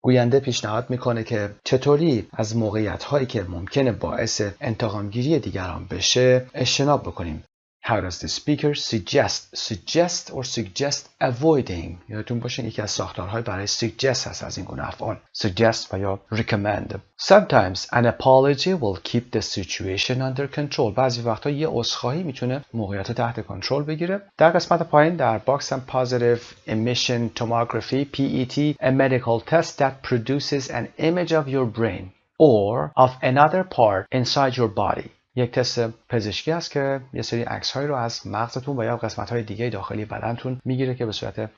گوینده پیشنهاد میکنه که چطوری از موقعیت هایی که ممکنه باعث انتقام گیری دیگران بشه اجتناب بکنیم. How does the speaker suggest or suggest avoiding. یادتون باشه یکی از ساختارهای برای suggest هست از این گونه افعال. Suggest و یا recommend. Sometimes an apology will keep the situation under control. بعضی وقتا یه عذرخواهی میتونه موقعیت رو تحت کنترل بگیره. در قسمت پایین در باکس هم positive emission tomography PET a medical test that produces an image of your brain or of another part inside your body. یک تست پزشکی است که یه سری عکس‌هایی رو از مغزتون و یا قسمت‌های دیگه داخلی بدنتون میگیره که به صورت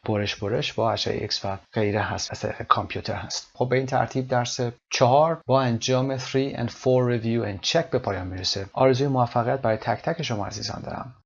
برش با اشعه ایکس و غیره هست، از طریق کامپیوتر هست. خب به این ترتیب درس 4 با انجام 3 and 4 review and check به پایان میرسه. آرزوی موفقیت برای تک تک شما عزیزان دارم.